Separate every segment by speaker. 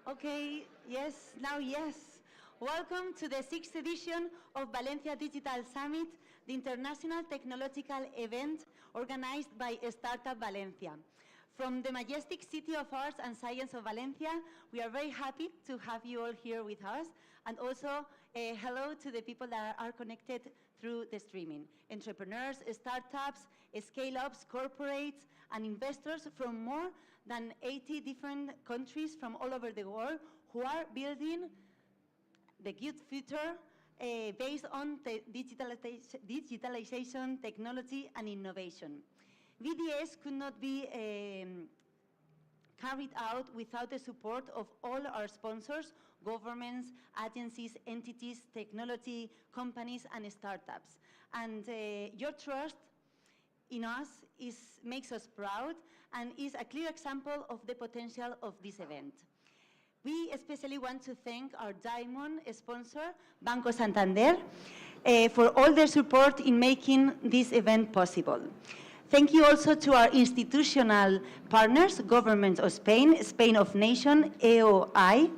Speaker 1: Okay, yes, now yes. Welcome to the 6th edition of Valencia Digital Summit, the international technological event organized by Startup Valencia. From the majestic city of arts and science of Valencia, we are very happy to have you all here with us, and also hello to the people that are connected through the streaming. Entrepreneurs, startups, scale-ups, corporates, and investors from more than 80 different countries from all over the world who are building the good future based on the digitalization, technology, and innovation. VDS could not be carried out without the support of all our sponsors, governments, agencies, entities, technology companies, and startups. And your trust in us makes us proud and is a clear example of the potential of this event. We especially want to thank our diamond sponsor, Banco Santander, for all their support in making this event possible. Thank you also to our institutional partners, Government of Spain, Spain of Nation, EOI,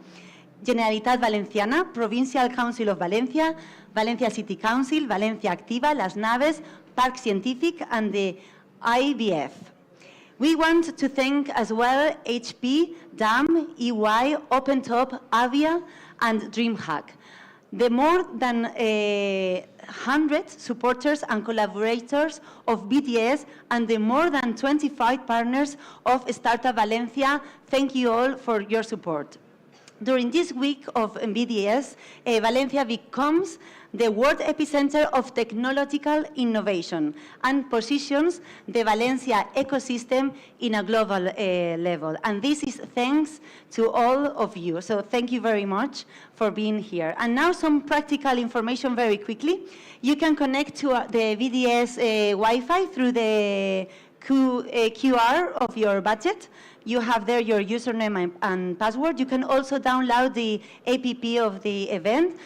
Speaker 1: Generalitat Valenciana, Provincial Council of Valencia, Valencia City Council, Valencia Activa, Las Naves, Parc Scientific, and the IBF. We want to thank as well HP, DAM, EY, OpenTop, Avia, and DreamHack. The more than 100 supporters and collaborators of BTS and the more than 25 partners of Startup Valencia, thank you all for your support. During this week of BDS, Valencia becomes the world epicenter of technological innovation and positions the Valencia ecosystem in a global level. And this is thanks to all of you. So thank you very much for being here. And now some practical information very quickly. You can connect to the VDS Wi-Fi through the QR of your budget. You have there your username and password. You can also download the app of the event.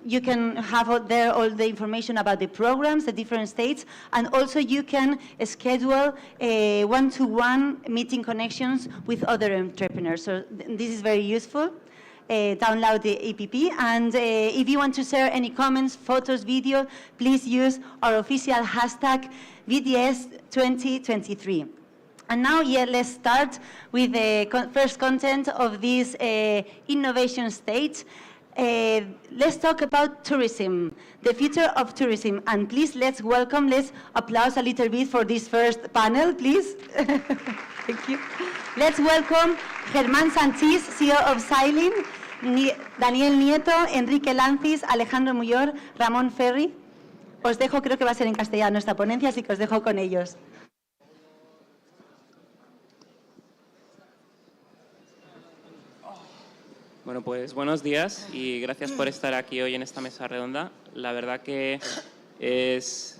Speaker 1: You can have there all the information about the programs, the different states, and also you can schedule one-to-one meeting connections with other entrepreneurs. So this is very useful. Download the app, and if you want to share any comments, photos, video, please use our official hashtag VDS2023. And now, let's start with the first content of this innovation stage. Let's talk about tourism, the future of tourism. And please, let's applaud a little bit for this first panel, please. Thank you. Let's welcome Germán Sanchís, CEO of Sailing, Daniel Nieto, Enrique Lancis, Alejandro Muyor, Ramón Ferri. Os dejo, creo que va a ser en castellano esta ponencia, así que os dejo con ellos.
Speaker 2: Bueno, pues buenos días y gracias por estar aquí hoy en esta mesa redonda. La verdad que es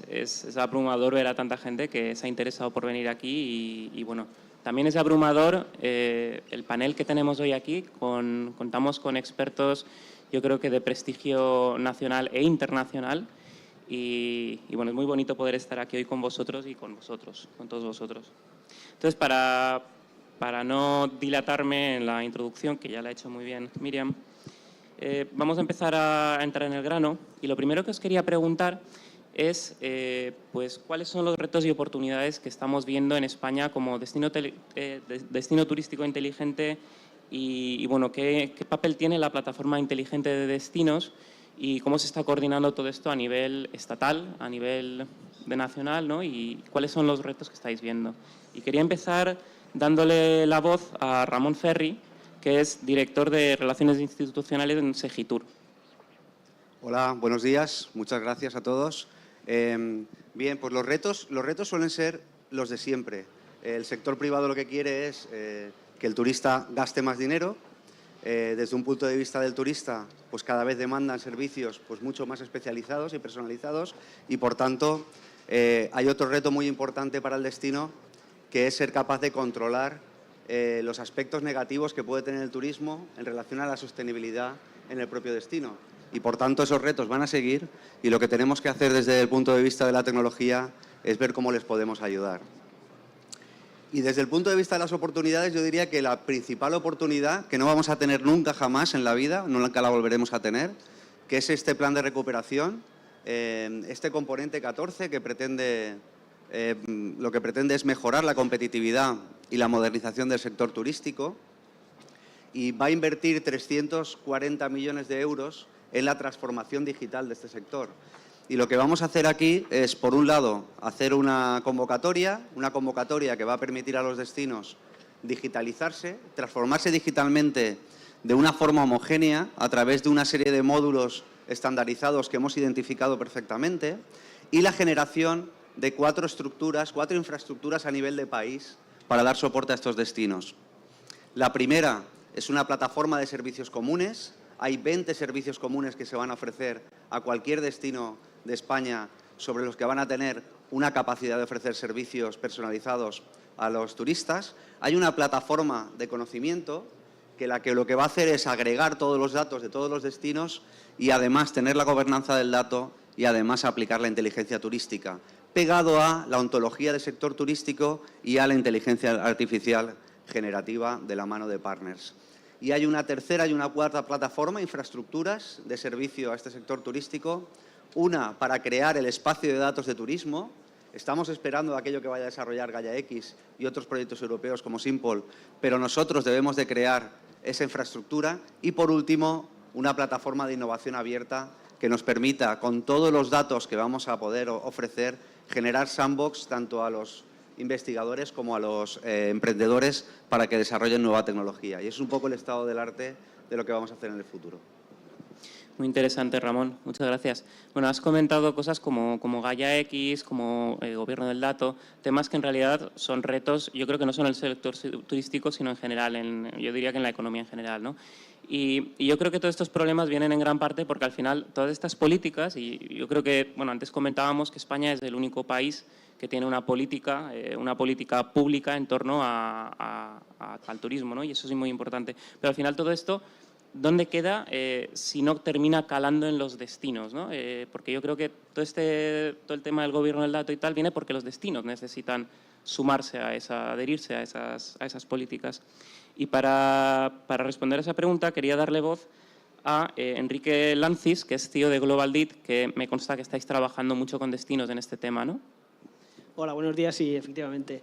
Speaker 2: abrumador ver a tanta gente que se ha interesado por venir aquí y bueno, también es abrumador el panel que tenemos hoy aquí. Contamos con expertos, yo creo que de prestigio nacional e internacional y bueno, es muy bonito poder estar aquí hoy con vosotros y con vosotros, con todos vosotros. Entonces, para no dilatarme en la introducción, que ya la ha hecho muy bien Miriam, vamos a empezar a entrar en el grano. Y lo primero que os quería preguntar es pues, cuáles son los retos y oportunidades que estamos viendo en España como destino turístico inteligente y bueno, qué papel tiene la plataforma inteligente de destinos y cómo se está coordinando todo esto a nivel estatal, a nivel nacional, ¿no? Y cuáles son los retos que estáis viendo. Y quería empezar dándole la voz a Ramón Ferri, que es director de Relaciones Institucionales en Segitur.
Speaker 3: Hola, buenos días. Muchas gracias a todos. Bien, pues los retos suelen ser los de siempre. El sector privado lo que quiere es que el turista gaste más dinero. Desde un punto de vista del turista, pues cada vez demandan servicios pues mucho más especializados y personalizados y, por tanto, hay otro reto muy importante para el destino, que es ser capaz de controlar los aspectos negativos que puede tener el turismo en relación a la sostenibilidad en el propio destino. Y, por tanto, esos retos van a seguir y lo que tenemos que hacer desde el punto de vista de la tecnología es ver cómo les podemos ayudar. Y desde el punto de vista de las oportunidades, yo diría que la principal oportunidad, que no vamos a tener nunca jamás en la vida, nunca la volveremos a tener, que es este plan de recuperación, este componente 14 que pretende, lo que pretende es mejorar la competitividad y la modernización del sector turístico, y va a invertir 340 millones de euros en la transformación digital de este sector. Y lo que vamos a hacer aquí es, por un lado, hacer una convocatoria que va a permitir a los destinos digitalizarse, transformarse digitalmente de una forma homogénea a través de una serie de módulos estandarizados que hemos identificado perfectamente, y la generación de 4 infraestructuras a nivel de país para dar soporte a estos destinos. La primera es una plataforma de servicios comunes. Hay 20 servicios comunes que se van a ofrecer a cualquier destino de España, sobre los que van a tener una capacidad de ofrecer servicios personalizados a los turistas. Hay una plataforma de conocimiento que lo que va a hacer es agregar todos los datos de todos los destinos y además tener la gobernanza del dato y además aplicar la inteligencia turística, pegado a la ontología del sector turístico y a la inteligencia artificial generativa de la mano de partners. Y hay una tercera y una cuarta plataforma, infraestructuras de servicio a este sector turístico. Una para crear el espacio de datos de turismo. Estamos esperando aquello que vaya a desarrollar Gaia X y otros proyectos europeos como Simple, pero nosotros debemos de crear esa infraestructura. Y por último, una plataforma de innovación abierta que nos permita, con todos los datos que vamos a poder ofrecer, generar sandbox tanto a los investigadores como a los emprendedores para que desarrollen nueva tecnología. Y es un poco el estado del arte de lo que vamos a hacer en el futuro.
Speaker 2: Muy interesante, Ramón. Muchas gracias. Bueno, has comentado cosas como Gaia X, como gobierno del dato, temas que en realidad son retos, yo creo que no solo en el sector turístico, sino en general, yo diría que en la economía en general, ¿no? Y yo creo que todos estos problemas vienen en gran parte porque al final todas estas políticas, y yo creo que, bueno, antes comentábamos que España es el único país que tiene una política pública en torno al turismo, ¿no? Y eso es muy importante. Pero al final todo esto, ¿dónde queda si no termina calando en los destinos, ¿no? Porque yo creo que todo el tema del gobierno del dato y tal viene porque los destinos necesitan sumarse adherirse a esas políticas. Y para responder a esa pregunta quería darle voz a Enrique Lancis, que es CEO de GlobalDit, que me consta que estáis trabajando mucho con destinos en este tema, ¿no?
Speaker 4: Hola, buenos días. Sí, efectivamente.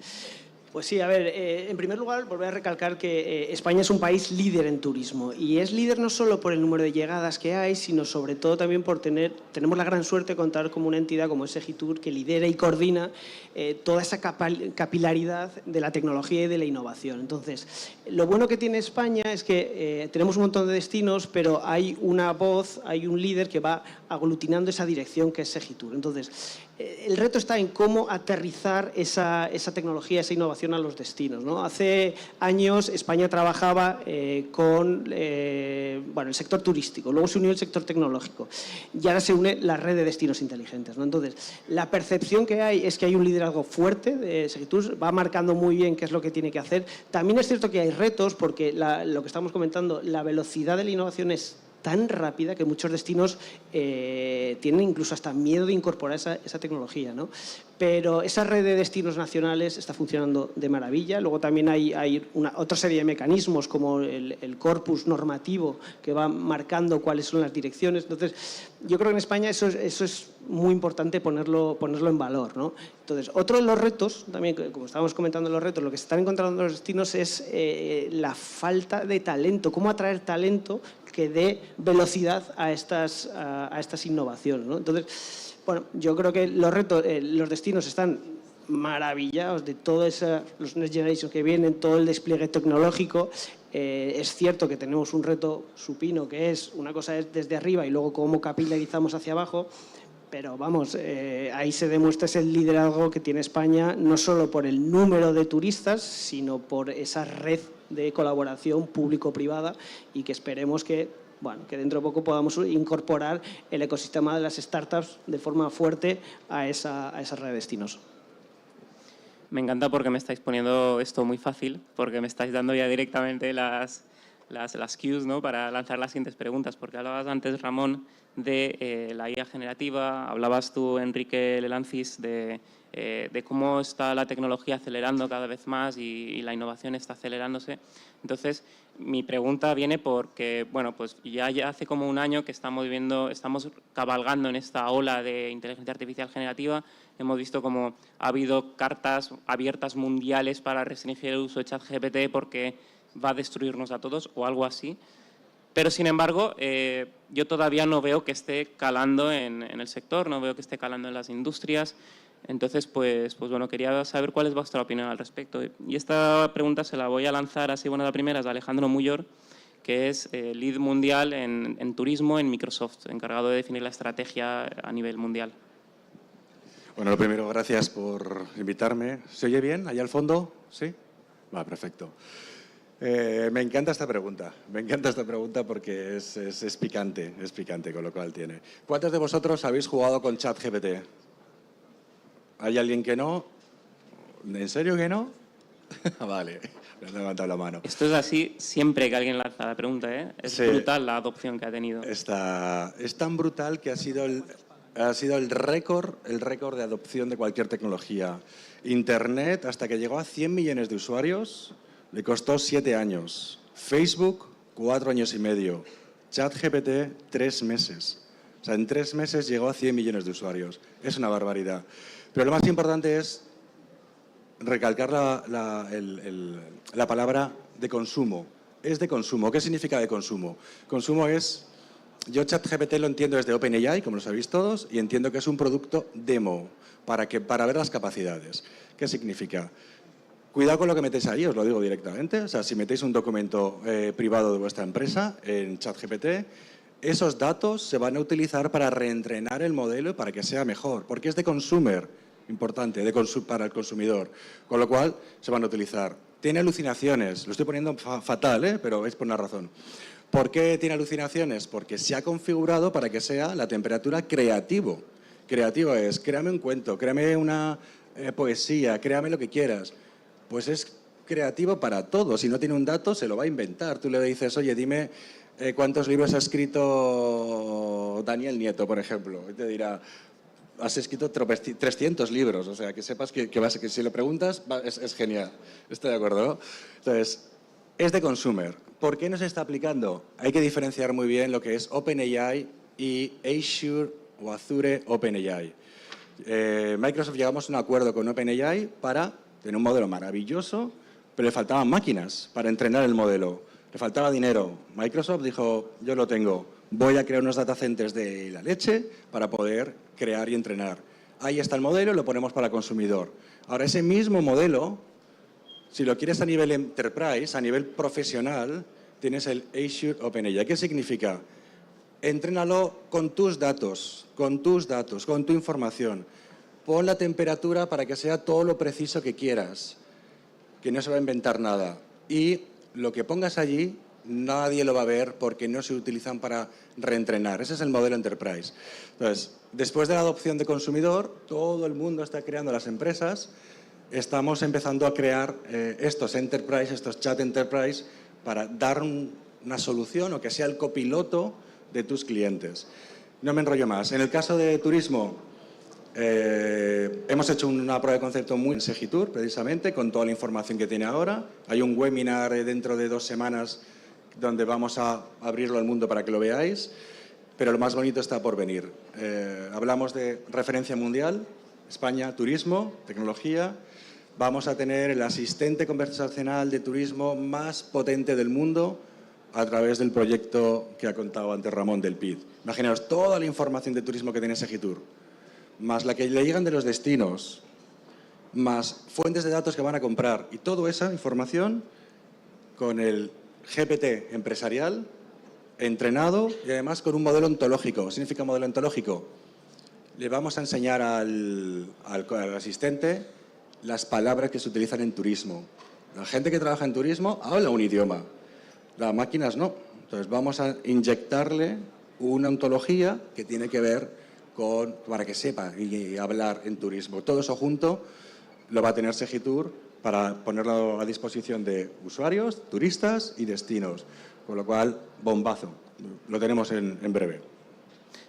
Speaker 4: Pues sí, a ver, en primer lugar, volver a recalcar que España es un país líder en turismo, y es líder no solo por el número de llegadas que hay, sino sobre todo también por tenemos la gran suerte de contar con una entidad como es Egitur, que lidera y coordina toda esa capilaridad de la tecnología y de la innovación. Entonces, lo bueno que tiene España es que tenemos un montón de destinos, pero hay una voz, hay un líder que va aglutinando esa dirección que es Egitur. Entonces, el reto está en cómo aterrizar esa tecnología, esa innovación a los destinos, ¿no? Hace años España trabajaba con el sector turístico, luego se unió el sector tecnológico y ahora se une la red de destinos inteligentes, ¿no? Entonces, la percepción que hay es que hay un liderazgo fuerte de Segitur, va marcando muy bien qué es lo que tiene que hacer. También es cierto que hay retos porque lo que estamos comentando, la velocidad de la innovación es tan rápida que muchos destinos tienen incluso hasta miedo de incorporar esa tecnología, ¿no? Pero esa red de destinos nacionales está funcionando de maravilla. Luego también hay otra serie de mecanismos como el corpus normativo que va marcando cuáles son las direcciones. Entonces, yo creo que en España eso es muy importante ponerlo en valor, ¿no? Entonces, otro de los retos, también como estábamos comentando los retos, lo que se están encontrando los destinos es la falta de talento, cómo atraer talento que dé velocidad a estas innovaciones, ¿no? Entonces, bueno, yo creo que los destinos están maravillados de todos los Next Generation que vienen, todo el despliegue tecnológico. Es cierto que tenemos un reto supino, que es una cosa es desde arriba y luego cómo capilarizamos hacia abajo, pero vamos, ahí se demuestra ese liderazgo que tiene España, no solo por el número de turistas, sino por esa red de colaboración público-privada, y que esperemos que dentro de poco podamos incorporar el ecosistema de las startups de forma fuerte a esa red de destinos.
Speaker 2: Me encanta porque me estáis poniendo esto muy fácil, porque me estáis dando ya directamente las las cues, ¿no?, para lanzar las siguientes preguntas, porque hablabas antes, Ramón, de la IA generativa, hablabas tú, Enrique Lelancis, de cómo está la tecnología acelerando cada vez más y la innovación está acelerándose. Entonces, mi pregunta viene porque, bueno, pues ya hace como un año que estamos cabalgando en esta ola de inteligencia artificial generativa. Hemos visto cómo ha habido cartas abiertas mundiales para restringir el uso de ChatGPT porque va a destruirnos a todos o algo así. Pero, sin embargo, yo todavía no veo que esté calando en el sector, no veo que esté calando en las industrias. Entonces, pues bueno, quería saber cuál es vuestra opinión al respecto. Y esta pregunta se la voy a lanzar así, bueno, la primera es de Alejandro Muyor, que es lead mundial en turismo en Microsoft, encargado de definir la estrategia a nivel mundial.
Speaker 5: Bueno, lo primero, gracias por invitarme. ¿Se oye bien? ¿Allá al fondo? ¿Sí? Va, perfecto. Me encanta esta pregunta porque es picante, con lo cual tiene. ¿Cuántos de vosotros habéis jugado con ChatGPT? ¿Hay alguien que no? ¿En serio que no? Vale, me han levantado la mano.
Speaker 2: Esto es así siempre que alguien lanza la pregunta, ¿eh? Es brutal la adopción que ha tenido.
Speaker 5: Es tan brutal que ha sido el récord de adopción de cualquier tecnología. Internet, hasta que llegó a 100 millones de usuarios, le costó 7 años. Facebook, 4 años y medio. ChatGPT, 3 meses. O sea, en 3 meses llegó a 100 millones de usuarios. Es una barbaridad. Pero lo más importante es recalcar la palabra de consumo. Es de consumo. ¿Qué significa de consumo? Consumo es... Yo ChatGPT lo entiendo desde OpenAI, como lo sabéis todos, y entiendo que es un producto demo para ver las capacidades. ¿Qué significa? Cuidado con lo que metéis ahí, os lo digo directamente. O sea, si metéis un documento privado de vuestra empresa en ChatGPT, esos datos se van a utilizar para reentrenar el modelo y para que sea mejor, porque es de consumer, importante, para el consumidor. Con lo cual, se van a utilizar. Tiene alucinaciones, lo estoy poniendo fatal, pero es por una razón. ¿Por qué tiene alucinaciones? Porque se ha configurado para que sea la temperatura creativo. Creativo es, créame un cuento, créame una poesía, créame lo que quieras. Pues es creativo para todo. Si no tiene un dato, se lo va a inventar. Tú le dices, oye, dime cuántos libros ha escrito Daniel Nieto, por ejemplo. Y te dirá, has escrito 300 libros. O sea, que sepas que si lo preguntas, es genial. Estoy de acuerdo, ¿no? Entonces, es de consumer. ¿Por qué no se está aplicando? Hay que diferenciar muy bien lo que es OpenAI y Azure OpenAI. Microsoft llegamos a un acuerdo con OpenAI para tener un modelo maravilloso, pero le faltaban máquinas para entrenar el modelo. Le faltaba dinero. Microsoft dijo, yo lo tengo, voy a crear unos data centers de la leche para poder crear y entrenar. Ahí está el modelo, lo ponemos para consumidor. Ahora, ese mismo modelo, si lo quieres a nivel enterprise, a nivel profesional, tienes el Azure OpenAI. ¿Qué significa? Entrénalo con tus datos, con tu información. Pon la temperatura para que sea todo lo preciso que quieras, que no se va a inventar nada. Y lo que pongas allí, nadie lo va a ver porque no se utilizan para reentrenar. Ese es el modelo enterprise. Entonces, después de la adopción de consumidor, todo el mundo está creando las empresas. Estamos empezando a crear estos enterprise, estos chat enterprise, para dar una solución o que sea el copiloto de tus clientes. No me enrollo más. En el caso de turismo, hemos hecho una prueba de concepto muy en Segitur, precisamente, con toda la información que tiene ahora. Hay un webinar dentro de 2 semanas donde vamos a abrirlo al mundo para que lo veáis, pero lo más bonito está por venir. Hablamos de referencia mundial, España, turismo, tecnología. Vamos a tener el asistente conversacional de turismo más potente del mundo a través del proyecto que ha contado antes Ramón del PID. Imaginaos toda la información de turismo que tiene Segitur, más la que le llegan de los destinos, más fuentes de datos que van a comprar y toda esa información con el GPT empresarial entrenado y además con un modelo ontológico. ¿Qué significa modelo ontológico? Le vamos a enseñar al asistente las palabras que se utilizan en turismo. La gente que trabaja en turismo habla un idioma, las máquinas no. Entonces vamos a inyectarle una ontología que tiene que ver para que sepa y hablar en turismo. Todo eso junto lo va a tener Segitur para ponerlo a disposición de usuarios, turistas y destinos. Con lo cual, bombazo. Lo tenemos en breve.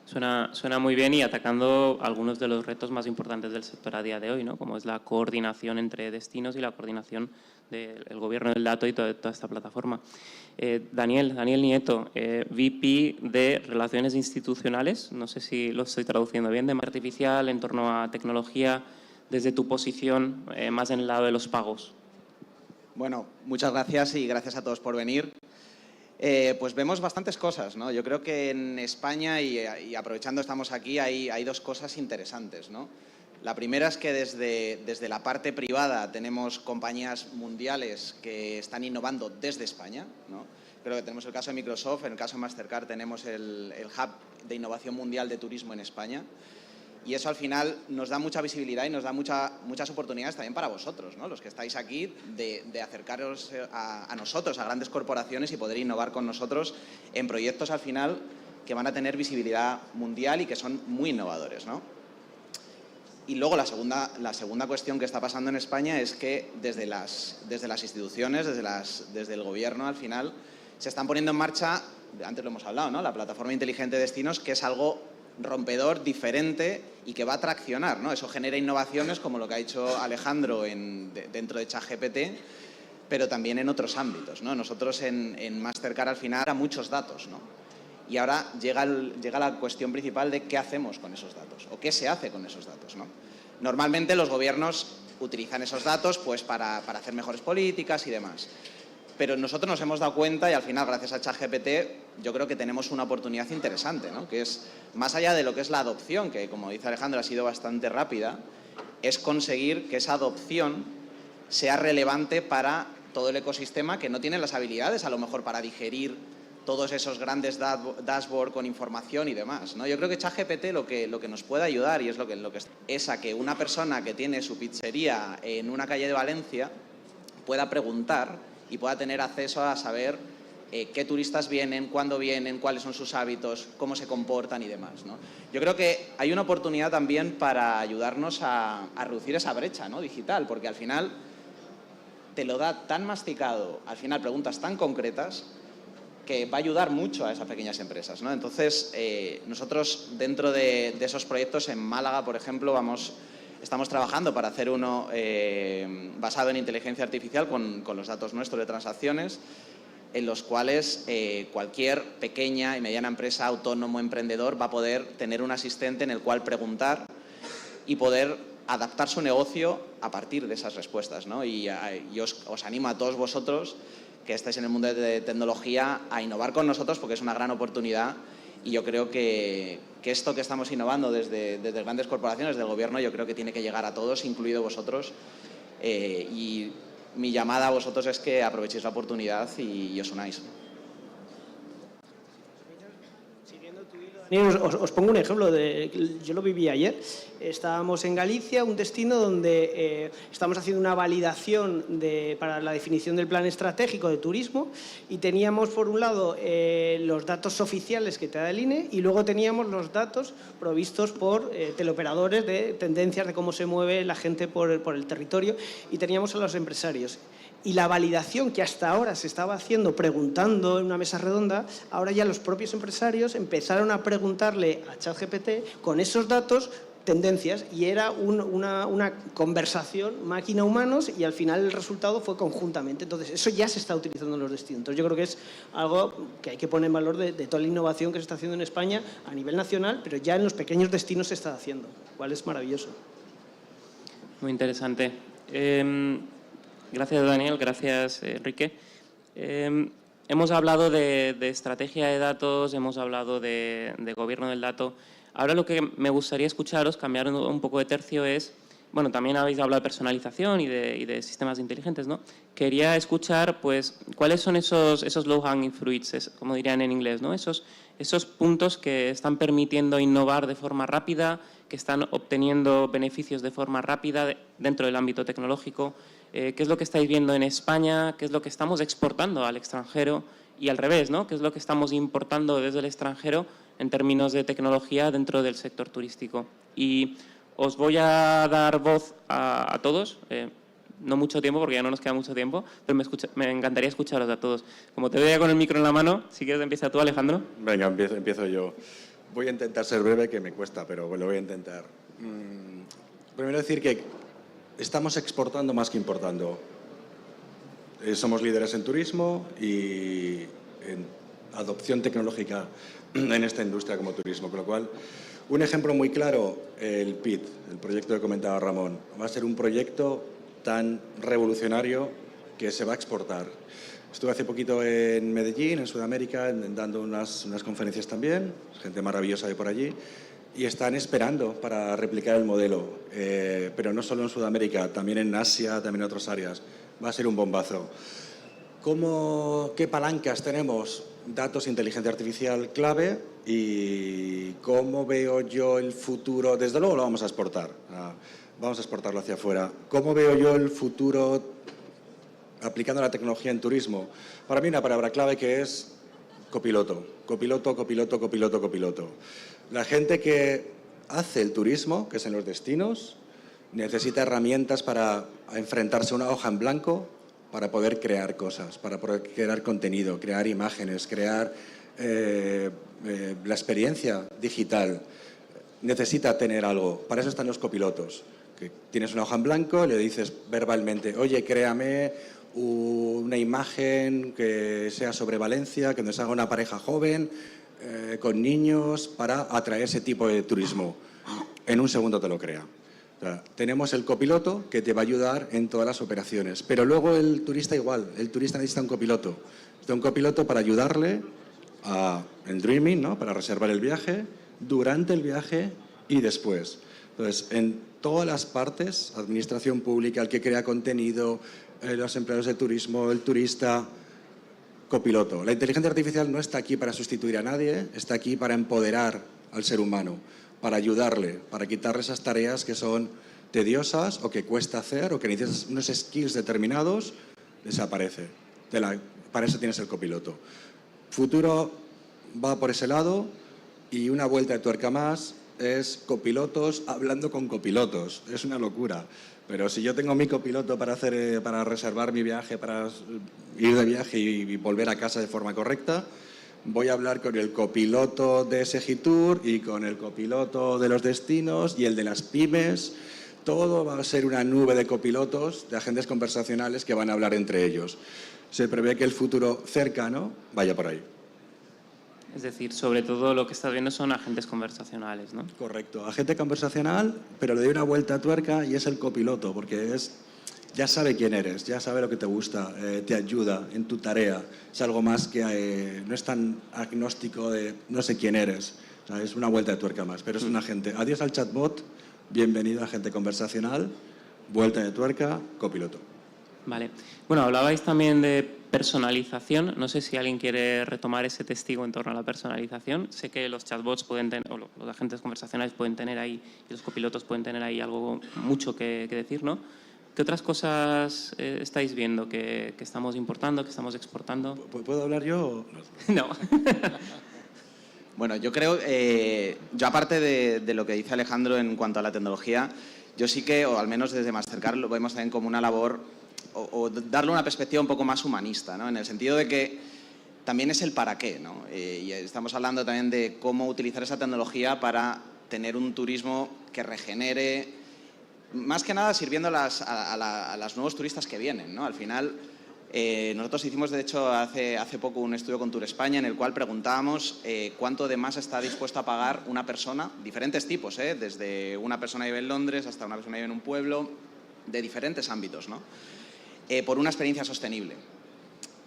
Speaker 2: Suena muy bien y atacando algunos de los retos más importantes del sector a día de hoy, ¿no? Como es la coordinación entre destinos y la coordinación del gobierno del dato y toda esta plataforma. Daniel Nieto, VP de Relaciones Institucionales, no sé si lo estoy traduciendo bien, de marketing artificial en torno a tecnología, desde tu posición más en el lado de los pagos.
Speaker 6: Bueno, muchas gracias y gracias a todos por venir. Pues vemos bastantes cosas, ¿no? Yo creo que en España, y aprovechando estamos aquí, hay dos cosas interesantes, ¿no? La primera es que desde la parte privada tenemos compañías mundiales que están innovando desde España, ¿no? Creo que tenemos el caso de Microsoft, en el caso de Mastercard tenemos el Hub de Innovación Mundial de Turismo en España. Y eso al final nos da mucha visibilidad y nos da muchas oportunidades también para vosotros, ¿no? Los que estáis aquí, de acercaros a nosotros, a grandes corporaciones y poder innovar con nosotros en proyectos al final que van a tener visibilidad mundial y que son muy innovadores, ¿no? Y luego la segunda cuestión que está pasando en España es que desde las instituciones, desde el gobierno al final, se están poniendo en marcha, antes lo hemos hablado, ¿no? La plataforma inteligente de destinos, que es algo rompedor, diferente y que va a traccionar, ¿no? Eso genera innovaciones como lo que ha hecho Alejandro dentro de ChatGPT, pero también en otros ámbitos, ¿no? Nosotros en Mastercard al final hay muchos datos, ¿no? Y ahora llega la cuestión principal de qué hacemos con esos datos o qué se hace con esos datos, ¿no? Normalmente los gobiernos utilizan esos datos pues para hacer mejores políticas y demás. Pero nosotros nos hemos dado cuenta y al final, gracias a ChatGPT, yo creo que tenemos una oportunidad interesante, ¿no? Que es, más allá de lo que es la adopción, que como dice Alejandro ha sido bastante rápida, es conseguir que esa adopción sea relevante para todo el ecosistema que no tiene las habilidades a lo mejor para digerir todos esos grandes dashboards con información y demás, ¿no? Yo creo que ChatGPT lo que nos puede ayudar, y es lo que es a que una persona que tiene su pizzería en una calle de Valencia pueda preguntar y pueda tener acceso a saber qué turistas vienen, cuándo vienen, cuáles son sus hábitos, cómo se comportan y demás, ¿no? Yo creo que hay una oportunidad también para ayudarnos a reducir esa brecha, ¿no? Digital, porque al final te lo da tan masticado, al final preguntas tan concretas, que va a ayudar mucho a esas pequeñas empresas, ¿no? Entonces, nosotros dentro de esos proyectos en Málaga, por ejemplo, estamos trabajando para hacer uno basado en inteligencia artificial con los datos nuestros de transacciones, en los cuales cualquier pequeña y mediana empresa, autónomo, emprendedor, va a poder tener un asistente en el cual preguntar y poder adaptar su negocio a partir de esas respuestas, ¿no? Y os animo a todos vosotros que estáis en el mundo de tecnología a innovar con nosotros porque es una gran oportunidad. Y yo creo que esto que estamos innovando desde grandes corporaciones, del gobierno, yo creo que tiene que llegar a todos, incluido vosotros. Y mi llamada a vosotros es que aprovechéis la oportunidad y os unáis.
Speaker 4: Os pongo un ejemplo, yo lo viví ayer. Estábamos en Galicia, un destino donde estamos haciendo una validación para la definición del plan estratégico de turismo y teníamos por un lado los datos oficiales que te da el INE y luego teníamos los datos provistos por teleoperadores de tendencias de cómo se mueve la gente por el territorio y teníamos a los empresarios. Y la validación que hasta ahora se estaba haciendo preguntando en una mesa redonda, ahora ya los propios empresarios empezaron a preguntarle a ChatGPT con esos datos tendencias y era una conversación máquina-humanos y al final el resultado fue conjuntamente. Entonces, eso ya se está utilizando en los destinos. Entonces, yo creo que es algo que hay que poner en valor de toda la innovación que se está haciendo en España a nivel nacional, pero ya en los pequeños destinos se está haciendo, lo cual es maravilloso.
Speaker 2: Muy interesante. Gracias, Daniel. Gracias, Enrique. Hemos hablado de estrategia de datos, hemos hablado de gobierno del dato. Ahora lo que me gustaría escucharos, cambiar un poco de tercio, es, bueno, también habéis hablado de personalización y de sistemas inteligentes, ¿no? Quería escuchar, pues, cuáles son esos low-hanging fruits, como dirían en inglés, ¿no? Esos puntos que están permitiendo innovar de forma rápida, que están obteniendo beneficios de forma rápida dentro del ámbito tecnológico. ¿Qué es lo que estáis viendo en España? ¿Qué es lo que estamos exportando al extranjero? Y al revés, ¿no? ¿Qué es lo que estamos importando desde el extranjero en términos de tecnología dentro del sector turístico? Y os voy a dar voz a todos. no mucho tiempo, porque ya no nos queda mucho tiempo, pero me encantaría escucharos a todos. Como te veo ya con el micro en la mano, si quieres empieza tú, Alejandro.
Speaker 5: Venga, empiezo yo. Voy a intentar ser breve, que me cuesta, pero lo voy a intentar. Primero decir que estamos exportando más que importando. Somos líderes en turismo y en adopción tecnológica en esta industria como turismo, con lo cual, un ejemplo muy claro, el PIT, el proyecto que comentaba Ramón, va a ser un proyecto tan revolucionario que se va a exportar. Estuve hace poquito en Medellín, en Sudamérica, dando unas conferencias también, gente maravillosa de por allí, y están esperando para replicar el modelo, pero no solo en Sudamérica, también en Asia, también en otras áreas. Va a ser un bombazo. ¿Qué palancas tenemos? Datos, inteligencia artificial clave, y cómo veo yo el futuro. Desde luego lo vamos a exportar, vamos a exportarlo hacia afuera. ¿Cómo veo yo el futuro aplicando la tecnología en turismo? Para mí una palabra clave que es copiloto. Copiloto, copiloto, copiloto, copiloto. La gente que hace el turismo, que es en los destinos, necesita herramientas para enfrentarse a una hoja en blanco, para poder crear cosas, para poder crear contenido, crear imágenes, crear la experiencia digital. Necesita tener algo. Para eso están los copilotos. Que tienes una hoja en blanco, le dices verbalmente, oye, créame una imagen que sea sobre Valencia, que nos haga una pareja joven, con niños, para atraer ese tipo de turismo. En un segundo te lo crea. O sea, tenemos el copiloto que te va a ayudar en todas las operaciones, pero luego el turista igual, el turista necesita un copiloto. Necesita un copiloto para ayudarle en dreaming, ¿no? Para reservar el viaje, durante el viaje y después. Entonces, en todas las partes, administración pública, el que crea contenido, los empleados de turismo, el turista, copiloto. La inteligencia artificial no está aquí para sustituir a nadie, está aquí para empoderar al ser humano, para ayudarle, para quitarle esas tareas que son tediosas o que cuesta hacer o que necesitas unos skills determinados, desaparece. Para eso tienes el copiloto. Futuro va por ese lado, y una vuelta de tuerca más es copilotos hablando con copilotos. Es una locura. Pero si yo tengo mi copiloto para reservar mi viaje, para ir de viaje y volver a casa de forma correcta, voy a hablar con el copiloto de Segitour y con el copiloto de los destinos y el de las pymes. Todo va a ser una nube de copilotos, de agentes conversacionales que van a hablar entre ellos. Se prevé que el futuro cercano vaya por ahí.
Speaker 2: Es decir, sobre todo lo que estás viendo son agentes conversacionales, ¿no?
Speaker 5: Correcto, agente conversacional, pero le doy una vuelta a tuerca y es el copiloto, porque ya sabe quién eres, ya sabe lo que te gusta, te ayuda en tu tarea. Es algo más que no es tan agnóstico de no sé quién eres. O sea, es una vuelta de tuerca más, pero es un agente. Adiós al chatbot, bienvenido a agente conversacional, vuelta de tuerca, copiloto.
Speaker 2: Vale. Bueno, hablabais también de personalización. No sé si alguien quiere retomar ese testigo en torno a la personalización. Sé que los chatbots pueden tener, o los agentes conversacionales pueden tener ahí, y los copilotos pueden tener ahí algo mucho que decir, ¿no? ¿Qué otras cosas estáis viendo que estamos importando, que estamos exportando?
Speaker 5: ¿Puedo hablar yo?
Speaker 2: No.
Speaker 6: Bueno, yo creo, yo aparte de lo que dice Alejandro en cuanto a la tecnología, yo sí que, o al menos desde Mastercard, lo vemos también como una labor, o darle una perspectiva un poco más humanista, ¿no? En el sentido de que también es el para qué, ¿no? Y estamos hablando también de cómo utilizar esa tecnología para tener un turismo que regenere, más que nada sirviendo a los nuevos turistas que vienen, ¿no? Al final, nosotros hicimos, de hecho, hace poco un estudio con Tour España en el cual preguntábamos cuánto de más está dispuesto a pagar una persona, diferentes tipos, desde una persona que vive en Londres hasta una persona que vive en un pueblo, de diferentes ámbitos, ¿no? Por una experiencia sostenible.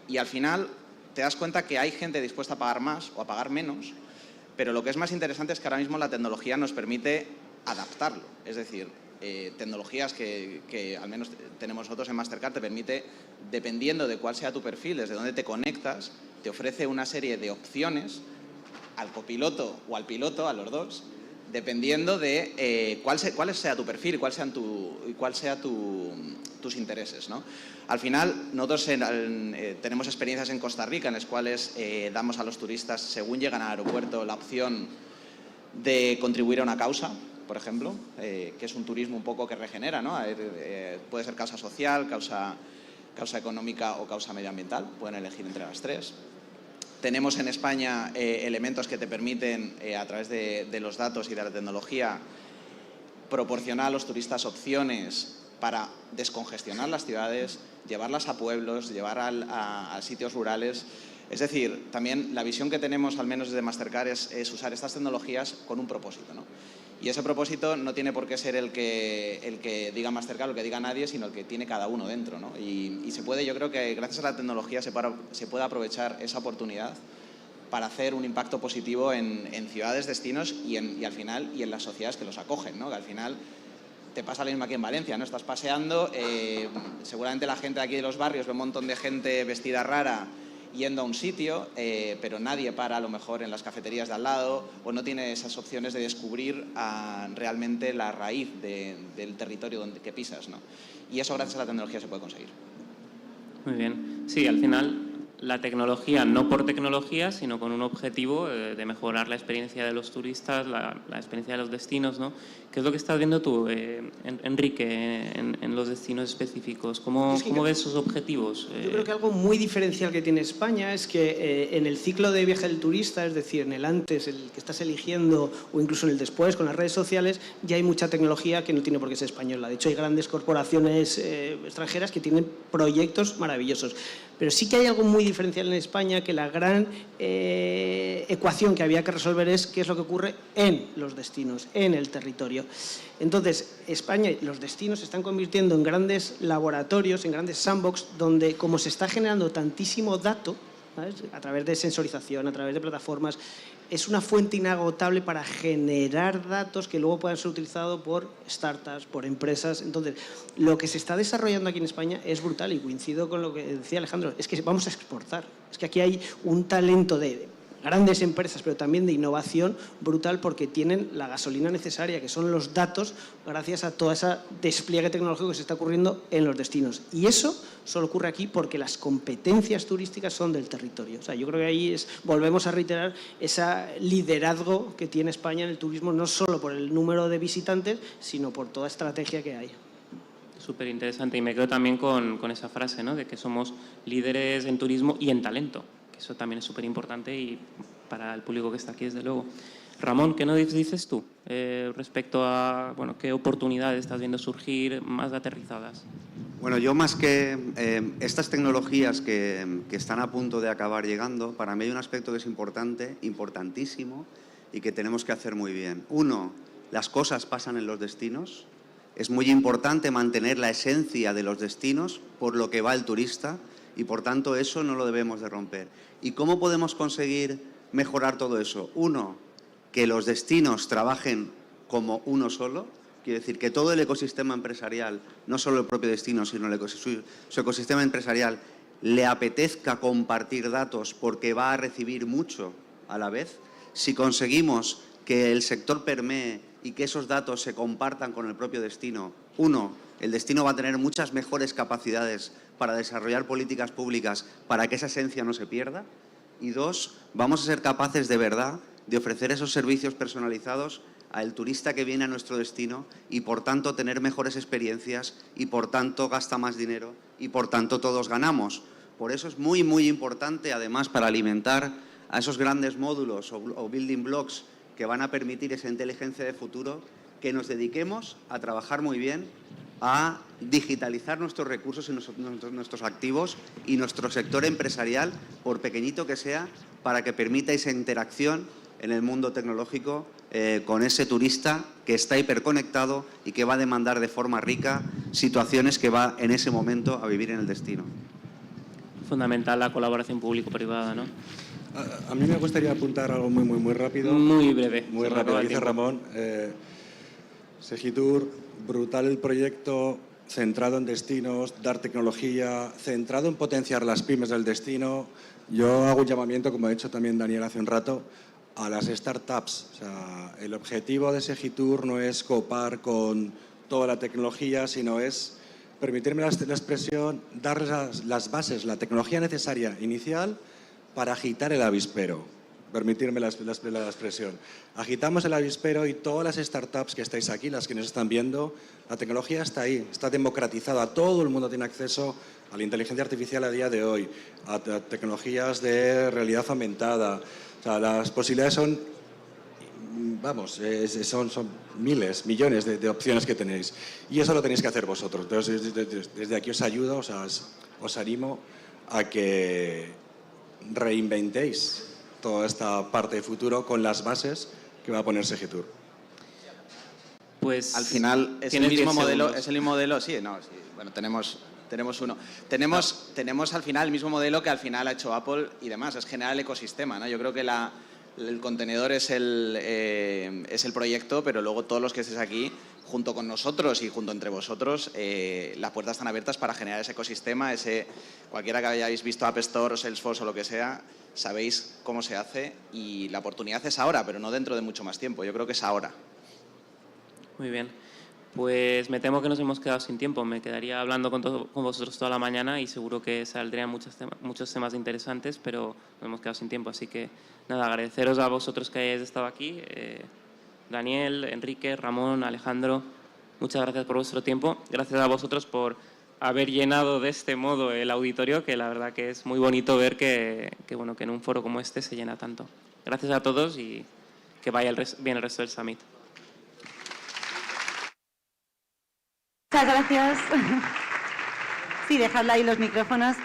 Speaker 6: Y al final te das cuenta que hay gente dispuesta a pagar más o a pagar menos, pero lo que es más interesante es que ahora mismo la tecnología nos permite adaptarlo. Es decir, tecnologías que al menos tenemos nosotros en Mastercard te permite, dependiendo de cuál sea tu perfil, desde dónde te conectas, te ofrece una serie de opciones al copiloto o al piloto, a los dos, dependiendo de cuál sea tu perfil y cuál sea tus intereses, ¿no? Al final, nosotros tenemos experiencias en Costa Rica en las cuales damos a los turistas, según llegan al aeropuerto, la opción de contribuir a una causa. por ejemplo, que es un turismo un poco que regenera, ¿no? Puede ser causa social, causa económica o causa medioambiental, pueden elegir entre las tres. Tenemos en España elementos que te permiten, a través de los datos y de la tecnología, proporcionar a los turistas opciones para descongestionar las ciudades, llevarlas a pueblos, llevar a sitios rurales. Es decir, también la visión que tenemos, al menos desde Mastercard, es usar estas tecnologías con un propósito, ¿no? Y ese propósito no tiene por qué ser el que diga Mastercard o el que diga nadie, sino el que tiene cada uno dentro, ¿no? Y se puede, yo creo que gracias a la tecnología se puede aprovechar esa oportunidad para hacer un impacto positivo en ciudades, destinos y al final y en las sociedades que los acogen, ¿no? Que al final te pasa lo mismo aquí en Valencia, ¿no? Estás paseando, seguramente la gente de aquí de los barrios ve un montón de gente vestida rara yendo a un sitio, pero nadie para a lo mejor en las cafeterías de al lado o no tiene esas opciones de descubrir realmente la raíz del territorio que pisas, ¿no? Y eso gracias a la tecnología se puede conseguir.
Speaker 2: Muy bien. Sí, al final la tecnología, no por tecnología, sino con un objetivo de mejorar la experiencia de los turistas, la experiencia de los destinos, ¿no? ¿Qué es lo que estás viendo tú, Enrique, en los destinos específicos? ¿Cómo ves esos objetivos?
Speaker 4: Yo creo que algo muy diferencial que tiene España es que en el ciclo de viaje del turista, es decir, en el antes, el que estás eligiendo, o incluso en el después, con las redes sociales, ya hay mucha tecnología que no tiene por qué ser española. De hecho, hay grandes corporaciones extranjeras que tienen proyectos maravillosos. Pero sí que hay algo muy diferencial en España, que la gran ecuación que había que resolver es qué es lo que ocurre en los destinos, en el territorio. Entonces, España y los destinos se están convirtiendo en grandes laboratorios, en grandes sandbox, donde como se está generando tantísimo dato, ¿sabes?, a través de sensorización, a través de plataformas, es una fuente inagotable para generar datos que luego puedan ser utilizados por startups, por empresas. Entonces, lo que se está desarrollando aquí en España es brutal y coincido con lo que decía Alejandro, es que vamos a exportar. Es que aquí hay un talento de grandes empresas, pero también de innovación brutal porque tienen la gasolina necesaria, que son los datos, gracias a todo ese despliegue tecnológico que se está ocurriendo en los destinos. Y eso solo ocurre aquí porque las competencias turísticas son del territorio. O sea, yo creo que ahí volvemos a reiterar ese liderazgo que tiene España en el turismo, no solo por el número de visitantes, sino por toda estrategia que hay.
Speaker 2: Súper interesante. Y me quedo también con esa frase, ¿no?, de que somos líderes en turismo y en talento. Eso también es súper importante y para el público que está aquí, desde luego. Ramón, ¿qué nos dices tú respecto a qué oportunidades estás viendo surgir más aterrizadas?
Speaker 3: Bueno, yo más que estas tecnologías que están a punto de acabar llegando, para mí hay un aspecto que es importante, importantísimo y que tenemos que hacer muy bien. Uno, las cosas pasan en los destinos. Es muy importante mantener la esencia de los destinos por lo que va el turista y, por tanto, eso no lo debemos de romper. ¿Y cómo podemos conseguir mejorar todo eso? Uno, que los destinos trabajen como uno solo. Quiere decir que todo el ecosistema empresarial, no solo el propio destino, sino su ecosistema empresarial, le apetezca compartir datos porque va a recibir mucho a la vez. Si conseguimos que el sector permee y que esos datos se compartan con el propio destino, uno, el destino va a tener muchas mejores capacidades para desarrollar políticas públicas para que esa esencia no se pierda. Y dos, vamos a ser capaces de verdad de ofrecer esos servicios personalizados al turista que viene a nuestro destino y, por tanto, tener mejores experiencias y, por tanto, gasta más dinero y, por tanto, todos ganamos. Por eso es muy, muy importante, además, para alimentar a esos grandes módulos o building blocks que van a permitir esa inteligencia de futuro, que nos dediquemos a trabajar muy bien, a digitalizar nuestros recursos y nuestros activos y nuestro sector empresarial, por pequeñito que sea, para que permita esa interacción en el mundo tecnológico con ese turista que está hiperconectado y que va a demandar de forma rica situaciones que va en ese momento a vivir en el destino.
Speaker 2: Fundamental la colaboración público-privada, ¿no?
Speaker 5: A mí me gustaría apuntar algo muy rápido.
Speaker 2: Muy breve.
Speaker 5: Muy rápido, dice Ramón. Segitur, brutal el proyecto, centrado en destinos, dar tecnología, centrado en potenciar las pymes del destino. Yo hago un llamamiento, como ha hecho también Daniel hace un rato, a las startups. O sea, el objetivo de Segitur no es copar con toda la tecnología, sino es, permitirme la expresión, darles las bases, la tecnología necesaria inicial para agitar el avispero. permitirme la expresión. Agitamos el avispero y todas las startups que estáis aquí, las que nos están viendo, la tecnología está ahí, está democratizada, todo el mundo tiene acceso a la inteligencia artificial a día de hoy, a tecnologías de realidad aumentada. O sea, las posibilidades son, vamos, son miles, millones de opciones que tenéis. Y eso lo tenéis que hacer vosotros. Entonces, desde aquí os ayudo, os animo a que reinventéis toda esta parte de futuro con las bases que va a poner Segitour.
Speaker 6: Pues al final es el mismo modelo, sí, bueno, tenemos uno. Tenemos al final el mismo modelo que al final ha hecho Apple y demás, es generar el ecosistema, ¿no? Yo creo que el contenedor es el proyecto, pero luego todos los que estéis aquí, junto con nosotros y junto entre vosotros, las puertas están abiertas para generar ese ecosistema, cualquiera que hayáis visto App Store o Salesforce o lo que sea, sabéis cómo se hace y la oportunidad es ahora, pero no dentro de mucho más tiempo, yo creo que es ahora.
Speaker 2: Muy bien. Pues me temo que nos hemos quedado sin tiempo. Me quedaría hablando con vosotros toda la mañana y seguro que saldrían muchos temas interesantes, pero nos hemos quedado sin tiempo. Así que, nada, agradeceros a vosotros que hayáis estado aquí. Daniel, Enrique, Ramón, Alejandro, muchas gracias por vuestro tiempo. Gracias a vosotros por haber llenado de este modo el auditorio, que la verdad que es muy bonito ver que en un foro como este se llena tanto. Gracias a todos y que vaya bien el resto del Summit.
Speaker 1: Muchas gracias. Sí, dejadle ahí los micrófonos.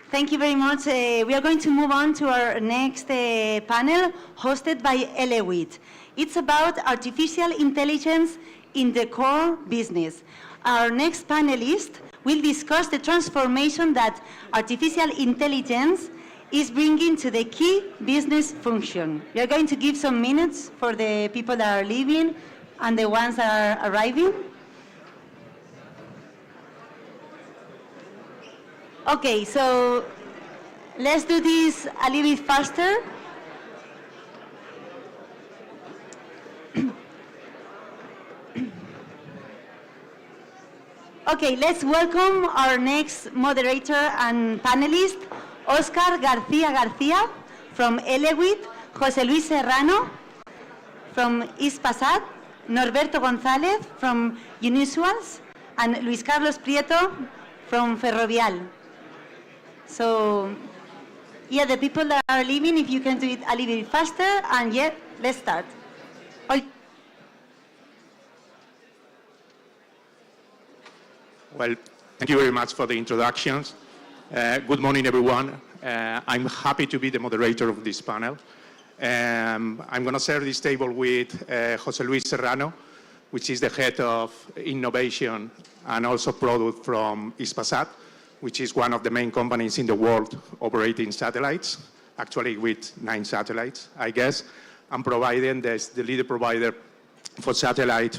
Speaker 1: Thank you very much. We are going to move on to our next panel, hosted by Elewit. It's about artificial intelligence in the core business. Our next panelist will discuss the transformation that artificial intelligence is bringing to the key business function. We are going to give some minutes for the people that are leaving and the ones that are arriving. Okay, so let's do this a little bit faster. Okay, let's welcome our next moderator and panelist, Oscar García from Elewit, José Luis Serrano from Ispasat, Norberto González from Unusuals, and Luis Carlos Prieto from Ferrovial. So, yeah, the people that are leaving, if you can do it a little bit faster, and yeah, let's start.
Speaker 7: Well, thank you very much for the introductions. Good morning, everyone. I'm happy to be the moderator of this panel. I'm going to share this table with José Luis Serrano, which is the head of innovation and also product from Ispasat, which is one of the main companies in the world operating satellites, actually with 9 satellites, I guess, and providing the leading provider for satellite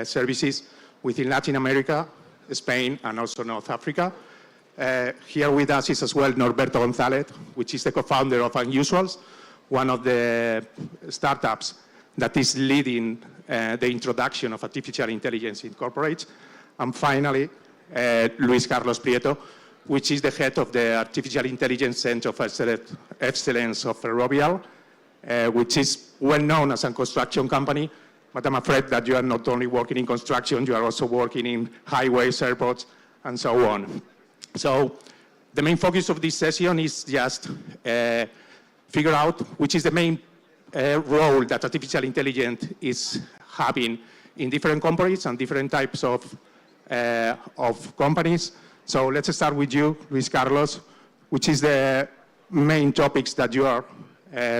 Speaker 7: services within Latin America, Spain, and also North Africa. Here with us is as well Norberto González, which is the co-founder of Unusuals, one of the startups that is leading the introduction of artificial intelligence in corporates. And finally, Luis Carlos Prieto, which is the head of the Artificial Intelligence Center of Excellence of Ferrovial, which is well known as a construction company, but I'm afraid that you are not only working in construction, you are also working in highways, airports, and so on. So the main focus of this session is just figure out which is the main role that artificial intelligence is having in different companies and different types of companies. So let's start with you, Luis Carlos, which is the main topics that you are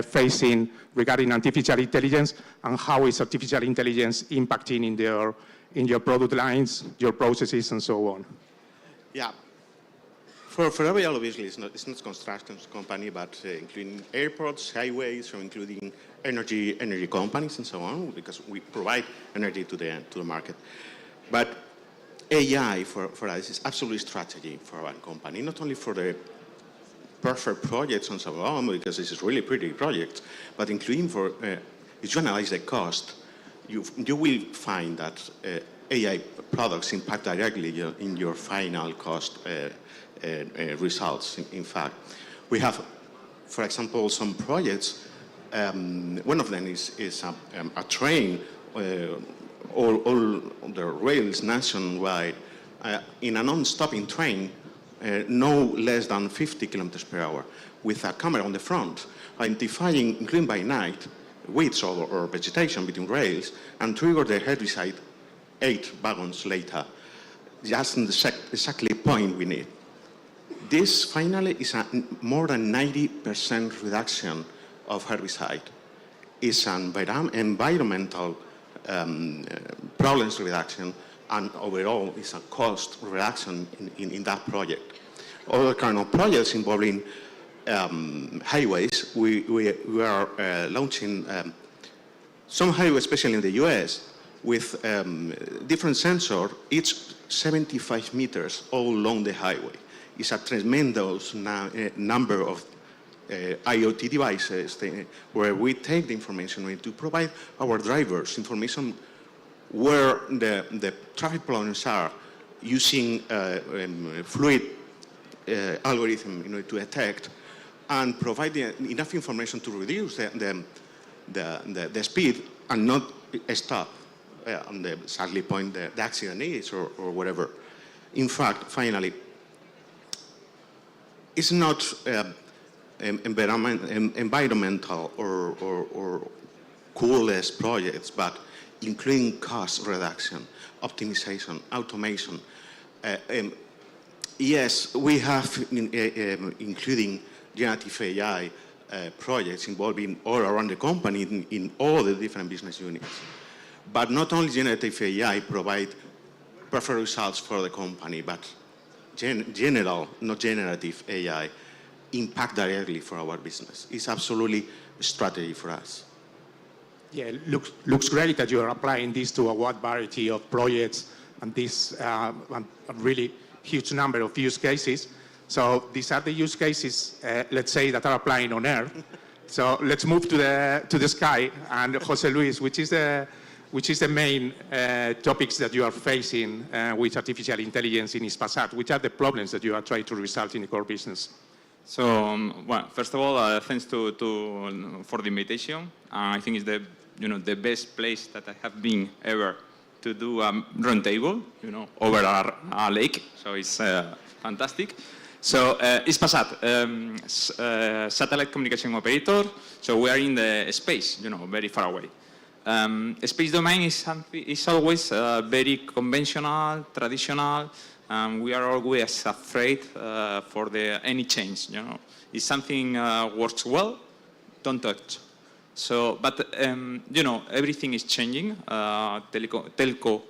Speaker 7: facing regarding artificial intelligence and how is artificial intelligence impacting in your product lines, your processes, and so on.
Speaker 8: Yeah. For Ferrovial, obviously, it's not a construction company, but including airports, highways, or including energy companies and so on, because we provide energy to the market. But AI for us is absolutely strategy for our company, not only for the perfect projects and so on, because this is really pretty projects, but including for, if you analyze the cost, you will find that AI products impact directly in your final cost results. In fact, we have, for example, some projects One of them is a train, all the rails nationwide, in a non-stopping train, no less than 50 kilometers per hour, with a camera on the front, identifying, including by night, weeds or vegetation between rails, and trigger the herbicide 8 wagons later, just in the exactly point we need. This finally is a more than 90% reduction of herbicide. It's an environmental problems reduction, and overall it's a cost reduction in that project. Other kind of projects involving highways, we are launching some highways, especially in the US, with different sensors, each 75 meters all along the highway. It's a tremendous number of IoT devices where we take the information to provide our drivers information where the traffic problems are, using fluid algorithm to detect and provide enough information to reduce the speed and not stop on the exactly point the accident is or whatever. In fact, finally, it's not environmental or coolest projects, but including cost reduction, optimization, automation. Yes, we have including generative AI projects involving all around the company in all the different business units. But not only generative AI provide perfect results for the company, but general, not generative AI, impact directly for our business. It's absolutely a strategy for us.
Speaker 7: Yeah, looks great that you are applying this to a wide variety of projects and this a really huge number of use cases. So these are the use cases, let's say, that are applying on Earth. So let's move to the sky. And José Luis, which is the main topics that you are facing with artificial intelligence in Hispasat? Which are the problems that you are trying to resolve in the core business?
Speaker 9: So, well, first of all, thanks for the invitation. I think it's the best place that I have been ever to do a roundtable, over a lake. So it's fantastic. So Hispasat, satellite communication operator. So we are in the space, very far away. Space domain is always very conventional, traditional. We are always afraid for any change. If something works well, don't touch. So, but everything is changing. Telco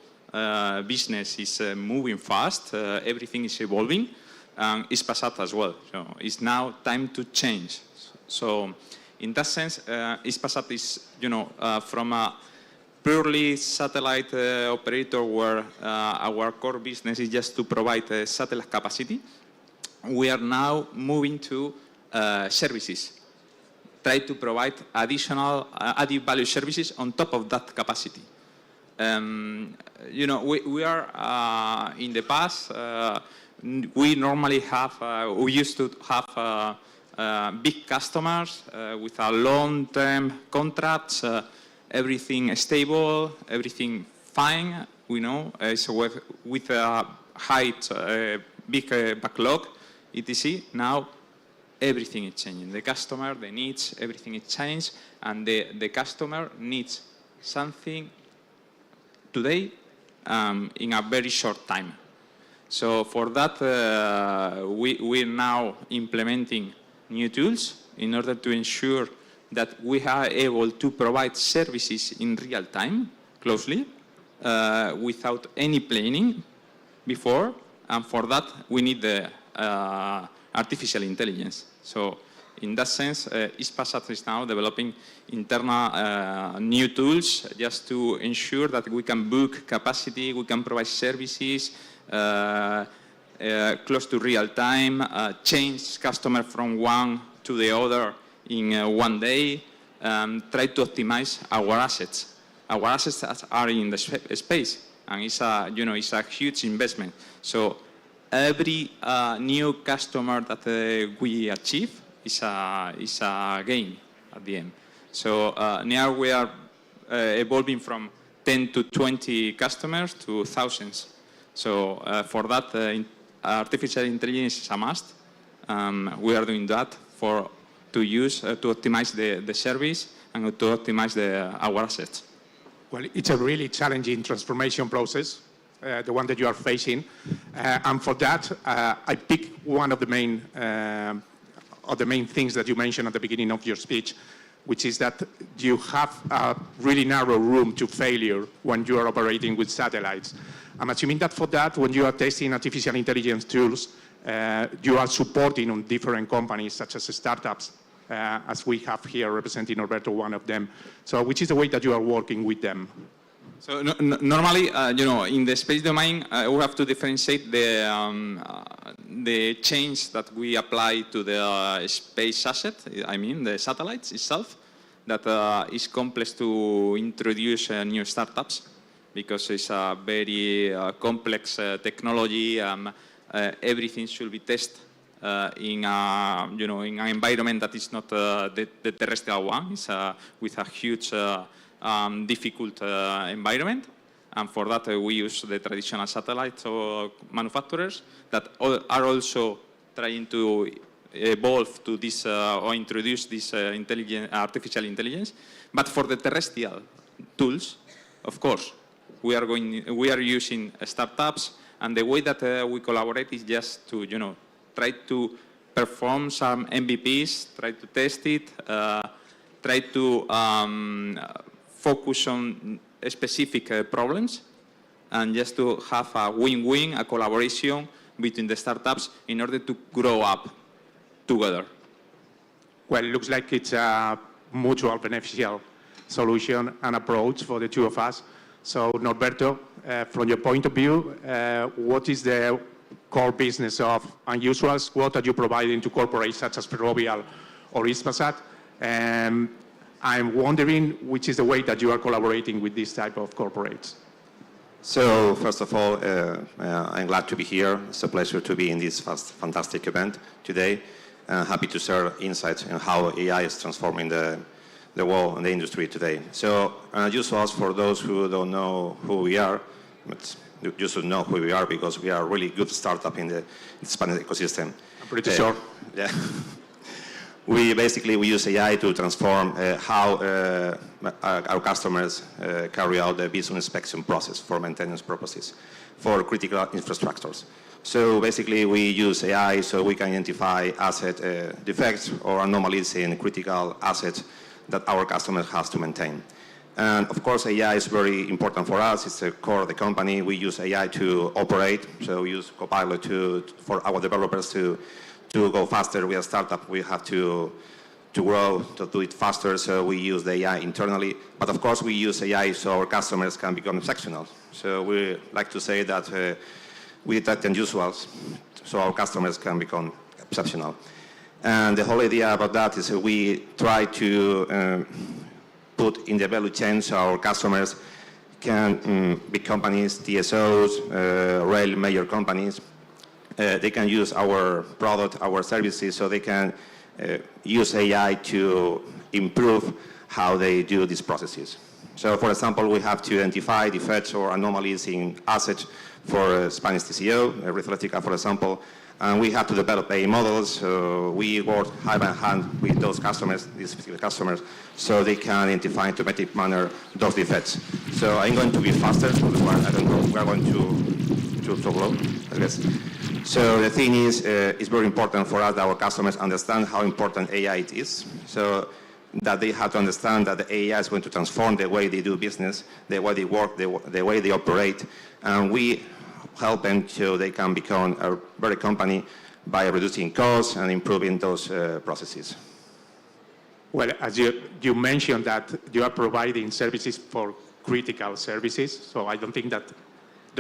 Speaker 9: business is moving fast. Everything is evolving. Hispasat as well. So it's now time to change. So in that sense, Hispasat is from a purely satellite operator where our core business is just to provide satellite capacity. We are now moving to services. Try to provide additional added value services on top of that capacity. We are in the past. We normally we used to have big customers with a long-term contracts. Everything stable, everything fine, it's with a high, big backlog, etc. Now, everything is changing. The customer, the needs, everything is changed, and the customer needs something today in a very short time. So for that, we're now implementing new tools in order to ensure that we are able to provide services in real time, closely, without any planning before. And for that, we need the artificial intelligence. So in that sense, Hispasat is now developing internal new tools just to ensure that we can book capacity, we can provide services close to real time, change customer from one to the other in one day, try to optimize our assets. Our assets are in the space, and it's a huge investment. So every new customer that we achieve is a gain at the end. So now we are evolving from 10 to 20 customers to thousands. So for that, artificial intelligence is a must. We are doing that to optimize the service and to optimize our assets.
Speaker 7: Well, it's a really challenging transformation process, the one that you are facing. And for that, I pick one of the main things that you mentioned at the beginning of your speech, which is that you have a really narrow room to failure when you are operating with satellites. I'm assuming that for that, when you are testing artificial intelligence tools, you are supporting on different companies, such as startups, as we have here representing Alberto, one of them. So which is the way that you are working with them?
Speaker 9: So normally, in the space domain, we have to differentiate the change that we apply to the space asset, I mean the satellites itself, that is complex to introduce new startups because it's a very complex technology. Everything should be tested in an environment that is not the terrestrial one. It's with a huge difficult environment, and for that we use the traditional satellite manufacturers that are also trying to evolve to this or introduce this artificial intelligence. But for the terrestrial tools, of course, we are using startups, and the way that we collaborate is just to try to perform some MVPs, try to test it, try to focus on specific problems, and just to have a win-win, a collaboration between the startups in order to grow up together.
Speaker 7: Well, it looks like it's a mutual beneficial solution and approach for the two of us. So, Norberto, from your point of view, what is the core business of Unusuals? What are you providing to corporates such as Ferrovial or Hispasat? I'm wondering which is the way that you are collaborating with this type of corporates.
Speaker 10: So, first of all, I'm glad to be here. It's a pleasure to be in this fantastic event today. Happy to share insights on how AI is transforming the world and the industry today. So, Unusuals, for those who don't know who we are, you should know who we are because we are a really good startup in the Spanish ecosystem.
Speaker 7: I'm pretty sure.
Speaker 10: Yeah. We use AI to transform how our customers carry out the visual inspection process for maintenance purposes for critical infrastructures. So basically, we use AI so we can identify asset defects or anomalies in critical assets that our customers have to maintain. And of course, AI is very important for us. It's the core of the company. We use AI to operate. So we use Copilot for our developers to go faster. We are a startup. We have to grow, to do it faster. So we use the AI internally. But of course, we use AI so our customers can become exceptional. So we like to say that we detect unusuals so our customers can become exceptional. And the whole idea about that is we try to put in the value chain so our customers can be companies, TSOs, rail major companies. They can use our product, our services, so they can use AI to improve how they do these processes. So, for example, we have to identify defects or anomalies in assets for Spanish TCO, Rithletical, for example, and we have to develop AI models. So we work hand in hand with those customers, these specific customers, so they can identify in automatic manner those defects. So I'm going to be faster. I don't know. We are going to slow, I guess. So the thing is, it's very important for us that our customers understand how important AI is. So that they have to understand that the AI is going to transform the way they do business, the way they work, the way they operate, and we help them so they can become a better company by reducing costs and improving those processes.
Speaker 7: Well, as you mentioned that you are providing services for critical services, so I don't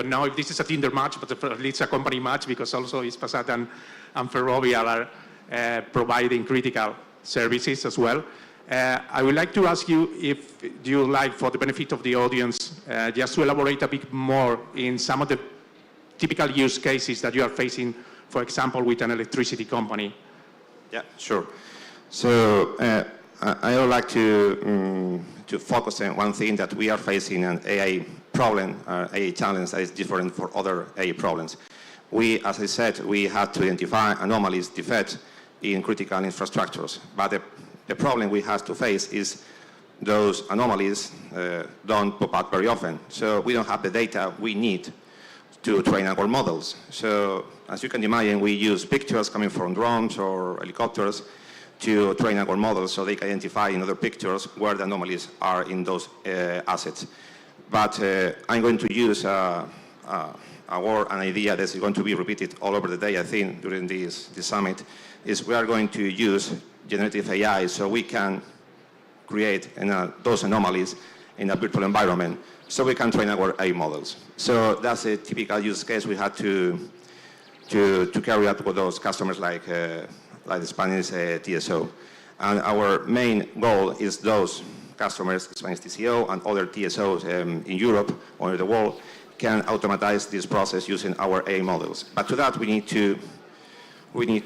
Speaker 7: know if this is a Tinder match, but at least a company match, because also Hispasat and Ferrovial are providing critical services as well. I would like to ask you if you like, for the benefit of the audience, just to elaborate a bit more in some of the typical use cases that you are facing, for example, with an electricity company.
Speaker 10: Yeah, sure. So I would like to focus on one thing, that we are facing an AI problem, AI challenge that is different for other AI problems. We, as I said, we have to identify anomalies, defects in critical infrastructures. But the problem we have to face is those anomalies don't pop up very often. So we don't have the data we need to train our models. So as you can imagine, we use pictures coming from drones or helicopters to train our models so they can identify in other pictures where the anomalies are in those assets. But I'm going to use a word, an idea that is going to be repeated all over the day, I think, during this summit, is we are going to use generative AI so we can create those anomalies in a virtual environment so we can train our AI models. So that's a typical use case we had to carry out with those customers like the Spanish TSO. And our main goal is those customers, Spanish TCO and other TSOs in Europe or in the world, can automatize this process using our AI models. But to that, we need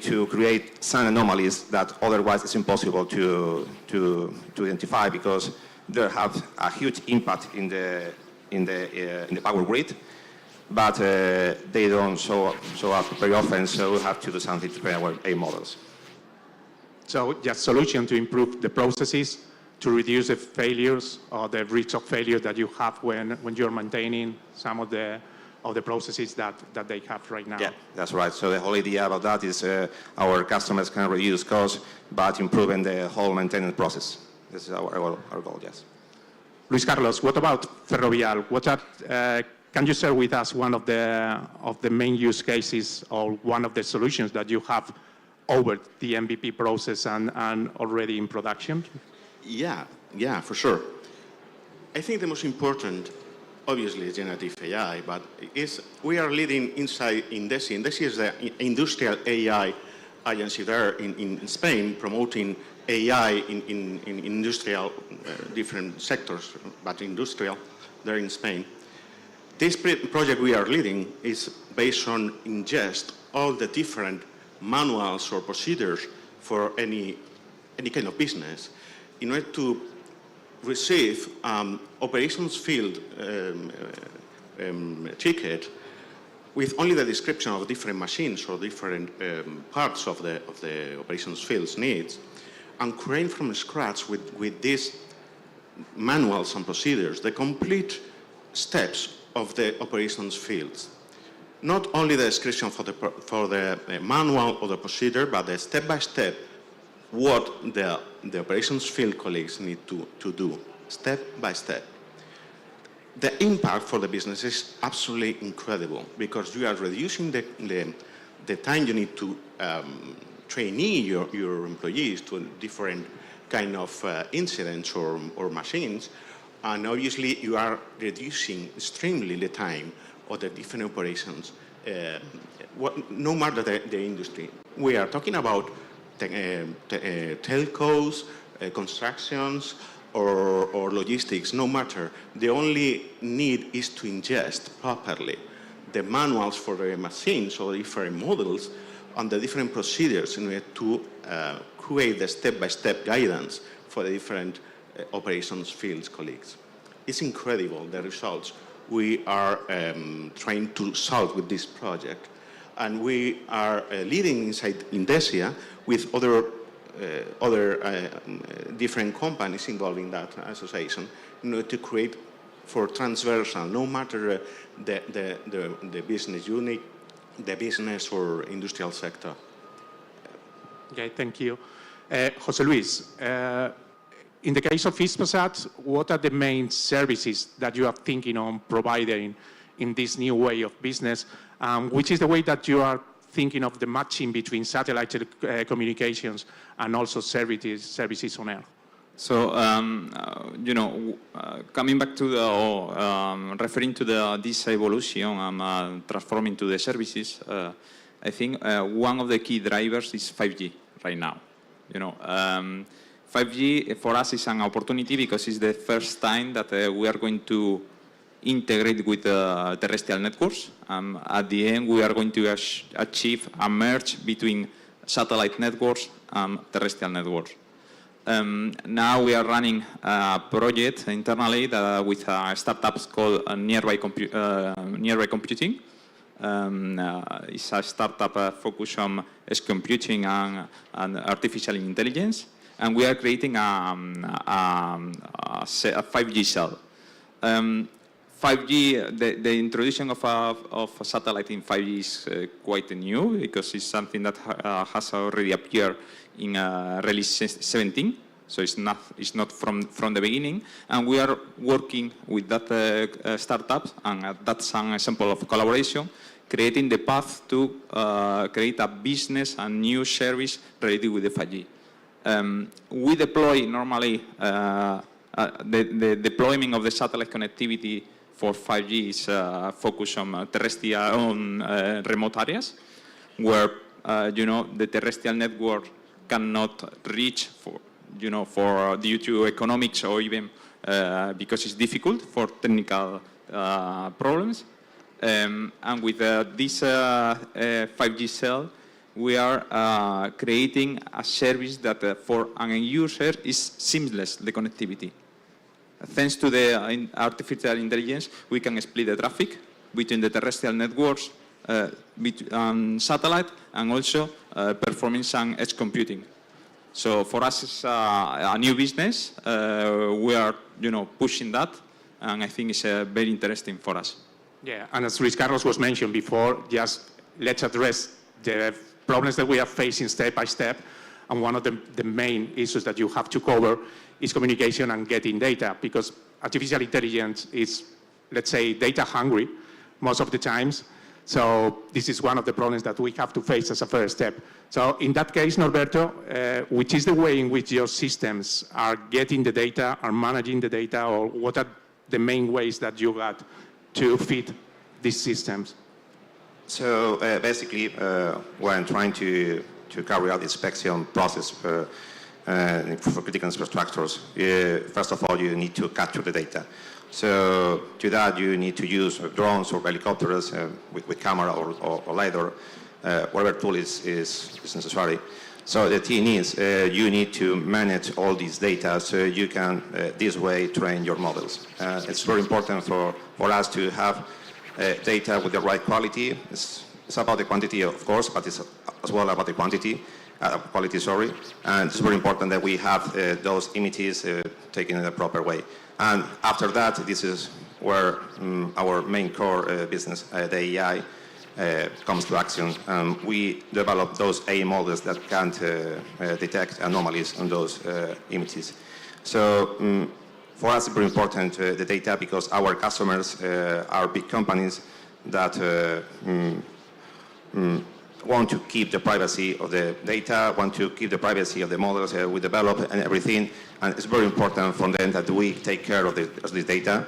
Speaker 10: to create some anomalies that otherwise it's impossible to identify because they have a huge impact in the power grid, but they don't show up very often, so we have to do something to train our AI models.
Speaker 7: So just solution to improve the processes, to reduce the failures or the risk of failure that you have when you're maintaining some of the processes that they have right now.
Speaker 10: Yeah, that's right. So the whole idea about that is our customers can reduce costs, but improving the whole maintenance process. This is our goal, yes.
Speaker 7: Luis Carlos, what about Ferrovial? Can you share with us one of the main use cases or one of the solutions that you have over the MVP process and already in production?
Speaker 8: Yeah, for sure. I think the most important, obviously, is generative AI, but we are leading inside Indesi. Indesi is the industrial AI agency there in Spain, promoting AI in industrial, different sectors, but industrial there in Spain. This project we are leading is based on ingest all the different manuals or procedures for any kind of business in order to receive operations field ticket with only the description of different machines or different parts of the operations field's needs, and create from scratch with these manuals and procedures the complete steps of the operations fields. Not only the description for the manual or the procedure, but the step-by-step what the operations field colleagues need to do, step by step. The impact for the business is absolutely incredible because you are reducing the time you need to train your employees to different kind of incidents or machines, and obviously you are reducing extremely the time of the different operations, no matter the industry. We are talking about telcos, constructions, or logistics, no matter. The only need is to ingest properly the manuals for the machines or different models and the different procedures in order to create the step-by-step guidance for the different operations fields colleagues. It's incredible, the results we are trying to solve with this project. And we are leading inside Indesia with other different companies involved in that association in order to create for transversal, no matter the business unit, the business or industrial sector.
Speaker 7: Okay, thank you. José Luis, in the case of Hispasat, what are the main services that you are thinking on providing in this new way of business? Which is the way that you are thinking of the matching between satellite communications and also services on air?
Speaker 9: So, coming back to referring to this evolution transforming to the services, I think one of the key drivers is 5G right now. 5G for us is an opportunity because it's the first time that we are going to integrate with terrestrial networks. At the end, we are going to achieve a merge between satellite networks and terrestrial networks. Now we are running a project internally with startups called Nearby Computing. It's a startup focused on edge computing and artificial intelligence, and we are creating a 5G cell. 5G, the introduction of a satellite in 5G is quite new because it's something that has already appeared in release 17. So it's not from the beginning, and we are working with that startup, and that's an example of collaboration, creating the path to create a business and new service related with the 5G. We deploy normally the deployment of the satellite connectivity for 5G is focused on terrestrial remote areas, where the terrestrial network cannot reach due to economics or even because it's difficult for technical problems. And with this 5G cell, we are creating a service that for an end user is seamless, the connectivity. Thanks to the artificial intelligence, we can split the traffic between the terrestrial networks, satellite, and also performing some edge computing. So for us, it's a new business. We are, pushing that, and I think it's very interesting for us.
Speaker 7: Yeah, and as Luis Carlos was mentioned before, just let's address the problems that we are facing step by step. And one of the main issues that you have to cover is communication and getting data, because artificial intelligence is, let's say, data hungry most of the times. So this is one of the problems that we have to face as a first step. So in that case, Norberto, which is the way in which your systems are getting the data, are managing the data, or what are the main ways that you got to feed these systems?
Speaker 10: So basically, when trying to carry out the inspection process for critical infrastructures, first of all, you need to capture the data. So to that, you need to use drones or helicopters with camera or LiDAR, whatever tool is necessary. So the thing is, you need to manage all these data so you can, this way, train your models. It's very important for us to have data with the right quality. It's about the quantity, of course, but it's as well about the quality, sorry. And it's very important that we have those images taken in the proper way. And after that, this is where our main core business, the AI, comes to action. We develop those AI models that can detect anomalies on those images. So for us, it's very important, the data, because our customers are big companies that want to keep the privacy of the data, want to keep the privacy of the models we develop and everything. And it's very important for them that we take care of this data.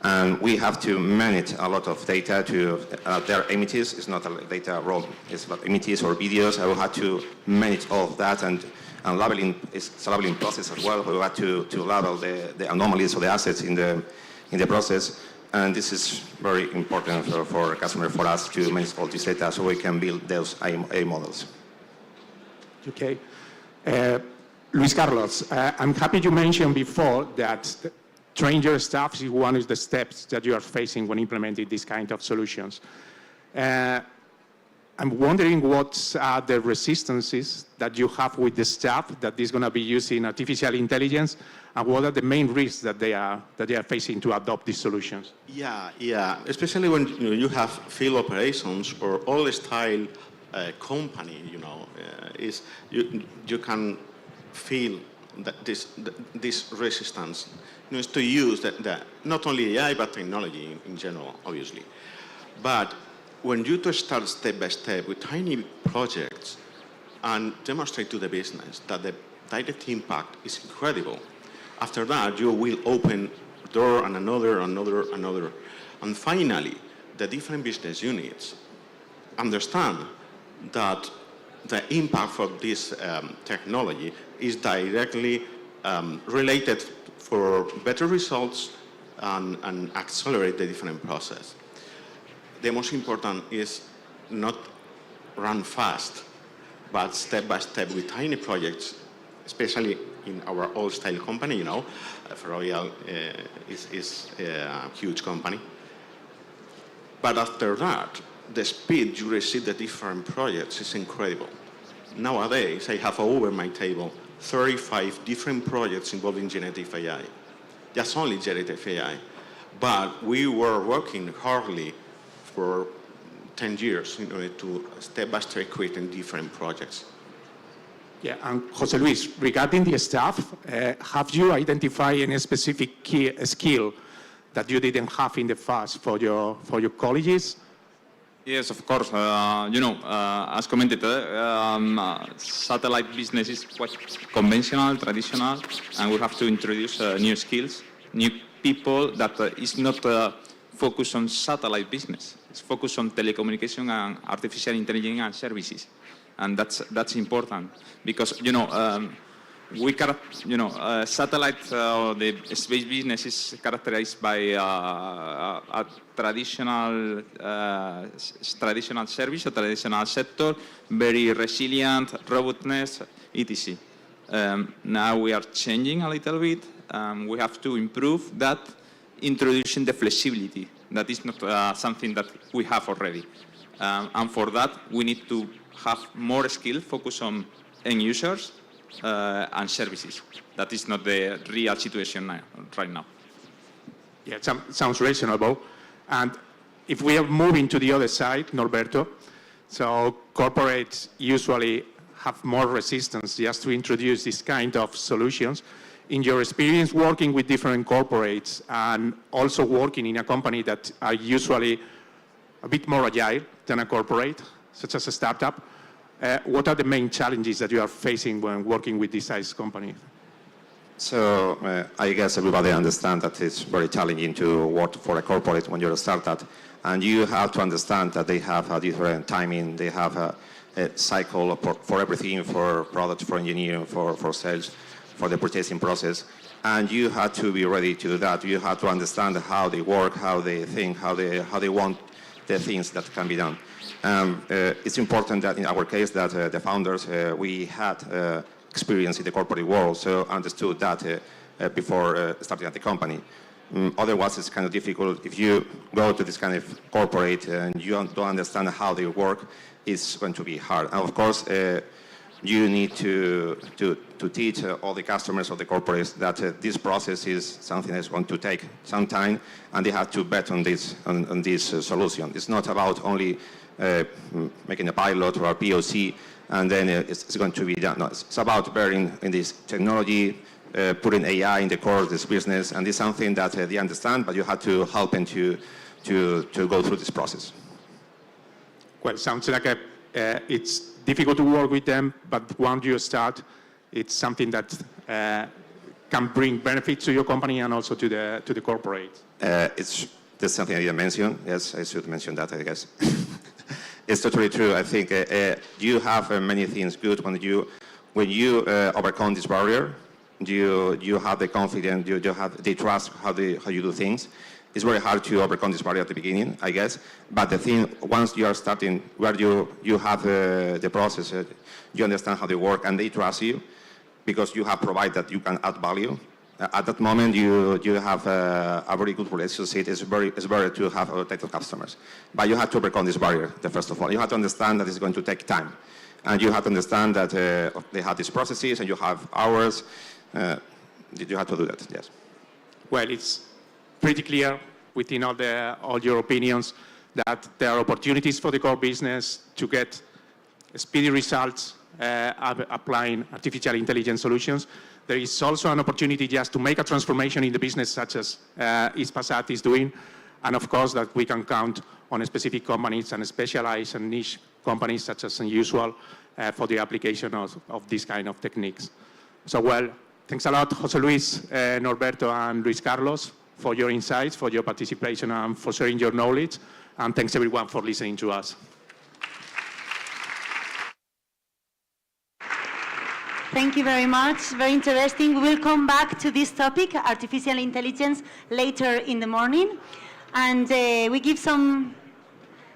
Speaker 10: And we have to manage a lot of data to their images. It's not a data raw, it's about images or videos. I will have to manage all of that, and labeling is a labeling process as well. We have to label the anomalies or the assets in the process. And this is very important for a customer, for us to manage all this data so we can build those AI models.
Speaker 7: Okay. Luis Carlos, I'm happy you mentioned before that train your staff is one of the steps that you are facing when implementing these kind of solutions. I'm wondering what are the resistances that you have with the staff that is going to be using artificial intelligence, and what are the main risks that they are facing to adopt these solutions?
Speaker 8: Yeah. Especially when you have field operations or all-style company, is you can feel that this resistance is to use not only AI but technology in general, obviously. But when you start step by step with tiny projects and demonstrate to the business that the direct impact is incredible, after that you will open a door and another. And finally, the different business units understand that the impact for this technology is directly related for better results and accelerate the different process. The most important is not run fast, but step by step with tiny projects, especially in our old-style company, you know. Ferrovial is a huge company. But after that, the speed you receive the different projects is incredible. Nowadays, I have over my table 35 different projects involving generative AI. Just only generative AI. But we were working hardly for 10 years in order to step-by-step creating different projects.
Speaker 7: Yeah, and Jose Luis, regarding the staff, have you identified any specific key skill that you didn't have in the past for your colleagues?
Speaker 9: Yes, of course. As commented, satellite business is quite conventional, traditional, and we have to introduce new skills, new people that is not focused on satellite business. It's focused on telecommunication and artificial intelligence and services, and that's important because we satellite the space business is characterized by a traditional service, a traditional sector, very resilient, robustness, etc. Now we are changing a little bit. We have to improve that, introducing the flexibility. That is not something that we have already. And for that, we need to have more skill, focus on end users and services. That is not the real situation right now.
Speaker 7: Yeah, it sounds reasonable. And if we are moving to the other side, Norberto, so corporates usually have more resistance just to introduce this kind of solutions. In your experience working with different corporates and also working in a company that are usually a bit more agile than a corporate, such as a startup, what are the main challenges that you are facing when working with this size company?
Speaker 10: So I guess everybody understands that it's very challenging to work for a corporate when you're a startup. And you have to understand that they have a different timing. They have a cycle for everything, for products, for engineering, for sales, for the purchasing process. And you have to be ready to do that. You have to understand how they work, how they think, how they want the things that can be done. It's important that in our case that the founders, we had experience in the corporate world, so understood that before starting at the company. Otherwise, it's kind of difficult. If you go to this kind of corporate and you don't understand how they work, it's going to be hard. And of course, you need to teach all the customers of the corporates that this process is something that's going to take some time, and they have to bet on this solution. It's not about only making a pilot or a POC, and then it's going to be done. No, it's about bearing in this technology, putting AI in the core of this business, and it's something that they understand, but you have to help them to go through this process.
Speaker 7: Well, it sounds like it's difficult to work with them, but once you start, it's something that can bring benefits to your company and also to the corporate.
Speaker 10: That's something I didn't mention. Yes, I should mention that, I guess. It's totally true. I think you have many things good when you overcome this barrier. You have the confidence. You have the trust how you do things. It's very hard to overcome this barrier at the beginning, I guess. But the thing, once you are starting, where you have the process, you understand how they work, and they trust you because you have provided that you can add value. At that moment, you have a very good relationship. It's better to have a type of customers. But you have to overcome this barrier, first of all. You have to understand that it's going to take time. And you have to understand that they have these processes and you have hours. You have to do that, yes.
Speaker 7: Well, it's pretty clear within all your opinions that there are opportunities for the core business to get speedy results applying artificial intelligence solutions. There is also an opportunity just to make a transformation in the business such as Hispasat is doing. And of course that we can count on specific companies and specialized and niche companies such as unusual for the application of this kind of techniques. So well, thanks a lot, Jose Luis, Norberto and Luis Carlos for your insights, for your participation and for sharing your knowledge. And thanks everyone for listening to us.
Speaker 1: Thank you very much. Very interesting. We will come back to this topic, artificial intelligence, later in the morning. And we give some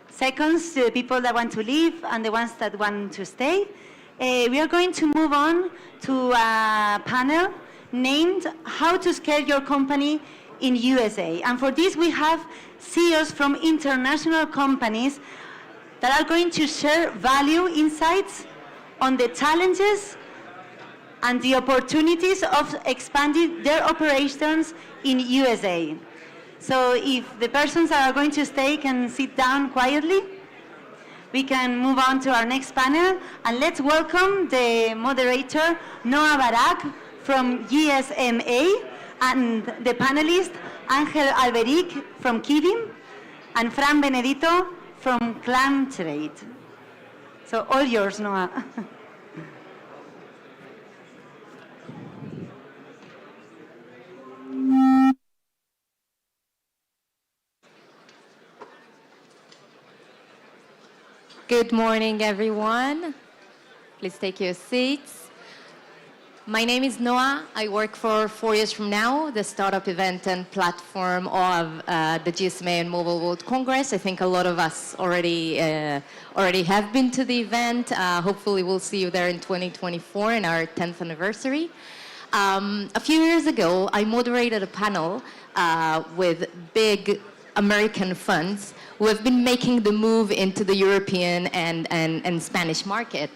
Speaker 1: seconds to the people that want to leave and the ones that want to stay. we are going to move on to a panel named How to Scale Your Company in USA. And for this, we have CEOs from international companies that are going to share value insights on the challenges and the opportunities of expanding their operations in USA. So if the persons that are going to stay can sit down quietly, we can move on to our next panel. And let's welcome the moderator, Noah Barak from GSMA, and the panelist, Angel Alberic from Kivim, and Fran Benedito from Clam Trade. So all yours, Noah.
Speaker 11: Good morning, everyone. Please take your seats. My name is Noah. I work for 4 Years From Now, the startup event and platform of the GSMA and Mobile World Congress. I think a lot of us already have been to the event. Hopefully we'll see you there in 2024 in our 10th anniversary. A few years ago, I moderated a panel with big American funds who have been making the move into the European and Spanish market.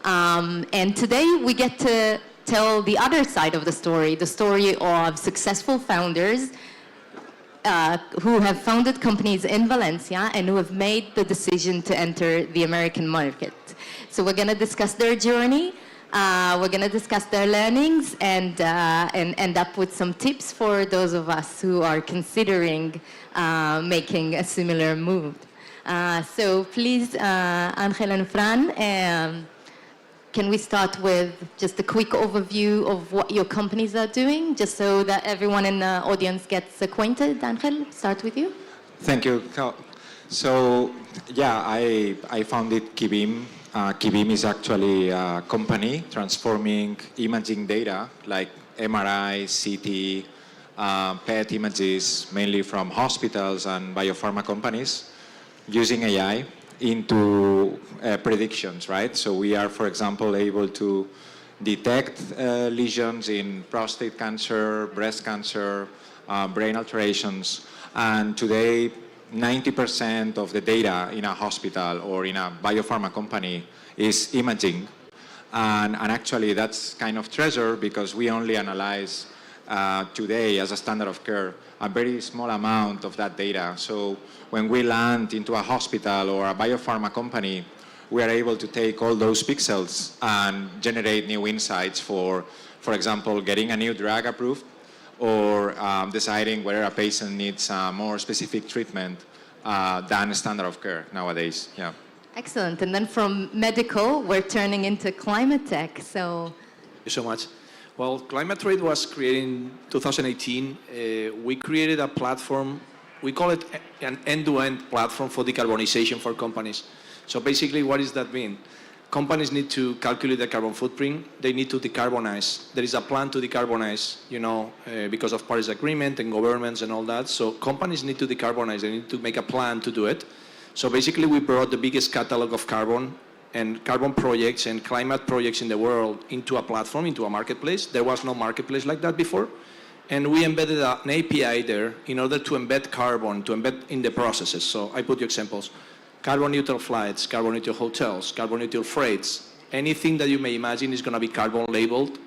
Speaker 11: And today we get to tell the other side of the story of successful founders who have founded companies in Valencia and who have made the decision to enter the American market. So we're going to discuss their journey. We're going to discuss their learnings and end up with some tips for those of us who are considering making a similar move. So please, Angel and Fran, can we start with just a quick overview of what your companies are doing, just so that everyone in the audience gets acquainted? Angel, start with you.
Speaker 12: Thank you. So, yeah, I founded Kivim. Kivim is actually a company transforming imaging data like MRI, CT, PET images, mainly from hospitals and biopharma companies, using AI into predictions, right? So we are, for example, able to detect lesions in prostate cancer, breast cancer, brain alterations, and today 90% of the data in a hospital or in a biopharma company is imaging. And actually that's kind of treasure because we only analyze today as a standard of care a very small amount of that data. So when we land into a hospital or a biopharma company, we are able to take all those pixels and generate new insights for example, getting a new drug approved or deciding whether a patient needs more specific treatment than standard of care nowadays. Yeah.
Speaker 11: Excellent. And then from medical, we're turning into climate tech. So,
Speaker 13: thank you so much. Well, Climate Trade was created in 2018. We created a platform. We call it an end-to-end platform for decarbonization for companies. So basically, what does that mean? Companies need to calculate their carbon footprint. They need to decarbonize. There is a plan to decarbonize, because of Paris Agreement and governments and all that. So companies need to decarbonize. They need to make a plan to do it. So basically, we brought the biggest catalog of carbon and carbon projects and climate projects in the world into a platform, into a marketplace. There was no marketplace like that before. And we embedded an API there in order to embed carbon, to embed in the processes. So I put you examples. Carbon neutral flights, carbon neutral hotels, carbon neutral freights. Anything that you may imagine is going to be carbon labeled.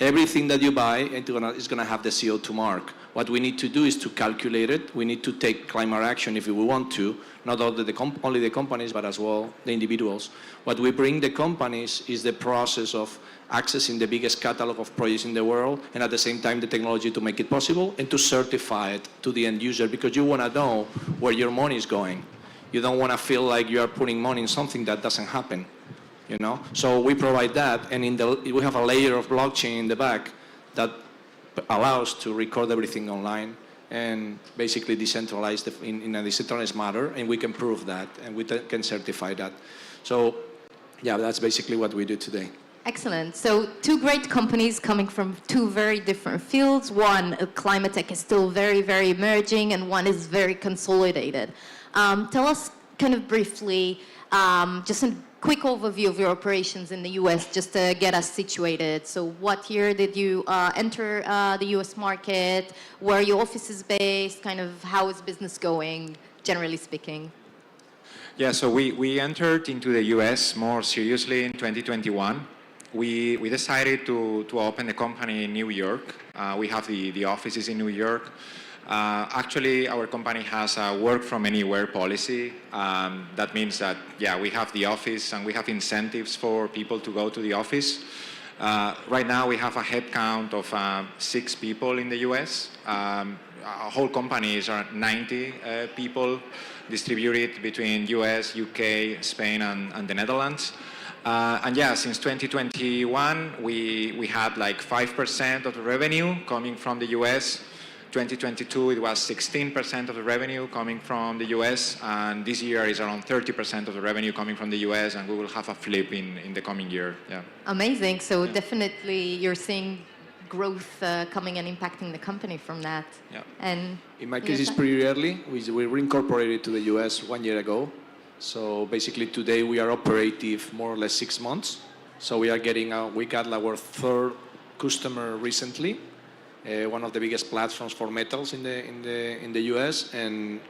Speaker 13: Everything that you buy is going to have the CO2 mark. What we need to do is to calculate it. We need to take climate action if we want to, not only the companies, but as well the individuals. What we bring the companies is the process of accessing the biggest catalog of projects in the world, and at the same time the technology to make it possible and to certify it to the end user, because you want to know where your money is going. You don't want to feel like you are putting money in something that doesn't happen. So we provide that, and we have a layer of blockchain in the back that allows to record everything online and basically decentralize in a decentralized manner, and we can prove that, and we can certify that. So yeah, that's basically what we do today.
Speaker 11: Excellent. So two great companies coming from two very different fields. One, climate tech, is still very, very emerging, and one is very consolidated. Tell us kind of briefly, just a quick overview of your operations in the US, just to get us situated. So what year did you enter the US market? Where are your offices based? Kind of how is business going, generally speaking?
Speaker 12: Yeah, so we entered into the US more seriously in 2021. We decided to open the company in New York. We have the offices in New York. Actually, our company has a work from anywhere policy. That means that, yeah, we have the office and we have incentives for people to go to the office. Right now, we have a headcount of 6 people in the US. Our whole company is around 90 people distributed between US, UK, Spain, and the Netherlands. And yeah, since 2021, we had like 5% of the revenue coming from the US. 2022, it was 16% of the revenue coming from the US, and this year is around 30% of the revenue coming from the US, and we will have a flip in the coming year. Yeah.
Speaker 11: Amazing. So definitely you're seeing growth coming and impacting the company from that.
Speaker 12: Yeah.
Speaker 11: And
Speaker 13: in my case, it's pretty early. We reincorporated to the US 1 year ago. So basically today we are operative more or less 6 months. So we got our 3rd customer recently. One of the biggest platforms for metals in the US, and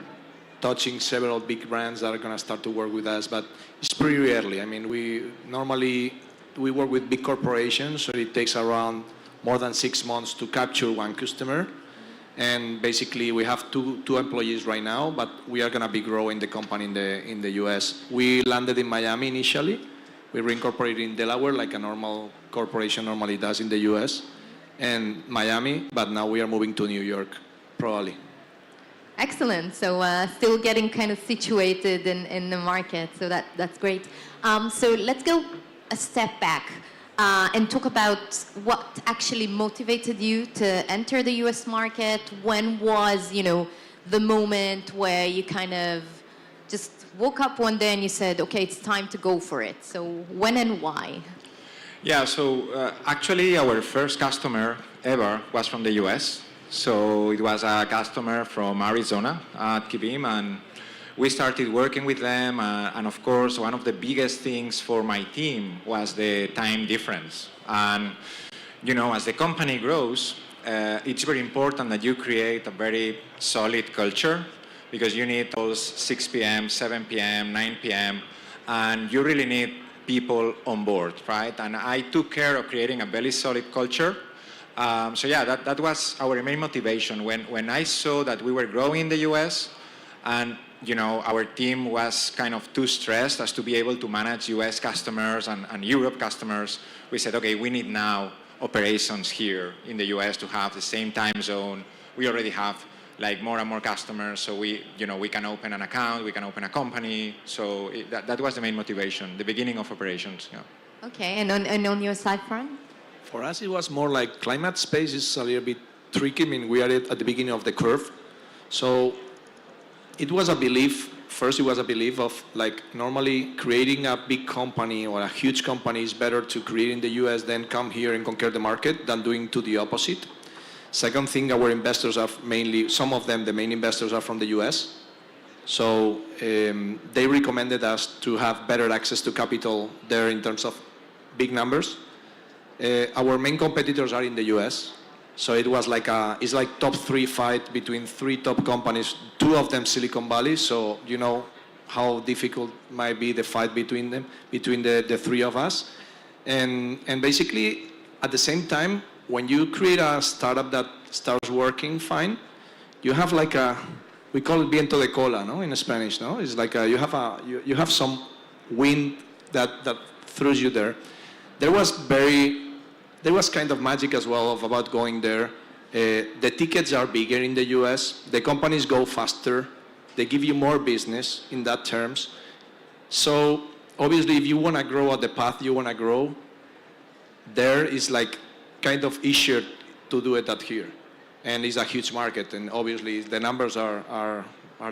Speaker 13: touching several big brands that are going to start to work with us. But it's pretty early. I mean, we work with big corporations, so it takes around more than 6 months to capture one customer. And basically, we have two employees right now, but we are going to be growing the company in the US. We landed in Miami initially. We reincorporated in Delaware like a normal corporation normally does in the US. And Miami, but now we are moving to New York, probably.
Speaker 11: excellent. So still getting kind of situated in the market. So that's great. So let's go a step back and talk about what actually motivated you to enter the US market. When was, the moment where you kind of just woke up one day and you said, okay, it's time to go for it. So when and why?
Speaker 12: Yeah, so actually our first customer ever was from the US. So it was a customer from Arizona at Kibim, and we started working with them. And of course, one of the biggest things for my team was the time difference. And, as the company grows, it's very important that you create a very solid culture, because you need those 6 p.m., 7 p.m., 9 p.m., and you really need people on board, right? And I took care of creating a very solid culture. So yeah, that was our main motivation. When I saw that we were growing in the US, and our team was kind of too stressed as to be able to manage US customers and Europe customers, we said, okay, we need now operations here in the US to have the same time zone. We already have like more and more customers, so we can open an account, we can open a company. So that was the main motivation, the beginning of operations. Yeah.
Speaker 11: Okay, and on your side, Fran?
Speaker 13: For us, it was more like climate space is a little bit tricky. I mean, we are at the beginning of the curve. So it was a belief, first it was a belief of like normally creating a big company or a huge company is better to create in the US than come here and conquer the market than doing to the opposite. Second thing, our investors are mainly, some of them, the main investors are from the US. So they recommended us to have better access to capital there in terms of big numbers. Our main competitors are in the US. So it was like it's like top 3 fight between 3 top companies, 2 of them Silicon Valley. So you know how difficult might be the fight between them, between the 3 of us. And basically at the same time, when you create a startup that starts working fine, you have like we call it viento de cola, no, in Spanish, no? It's like you have some wind that throws you there. There was kind of magic as well about going there. The tickets are bigger in the US. The companies go faster. They give you more business in that terms. So obviously, if you want to grow at the path you want to grow, there is like kind of easier to do it at here. And it's a huge market, and obviously the numbers are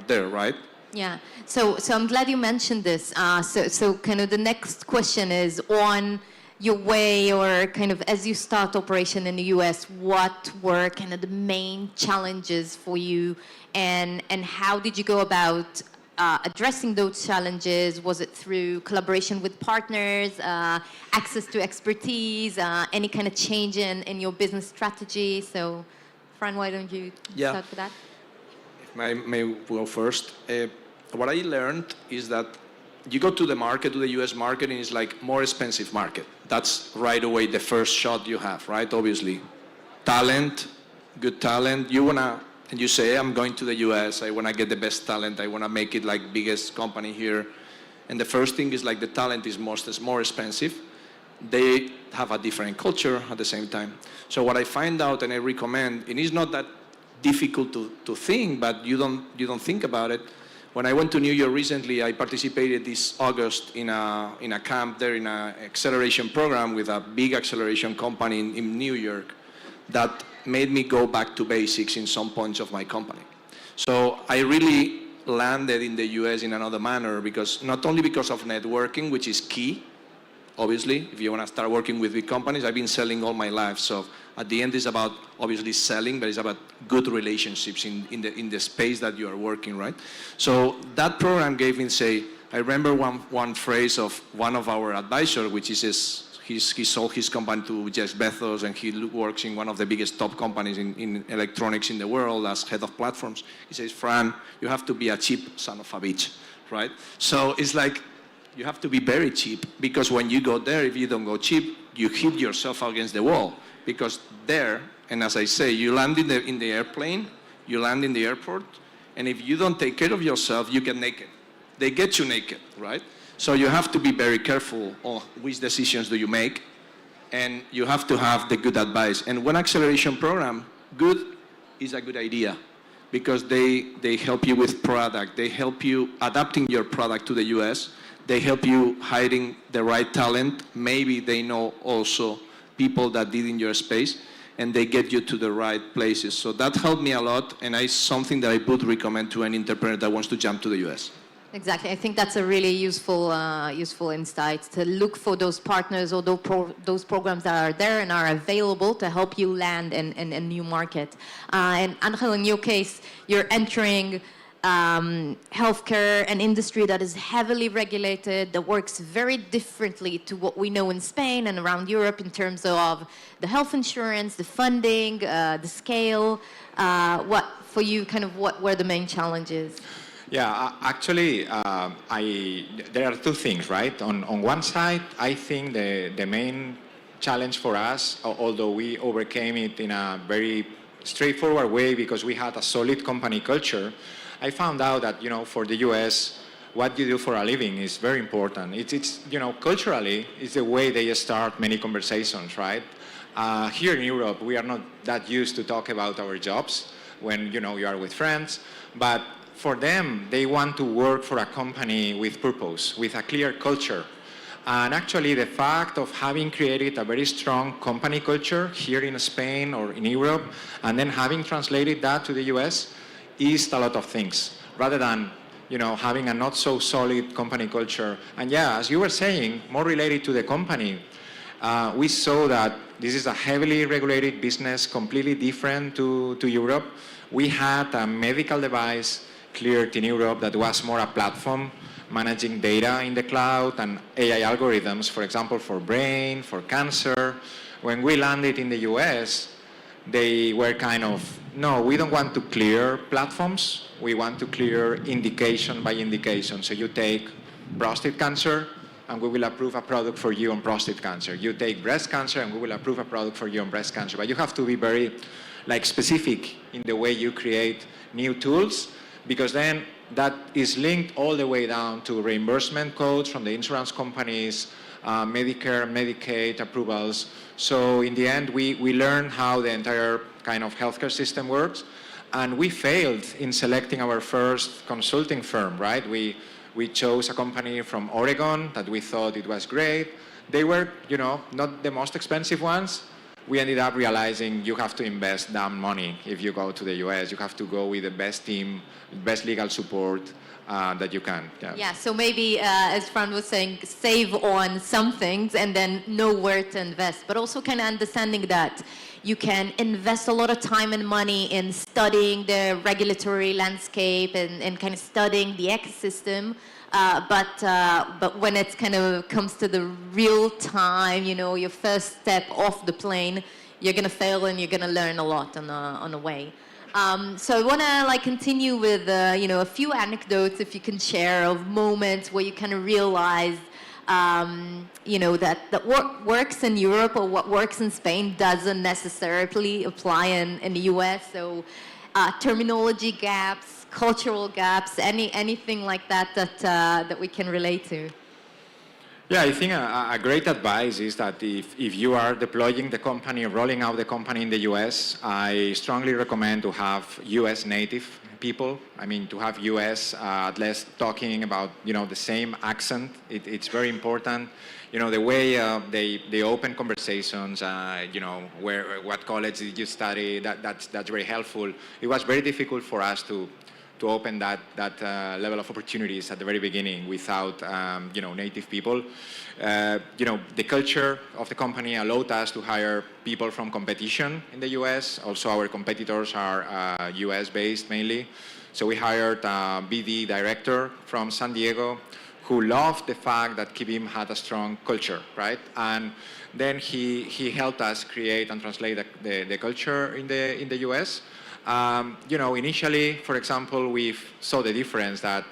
Speaker 13: there, right?
Speaker 11: Yeah, so I'm glad you mentioned this. So kind of the next question is on your way, or kind of as you start operation in the US, what were kind of the main challenges for you, and how did you go about addressing those challenges? Was it through collaboration with partners, access to expertise, any kind of change in your business strategy? So, Fran, why don't you start with that?
Speaker 13: If I may go first. What I learned is that you go to the market, to the US market, and it's like more expensive market. That's right away the first shot you have, right? Obviously. Talent, good talent. And you say, I'm going to the US, I want to get the best talent, I want to make it like biggest company here. And the first thing is like the talent is more expensive. They have a different culture at the same time. So what I find out and I recommend, and it's not that difficult to think, but you don't think about it. When I went to New York recently, I participated this August in a camp there in an acceleration program with a big acceleration company in New York that made me go back to basics in some points of my company. So I really landed in the US in another manner, because not only because of networking, which is key, obviously, if you want to start working with big companies. I've been selling all my life, so at the end it's about obviously selling, but it's about good relationships in the space that you are working, right? So that program gave me, I remember one phrase of one of our advisors, which is he sold his company to Jeff Bezos, and he works in one of the biggest top companies in electronics in the world as head of platforms. He says, Fran, you have to be a cheap son of a bitch, right? So it's like, you have to be very cheap, because when you go there, if you don't go cheap, you hit yourself against the wall. Because there, and as I say, you land in the airplane, you land in the airport, and if you don't take care of yourself, you get naked. They get you naked, right? So you have to be very careful on which decisions do you make, and you have to have the good advice. And one acceleration program, good is a good idea, because they help you with product, they help you adapting your product to the US, they help you hiring the right talent, maybe they know also people that did in your space, and they get you to the right places. So that helped me a lot, and it's something that I would recommend to an entrepreneur that wants to jump to the US.
Speaker 11: Exactly. I think that's a really useful insight, to look for those partners or those programs that are there and are available to help you land in a new market. And Angel, in your case, you're entering healthcare, an industry that is heavily regulated, that works very differently to what we know in Spain and around Europe in terms of the health insurance, the funding, the scale. What for you? What were the main challenges?
Speaker 12: Yeah, actually, there are two things, right? On one side, I think the main challenge for us, although we overcame it in a very straightforward way because we had a solid company culture, I found out that, for the US, what you do for a living is very important. It's culturally, it's the way they start many conversations, right? Here in Europe, we are not that used to talk about our jobs when, you are with friends, but for them, they want to work for a company with purpose, with a clear culture. And actually, the fact of having created a very strong company culture here in Spain or in Europe, and then having translated that to the US, is a lot of things, rather than having a not so solid company culture. And yeah, as you were saying, more related to the company, we saw that this is a heavily regulated business, completely different to Europe. We had a medical device cleared in Europe that was more a platform managing data in the cloud and AI algorithms, for example, for brain, for cancer. When we landed in the US, they were no, we don't want to clear platforms. We want to clear indication by indication. So you take prostate cancer, and we will approve a product for you on prostate cancer. You take breast cancer, and we will approve a product for you on breast cancer. But you have to be very specific in the way you create new tools, because then that is linked all the way down to reimbursement codes from the insurance companies, Medicare, Medicaid approvals. So in the end, we learned how the entire kind of healthcare system works, and we failed in selecting our first consulting firm, right? We chose a company from Oregon that we thought it was great. They were, not the most expensive ones. We ended up realizing you have to invest damn money if you go to the US. You have to go with the best team, best legal support that you can.
Speaker 11: Yeah, so maybe, as Fran was saying, save on some things and then know where to invest, but also kind of understanding that You can invest a lot of time and money in studying the regulatory landscape and kind of studying the ecosystem. But when it kind of comes to the real time, you know, your first step off the plane, you're going to fail and you're going to learn a lot on the way. So I want to like continue with you know, a few anecdotes, if you can share, of moments where you kind of realize you know, that what works in Europe or what works in Spain doesn't necessarily apply in the US. So terminology gaps, cultural gaps, anything like that that we can relate to.
Speaker 12: Yeah, I think a great advice is that if you are deploying the company, rolling out the company in the US, I strongly recommend to have US native people. I mean, to have US at least talking about, you know, the same accent. It's very important. You know, the way they open conversations, you know, what college did you study, that's very helpful. It was very difficult for us to open that level of opportunities at the very beginning without, you know, native people. You know, the culture of the company allowed us to hire people from competition in the US. Also, our competitors are US-based mainly. So we hired a BD director from San Diego who loved the fact that Kibim had a strong culture, right? And then he helped us create and translate the culture in the US. You know, initially, for example, we saw the difference that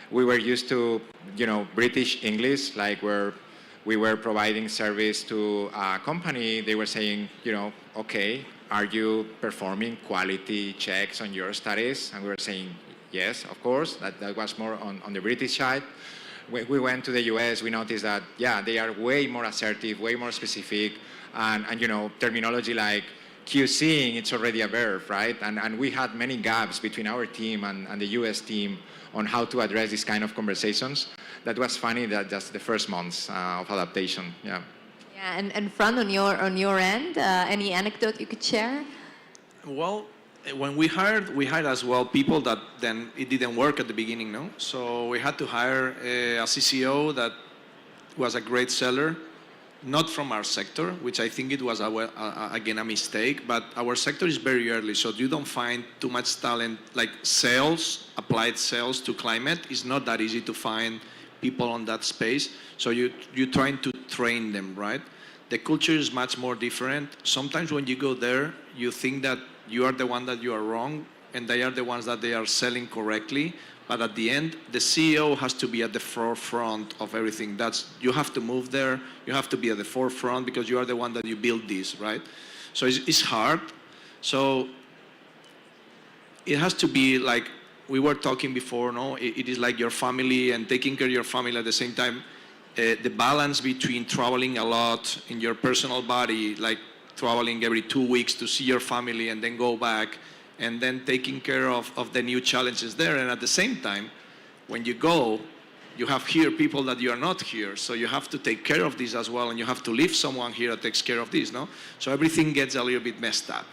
Speaker 12: we were used to, you know, British English, like we were providing service to a company. They were saying, you know, okay, are you performing quality checks on your studies? And we were saying, yes, of course. That was more on the British side. We went to the US, we noticed that, yeah, they are way more assertive, way more specific, and you know, terminology like QCing, it's already a verb, right? And we had many gaps between our team and the US team on how to address these kind of conversations. That was funny, that just the first months of adaptation, yeah.
Speaker 11: Yeah, and Fran, on your end, any anecdote you could share?
Speaker 13: Well, when we hired as well people that then it didn't work at the beginning, no? So we had to hire a CCO that was a great seller, not from our sector, which I think it was, again, a mistake, but our sector is very early, so you don't find too much talent, like sales, applied sales to climate. It's not that easy to find people on that space, so you're trying to train them, right? The culture is much more different. Sometimes when you go there, you think that you are the one that you are wrong, and they are the ones that they are selling correctly. But at the end, the CEO has to be at the forefront of everything. You have to move there. You have to be at the forefront because you are the one that you build this, right? So it's hard. So it has to be like we were talking before, no? It is like your family and taking care of your family at the same time. The balance between traveling a lot in your personal body, like traveling every 2 weeks to see your family and then go back, and then taking care of the new challenges there. And at the same time, when you go, you have here people that you are not here. So you have to take care of this as well, and you have to leave someone here that takes care of this, no? So everything gets a little bit messed up.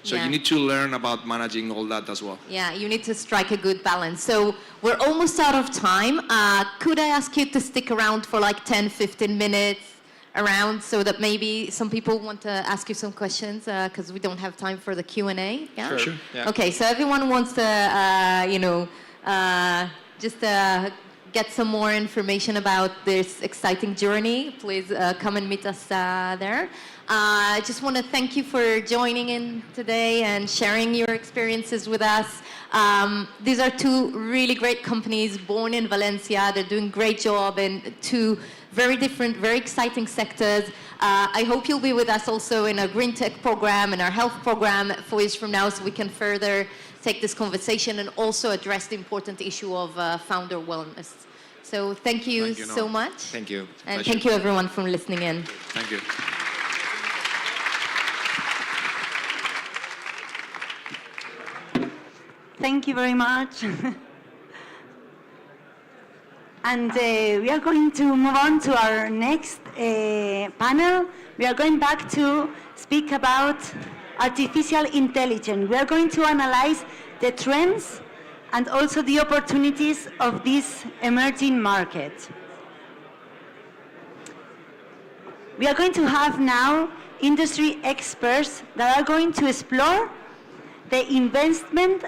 Speaker 13: So you need to learn about managing all that as well.
Speaker 11: Yeah, you need to strike a good balance. So we're almost out of time. Could I ask you to stick around for like 10, 15 minutes around so that maybe some people want to ask you some questions because we don't have time for the Q&A? Yeah?
Speaker 13: Sure.
Speaker 12: Yeah.
Speaker 11: Okay, so everyone wants to, you know, just get some more information about this exciting journey. Please come and meet us there. I just want to thank you for joining in today and sharing your experiences with us. These are two really great companies born in Valencia. They're doing a great job in two very different, very exciting sectors. I hope you'll be with us also in our Green Tech program and our health program 4 years from now so we can further take this conversation and also address the important issue of founder wellness. So thank you so much.
Speaker 12: Thank you.
Speaker 11: And
Speaker 13: Pleasure.
Speaker 11: thank you everyone for listening in.
Speaker 13: Thank you.
Speaker 1: Thank you very much. And we are going to move on to our next panel. We are going back to speak about artificial intelligence. We are going to analyze the trends and also the opportunities of this emerging market. We are going to have now industry experts that are going to explore the investment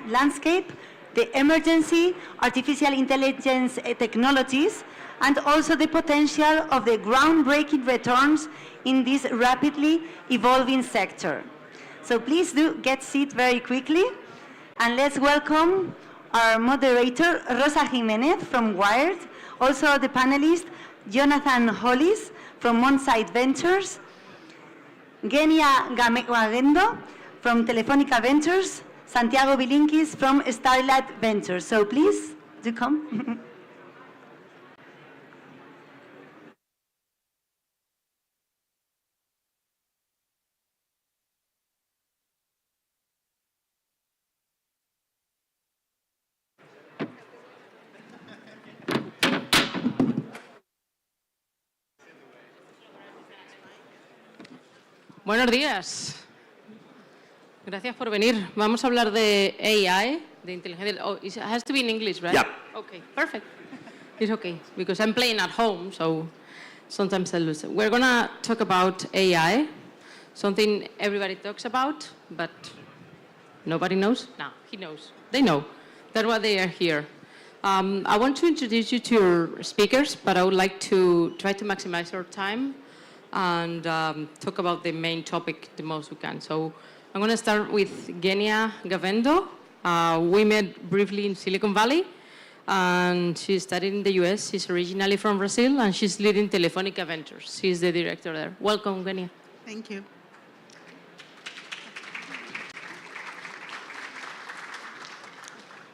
Speaker 1: landscape, the emergency artificial intelligence technologies, and also the potential of the groundbreaking returns in this rapidly evolving sector. So please do get seated very quickly, and let's welcome our moderator, Rosa Jimenez from Wired, also the panelist, Jonathan Hollis from Onsite Ventures, Genia Gavendo from Telefónica Ventures, Santiago Bilinkis from Starlight Ventures. So please, do come.
Speaker 14: Buenos días. Gracias por venir. Vamos a hablar de AI, de inteligencia. Oh, it has to be in English, right?
Speaker 15: Yeah.
Speaker 14: Okay, perfect. It's okay, because I'm playing at home, so sometimes I lose it. We're going to talk about AI, something everybody talks about, but nobody knows? No, he knows. They know. That's why they are here. I want to introduce you to your speakers, but I would like to try to maximize our time and talk about the main topic the most we can. So I'm going to start with Genia Gavendo. We met briefly in Silicon Valley, and she studied in the US. She's originally from Brazil, and she's leading Telefónica Ventures. She's the director there. Welcome, Genia.
Speaker 16: Thank you.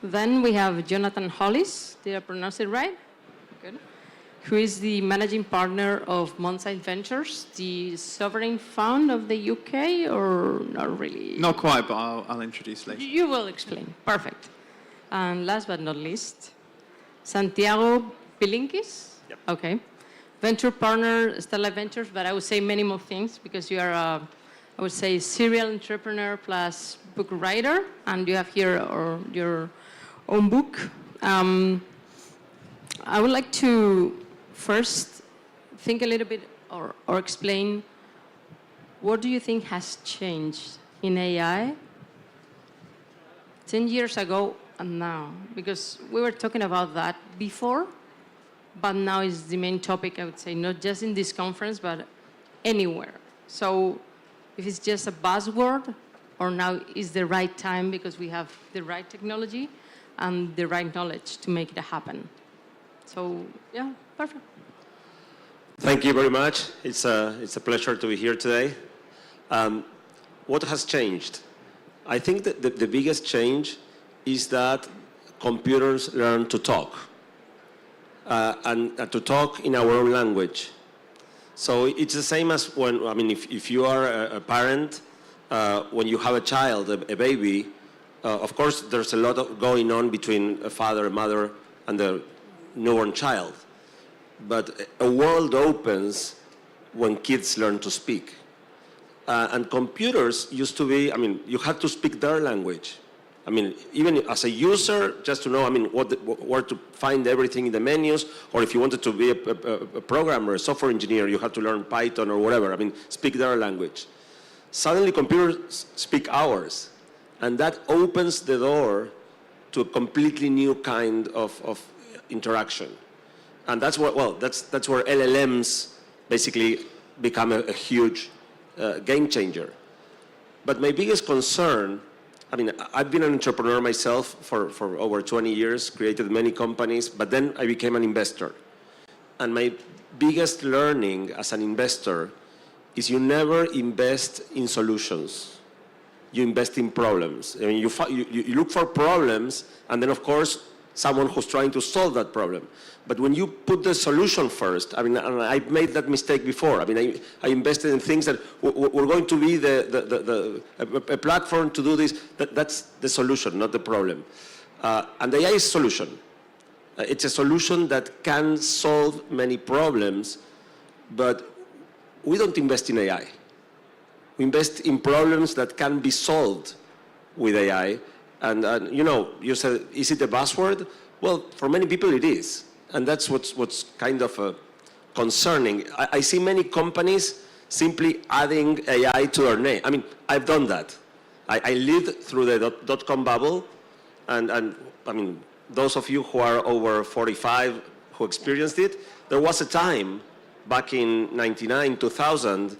Speaker 14: Then we have Jonathan Hollis. Did I pronounce it right? Good. Who is the managing partner of Onsite Ventures, the sovereign fund of the UK, or not really?
Speaker 17: Not quite, but I'll introduce later.
Speaker 14: You will explain. Perfect. And last but not least, Santiago Bilinkis.
Speaker 15: Yep.
Speaker 14: Okay. Venture partner, Starlight Ventures, but I would say many more things because you are I would say, serial entrepreneur plus book writer, and you have here your own book. I would like to first think a little bit or explain what do you think has changed in AI 10 years ago and now? Because we were talking about that before, but now is the main topic, I would say, not just in this conference, but anywhere. So if it's just a buzzword, or now is the right time because we have the right technology and the right knowledge to make it happen. So, yeah, perfect.
Speaker 15: Thank you very much. It's a pleasure to be here today. What has changed? I think that the biggest change is that computers learn to talk, and to talk in our own language. So it's the same as when, I mean, if you are a parent, when you have a child, a baby, of course there's a lot going on between a father, a mother, and the newborn child. But a world opens when kids learn to speak. And computers used to be, I mean, you had to speak their language. I mean, even as a user, just to know, I mean, where to find everything in the menus, or if you wanted to be a programmer, a software engineer, you had to learn Python or whatever. I mean, speak their language. Suddenly, computers speak ours, and that opens the door to a completely new kind of interaction. And that's what, well, that's where LLMs basically become a huge game changer. But my biggest concern, I mean, I've been an entrepreneur myself for over 20 years, created many companies, but then I became an investor. And my biggest learning as an investor is you never invest in solutions. You invest in problems. I mean, you look for problems, and then, of course, someone who's trying to solve that problem. But when you put the solution first, I mean, and I've made that mistake before. I mean, I invested in things that were going to be a platform to do this. That's the solution, not the problem. And the AI is a solution. It's a solution that can solve many problems, but we don't invest in AI. We invest in problems that can be solved with AI. And you know, you said, is it a buzzword? Well, for many people it is. And that's what's kind of concerning. I see many companies simply adding AI to their name. I mean, I've done that. I lived through the dot-com bubble, and I mean, those of you who are over 45 who experienced it, there was a time back in 99, 2000,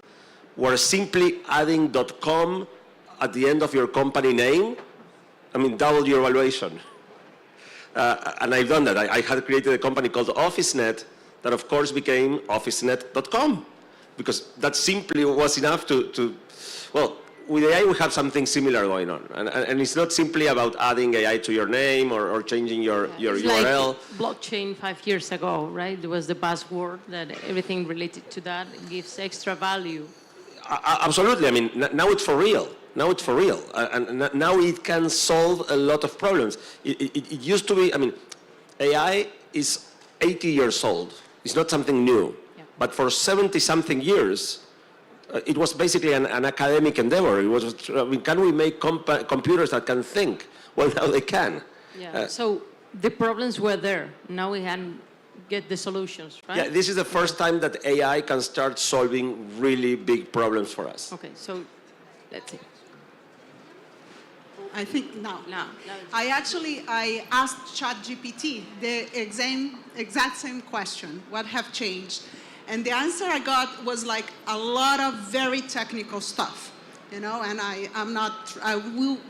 Speaker 15: where simply adding .com at the end of your company name, I mean, doubled your valuation. And I've done that. I had created a company called OfficeNet that, of course, became OfficeNet.com, because that simply was enough to well, with AI, we have something similar going on. And it's not simply about adding AI to your name or changing your URL.
Speaker 14: Like blockchain 5 years ago, right? There was the buzzword that everything related to that gives extra value.
Speaker 15: Absolutely. I mean, now it's for real. Now it's for real. And now it can solve a lot of problems. It used to be, I mean, AI is 80 years old. It's not something new. Yeah. But for 70-something years, it was basically an academic endeavor. It was, I mean, can we make computers that can think? Well, now they can.
Speaker 14: Yeah. So the problems were there. Now we can get the solutions, right?
Speaker 15: Yeah, this is the first time that AI can start solving really big problems for us.
Speaker 14: Okay, so let's see.
Speaker 16: I think now. I asked ChatGPT the exact same question, what have changed? And the answer I got was like a lot of very technical stuff, you know, and I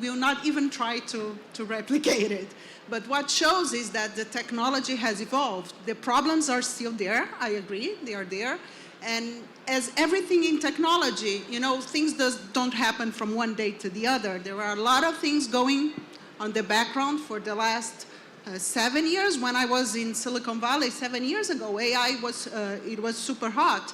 Speaker 16: will not even try to replicate it. But what shows is that the technology has evolved. The problems are still there, I agree, they are there. And as everything in technology, you know, things don't happen from one day to the other. There are a lot of things going on the background for the last 7 years. When I was in Silicon Valley 7 years ago, AI was super hot.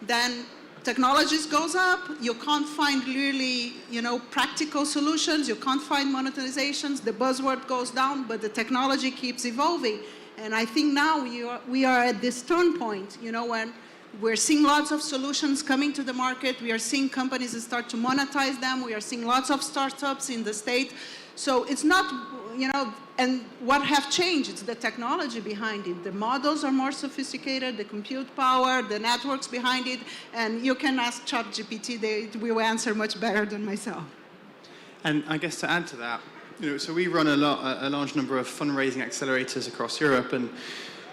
Speaker 16: Then technologies goes up, you can't find really, you know, practical solutions, you can't find monetizations, the buzzword goes down, but the technology keeps evolving. And I think now we are at this turn point, you know, when we're seeing lots of solutions coming to the market, we are seeing companies that start to monetize them, we are seeing lots of startups in the state. So it's not, you know, and what have changed? It's the technology behind it. The models are more sophisticated, the compute power, the networks behind it, and you can ask ChatGPT, they will answer much better than myself.
Speaker 17: And I guess to add to that, you know, so we run a large number of fundraising accelerators across Europe,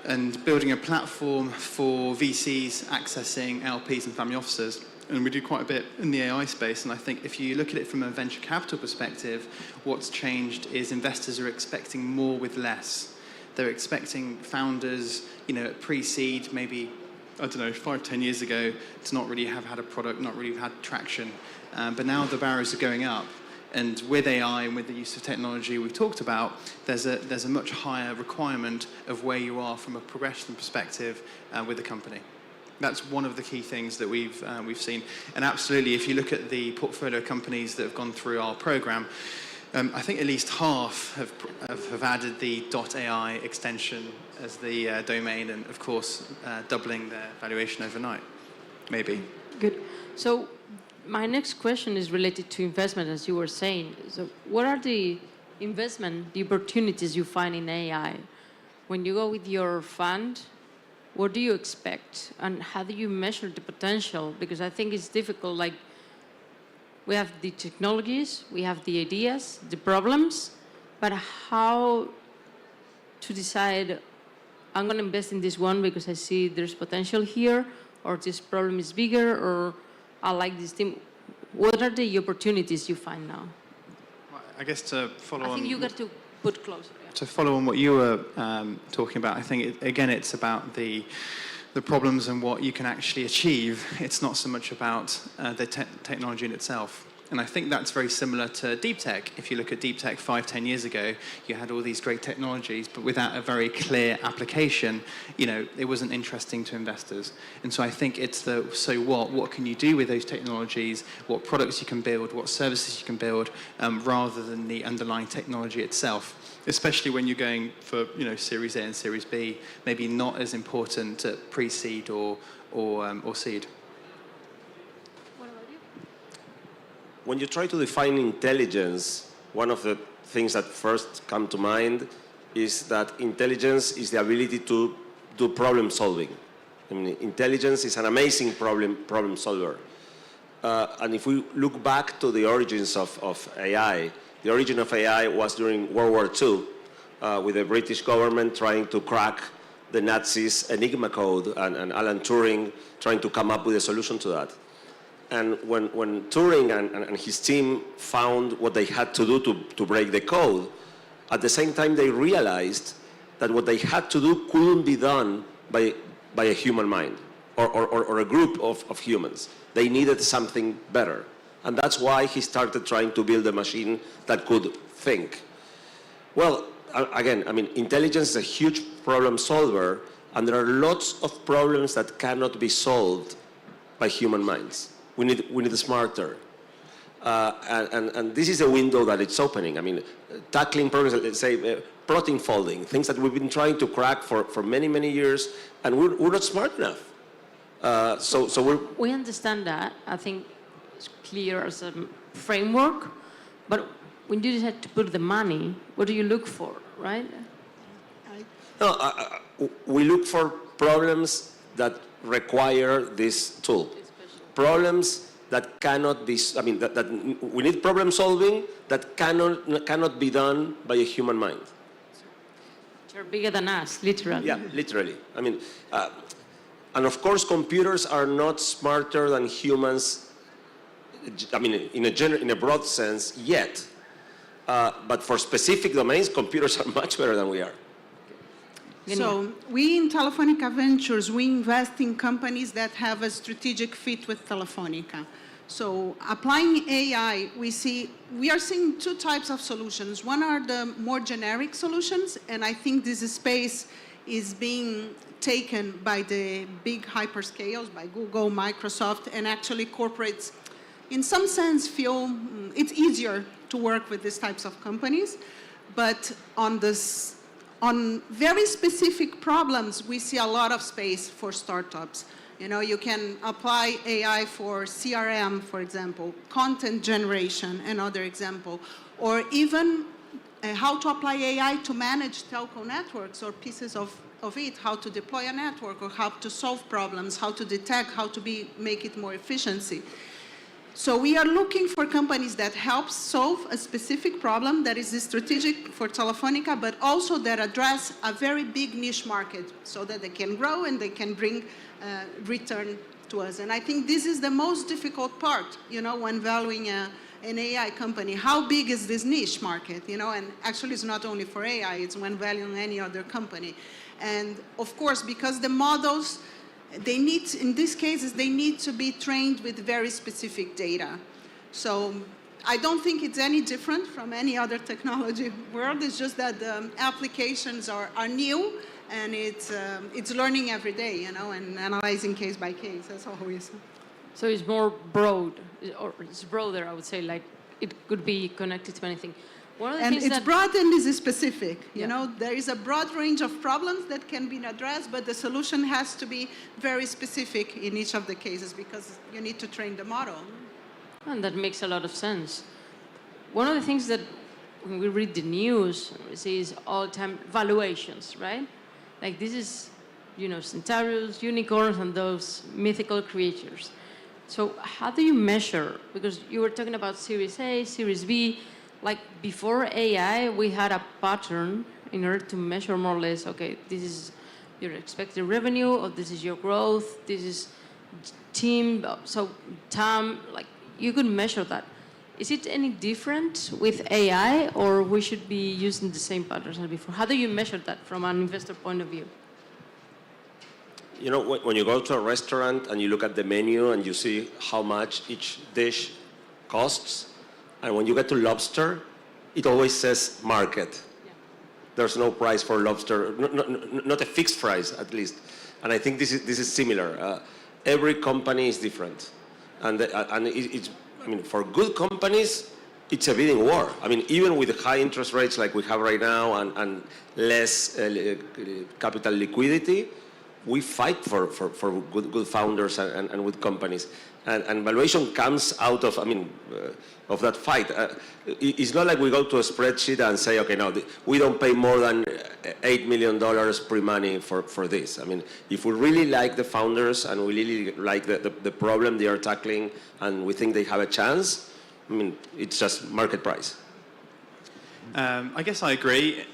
Speaker 17: and building a platform for VCs accessing LPs and family offices. And we do quite a bit in the AI space, and I think if you look at it from a venture capital perspective, what's changed is investors are expecting more with less. They're expecting founders, you know, at pre-seed, maybe, I don't know, 5-10 years ago, to not really have had a product, not really have had traction. But now the barriers are going up, and with AI and with the use of technology we've talked about, there's a much higher requirement of where you are from a progression perspective with the company. That's one of the key things that we've seen. And absolutely, if you look at the portfolio companies that have gone through our program, I think at least half have added the .ai extension as the domain, and of course, doubling their valuation overnight, maybe.
Speaker 14: Good. So my next question is related to investment, as you were saying. So what are the investment, the opportunities you find in AI? When you go with your fund, what do you expect, and how do you measure the potential? Because I think it's difficult, like, we have the technologies, we have the ideas, the problems, but how to decide, I'm going to invest in this one because I see there's potential here, or this problem is bigger, or I like this team. What are the opportunities you find now?
Speaker 17: I guess to follow on...
Speaker 14: I think you got to put closer.
Speaker 17: To follow on what you were talking about, I think, again, it's about the problems and what you can actually achieve. It's not so much about the technology in itself. And I think that's very similar to deep tech. If you look at deep tech 5-10 years ago, you had all these great technologies, but without a very clear application, you know, it wasn't interesting to investors. And so I think it's the, so what can you do with those technologies, what products you can build, what services you can build, rather than the underlying technology itself. Especially when you're going for, you know, Series A and Series B, maybe not as important at pre-seed or seed.
Speaker 15: When you try to define intelligence, one of the things that first come to mind is that intelligence is the ability to do problem solving. I mean, intelligence is an amazing problem solver. And if we look back to the origins of AI, the origin of AI was during World War II, with the British government trying to crack the Nazis' Enigma code and Alan Turing trying to come up with a solution to that. And when Turing and his team found what they had to do to break the code, at the same time they realized that what they had to do couldn't be done by a human mind or a group of humans. They needed something better. And that's why he started trying to build a machine that could think. Well, again, I mean, intelligence is a huge problem solver, and there are lots of problems that cannot be solved by human minds. We need smarter. And this is a window that it's opening. I mean, tackling problems, let's say, protein folding, things that we've been trying to crack for many, many years, and we're not smart enough.
Speaker 14: We understand that. I think it's clear as a framework, but when you decide to put the money, what do you look for, right?
Speaker 15: No, we look for problems that require this tool. Problems that cannot be, I mean, that we need problem solving that cannot be done by a human mind.
Speaker 14: Which are bigger than us, literally.
Speaker 15: Yeah, literally. I mean, and of course, computers are not smarter than humans, I mean, in a broad sense, yet. But for specific domains, computers are much better than we are.
Speaker 16: So we in Telefonica Ventures, we invest in companies that have a strategic fit with Telefonica. So applying AI, we are seeing two types of solutions. One are the more generic solutions, and I think this space is being taken by the big hyperscales, by Google, Microsoft, and actually corporates, in some sense, feel it's easier to work with these types of companies. But on very specific problems, we see a lot of space for startups. You know, you can apply AI for CRM, for example, content generation, another example, or even how to apply AI to manage telco networks or pieces of it, how to deploy a network or how to solve problems, how to detect, how to make it more efficiency. So we are looking for companies that help solve a specific problem that is strategic for Telefonica, but also that address a very big niche market so that they can grow and they can bring return to us. And I think this is the most difficult part, you know, when valuing an AI company. How big is this niche market, you know? And actually it's not only for AI, it's when valuing any other company. And of course, because the models, they need, in these cases, they need to be trained with very specific data. So I don't think it's any different from any other technology world. It's just that the applications are new, and it's learning every day, you know, and analyzing case by case, as always.
Speaker 14: So it's more broad, or it's broader, I would say, like it could be connected to anything.
Speaker 16: And it's broad and is specific. You know, there is a broad range of problems that can be addressed, but the solution has to be very specific in each of the cases because you need to train the model.
Speaker 14: And that makes a lot of sense. One of the things that when we read the news, we see is all-time valuations, right? Like this is, you know, centaurs, unicorns, and those mythical creatures. So how do you measure? Because you were talking about Series A, Series B. Like before AI, we had a pattern in order to measure more or less, okay, this is your expected revenue, or this is your growth, this is team, so TAM, like you could measure that. Is it any different with AI, or we should be using the same patterns as before? How do you measure that from an investor point of view?
Speaker 15: You know, when you go to a restaurant and you look at the menu and you see how much each dish costs, and when you get to lobster, it always says market. Yeah. There's no price for lobster, not a fixed price at least. And I think this is similar. Every company is different, and it's, I mean, for good companies, it's a bidding war. I mean, even with high interest rates like we have right now and less capital liquidity, we fight for good founders and with companies. And valuation comes out of, of that fight. It's not like we go to a spreadsheet and say, okay, no, we don't pay more than $8 million pre-money for this. If we really like the founders and we really like the problem they are tackling and we think they have a chance, it's just market price.
Speaker 17: I guess I agree.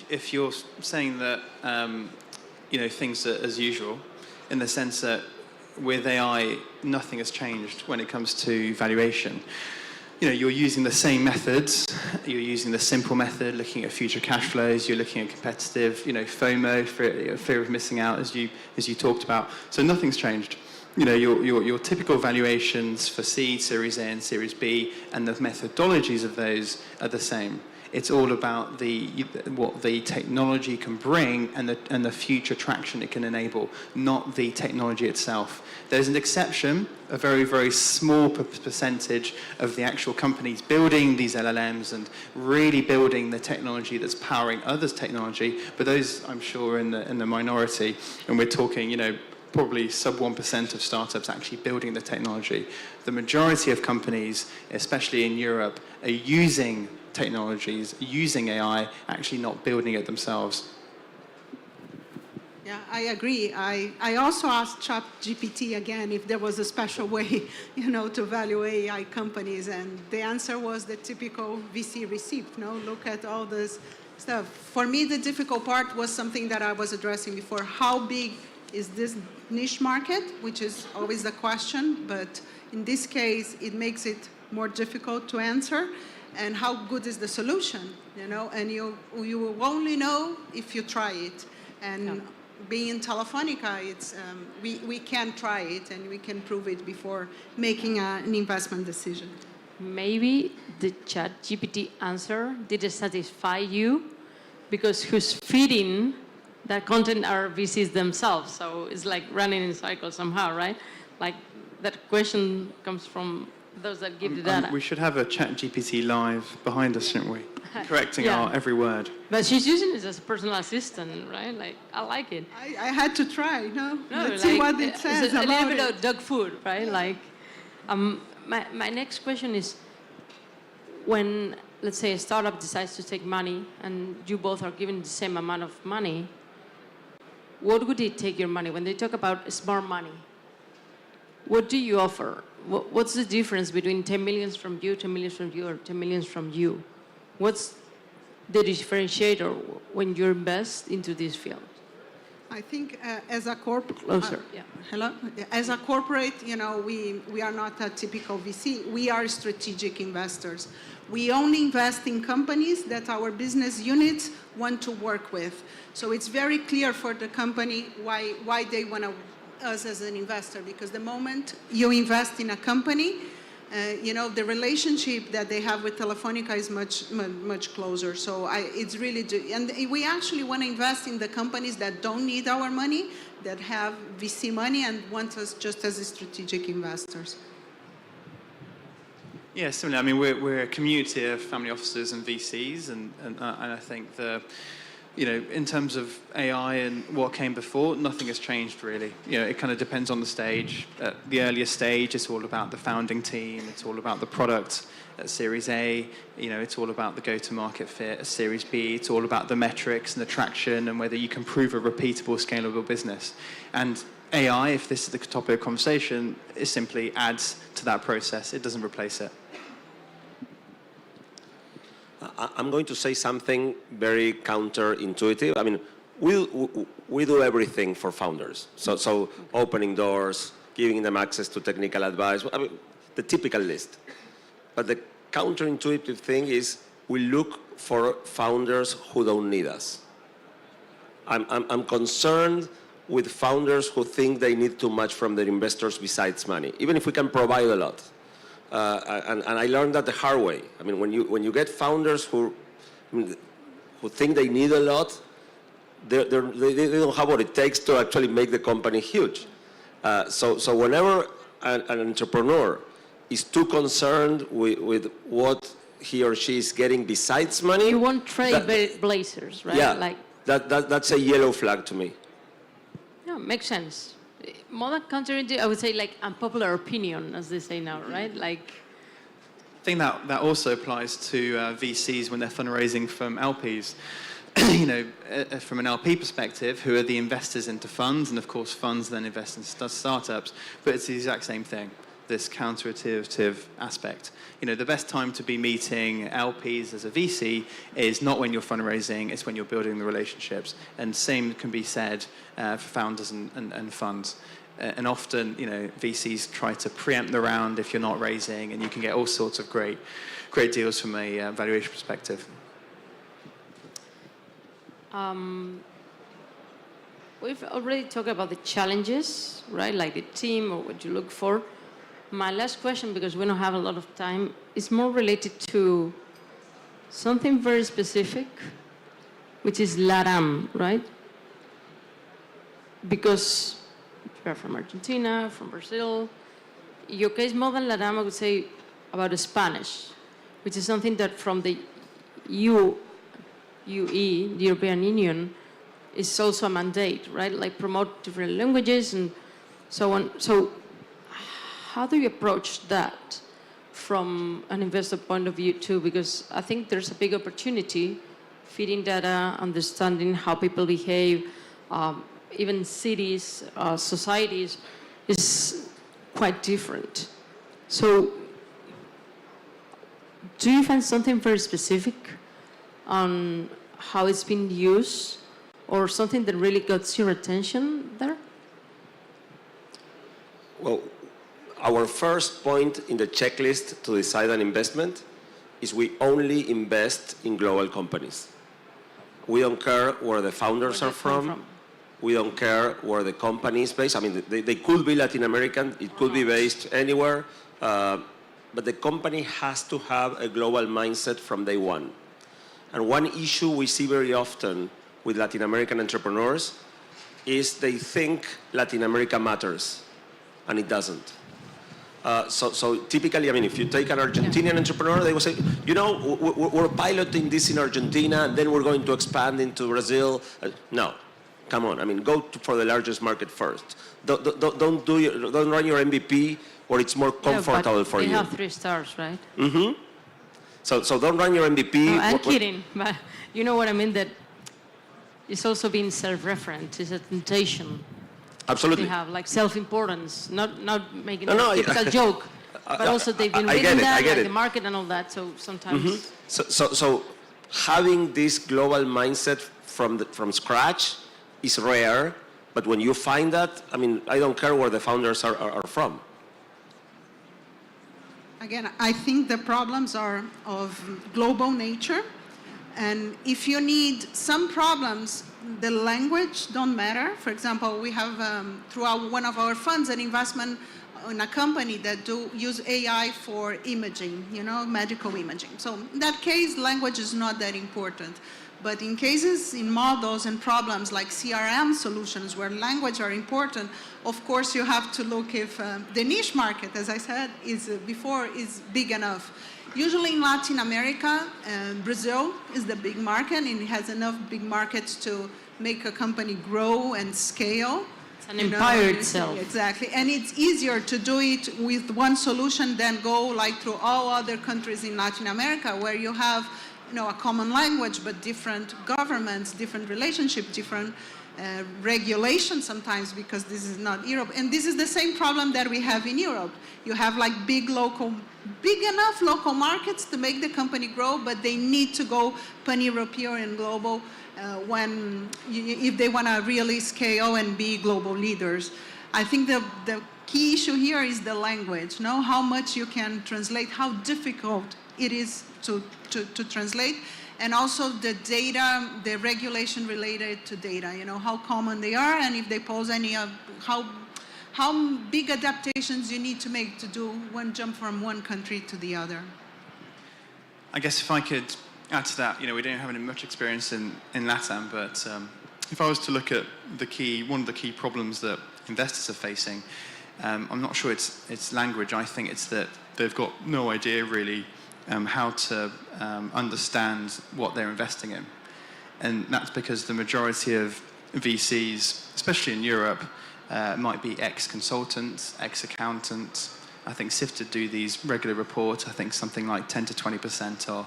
Speaker 17: If you're saying that, things are as usual, in the sense that with AI, nothing has changed when it comes to valuation. You're using the same methods. You're using the simple method, looking at future cash flows. You're looking at competitive, FOMO, fear of missing out, as you talked about. So nothing's changed. Your typical valuations for C, Series A, and Series B, and the methodologies of those are the same. It's all about what the technology can bring and the future traction it can enable, not the technology itself. There's an exception, a very, very small percentage of the actual companies building these LLMs and really building the technology that's powering others' technology, but those, I'm sure, are in the minority. And we're talking, probably sub 1% of startups actually building the technology. The majority of companies, especially in Europe, are using technologies, using AI, actually not building it themselves.
Speaker 16: Yeah, I agree. I also asked ChatGPT again if there was a special way, to value AI companies, and the answer was the typical VC receipt. Look at all this stuff. For me, the difficult part was something that I was addressing before. How big is this niche market, which is always the question, but in this case, it makes it more difficult to answer. And how good is the solution, And you will only know if you try it. And being in Telefonica, it's we can try it and we can prove it before making an investment decision.
Speaker 14: Maybe the ChatGPT answer didn't satisfy you because who's feeding that content are VCs themselves. So it's like running in cycles somehow, right? Like that question comes from those that give the data.
Speaker 17: We should have a ChatGPT live behind us, shouldn't we? Correcting our every word.
Speaker 14: But she's using it as a personal assistant, right? Like, I like it.
Speaker 16: I had to try, Let's see what it says
Speaker 14: it's a
Speaker 16: about
Speaker 14: little bit
Speaker 16: it.
Speaker 14: of dog food, right? Like, my next question is, when, let's say, a startup decides to take money and you both are given the same amount of money, what would it take your money? When they talk about smart money, what do you offer? What's the difference between 10 million from you, 10 million from you, or 10 million from you? What's the differentiator when you invest into this field?
Speaker 16: I think as a corporate,
Speaker 14: Hello?
Speaker 16: As a corporate, we are not a typical VC. We are strategic investors. We only invest in companies that our business units want to work with. So it's very clear for the company why they want us as an investor, because the moment you invest in a company, the relationship that they have with Telefonica is much closer. So it's really, and we actually want to invest in the companies that don't need our money, that have VC money and want us just as strategic investors.
Speaker 17: Yeah, similarly. We're a community of family offices and VCs, and I think in terms of AI and what came before, nothing has changed really. It kind of depends on the stage. At the earlier stage, it's all about the founding team. It's all about the product. At Series A, it's all about the go-to-market fit. At Series B, it's all about the metrics and the traction and whether you can prove a repeatable, scalable business. And AI, if this is the topic of conversation, it simply adds to that process. It doesn't replace it.
Speaker 15: I'm going to say something very counterintuitive. We do everything for founders. So opening doors, giving them access to technical advice, the typical list. But the counterintuitive thing is we look for founders who don't need us. I'm concerned with founders who think they need too much from their investors besides money, even if we can provide a lot. And I learned that the hard way. When you get founders who think they need a lot, they don't have what it takes to actually make the company huge. So whenever an entrepreneur is too concerned with what he or she is getting besides money,
Speaker 14: you want trailblazers, right?
Speaker 15: Yeah, that's a yellow flag to me.
Speaker 14: No, makes sense. More than counterintuitive, I would say like unpopular opinion, as they say now, right? Like.
Speaker 17: I think that also applies to VCs when they're fundraising from LPs. From an LP perspective, who are the investors into funds, and of course funds then invest in startups, but it's the exact same thing, this counterintuitive aspect. The best time to be meeting LPs as a VC is not when you're fundraising, it's when you're building the relationships. And same can be said for founders and funds. And often, VCs try to preempt the round if you're not raising, and you can get all sorts of great deals from a valuation perspective.
Speaker 14: We've already talked about the challenges, right? Like the team or what you look for. My last question, because we don't have a lot of time, is more related to something very specific, which is LATAM, right? Because you're from Argentina, from Brazil. In your case, more than LATAM, I would say about Spanish, which is something that from the UE, the European Union, is also a mandate, right? Like promote different languages and so on. So how do you approach that from an investor point of view too? Because I think there's a big opportunity, feeding data, understanding how people behave, even cities, societies, is quite different. So do you find something very specific on how it's been used, or something that really got your attention there?
Speaker 15: Well, our first point in the checklist to decide an investment is we only invest in global companies. We don't care where the founders are from. We don't care where the company is based. I mean, they could be Latin American. It could be based anywhere. But the company has to have a global mindset from day one. And one issue we see very often with Latin American entrepreneurs is they think Latin America matters, and it doesn't. So typically, I mean, if you take an Argentinian entrepreneur, they will say, we're piloting this in Argentina, and then we're going to expand into Brazil. No, come on. I mean, go for the largest market first. Don't run your MVP where it's more comfortable for you.
Speaker 14: They have 3 stars, right?
Speaker 15: Mm-hmm. So don't run your MVP.
Speaker 14: No, I'm kidding, but you know what I mean, that it's also being self-referent. It's a temptation.
Speaker 15: Absolutely.
Speaker 14: They have like self-importance, not making a typical joke, but also they've been reading that, like the market and all that, so sometimes...
Speaker 15: Mm-hmm. So having this global mindset from scratch is rare, but when you find that, I mean, I don't care where the founders are from.
Speaker 16: Again, I think the problems are of global nature. And if you need some problems, the language don't matter. For example, we have, throughout one of our funds, an investment in a company that use AI for imaging, medical imaging. So in that case, language is not that important. But in cases, in models and problems like CRM solutions where language are important, of course you have to look if the niche market, as I said is big enough. Usually in Latin America, Brazil is the big market, and it has enough big markets to make a company grow and scale.
Speaker 14: It's an empire itself.
Speaker 16: Exactly, and it's easier to do it with one solution than go like through all other countries in Latin America where you have a common language, but different governments, different relationships, different regulations sometimes, because this is not Europe. And this is the same problem that we have in Europe. You have like big enough local markets to make the company grow, but they need to go pan-European and global if they want to really scale and be global leaders. I think the key issue here is the language. How much you can translate, how difficult it is to translate, and also the data, the regulation related to data, how common they are, and if they pose any how big adaptations you need to make to do one jump from one country to the other.
Speaker 17: I guess if I could add to that, we don't have any much experience in LATAM, but if I was to look at one of the key problems that investors are facing, I'm not sure it's language. I think it's that they've got no idea really how to understand what they're investing in. And that's because the majority of VCs, especially in Europe, might be ex-consultants, ex-accountants. I think Sifted do these regular reports. I think something like 10 to 20% are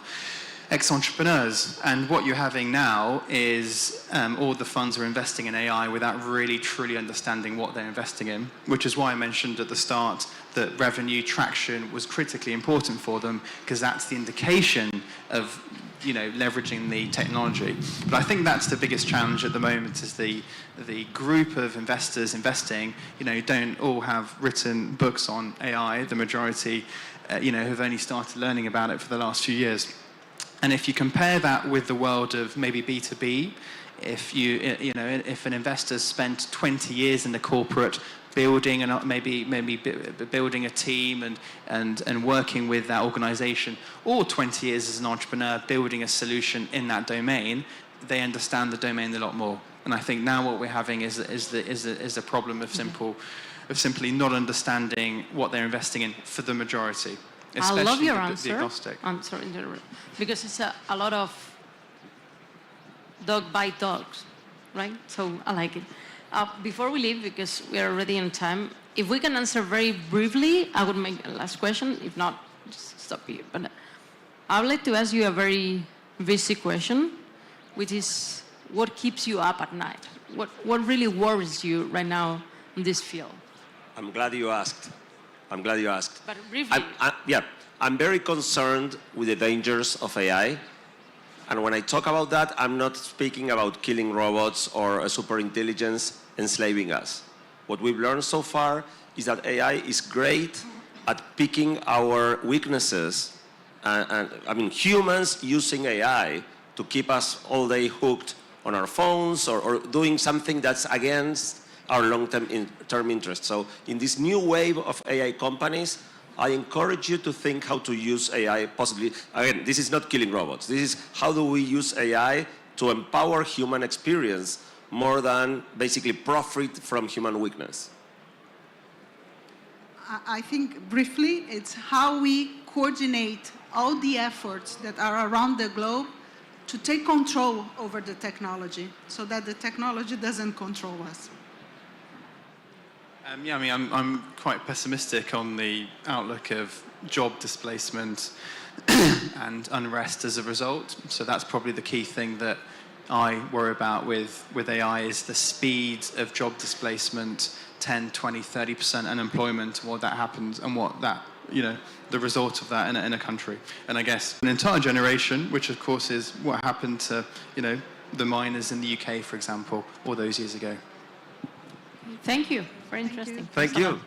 Speaker 17: ex-entrepreneurs. And what you're having now is all the funds are investing in AI without really truly understanding what they're investing in, which is why I mentioned at the start that revenue traction was critically important for them, because that's the indication of leveraging the technology. But I think that's the biggest challenge at the moment, is the group of investors investing, don't all have written books on AI. The majority, have only started learning about it for the last few years. And if you compare that with the world of maybe B2B, if an investor spent 20 years in the corporate building and maybe building a team and working with that organization, or 20 years as an entrepreneur building a solution in that domain, they understand the domain a lot more. And I think now what we're having is a problem of simply not understanding what they're investing in for the majority.
Speaker 14: I love your
Speaker 17: The
Speaker 14: answer.
Speaker 17: agnostic.
Speaker 14: I'm sorry, because it's a lot of dog bite dogs, right? So I like it. Before we leave, because we are already in time, if we can answer very briefly, I would make a last question. If not, just stop here. But I would like to ask you a very basic question, which is, what keeps you up at night? What really worries you right now in this field?
Speaker 15: I'm glad you asked.
Speaker 14: But briefly.
Speaker 15: I'm very concerned with the dangers of AI. And when I talk about that, I'm not speaking about killing robots or a superintelligence enslaving us. What we've learned so far is that AI is great at picking our weaknesses. Humans using AI to keep us all day hooked on our phones or doing something that's against our long-term interests. So in this new wave of AI companies, I encourage you to think how to use AI possibly. Again, this is not killing robots. This is how do we use AI to empower human experience more than basically profit from human weakness.
Speaker 16: I think briefly, it's how we coordinate all the efforts that are around the globe to take control over the technology so that the technology doesn't control us.
Speaker 17: I'm quite pessimistic on the outlook of job displacement and unrest as a result. So that's probably the key thing that I worry about with AI, is the speed of job displacement, 10, 20, 30% unemployment, what that happens and what that, the result of that in a country. And I guess an entire generation, which of course is what happened to, the miners in the UK, for example, all those years ago.
Speaker 14: Thank you. Very interesting.
Speaker 15: Thank you.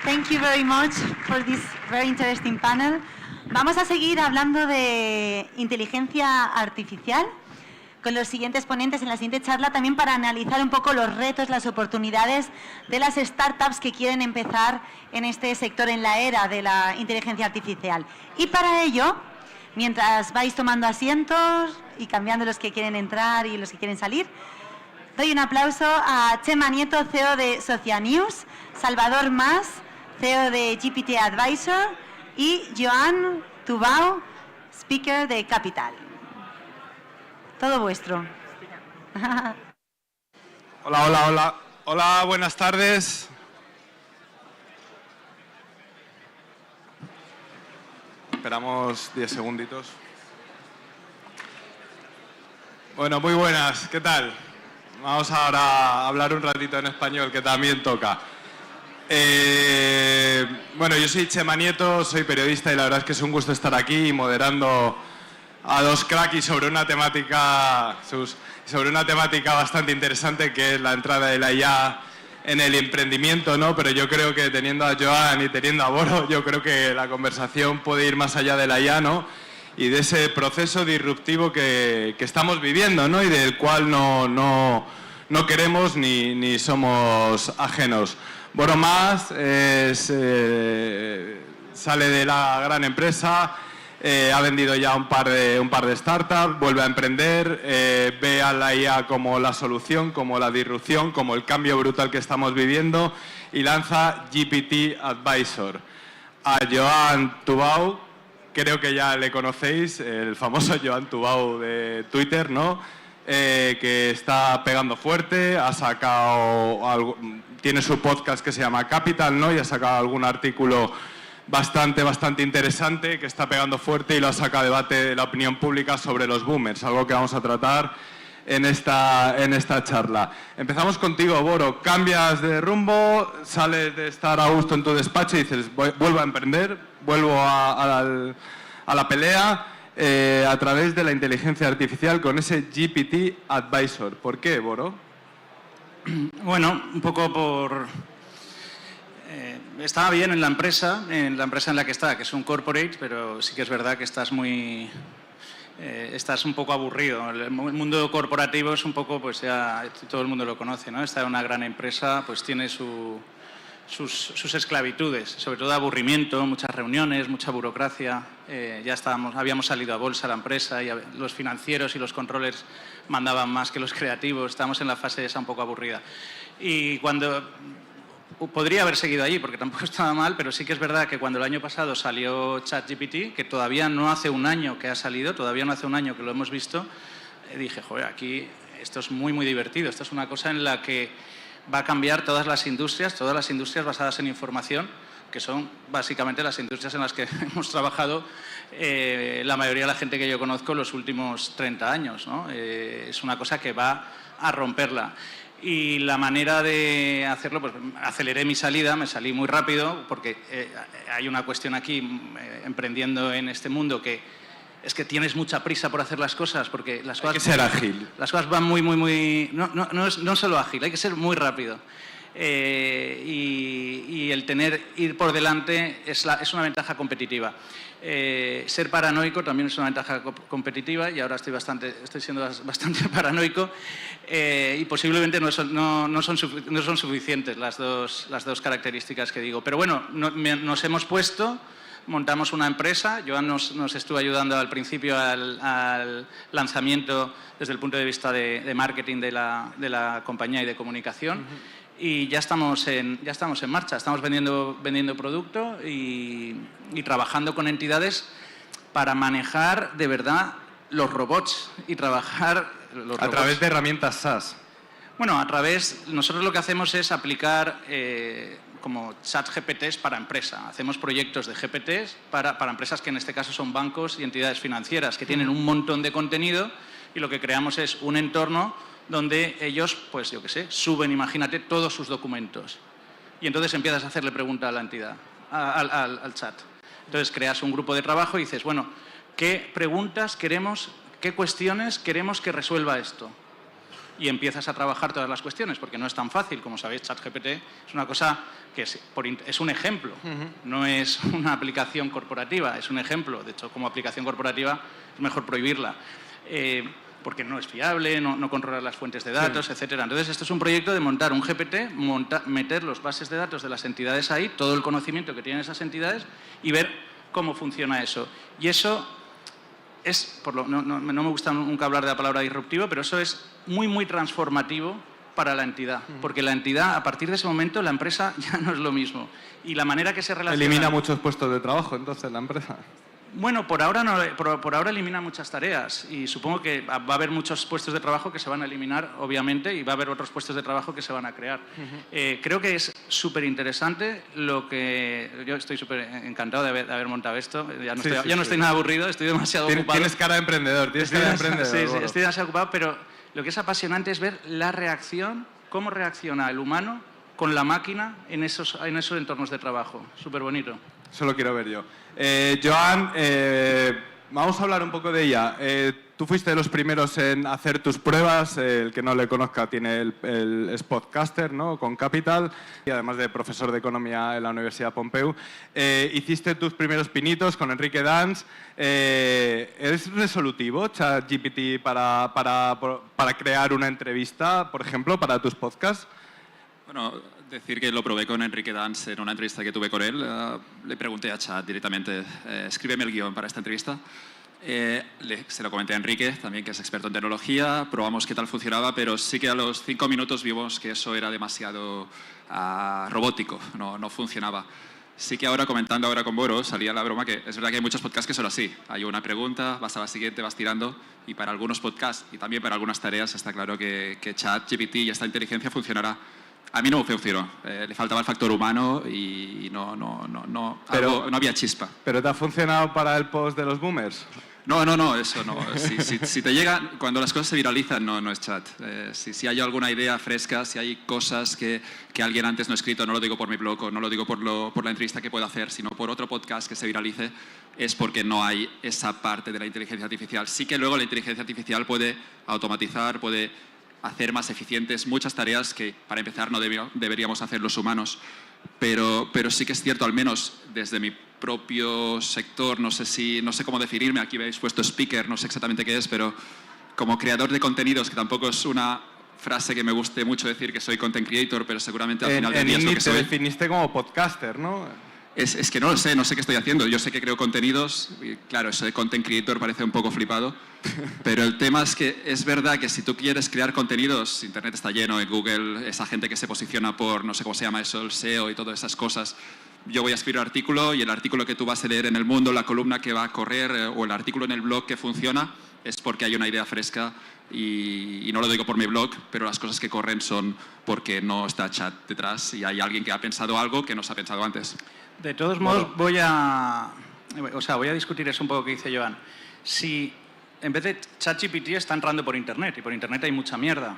Speaker 1: Thank you very much for this very interesting panel. Vamos a seguir hablando de inteligencia artificial con los siguientes ponentes en la siguiente charla, también para analizar un poco los retos, las oportunidades de las startups que quieren empezar en este sector, en la era de la inteligencia artificial. Y para ello, mientras vais tomando asientos y cambiando los que quieren entrar y los que quieren salir, doy un aplauso a Chema Nieto, CEO de Socia News, Salvador Mas, CEO de GPT Advisor, y Joan Tubau, Speaker de Capital. Todo vuestro.
Speaker 18: Hola, buenas tardes. Esperamos 10 segunditos. Bueno, muy buenas, ¿qué tal? Vamos ahora a hablar un ratito en español, que también toca. Bueno, yo soy Chema Nieto, soy periodista y la verdad es que es un gusto estar aquí moderando a dos crackis sobre una temática bastante interesante, que es la entrada de la IA en el emprendimiento, ¿no? Pero yo creo que teniendo a Joan y teniendo a Boro, yo creo que la conversación puede ir más allá de la IA, ¿no? Y de ese proceso disruptivo que estamos viviendo, ¿no? Y del cual no queremos ni somos ajenos. Boro Mas sale de la gran empresa, ha vendido ya un par de startups, vuelve a emprender, ve a la IA como la solución, como la disrupción, como el cambio brutal que estamos viviendo, y lanza GPT Advisor. A Joan Tubau, creo que ya le conocéis, el famoso Joan Tubau de Twitter, ¿no? Que está pegando fuerte, ha sacado tiene su podcast que se llama Capital, ¿no? Y ha sacado algún artículo bastante interesante que está pegando fuerte y lo ha sacado a debate de la opinión pública sobre los boomers, algo que vamos a tratar en esta charla. Empezamos contigo, Boro. Cambias de rumbo, sales de estar a gusto en tu despacho y dices, vuelvo a emprender, vuelvo a la pelea a través de la inteligencia artificial con ese GPT Advisor. ¿Por qué, Boro?
Speaker 19: Bueno, un poco por... estaba bien en la empresa en la que está, que es un corporate, pero sí que es verdad que estás un poco aburrido. El mundo corporativo es un poco, pues ya todo el mundo lo conoce, ¿no? Estar en una gran empresa pues tiene sus esclavitudes, sobre todo aburrimiento, muchas reuniones, mucha burocracia. Habíamos salido a bolsa la empresa y los financieros y los controllers mandaban más que los creativos. Estábamos en la fase esa un poco aburrida. Y cuando... podría haber seguido allí porque tampoco estaba mal, pero sí que es verdad que cuando el año pasado salió ChatGPT, que todavía no hace un año que ha salido, todavía no hace un año que lo hemos visto, dije, joder, aquí esto es muy divertido, esto es una cosa en la que va a cambiar todas las industrias basadas en información, que son básicamente las industrias en las que hemos trabajado la mayoría de la gente que yo conozco los últimos 30 años, ¿no? Es una cosa que va a romperla. Y la manera de hacerlo, pues aceleré mi salida, me salí muy rápido, porque hay una cuestión aquí, emprendiendo en este mundo, que es que tienes mucha prisa por hacer las cosas, porque las cosas...
Speaker 18: Hay que ser ágil.
Speaker 19: Las cosas van muy... No solo ágil, hay que ser muy rápido. Y el ir por delante es una ventaja competitiva. Ser paranoico también es una ventaja competitiva y ahora estoy siendo bastante paranoico y posiblemente no son suficientes las dos características que digo. Pero bueno, nos hemos puesto, montamos una empresa. Joan nos estuvo ayudando al principio al lanzamiento desde el punto de vista de marketing de la compañía y de comunicación. Y ya estamos en marcha, estamos vendiendo producto y trabajando con entidades para manejar de verdad los robots y trabajar
Speaker 18: a través de herramientas SaaS.
Speaker 19: Bueno, nosotros lo que hacemos es aplicar como chat GPTs para empresa. Hacemos proyectos de GPTs para empresas que en este caso son bancos y entidades financieras que tienen un montón de contenido y lo que creamos es un entorno donde ellos, pues yo qué sé, suben, imagínate, todos sus documentos. Y entonces empiezas a hacerle pregunta a la entidad, al chat. Entonces creas un grupo de trabajo y dices, bueno, ¿qué preguntas qué cuestiones queremos que resuelva esto? Y empiezas a trabajar todas las cuestiones, porque no es tan fácil, como sabéis, ChatGPT es una cosa que es un ejemplo, no es una aplicación corporativa, es un ejemplo. De hecho, como aplicación corporativa es mejor prohibirla. Porque no es fiable, no controla las fuentes de datos, etcétera. Entonces, esto es un proyecto de montar un GPT, meter las bases de datos de las entidades ahí, todo el conocimiento que tienen esas entidades y ver cómo funciona eso. Y eso es, no me gusta nunca hablar de la palabra disruptivo, pero eso es muy transformativo para la entidad. Porque la entidad, a partir de ese momento, la empresa ya no es lo mismo. Y la manera que se relaciona...
Speaker 18: Elimina muchos puestos de trabajo, entonces, la empresa.
Speaker 19: Bueno, por ahora elimina muchas tareas y supongo que va a haber muchos puestos de trabajo que se van a eliminar, obviamente, y va a haber otros puestos de trabajo que se van a crear. Creo que es súper interesante yo estoy súper encantado de haber montado esto. Ya no estoy nada aburrido, estoy demasiado ocupado.
Speaker 18: Tienes cara de emprendedor, Sí,
Speaker 19: estoy demasiado ocupado, pero lo que es apasionante es ver la reacción, cómo reacciona el humano con la máquina en esos entornos de trabajo. Súper bonito.
Speaker 18: Eso lo quiero ver yo. Joan, vamos a hablar un poco de ella. Tú fuiste de los primeros en hacer tus pruebas. El que no le conozca es podcaster, ¿no? Con Capital y además de profesor de economía en la Universidad Pompeu. Hiciste tus primeros pinitos con Enrique Dans. ¿Es resolutivo ChatGPT para crear una entrevista, por ejemplo, para tus podcasts?
Speaker 20: Bueno, decir que lo probé con Enrique Dans en una entrevista que tuve con él. Le pregunté a Chat directamente, escríbeme el guión para esta entrevista. Se lo comenté a Enrique, también que es experto en tecnología. Probamos qué tal funcionaba, pero sí que a los 5 minutos vimos que eso era demasiado robótico, no funcionaba. Sí que ahora, comentando ahora con Boro, salía la broma que es verdad que hay muchos podcasts que son así. Hay una pregunta, vas a la siguiente, vas tirando, y para algunos podcasts y también para algunas tareas está claro que ChatGPT y esta inteligencia funcionará. A mí no funcionó, le faltaba el factor humano y no había chispa.
Speaker 18: ¿Pero te ha funcionado para el post de los boomers?
Speaker 20: No, eso no. Si te llega, cuando las cosas se viralizan, no es chat. Si hay alguna idea fresca, si hay cosas que alguien antes no ha escrito, no lo digo por mi blog o no lo digo por la entrevista que puedo hacer, sino por otro podcast que se viralice, es porque no hay esa parte de la inteligencia artificial. Sí que luego la inteligencia artificial puede automatizar, puede hacer más eficientes muchas tareas que, para empezar, no deberíamos hacer los humanos. Pero sí que es cierto, al menos desde mi propio sector, no sé cómo definirme, aquí habéis puesto speaker, no sé exactamente qué es, pero como creador de contenidos, que tampoco es una frase que me guste mucho decir que soy content creator, pero seguramente al final del día es lo que soy.
Speaker 18: Te definiste como podcaster, ¿no?
Speaker 20: Es que no lo sé, no sé qué estoy haciendo. Yo sé que creo contenidos, y claro, eso de content creator parece un poco flipado, pero el tema es que es verdad que si tú quieres crear contenidos, Internet está lleno, en Google, esa gente que se posiciona por, no sé cómo se llama eso, el SEO y todas esas cosas. Yo voy a escribir un artículo y el artículo que tú vas a leer en El Mundo, la columna que va a correr o el artículo en el blog que funciona, es porque hay una idea fresca y no lo digo por mi blog, pero las cosas que corren son porque no está chat detrás y hay alguien que ha pensado algo que no se ha pensado antes.
Speaker 19: De todos modos, voy a discutir eso un poco que dice Joan. Si en vez de ChatGPT está entrando por Internet, y por Internet hay mucha mierda,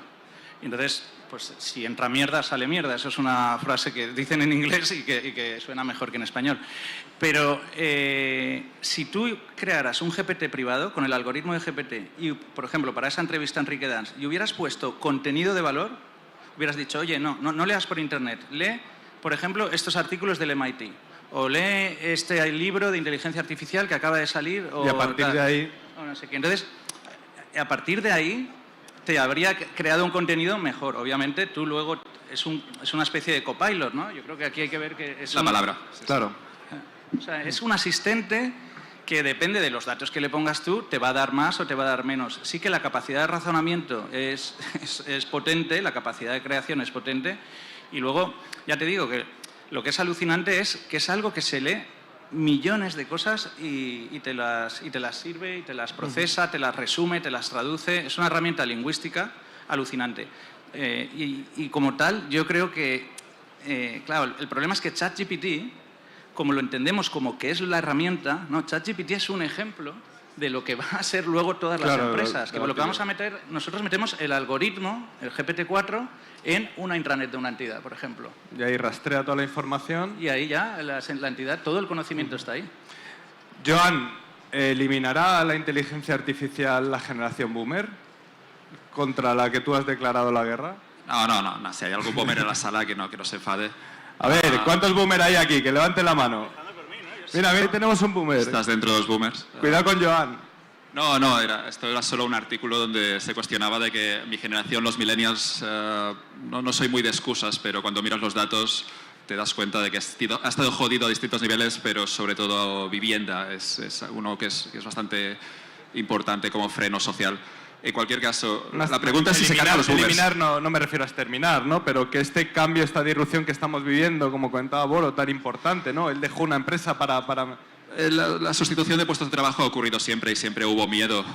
Speaker 19: y entonces, pues si entra mierda, sale mierda. Eso es una frase que dicen en inglés y que suena mejor que en español. Pero si tú crearas un GPT privado con el algoritmo de GPT y, por ejemplo, para esa entrevista a Enrique Dans, y hubieras puesto contenido de valor, hubieras dicho, oye, no leas por Internet, lee, por ejemplo, estos artículos del MIT. O lee este libro de inteligencia artificial que acaba de salir.
Speaker 18: Y a partir de ahí...
Speaker 19: O no sé qué. Entonces, a partir de ahí, te habría creado un contenido mejor. Obviamente, tú luego es una especie de copilot, ¿no? Yo creo que aquí hay que ver que es...
Speaker 20: La palabra.
Speaker 18: Claro.
Speaker 19: O sea, es un asistente que depende de los datos que le pongas tú, te va a dar más o te va a dar menos. Sí que la capacidad de razonamiento es potente, la capacidad de creación es potente. Y luego, ya te digo que lo que es alucinante es que es algo que se lee millones de cosas y te las sirve, y te las procesa, te las resume, te las traduce. Es una herramienta lingüística alucinante. Y como tal, yo creo que, claro, el problema es que ChatGPT, como lo entendemos como que es la herramienta, ¿no? ChatGPT es un ejemplo de lo que va a ser luego todas las empresas. Que lo que vamos a meter, nosotros metemos el algoritmo, el GPT-4, en una intranet de una entidad, por ejemplo.
Speaker 18: Y ahí rastrea toda la información.
Speaker 19: Y ahí ya la entidad, todo el conocimiento está ahí.
Speaker 18: Joan, ¿eliminará la inteligencia artificial la generación boomer contra la que tú has declarado la guerra?
Speaker 20: No. Si hay algún boomer en la sala que no se enfade.
Speaker 18: A ver, ¿cuántos boomers hay aquí? Que levanten la mano. Mira, ahí tenemos un boomer.
Speaker 20: Estás dentro de los boomers.
Speaker 18: Cuidado con Joan.
Speaker 20: Esto era solo un artículo donde se cuestionaba de que mi generación, los millennials, no soy muy de excusas, pero cuando miras los datos te das cuenta de que ha estado jodido a distintos niveles, pero sobre todo vivienda es uno que es bastante importante como freno social. En cualquier caso, la pregunta es si se cargan los boomers.
Speaker 18: Eliminar no me refiero a exterminar, ¿no? Pero que este cambio, esta disrupción que estamos viviendo, como comentaba Boro, tan importante, ¿no? Él dejó una empresa para...
Speaker 20: La sustitución de puestos de trabajo ha ocurrido siempre y siempre hubo miedo.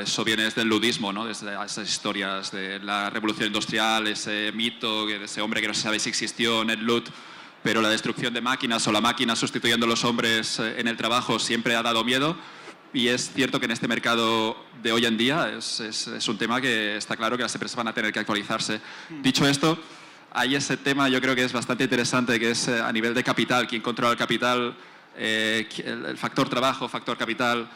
Speaker 20: Eso viene desde el ludismo, ¿no? Desde esas historias de la revolución industrial, ese mito de ese hombre que no se sabe si existió, Ned Ludd, pero la destrucción de máquinas o la máquina sustituyendo a los hombres en el trabajo siempre ha dado miedo. Y es cierto que en este mercado de hoy en día es un tema que está claro que las empresas van a tener que actualizarse. Dicho esto, hay ese tema, yo creo que es bastante interesante, que es a nivel de capital, quién controla el capital, el factor trabajo, factor capital,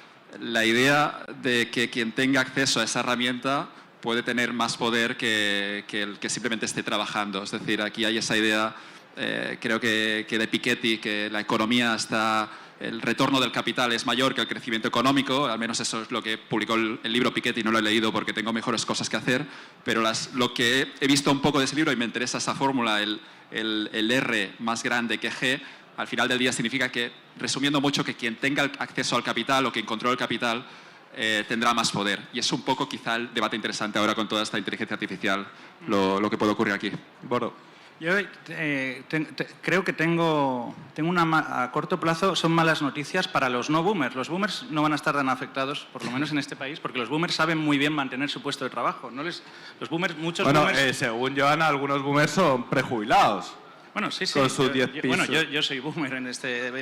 Speaker 20: la idea de que quien tenga acceso a esa herramienta puede tener más poder que el que simplemente esté trabajando. Es decir, aquí hay esa idea, creo que de Piketty, que la economía está... El retorno del capital es mayor que el crecimiento económico, al menos eso es lo que publicó el libro Piketty, no lo he leído porque tengo mejores cosas que hacer, pero lo que he visto un poco de ese libro y me interesa esa fórmula, el R más grande que G, al final del día significa que, resumiendo mucho, que quien tenga acceso al capital o quien controle el capital tendrá más poder. Y es un poco quizá el debate interesante ahora con toda esta inteligencia artificial, lo que puede ocurrir aquí.
Speaker 18: Boro.
Speaker 19: Yo creo que tengo a corto plazo, son malas noticias para los no boomers. Los boomers no van a estar tan afectados, por lo menos en este país, porque los boomers saben muy bien mantener su puesto de trabajo. Los boomers, muchos boomers...
Speaker 18: según Joana, algunos boomers son prejubilados.
Speaker 19: Bueno, sí.
Speaker 18: Con sus 10 pisos.
Speaker 19: Bueno, yo soy boomer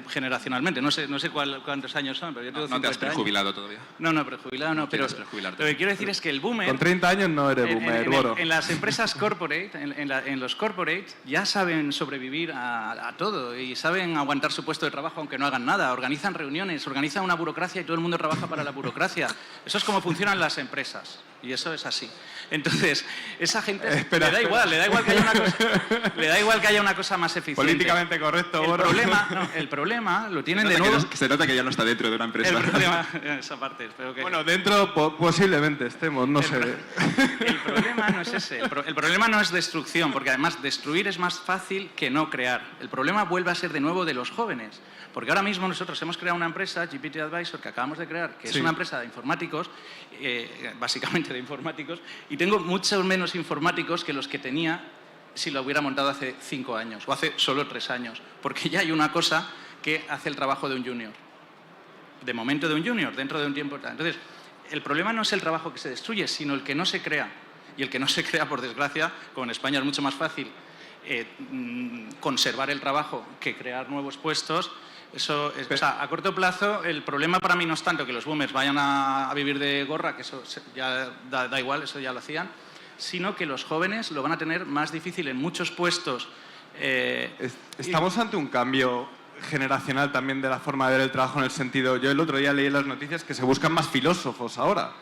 Speaker 19: generacionalmente. No sé cuántos años son, pero yo tengo 50 años.
Speaker 20: ¿No te has prejubilado todavía?
Speaker 19: No, prejubilado no. Pero lo que quiero decir es que el boomer...
Speaker 18: Con 30 años no eres boomer, Boro.
Speaker 19: En las empresas corporate, en los corporate, ya saben sobrevivir a todo y saben aguantar su puesto de trabajo aunque no hagan nada. Organizan reuniones, organizan una burocracia y todo el mundo trabaja para la burocracia. Eso es como funcionan las empresas. Y eso es así. Entonces, esa gente le da igual que haya una cosa más eficiente.
Speaker 18: Políticamente correcto, Boro.
Speaker 19: El problema lo tienen de nuevo.
Speaker 20: Que se nota que ya no está dentro de una empresa.
Speaker 19: El problema, esa parte, espero que...
Speaker 18: Bueno, dentro posiblemente estemos, no sé.
Speaker 19: El problema no es ese. El problema no es destrucción, porque además destruir es más fácil que no crear. El problema vuelve a ser de nuevo de los jóvenes. Porque ahora mismo nosotros hemos creado una empresa, GPT Advisor, que acabamos de crear, que es una empresa de informáticos, básicamente de informáticos, y tengo muchos menos informáticos que los que tenía si lo hubiera montado hace 5 años o hace solo 3 años, porque ya hay una cosa que hace el trabajo de un junior. De momento de un junior, dentro de un tiempo. Entonces, el problema no es el trabajo que se destruye, sino el que no se crea. Y el que no se crea, por desgracia, como en España es mucho más fácil conservar el trabajo que crear nuevos puestos. Eso es, o sea, a corto plazo, el problema para mí no es tanto que los boomers vayan a vivir de gorra, que eso ya da igual, eso ya lo hacían, sino que los jóvenes lo van a tener más difícil en muchos puestos.
Speaker 18: Estamos ante un cambio generacional también de la forma de ver el trabajo, en el sentido, yo el otro día leí en las noticias que se buscan más filósofos ahora.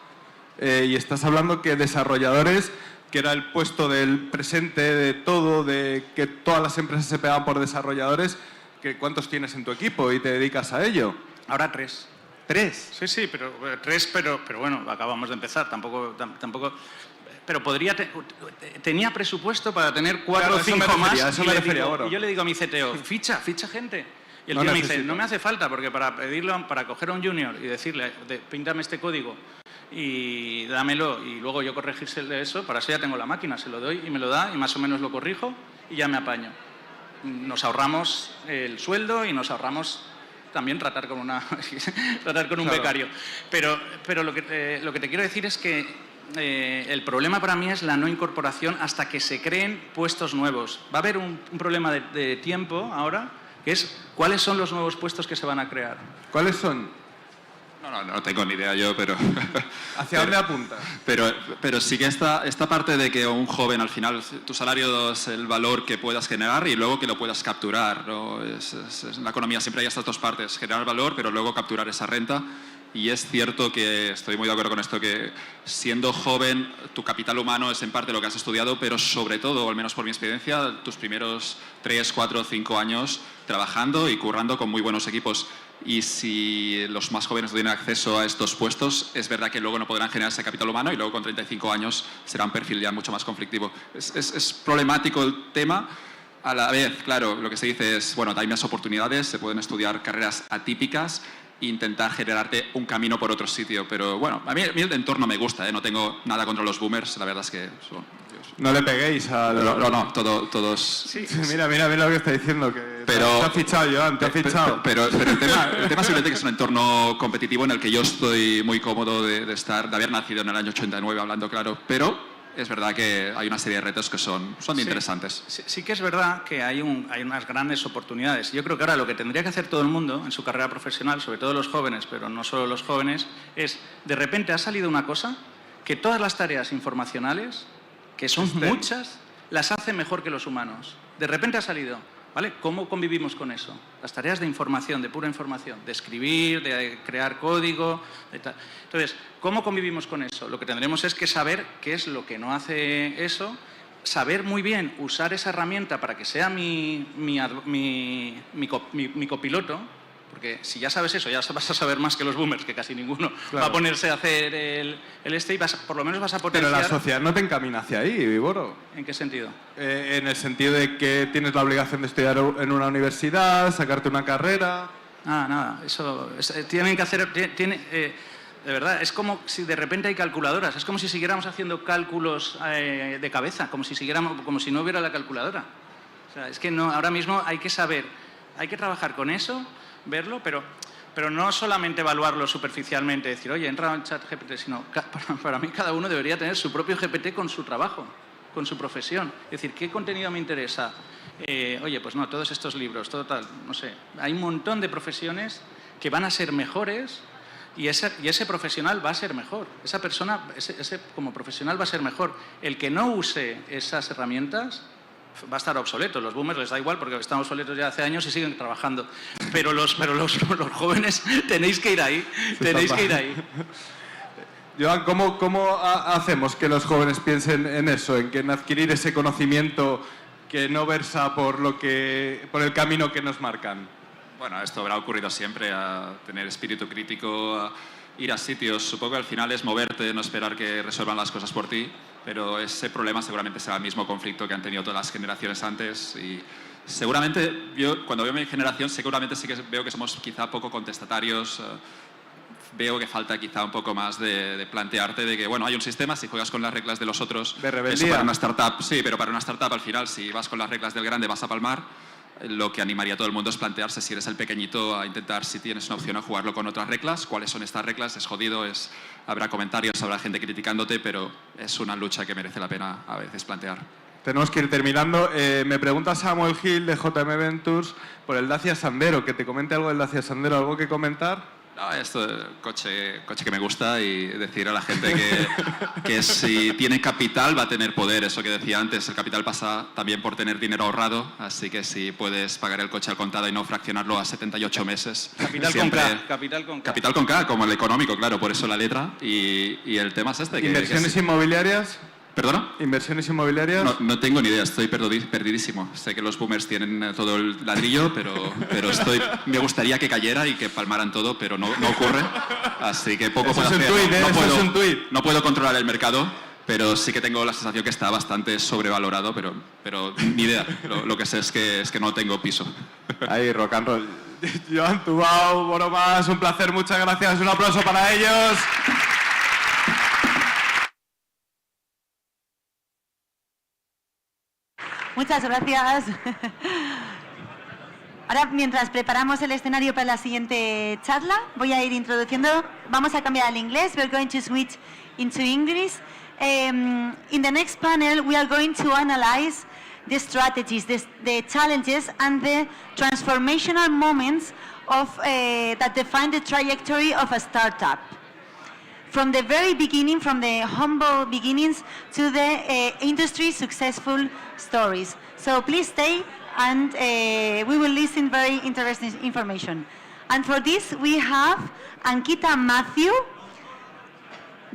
Speaker 18: Y estás hablando que desarrolladores, que era el puesto del presente de todo, de que todas las empresas se pegaban por desarrolladores, ¿cuántos tienes en tu equipo y te dedicas a ello?
Speaker 19: Ahora 3.
Speaker 18: ¿3?
Speaker 19: Sí, pero 3, pero bueno, acabamos de empezar, tampoco pero tenía presupuesto para tener 4 o 5 más. Y yo le digo a mi CTO, ficha gente. Y el tío me dice, no me hace falta, porque para coger a un junior y decirle, píntame este código y dámelo, y luego yo corregírsele eso, para eso ya tengo la máquina, se lo doy y me lo da, y más o menos lo corrijo y ya me apaño. Nos ahorramos el sueldo y nos ahorramos también tratar con un becario. Pero lo que te quiero decir es que el problema para mí es la no incorporación hasta que se creen puestos nuevos. Va a haber un problema de tiempo ahora, que es cuáles son los nuevos puestos que se van a crear.
Speaker 18: ¿Cuáles son?
Speaker 20: No tengo ni idea yo, pero...
Speaker 18: ¿Hacia dónde apunta?
Speaker 20: Pero sí que esta parte de que un joven, al final, tu salario es el valor que puedas generar y luego que lo puedas capturar, ¿no? En la economía siempre hay estas dos partes, generar valor, pero luego capturar esa renta. Y es cierto que estoy muy de acuerdo con esto, que siendo joven, tu capital humano es en parte lo que has estudiado, pero sobre todo, o al menos por mi experiencia, tus primeros 3, 4, 5 años trabajando y currando con muy buenos equipos. Y si los más jóvenes no tienen acceso a estos puestos, es verdad que luego no podrán generar ese capital humano y luego con 35 años será un perfil ya mucho más conflictivo. Es problemático el tema. A la vez, claro, lo que se dice es, bueno, hay más oportunidades, se pueden estudiar carreras atípicas e intentar generarte un camino por otro sitio. Pero bueno, a mí el entorno me gusta, no tengo nada contra los boomers, la verdad es que...
Speaker 18: No le peguéis a...
Speaker 20: No, todos...
Speaker 18: Sí. Mira lo que está diciendo, que te has fichado, Joan, te has fichado.
Speaker 20: Pero el tema simplemente que es un entorno competitivo en el que yo estoy muy cómodo de estar, de haber nacido en el año 89, hablando claro, pero es verdad que hay una serie de retos que son interesantes.
Speaker 19: Sí que es verdad que hay unas grandes oportunidades. Yo creo que ahora lo que tendría que hacer todo el mundo en su carrera profesional, sobre todo los jóvenes, pero no solo los jóvenes, es, de repente ha salido una cosa que todas las tareas informacionales, que son muchas, las hacen mejor que los humanos. De repente ha salido, ¿vale? ¿Cómo convivimos con eso? Las tareas de información, de pura información, de escribir, de crear código, de tal. Entonces, ¿cómo convivimos con eso? Lo que tendremos es que saber qué es lo que no hace eso, saber muy bien usar esa herramienta para que sea mi copiloto, porque si ya sabes eso, ya vas a saber más que los boomers, que casi ninguno va a ponerse a hacer el y por lo menos vas a potenciar...
Speaker 18: Pero la sociedad no te encamina hacia ahí, Boro.
Speaker 19: ¿En qué sentido?
Speaker 18: En el sentido de que tienes la obligación de estudiar en una universidad, sacarte una carrera...
Speaker 19: Nada, eso tienen que hacer... de verdad, es como si de repente hay calculadoras, es como si siguiéramos haciendo cálculos de cabeza, como si no hubiera la calculadora. O sea, es que no, ahora mismo hay que saber, hay que trabajar con eso, verlo, pero no solamente evaluarlo superficialmente, decir, oye, entra en chat GPT, sino para mí cada uno debería tener su propio GPT con su trabajo, con su profesión. Es decir, ¿qué contenido me interesa? Oye, pues no, todos estos libros, todo tal, no sé. Hay un montón de profesiones que van a ser mejores y ese profesional va a ser mejor. Esa persona, ese como profesional va a ser mejor. El que no use esas herramientas va a estar obsoleto. Los boomers les da igual porque están obsoletos ya hace años y siguen trabajando. Pero los jóvenes tenéis que ir ahí. Tenéis que ir ahí.
Speaker 18: Joan, ¿cómo hacemos que los jóvenes piensen en eso, en adquirir ese conocimiento que no versa por el camino que nos marcan?
Speaker 20: Bueno, esto habrá ocurrido siempre, a tener espíritu crítico, a ir a sitios. Supongo que al final es moverte, no esperar que resuelvan las cosas por ti, pero ese problema seguramente será el mismo conflicto que han tenido todas las generaciones antes y seguramente, yo cuando veo mi generación, seguramente sí que veo que somos quizá poco contestatarios, veo que falta quizá un poco más de plantearte de que, bueno, hay un sistema, si juegas con las reglas de los otros,
Speaker 18: de rebeldía.
Speaker 20: Eso para una startup, sí, pero para una startup al final, si vas con las reglas del grande vas a palmar. Lo que animaría a todo el mundo es plantearse si eres el pequeñito a intentar, si tienes una opción, a jugarlo con otras reglas. ¿Cuáles son estas reglas? Es jodido, habrá comentarios, habrá gente criticándote, pero es una lucha que merece la pena a veces plantear.
Speaker 18: Tenemos que ir terminando. Me pregunta Samuel Gil de JM Ventures por el Dacia Sandero, que te comente algo del Dacia Sandero. ¿Algo que comentar?
Speaker 20: No, esto es coche que me gusta y decir a la gente que si tiene capital va a tener poder. Eso que decía antes, el capital pasa también por tener dinero ahorrado, así que si puedes pagar el coche al contado y no fraccionarlo a 78 meses.
Speaker 19: Capital
Speaker 20: siempre,
Speaker 19: con K, capital con K.
Speaker 20: Capital con K, como el económico, claro, por eso la letra. Y el tema es este.
Speaker 18: ¿Inversiones inmobiliarias?
Speaker 20: ¿Perdona?
Speaker 18: ¿Inversiones inmobiliarias?
Speaker 20: No tengo ni idea, estoy perdidísimo. Sé que los boomers tienen todo el ladrillo, pero me gustaría que cayera y que palmaran todo, pero no ocurre. Así que poco puedo hacer. No puedo controlar el mercado, pero sí que tengo la sensación que está bastante sobrevalorado, pero ni idea. Lo que sé es que no tengo piso.
Speaker 18: Ahí, rock and roll. Joan Tubau, Boromás, un placer, muchas gracias. Un aplauso para ellos.
Speaker 1: Muchas gracias. Ahora, mientras preparamos el escenario para la siguiente charla, voy a ir introduciendo. Vamos a cambiar al inglés. We're going to switch into English. In the next panel, we are going to analyze the strategies, the challenges, and the transformational moments of that define the trajectory of a startup. From the very beginning, from the humble beginnings to the industry successful stories. So please stay and we will listen very interesting information. And for this we have Ankita Matthew,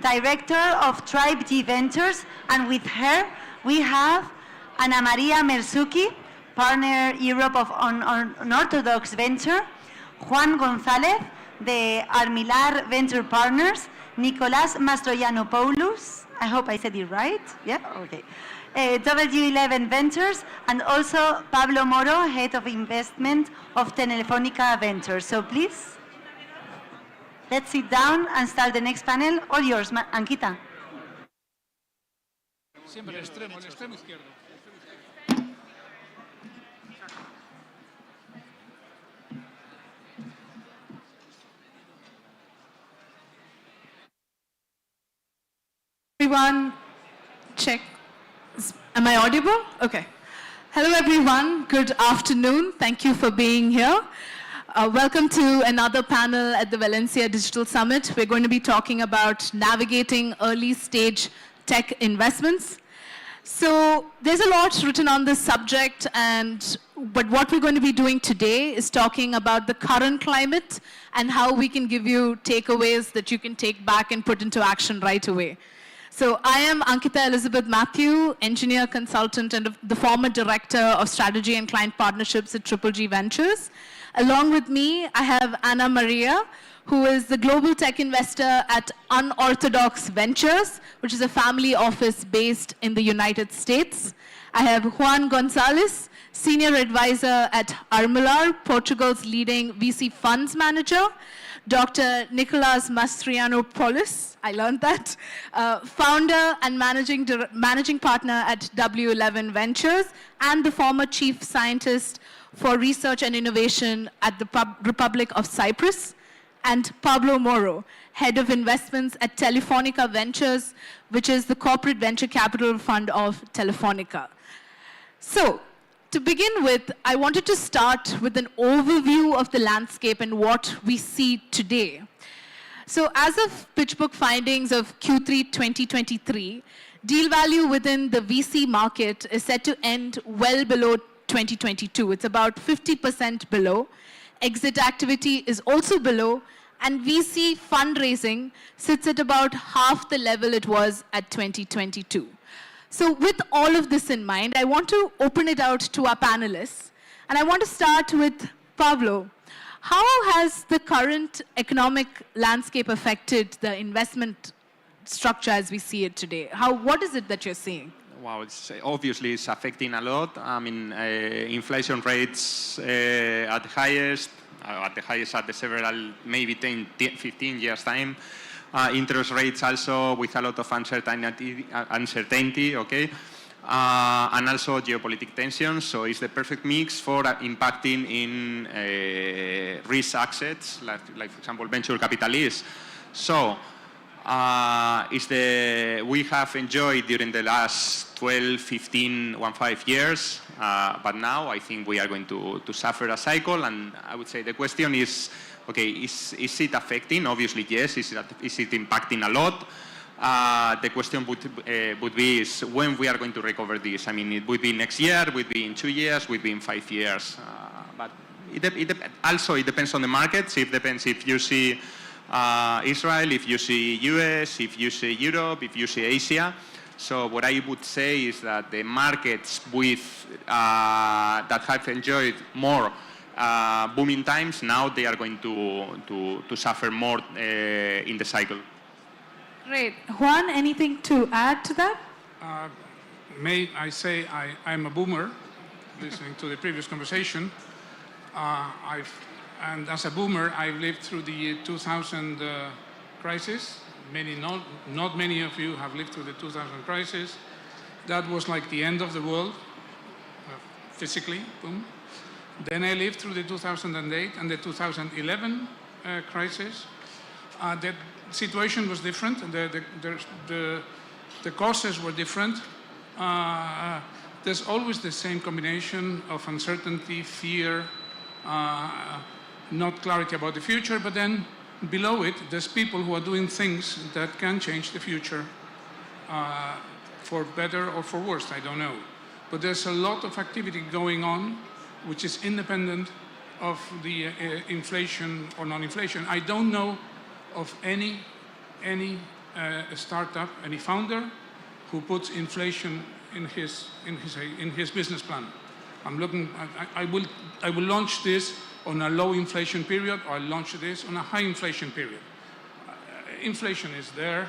Speaker 1: Director of Tribe G Ventures, and with her we have Ana Maria Merzuki, Partner Europe of Unorthodox Venture, Juan González, the Armilar Venture Partners, Nicolás Mastroianopoulos, I hope I said it right, yeah, okay. W11 Ventures, and also Pablo Moro, Head of Investment of Telefónica Ventures. So please, let's sit down and start the next panel. All yours, Ankita.
Speaker 21: Siempre el extremo izquierdo.
Speaker 22: Everyone, check. Am I audible? Okay. Hello everyone, good afternoon. Thank you for being here. Welcome to another panel at the Valencia Digital Summit. We're going to be talking about navigating early stage tech investments. So there's a lot written on this subject, but what we're going to be doing today is talking about the current climate and how we can give you takeaways that you can take back and put into action right away. So I am Ankita Elizabeth Matthew, engineer consultant and the former director of strategy and client partnerships at Triple G Ventures. Along with me, I have Ana Maria, who is the global tech investor at Unorthodox Ventures, which is a family office based in the United States. I have Juan González, senior advisor at Armilar, Portugal's leading VC funds manager. Dr. Nicholas Mastrianopoulos, I learned that, founder and managing partner at W11 Ventures, and the former chief scientist for research and innovation at the Republic of Cyprus, and Pablo Moro, head of investments at Telefonica Ventures, which is the corporate venture capital fund of Telefonica. So, to begin with, I wanted to start with an overview of the landscape and what we see today. So, as of PitchBook findings of Q3 2023, deal value within the VC market is set to end well below 2022. It's about 50% below. Exit activity is also below, and VC fundraising sits at about half the level it was at 2022. So with all of this in mind, I want to open it out to our panelists. And I want to start with Pablo. How has the current economic landscape affected the investment structure as we see it today? What is it that you're seeing?
Speaker 3: Wow, obviously it's affecting a lot. I mean, inflation rates at the highest at the several, maybe 10, 15 years time. Interest rates also with a lot of uncertainty, okay? And also geopolitical tensions. So it's the perfect mix for impacting in risk assets, like for example, venture capitalists. So we have enjoyed during the last 12, 15 years, but now I think we are going to suffer a cycle, and I would say the question is, okay, is it affecting? Obviously, yes. Is it impacting a lot? The question would be is when we are going to recover this. I mean, it would be next year, it would be in 2 years, would be in 5 years. But also it depends on the markets. It depends if you see Israel, if you see US, if you see Europe, if you see Asia. So what I would say is that the markets that have enjoyed more booming times, now they are going to suffer more in the cycle.
Speaker 22: Great. Juan, anything to add to that?
Speaker 4: May I say I'm a boomer, listening to the previous conversation. And as a boomer, I've lived through the 2000 crisis. Not many of you have lived through the 2000 crisis. That was like the end of the world, physically, boom. Then I lived through the 2008 and the 2011 crisis. The situation was different. The causes were different. There's always the same combination of uncertainty, fear, not clarity about the future, but then below it, there's people who are doing things that can change the future for better or for worse, I don't know. But there's a lot of activity going on which is independent of the inflation or non-inflation. I don't know of any startup, any founder who puts inflation in his business plan. I'm looking. I will launch this on a low inflation period, or I'll launch this on a high inflation period. Inflation is there,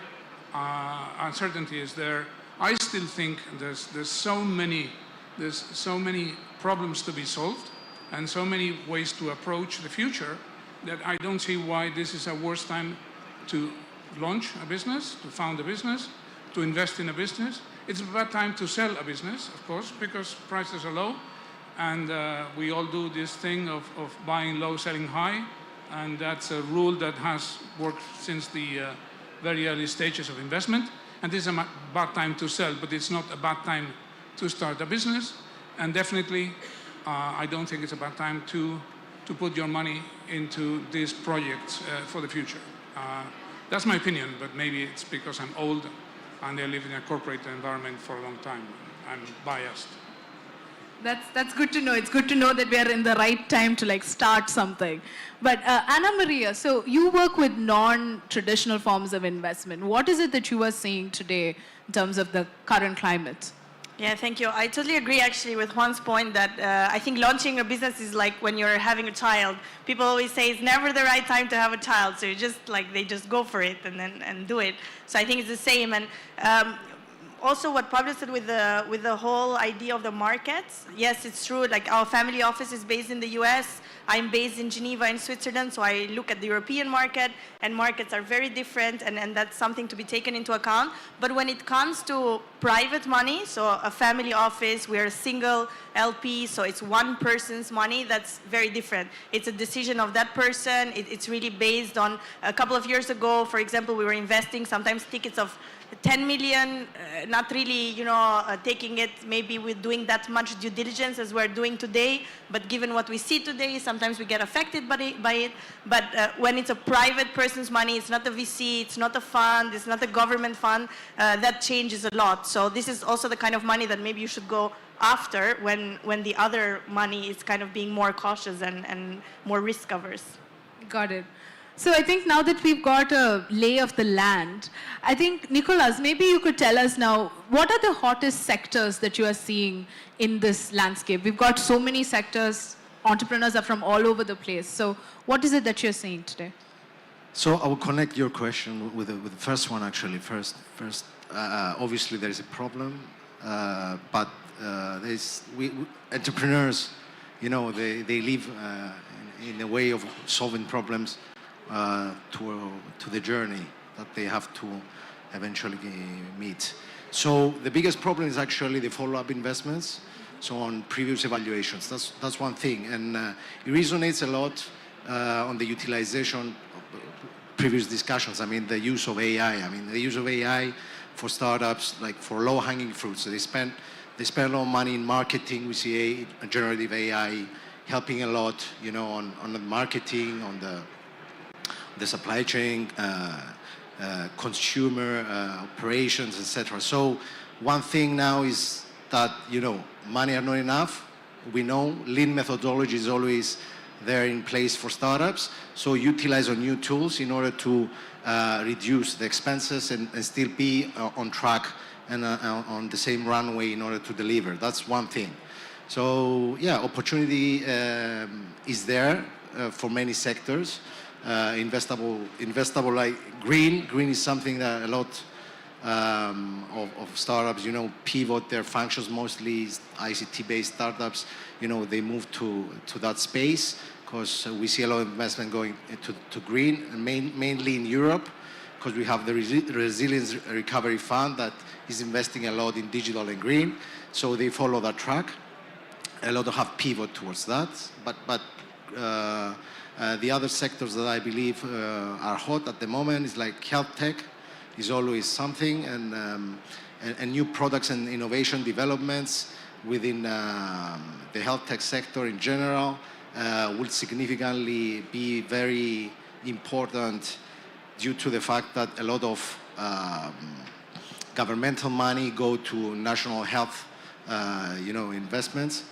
Speaker 4: uncertainty is there. I still think there's so many problems to be solved, and so many ways to approach the future that I don't see why this is a worse time to launch a business, to found a business, to invest in a business. It's a bad time to sell a business, of course, because prices are low, and we all do this thing of buying low, selling high, and that's a rule that has worked since the very early stages of investment. And this is a bad time to sell, but it's not a bad time to start a business. And definitely, I don't think it's a bad time to put your money into these projects for the future. That's my opinion, but maybe it's because I'm old and I live in a corporate environment for a long time. I'm biased.
Speaker 22: That's good to know. It's good to know that we are in the right time to start something. But Ana Maria, so you work with non-traditional forms of investment. What is it that you are seeing today in terms of the current climate?
Speaker 23: Yeah, thank you. I totally agree actually with Juan's point that I think launching a business is like when you're having a child. People always say it's never the right time to have a child, so you just they just go for it and do it. So I think it's the same. And also what Pablo said with the whole idea of the markets. Yes, it's true. Like our family office is based in the US. I'm based in Geneva in Switzerland, so I look at the European market, and markets are very different, and that's something to be taken into account. But when it comes to private money, so a family office, we're a single LP, so it's one person's money, that's very different. It's a decision of that person. It's really based on, a couple of years ago, for example, we were investing sometimes tickets of 10 million, not really, taking it maybe with doing that much due diligence as we're doing today, but given what we see today, sometimes we get affected by it. But when it's a private person's money, it's not a VC, it's not a fund, it's not a government fund, that changes a lot. So this is also the kind of money that maybe you should go after when the other money is kind of being more cautious and more risk averse.
Speaker 22: Got it. So I think now that we've got a lay of the land, I think, Nicolas, maybe you could tell us now, what are the hottest sectors that you are seeing in this landscape? We've got so many sectors, entrepreneurs are from all over the place. So what is it that you're seeing today?
Speaker 2: So I will connect your question with the first one, actually. First, obviously there is a problem, but entrepreneurs, they live in a way of solving problems to the journey that they have to eventually meet. So the biggest problem is actually the follow-up investments, so on previous evaluations. That's one thing, and it resonates a lot on the utilization of previous discussions. I mean, the use of AI. I mean, the use of AI for startups, like for low-hanging fruits. So they spend a lot of money in marketing. We see generative AI helping a lot, on the marketing, on the supply chain, consumer operations, etc. So one thing now is that, money are not enough. We know lean methodology is always there in place for startups. So utilize on new tools in order to reduce the expenses and still be on track and on the same runway in order to deliver. That's one thing. So yeah, opportunity is there for many sectors. Investable like green. Green is something that a lot of startups, pivot their functions, mostly ICT-based startups. They move to that space because we see a lot of investment going to green, mainly in Europe, because we have the Resilience Recovery Fund that is investing a lot in digital and green. So they follow that track. A lot have pivot towards that, but the other sectors that I believe are hot at the moment is like health tech is always something, and new products and innovation developments within the health tech sector in general will significantly be very important due to the fact that a lot of governmental money go to national health investments.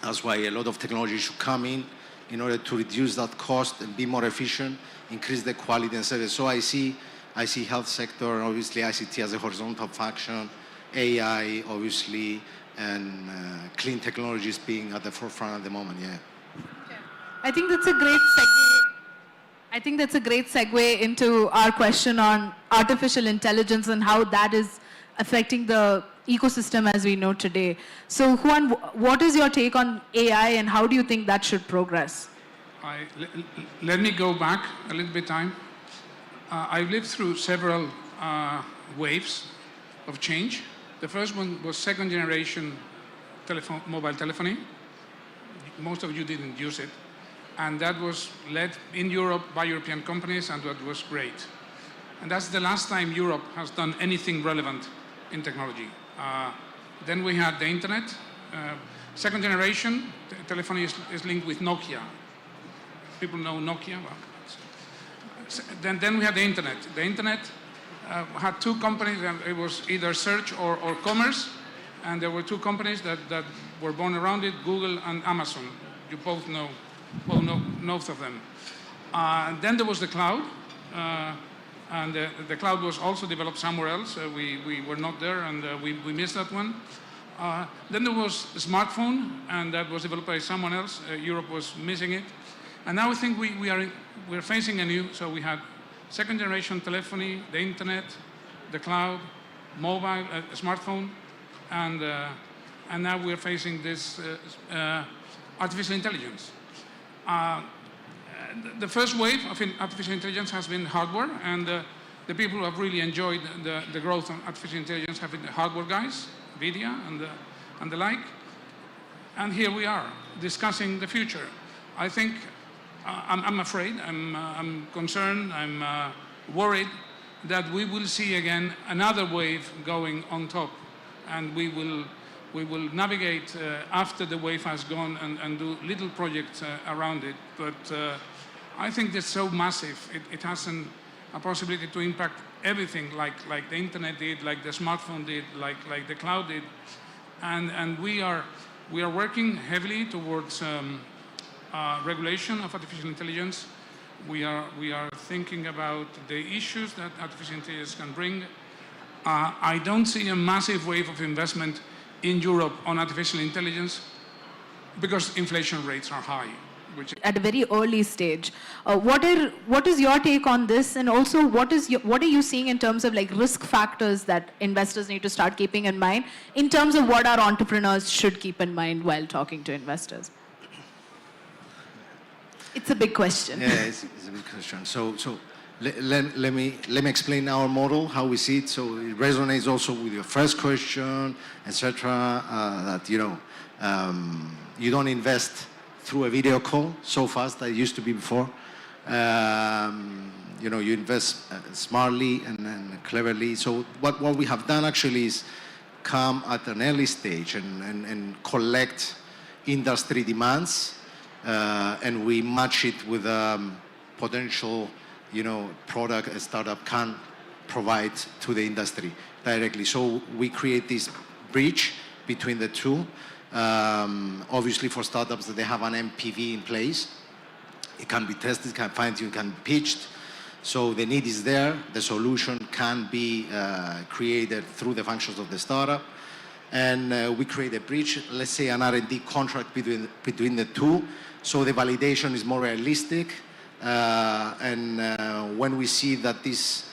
Speaker 2: That's why a lot of technology should come in order to reduce that cost and be more efficient, increase the quality and service. So I see health sector, and obviously ICT as a horizontal function, AI obviously, and clean technologies being at the forefront at the moment, yeah.
Speaker 22: Okay. I think that's a great segue into our question on artificial intelligence and how that is affecting the ecosystem as we know today. So Juan, what is your take on AI and how do you think that should progress?
Speaker 4: Let me go back a little bit time. I've lived through several waves of change. The first one was second generation mobile telephony. Most of you didn't use it. And that was led in Europe by European companies, and that was great. And that's the last time Europe has done anything relevant in technology. Then we had the internet. Second generation telephony is linked with Nokia. People know Nokia. Well, then we had the internet. The internet had two companies, and it was either search or commerce. And there were two companies that were born around it, Google and Amazon. You both know of them. Then there was the cloud. And the cloud was also developed somewhere else. We were not there, and we missed that one. Then there was the smartphone, and that was developed by someone else. Europe was missing it. And now I think we're facing a new, so we had second generation telephony, the internet, the cloud, mobile, smartphone, and now we're facing this artificial intelligence. The first wave of artificial intelligence has been hardware, and the people who have really enjoyed the growth of artificial intelligence have been the hardware guys, NVIDIA and the like. And here we are discussing the future. I think I'm afraid, I'm concerned, I'm worried that we will see again another wave going on top, and we will navigate after the wave has gone and do little projects around it. But I think it's so massive. It has a possibility to impact everything, like the internet did, like the smartphone did, like the cloud did, and we are working heavily towards regulation of artificial intelligence. We are thinking about the issues that artificial intelligence can bring. I don't see a massive wave of investment in Europe on artificial intelligence because inflation rates are high.
Speaker 22: At a very early stage, what is your take on this, and also what are you seeing in terms of like risk factors that investors need to start keeping in mind in terms of what our entrepreneurs should keep in mind while talking to investors? It's a big question.
Speaker 2: Yeah, it's a big question. So let me explain our model, how we see it. So it resonates also with your first question, etc. That you don't invest through a video call so fast that it used to be before. You invest smartly and cleverly. So what we have done actually is come at an early stage and collect industry demands, and we match it with potential, product a startup can provide to the industry directly. So we create this bridge between the two. Obviously, for startups, that they have an MPV in place. It can be tested, can fine-tuned, can be pitched. So the need is there. The solution can be created through the functions of the startup. And we create a bridge, let's say an R&D contract between the two. So the validation is more realistic. And when we see that this,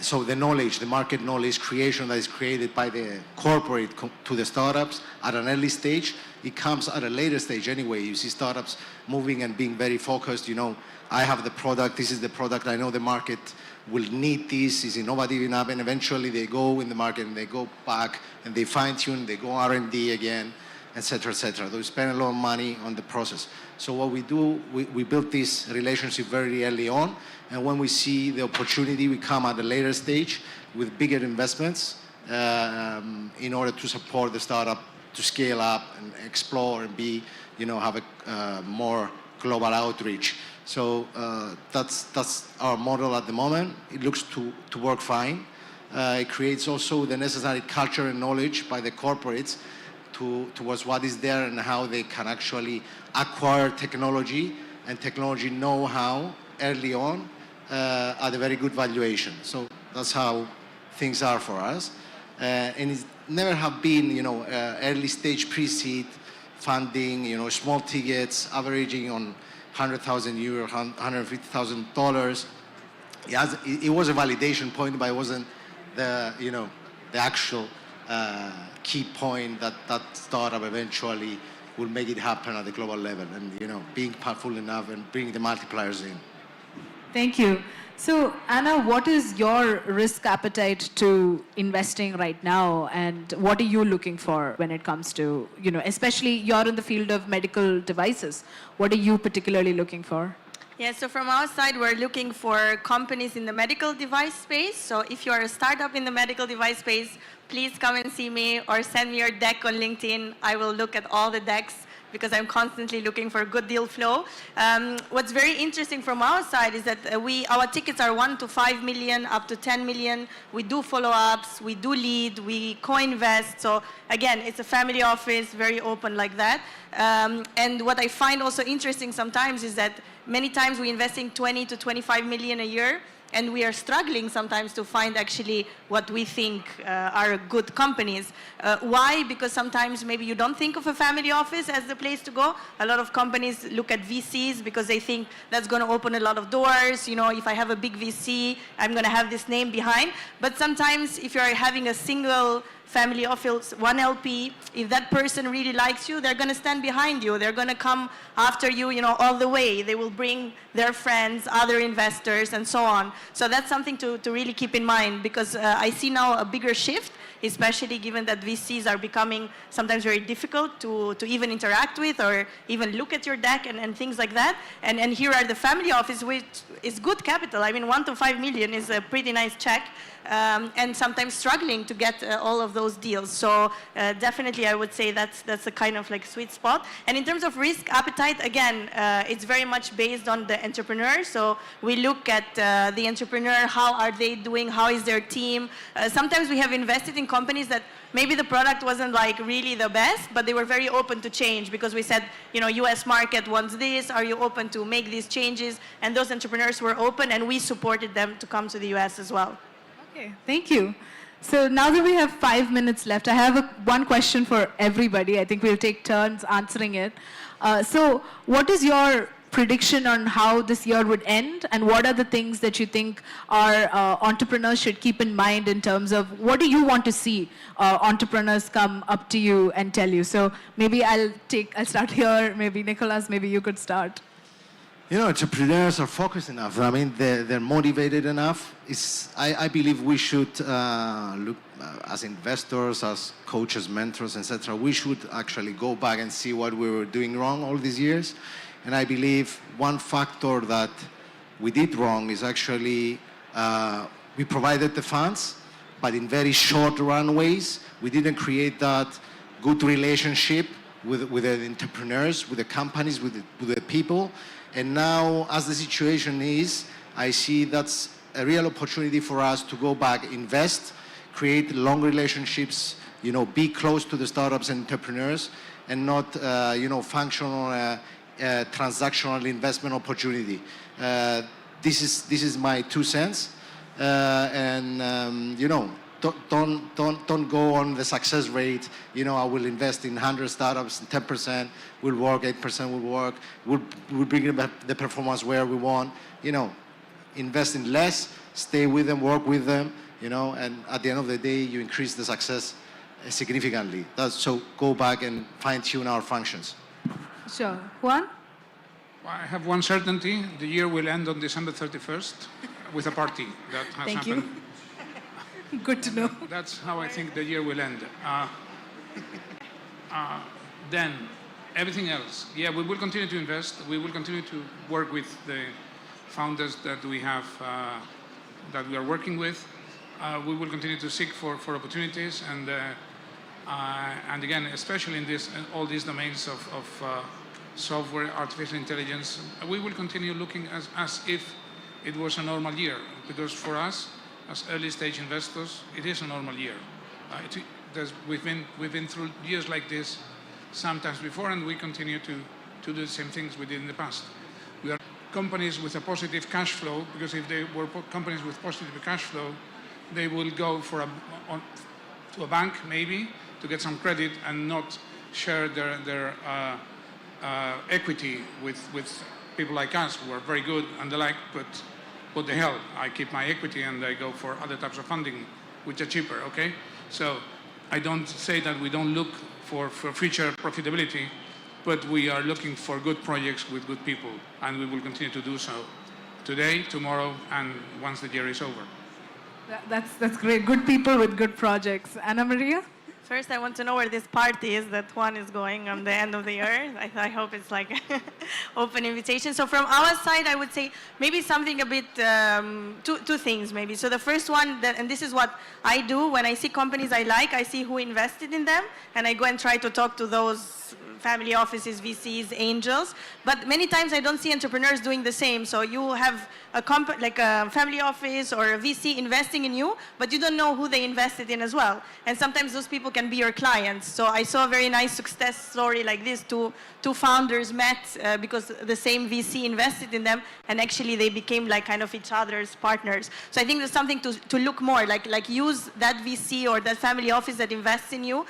Speaker 2: so the knowledge, the market knowledge creation that is created by the corporate to the startups at an early stage, it comes at a later stage anyway. You see startups moving and being very focused. I have the product, this is the product, I know the market will need this, is innovative enough, and eventually they go in the market and they go back and they fine-tune, they go R&D again, etc., etc. They spend a lot of money on the process. So what we do, we build this relationship very early on, and when we see the opportunity, we come at a later stage with bigger investments in order to support the startup to scale up and explore and be, have a more global outreach. So that's our model at the moment. It looks to work fine. It creates also the necessary culture and knowledge by the corporates towards what is there and how they can actually acquire technology and technology know-how early on at a very good valuation. So that's how things are for us. And it's never have been, early stage pre-seed funding, small tickets, averaging on 100,000 euro, $150,000. It was a validation point, but it wasn't the actual key point that startup eventually will make it happen at the global level, and being powerful enough and bringing the multipliers in.
Speaker 22: Thank you. So Anna, what is your risk appetite to investing right now, and what are you looking for when it comes to, especially you're in the field of medical devices. What are you particularly looking for?
Speaker 23: Yeah, so from our side, we're looking for companies in the medical device space. So if you're a startup in the medical device space, please come and see me or send me your deck on LinkedIn. I will look at all the decks because I'm constantly looking for a good deal flow. What's very interesting from our side is that our tickets are 1 to 5 million, up to 10 million. We do follow-ups, we do lead, we co-invest. So again, it's a family office, very open like that. And what I find also interesting sometimes is that many times we're investing 20 to 25 million a year. and we are struggling sometimes to find actually what we think are good companies. Why? Because sometimes maybe you don't think of a family office as the place to go. A lot of companies look at VCs because they think that's going to open a lot of doors. You know, if I have a big VC, I'm going to have this name behind. But sometimes if you're having a single family office, one LP, if that person really likes you, they're going to stand behind you. They're going to come after you, you know, all the way. They will bring their friends, other investors, and so on. So that's something to really keep in mind, because I see now a bigger shift, especially given that VCs are becoming sometimes very difficult to even interact with or even look at your deck and things like that. And here are the family office, which is good capital. I mean, 1 to 5 million is a pretty nice check. And sometimes struggling to get all of those deals. So definitely I would say that's a kind of like sweet spot. And in terms of risk appetite, again, it's very much based on the entrepreneur. So we look at the entrepreneur, how are they doing, how is their team. Sometimes we have invested in companies that maybe the product wasn't like really the best, but they were very open to change, because we said, you know, US market wants this, are you open to make these changes? And those entrepreneurs were open, and we supported them to come to the US as well.
Speaker 22: Okay, thank you. So now that we have 5 minutes left, I have one question for everybody. I think we'll take turns answering it. So what is your prediction on how this year would end, and what are the things that you think our entrepreneurs should keep in mind in terms of what do you want to see entrepreneurs come up to you and tell you? So maybe I'll start here, maybe Nicholas, maybe you could start.
Speaker 2: You know, entrepreneurs are focused enough. I mean, they're motivated enough. I believe we should look as investors, as coaches, mentors, etc. We should actually go back and see what we were doing wrong all these years. And I believe one factor that we did wrong is actually we provided the funds, but in very short runways. We didn't create that good relationship with the entrepreneurs, with the companies, with the people. And now, as the situation is, I see that's a real opportunity for us to go back, invest, create long relationships, you know, be close to the startups and entrepreneurs, and not, you know, function on a transactional investment opportunity. This is my 2 cents, and you know, don't go on the success rate. You know, I will invest in 100 startups, 10% will work, 8% will work. We'll bring the performance where we want. You know, invest in less, stay with them, work with them. You know, and at the end of the day, you increase the success significantly. So go back and fine-tune our functions.
Speaker 22: Sure. Juan?
Speaker 4: I have one certainty. The year will end on December 31st with a party. That has
Speaker 22: Thank
Speaker 4: happened.
Speaker 22: you. Good to know.
Speaker 4: That's how I think the year will end. Then, everything else. Yeah, we will continue to invest. We will continue to work with the founders that we have, that we are working with. We will continue to seek for opportunities, and again, especially in all these domains of software, artificial intelligence, we will continue looking as if it was a normal year, because for us, as early stage investors, it is a normal year. We've been through years like this sometimes before, and we continue to do the same things we did in the past. We are companies with a positive cash flow, because if they were companies with positive cash flow, they will go to a bank maybe to get some credit and not share their equity with people like us who are very good and the like, but what the hell, I keep my equity and I go for other types of funding which are cheaper, okay? So I don't say that we don't look for future profitability, but we are looking for good projects with good people, and we will continue to do so today, tomorrow, and once the year is over.
Speaker 22: That's great. Good people with good projects. Ana Maria?
Speaker 23: First, I want to know where this party is that Juan is going on the end of the year. I hope it's like open invitation. So from our side, I would say maybe something a bit, two things maybe. So the first one, and this is what I do when I see companies I like, I see who invested in them, and I go and try to talk to those family offices, VCs, angels. But many times I don't see entrepreneurs doing the same. So you have like a family office or a VC investing in you, but you don't know who they invested in as well. And sometimes those people can can be your clients. So I saw a very nice success story like this. Two founders met because the same VC invested in them, and actually they became like kind of each other's partners. So I think there's something to look more, like use that VC or that family office that invests in you,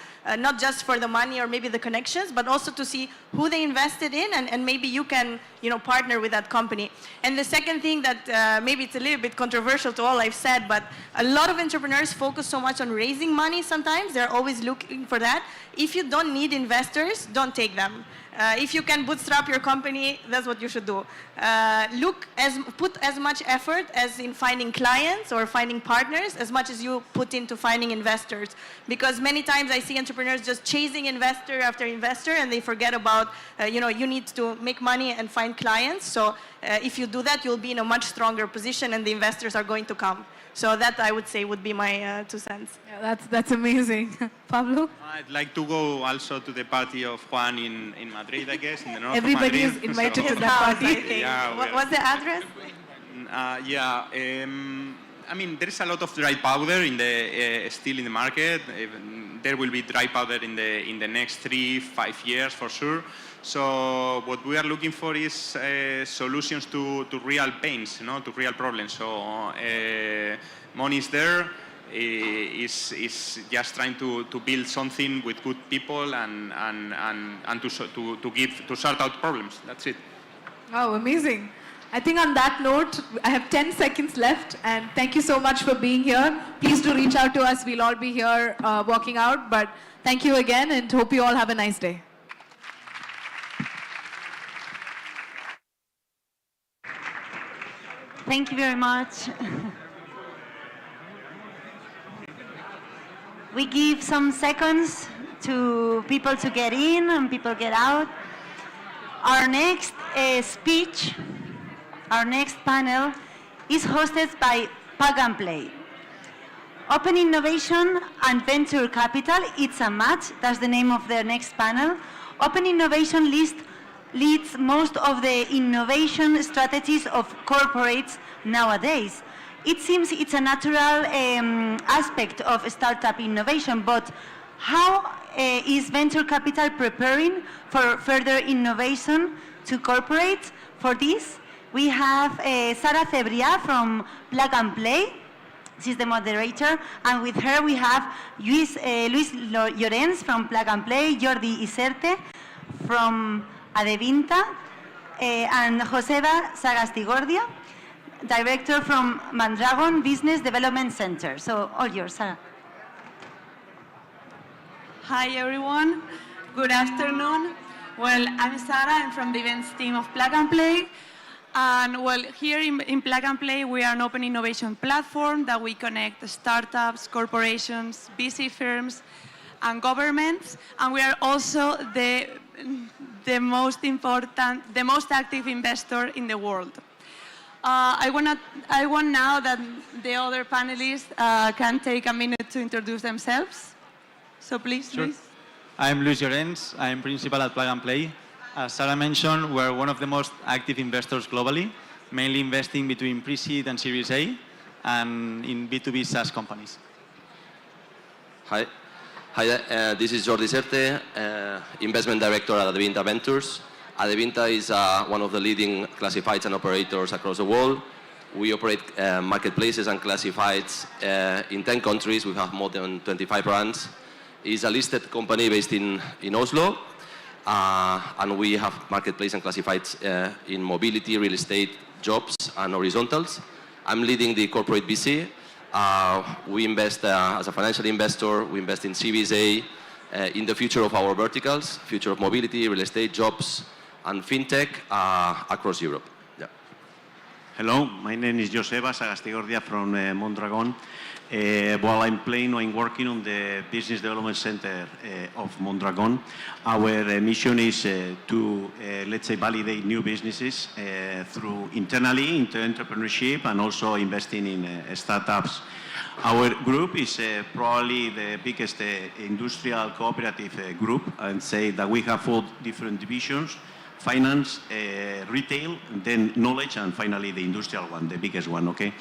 Speaker 23: not just for the money or maybe the connections, but also to see who they invested in, and maybe you can, partner with that company. And the second thing that maybe it's a little bit controversial to all I've said, but a lot of entrepreneurs focus so much on raising money sometimes. They're always looking for that. If you don't need investors, don't take them. If you can bootstrap your company, that's what you should do. Put as much effort as in finding clients or finding partners as much as you put into finding investors. Because many times I see entrepreneurs just chasing investor after investor, and they forget about, you need to make money and find clients. So if you do that, you'll be in a much stronger position, and the investors are going to come. So that, I would say, would be my 2 cents.
Speaker 22: Yeah, that's amazing. Pablo?
Speaker 3: I'd like to go also to the party of Juan in Madrid, I guess, in the north
Speaker 22: Everybody
Speaker 3: of Madrid.
Speaker 22: is invited to that party.
Speaker 3: Yeah,
Speaker 23: What's the address?
Speaker 3: I mean, there is a lot of dry powder still in the market. There will be dry powder in the next 3-5 years for sure. So what we are looking for is solutions to real pains, to real problems. So money is there. Is just trying to build something with good people and to sort out problems. That's it.
Speaker 22: Oh, amazing. I think on that note, I have 10 seconds left, and thank you so much for being here. Please do reach out to us. We'll all be here walking out, but thank you again, and hope you all have a nice day.
Speaker 1: Thank you very much. We give some seconds to people to get in and people get out. Our next speech, our next panel is hosted by Plug and Play. Open Innovation and Venture Capital, it's a match, that's the name of the next panel. Open Innovation leads most of the innovation strategies of corporates nowadays. It seems it's a natural aspect of startup innovation, but how is venture capital preparing for further innovation to corporates? For this, we have Sara Cebria from Plug and Play. She's the moderator, and with her we have Luis Llorens from Plug and Play, Jordi Iserte from Adevinta, and Joseba Sagastigordia, Director from Mondragon Business Development Center. So, all yours, Sara.
Speaker 5: Hi, everyone. Good afternoon. Well, I'm Sara. I'm from the events team of Plug and Play. And, well, here in Plug and Play, we are an open innovation platform that we connect startups, corporations, VC firms, and governments. And we are also the most active investor in the world. I want now that the other panelists can take a minute to introduce themselves. So please,
Speaker 6: Sure.
Speaker 5: Luis.
Speaker 6: I'm Luis Llorens. I'm principal at Plug and Play. As Sarah mentioned, we're one of the most active investors globally, mainly investing between pre-seed and Series A, and in B2B SaaS companies.
Speaker 8: Hi, this is Jordi Iserte, Investment Director at Adevinta Ventures. Adevinta is one of the leading classifieds and operators across the world. We operate marketplaces and classifieds in 10 countries. We have more than 25 brands. It's a listed company based in Oslo, and we have marketplace and classifieds in mobility, real estate, jobs, and horizontals. I'm leading the corporate VC. We invest as a financial investor. We invest in Series A, in the future of our verticals, future of mobility, real estate, jobs, and fintech across Europe. Yeah.
Speaker 24: Hello, my name is Joseba Sagastigordia from Mondragon. While I'm working on the Business Development Center of Mondragon. Our mission is to, let's say, validate new businesses through internally into entrepreneurship and also investing in startups. Our group is probably the biggest industrial cooperative group, and say that we have 4 different divisions: finance, retail, then knowledge, and finally the industrial one, the biggest one, okay?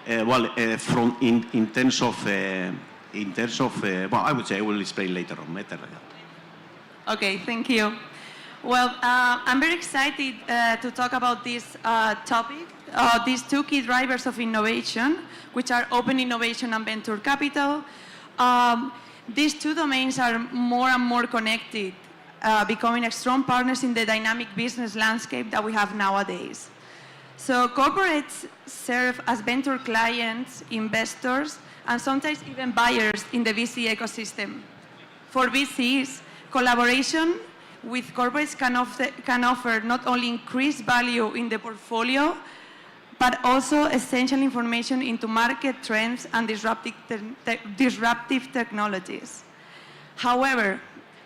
Speaker 24: In terms of in terms of, well, I would say I will explain later on.
Speaker 5: Okay, thank you. Well, I'm very excited to talk about this topic, these two key drivers of innovation, which are open innovation and venture capital. These two domains are more and more connected, becoming strong partners in the dynamic business landscape that we have nowadays. So corporates serve as venture clients, investors, and sometimes even buyers in the VC ecosystem. For VCs, collaboration with corporates can offer not only increased value in the portfolio, but also essential information into market trends and disruptive technologies. However,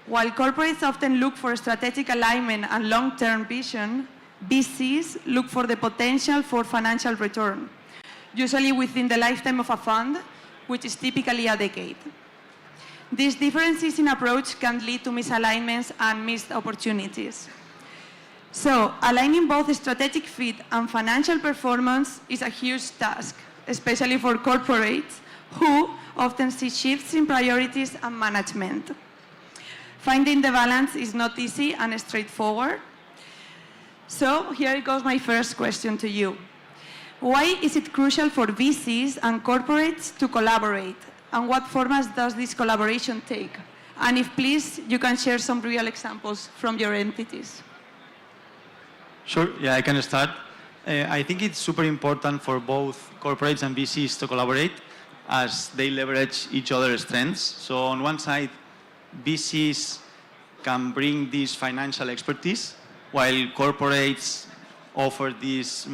Speaker 5: while corporates often look for strategic alignment and long-term vision, VCs look for the potential for financial return, usually within the lifetime of a fund, which is typically a decade. These differences in approach can lead to misalignments and missed opportunities. So, aligning both strategic fit and financial performance is a huge task, especially for corporates who often see shifts in priorities and management. Finding the balance is not easy and straightforward. So, here goes my first question to you. Why is it crucial for VCs and corporates to collaborate? And what formats does this collaboration take? And if please, you can share some real examples from your entities.
Speaker 6: Sure, yeah, I can start. I think it's super important for both corporates and VCs to collaborate as they leverage each other's strengths. So on one side, VCs can bring this financial expertise, while corporates offer this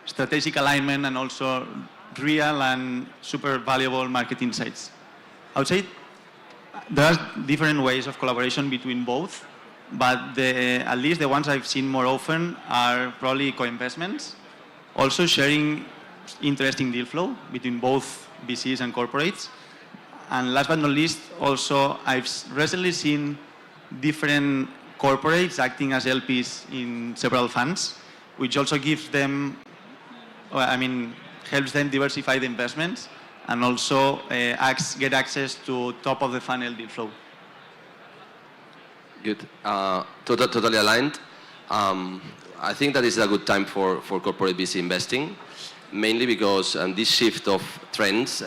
Speaker 6: strategic alignment and also real and super valuable market insights. I would say there are different ways of collaboration between both, but at least the ones I've seen more often are probably co-investments, also sharing interesting deal flow between both VCs and corporates. And last but not least, also I've recently seen different corporates acting as LPs in several funds, which also gives them, helps them diversify the investments and also get access to top of the funnel deal flow.
Speaker 8: Good. Totally aligned. I think that is a good time for corporate VC investing, mainly because this shift of trends,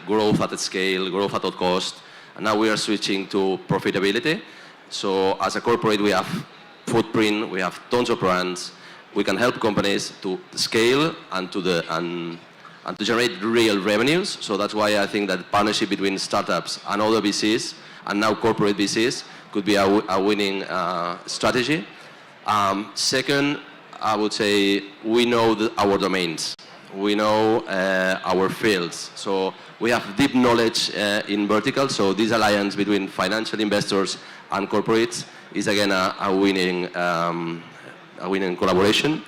Speaker 8: growth at scale, growth at all cost, and now we are switching to profitability. So as a corporate, we have footprint, we have tons of brands, we can help companies to scale and to generate real revenues. So that's why I think that partnership between startups and other VCs, and now corporate VCs, could be a winning strategy. Second, I would say we know our domains. We know our fields. So we have deep knowledge in verticals. So this alliance between financial investors and corporates is again a winning collaboration.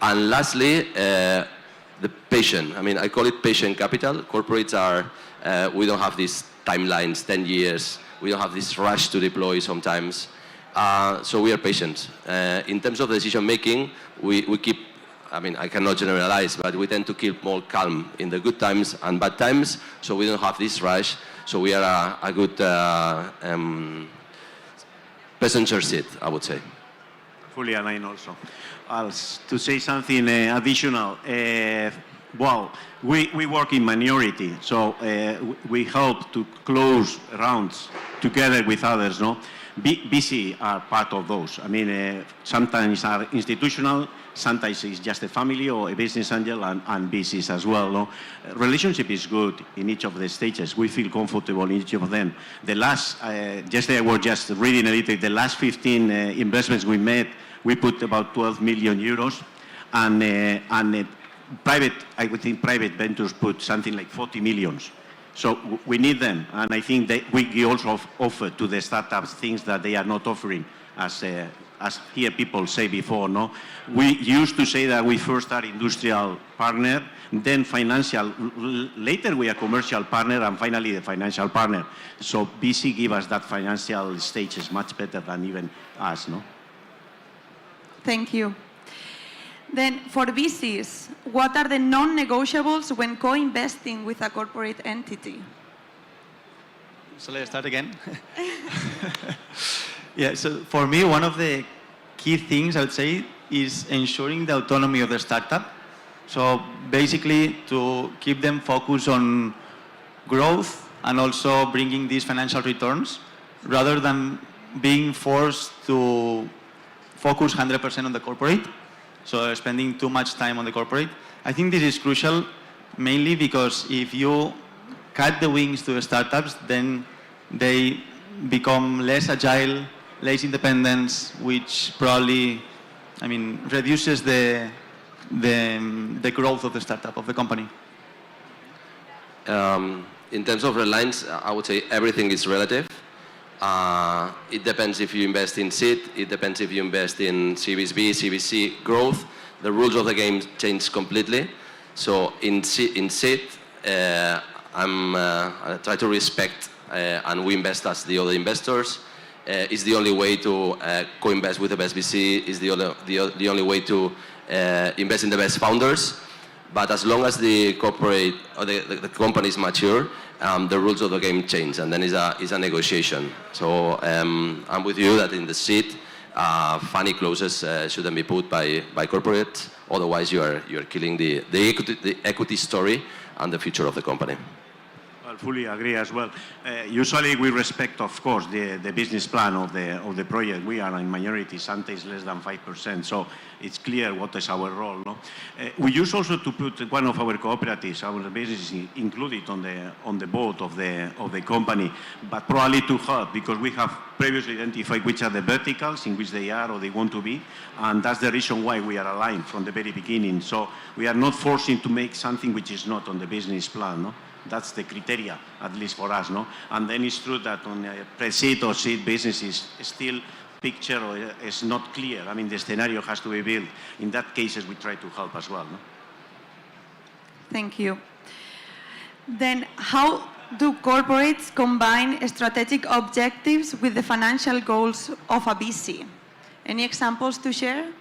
Speaker 8: And lastly, the patient. I call it patient capital. Corporates are, we don't have these timelines, 10 years. We don't have this rush to deploy sometimes. So we are patient. In terms of decision making, we keep, I cannot generalize, but we tend to keep more calm in the good times and bad times, so we don't have this rush. So we are a good passenger seat, I would say.
Speaker 24: Fully aligned also. To say something additional, well, we work in minority, so we help to close rounds together with others, no? VC are part of those. Sometimes are institutional, sometimes it's just a family or a business angel and VCs as well, no? Relationship is good in each of the stages. We feel comfortable in each of them. The last, yesterday I was just reading a little, the last 15 investments we made, we put about 12 million euros, and private, I would think private ventures put something like 40 millions. So we need them, and I think that we also offer to the startups things that they are not offering, as here people say before, no? We used to say that we first are industrial partner, then financial, later we are commercial partner, and finally the financial partner. So VC give us that financial stages much better than even us, no?
Speaker 5: Thank you. Then for VCs, what are the non-negotiables when co-investing with a corporate entity?
Speaker 6: So let's start again. Yeah, so for me, one of the key things I would say is ensuring the autonomy of the startup. So basically to keep them focused on growth and also bringing these financial returns rather than being forced to focus 100% on the corporate, so spending too much time on the corporate. I think this is crucial mainly because if you cut the wings to the startups, then they become less agile, less independence, which probably, reduces the growth of the startup, of the company.
Speaker 8: In terms of reliance, I would say everything is relative. It depends if you invest in seed, it depends if you invest in Series B, Series C growth. The rules of the game change completely. So in seed, I try to respect and we invest as the other investors. It's the only way to co-invest with the best VC, is the only way to invest in the best founders. But as long as the corporate or the company is mature, the rules of the game change, and then it's a negotiation. So I'm with you that in the seed, funny clauses shouldn't be put by corporate. Otherwise, you're killing the equity story and the future of the company.
Speaker 24: I fully agree as well. Usually we respect, of course, the business plan of the project. We are in minority, Santa is less than 5%, so it's clear what is our role. No? We use also to put one of our cooperatives, our business included on the board of the company, but probably to help because we have previously identified which are the verticals in which they are or they want to be, and that's the reason why we are aligned from the very beginning. So we are not forcing to make something which is not on the business plan. No? That's the criteria, at least for us, no? And then it's true that on a pre-seed or seed business is still picture or is not clear. The scenario has to be built. In that cases, we try to help as well, no?
Speaker 23: Thank you. Then how do corporates combine strategic objectives with the financial goals of a VC? Any examples to share?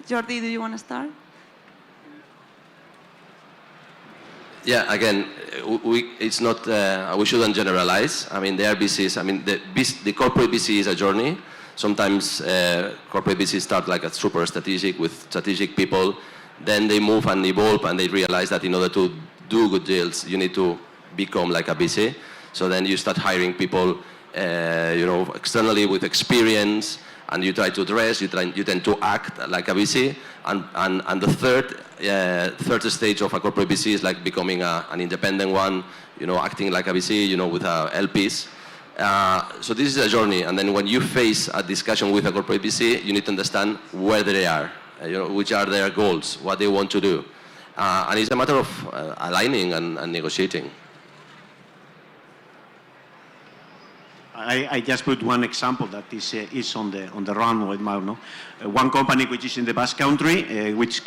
Speaker 23: Jordi, do you want to start?
Speaker 8: Yeah, again, it's not. We shouldn't generalize. There are VCs. The corporate VC is a journey. Sometimes corporate VCs start like a super strategic with strategic people. Then they move and evolve, and they realize that in order to do good deals, you need to become like a VC. So then you start hiring people, externally with experience, and you try to dress. You tend to act like a VC. And the third stage of a corporate VC is like becoming an independent one, acting like a VC, with LPs. So this is a journey, and then when you face a discussion with a corporate VC, you need to understand where they are, which are their goals, what they want to do. And it's a matter of aligning and negotiating.
Speaker 24: I just put one example that is on the run right now. No? One company which is in the Basque Country, which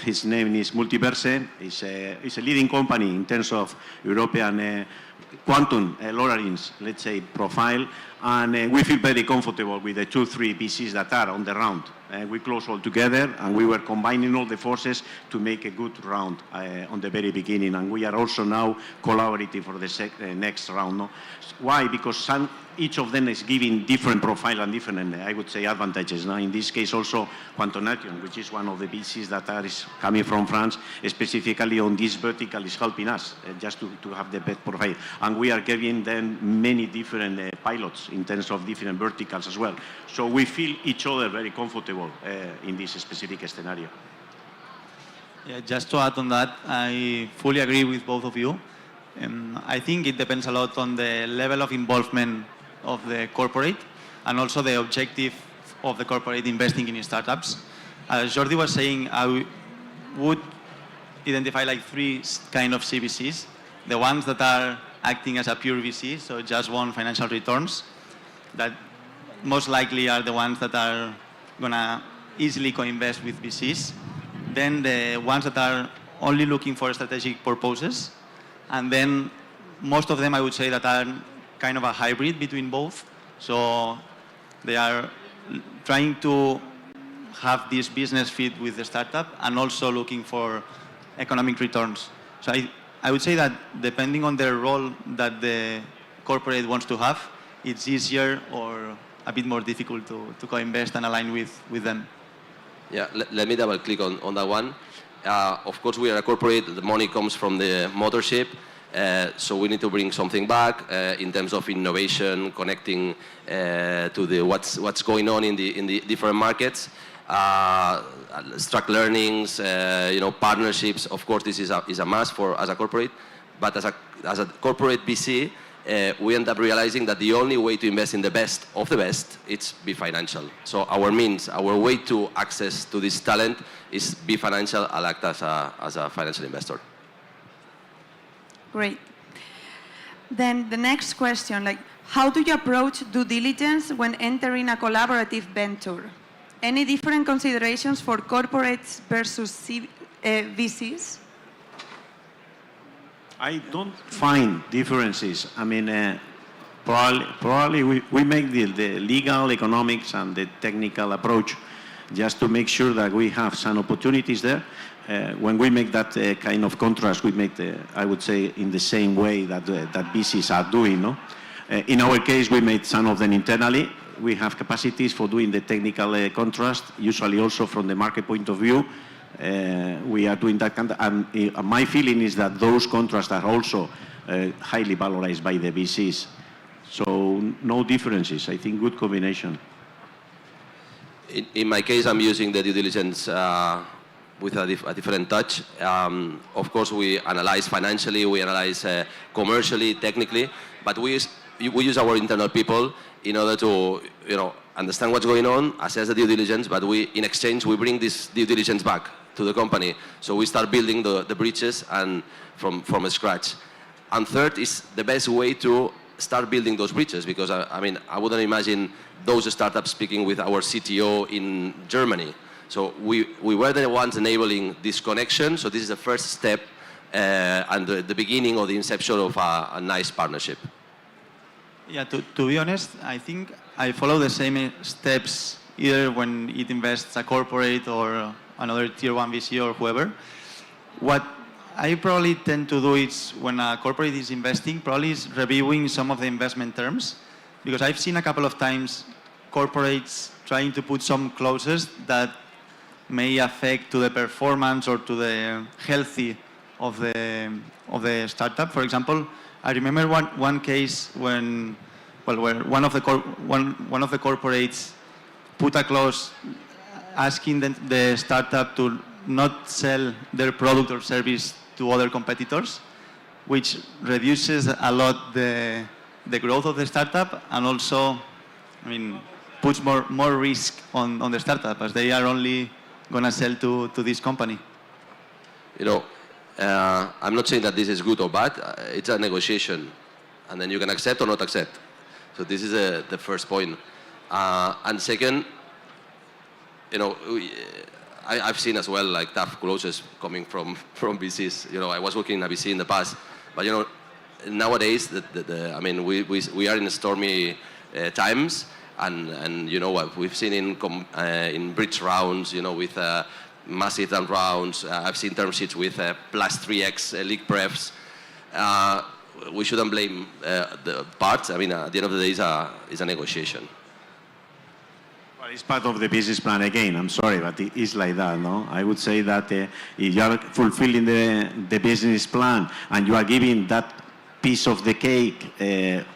Speaker 24: his name is Multiverse, is a leading company in terms of European quantum Lorentz, let's say, profile, and we feel very comfortable with the 2-3 VCs that are on the round. We close all together, and we were combining all the forces to make a good round on the very beginning, and we are also now collaborating for the next round. No? Why? Because each of them is giving different profile and different, I would say, advantages. Now, in this case, also Quantonation, which is one of the VCs that is coming from France, specifically on this vertical, is helping us just to have the best profile. And we are giving them many different pilots in terms of different verticals as well. So we feel each other very comfortable in this specific scenario.
Speaker 6: Yeah, just to add on that, I fully agree with both of you. I think it depends a lot on the level of involvement of the corporate and also the objective of the corporate investing in startups. As Jordi was saying, I would identify like 3 kind of CVCs. The ones that are acting as a pure VC, so just want financial returns, that most likely are the ones that are gonna easily co-invest with VCs. Then the ones that are only looking for strategic purposes, and then most of them I would say that are kind of a hybrid between both. So they are trying to have this business fit with the startup and also looking for economic returns. So I would say that depending on the role that the corporate wants to have, it's easier or a bit more difficult to co-invest and align with them.
Speaker 8: Yeah, let me double click on that one. Of course, we are a corporate, the money comes from the mothership, so we need to bring something back in terms of innovation, connecting to the what's going on in the different markets, extract learnings, partnerships. Of course, this is a must for as a corporate, but as a corporate VC, we end up realizing that the only way to invest in the best of the best is be financial. So our way to access to this talent is be financial and act as a financial investor.
Speaker 23: Great. Then the next question, like, how do you approach due diligence when entering a collaborative venture? Any different considerations for corporates versus VCs?
Speaker 24: I don't find differences. I mean, probably we make the legal, economics, and the technical approach just to make sure that we have some opportunities there. When we make that kind of contrast, we make I would say, in the same way that VCs are doing. No? In our case, we made some of them internally. We have capacities for doing the technical contrast, usually also from the market point of view. We are doing that kind of, and my feeling is that those contrasts are also highly valorized by the VCs. So no differences. I think good combination.
Speaker 8: In my case, I'm using the due diligence with a different touch. Of course, we analyze financially, we analyze commercially, technically, but we use our internal people in order to understand what's going on, assess the due diligence, but in exchange, we bring this due diligence back to the company. So we start building the bridges and from scratch. And third is the best way to start building those bridges, because I wouldn't imagine those startups speaking with our CTO in Germany. So we were the ones enabling this connection. So this is the first step and the beginning of the inception of a nice partnership.
Speaker 6: Yeah, to be honest, I think I follow the same steps either when it invests a corporate or another tier 1 VC or whoever. What I probably tend to do is when a corporate is investing, probably is reviewing some of the investment terms, because I've seen a couple of times corporates trying to put some clauses that may affect to the performance or to the healthy of the startup. For example, I remember one case where one of the corporates put a clause asking the startup to not sell their product or service to other competitors, which reduces a lot the growth of the startup, and also, puts more risk on the startup, as they are only going to sell to this company.
Speaker 8: I'm not saying that this is good or bad. It's a negotiation, and then you can accept or not accept. So this is the first point. And second, I've seen as well like tough clauses coming from VCs. I was working in a VC in the past, but nowadays we are in stormy times, and what we've seen in bridge rounds, with massive rounds. I've seen term sheets with plus 3x league prefs. We shouldn't blame the parts. At the end of the day, it's a negotiation.
Speaker 24: Well, it's part of the business plan again. I'm sorry, but it is like that, no? I would say that if you are fulfilling the business plan and you are giving that piece of the cake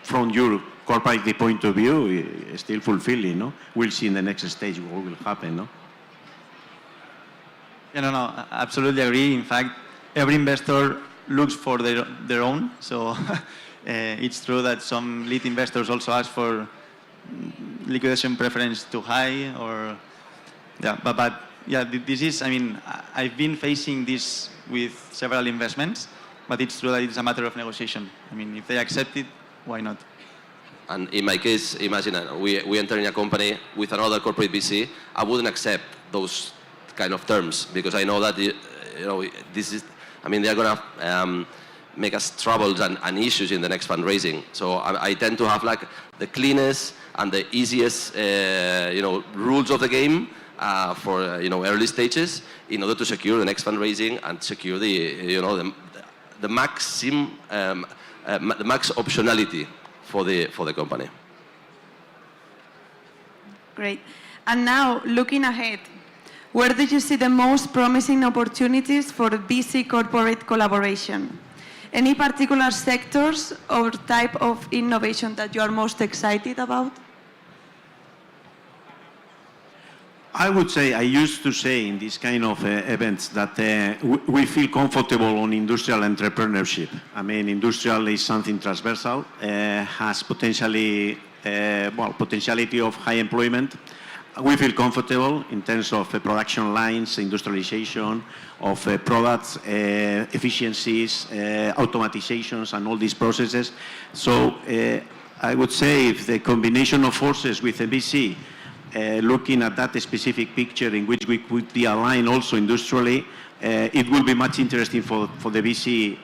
Speaker 24: from your corporate point of view, it's still fulfilling, no? We'll see in the next stage what will happen, no?
Speaker 6: Yeah, no, absolutely agree. In fact, every investor looks for their own. So it's true that some lead investors also ask for liquidation preference too high, or but this is. I've been facing this with several investments, but it's true that it's a matter of negotiation. If they accept it, why not?
Speaker 8: And in my case, imagine we enter in a company with another corporate VC. I wouldn't accept those kind of terms, because I know that this is. They're gonna make us troubles and issues in the next fundraising. So I tend to have like the cleanest and the easiest rules of the game for early stages in order to secure the next fundraising and secure the max optionality for the company.
Speaker 23: Great. And now, looking ahead, where do you see the most promising opportunities for VC corporate collaboration? Any particular sectors or type of innovation that you are most excited about?
Speaker 24: I would say, I used to say in these kind of events that we feel comfortable on industrial entrepreneurship. I mean, industrial is something transversal, has potentiality of high employment. We feel comfortable in terms of production lines, industrialization, of products, efficiencies, automatizations, and all these processes. So I would say if the combination of forces with a VC, looking at that specific picture in which we could be aligned also industrially, it will be much interesting for the VC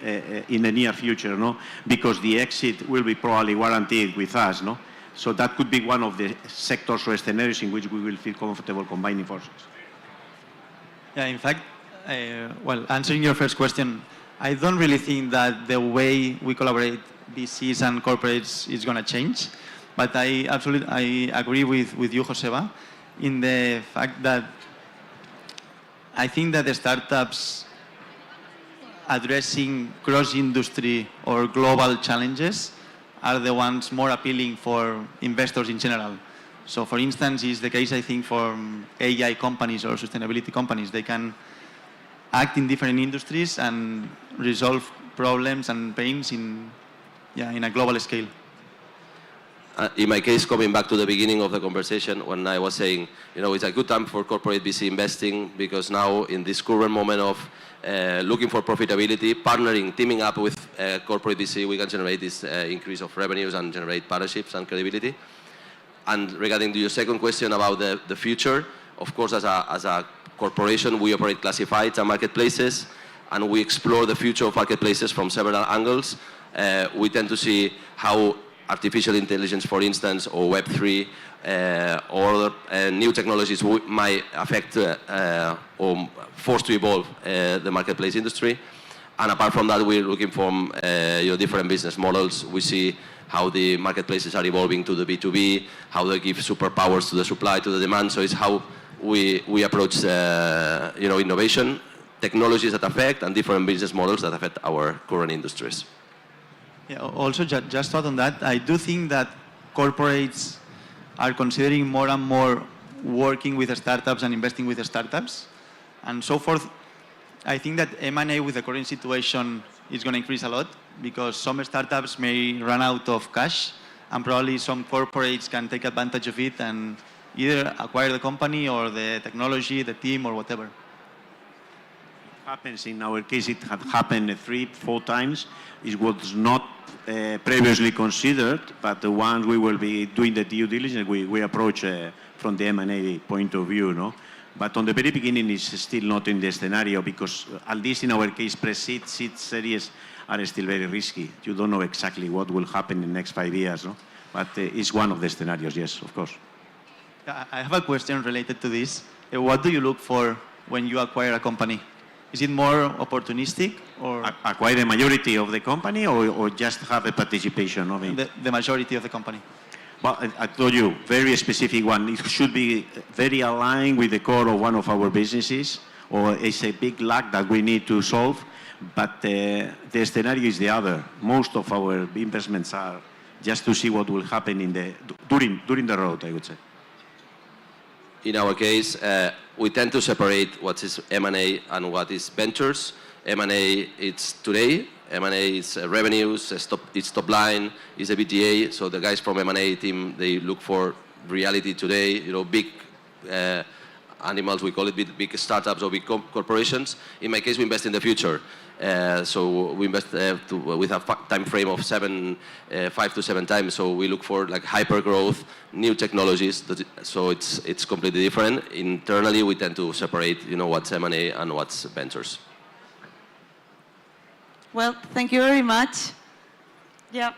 Speaker 24: in the near future, no? Because the exit will be probably guaranteed with us, no? So that could be one of the sectors or scenarios in which we will feel comfortable combining forces.
Speaker 6: Yeah, in fact, well, answering your first question, I don't really think that the way we collaborate VCs and corporates is going to change. But I agree with you, Joseba, in the fact that I think that the startups addressing cross-industry or global challenges are the ones more appealing for investors in general. So for instance, is the case, I think, for AI companies or sustainability companies. They can act in different industries and resolve problems and pains in a global scale.
Speaker 8: In my case, coming back to the beginning of the conversation, when I was saying, it's a good time for corporate VC investing because now in this current moment of looking for profitability, partnering, teaming up with corporate VC, we can generate this increase of revenues and generate partnerships and credibility. And regarding to your second question about the future, of course, as a corporation, we operate classifieds and marketplaces, and we explore the future of marketplaces from several angles. We tend to see how artificial intelligence, for instance, or Web3, or new technologies might affect or force to evolve the marketplace industry. And apart from that, we're looking for different business models. We see how the marketplaces are evolving to the B2B, how they give superpowers to the supply, to the demand. So it's how we approach innovation, technologies that affect, and different business models that affect our current industries.
Speaker 6: Yeah, also, just thought on that, I do think that corporates are considering more and more working with startups and investing with startups. And so forth, I think that M&A with the current situation is going to increase a lot because some startups may run out of cash and probably some corporates can take advantage of it and either acquire the company or the technology, the team, or whatever.
Speaker 24: Happens in our case, it had happened 3-4 times. It was not previously considered, but the ones we will be doing the due diligence, we approach from the M&A point of view, no? But on the very beginning, it's still not in the scenario because at least in our case, pre-seed, seed series are still very risky. You don't know exactly what will happen in the next 5 years, no? But it's one of the scenarios, yes, of course.
Speaker 6: I have a question related to this. What do you look for when you acquire a company? Is it more opportunistic or
Speaker 24: acquire the majority of the company or just have a participation of it?
Speaker 6: The majority of the company?
Speaker 24: Well, I told you, very specific one. It should be very aligned with the core of one of our businesses, or it's a big lack that we need to solve. But the scenario is the other. Most of our investments are just to see what will happen during the road, I would say.
Speaker 8: In our case, we tend to separate what is M&A and what is ventures. M&A, it's today. M&A is revenues, it's top line, it's EBITDA. So the guys from M&A team, they look for reality today, big animals, we call it big startups or big corporations. In my case, we invest in the future. So we invest with a time frame of 5 to 7 times. So we look for like hyper growth, new technologies. So it's completely different. Internally, we tend to separate, what's M&A and what's ventures.
Speaker 23: Well, thank you very much. Yeah.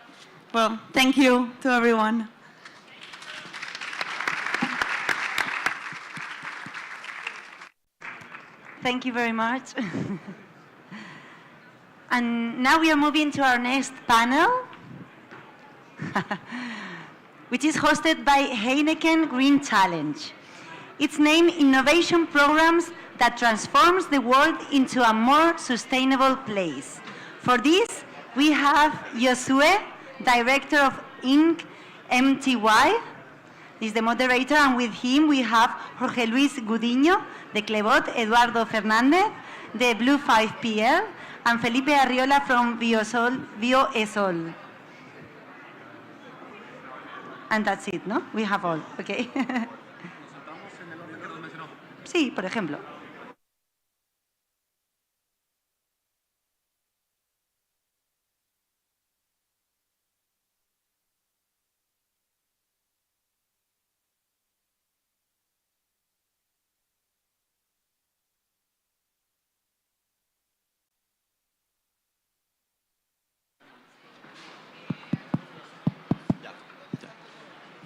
Speaker 23: Well, thank you to everyone.
Speaker 1: Thank you very much. And now we are moving to our next panel. which is hosted by Heineken Green Challenge. It's named Innovation Programs that transforms the world into a more sustainable place. For this, we have Josue, Director of Inc. MTY, is the moderator, and with him we have Jorge Luis Gudiño, the Clebot, Eduardo Fernández, the Blue 5PL, and Felipe Arriola from Bioesol. And that's it, no? We have all, okay? Sí, por ejemplo.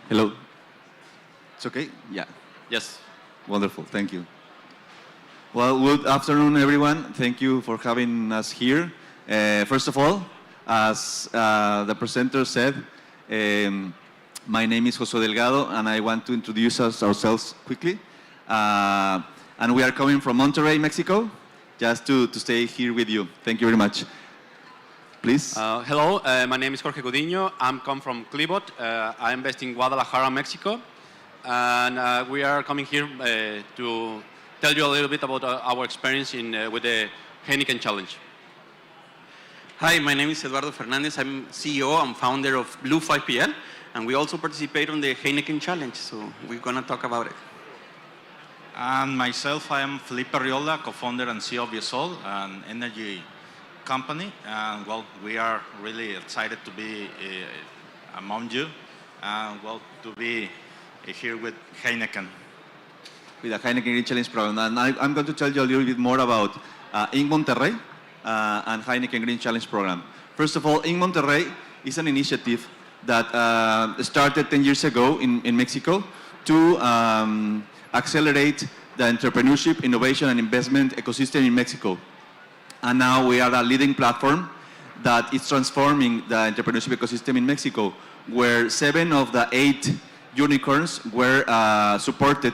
Speaker 7: Hello. It's okay? Yeah. Yes. Wonderful. Thank you. Well, good afternoon, everyone. Thank you for having us here. First of all, as the presenter said, my name is José Delgado, and I want to introduce ourselves quickly. And we are coming from Monterrey, Mexico, just to stay here with you. Thank you very much. Please.
Speaker 9: Hello, my name is Jorge Gudiño. I'm come from Clebot. I'm based in Guadalajara, Mexico. And we are coming here to tell you a little bit about our experience with the Heineken Challenge.
Speaker 10: Hi, my name is Eduardo Fernández. I'm CEO and founder of Blue 5PL. And we also participate on the Heineken Challenge. So we're going to talk about it.
Speaker 12: And myself, I am Felipe Arriola, co-founder and CEO of Bioesol, an energy company. And well, we are really excited to be among you and well, to be here with Heineken.
Speaker 7: With the Heineken Green Challenge program. And I'm going to tell you a little bit more about Inc. Monterrey and Heineken Green Challenge program. First of all, Inc. Monterrey is an initiative that started 10 years ago in Mexico to accelerate the entrepreneurship, innovation, and investment ecosystem in Mexico. And now we are a leading platform that is transforming the entrepreneurship ecosystem in Mexico, where 7 of the 8 unicorns were supported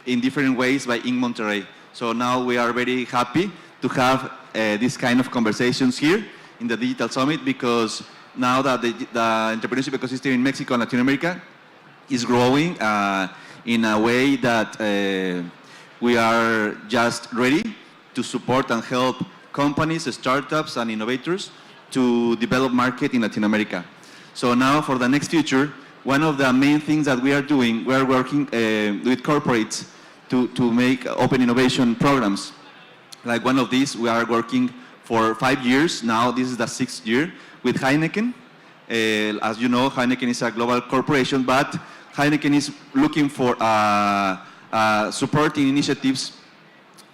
Speaker 7: in different ways by Inc. Monterrey. So now we are very happy to have this kind of conversations here in the Digital Summit, because now that the entrepreneurship ecosystem in Mexico and Latin America is growing in a way that we are just ready to support and help companies, startups, and innovators to develop market in Latin America. So now for the next future, one of the main things that we are doing, we are working with corporates to make open innovation programs. Like one of these, we are working for 5 years now. This is the 6th year with Heineken. As you know, Heineken is a global corporation, but Heineken is looking for supporting initiatives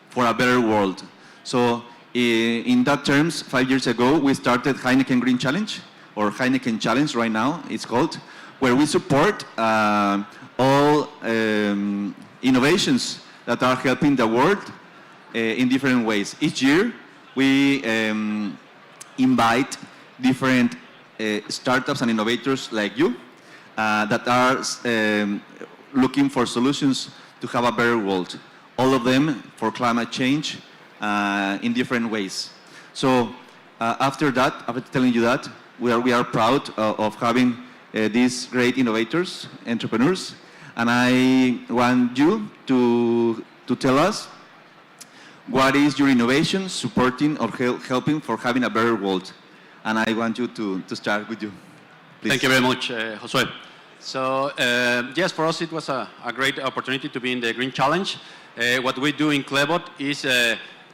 Speaker 7: for a better world. So in that terms, 5 years ago, we started Heineken Green Challenge, or Heineken Challenge right now, it's called, where we support all innovations that are helping the world in different ways. Each year, we invite different startups and innovators like you that are looking for solutions to have a better world. All of them for climate change in different ways. So after that, after telling you that, we are proud of having these great innovators, entrepreneurs, and I want you to tell us what is your innovation supporting or helping for having a better world. And I want you to start with you. Please.
Speaker 9: Thank you very much, Josue. So yes, for us it was a great opportunity to be in the Green Challenge. What we do in Clebot is,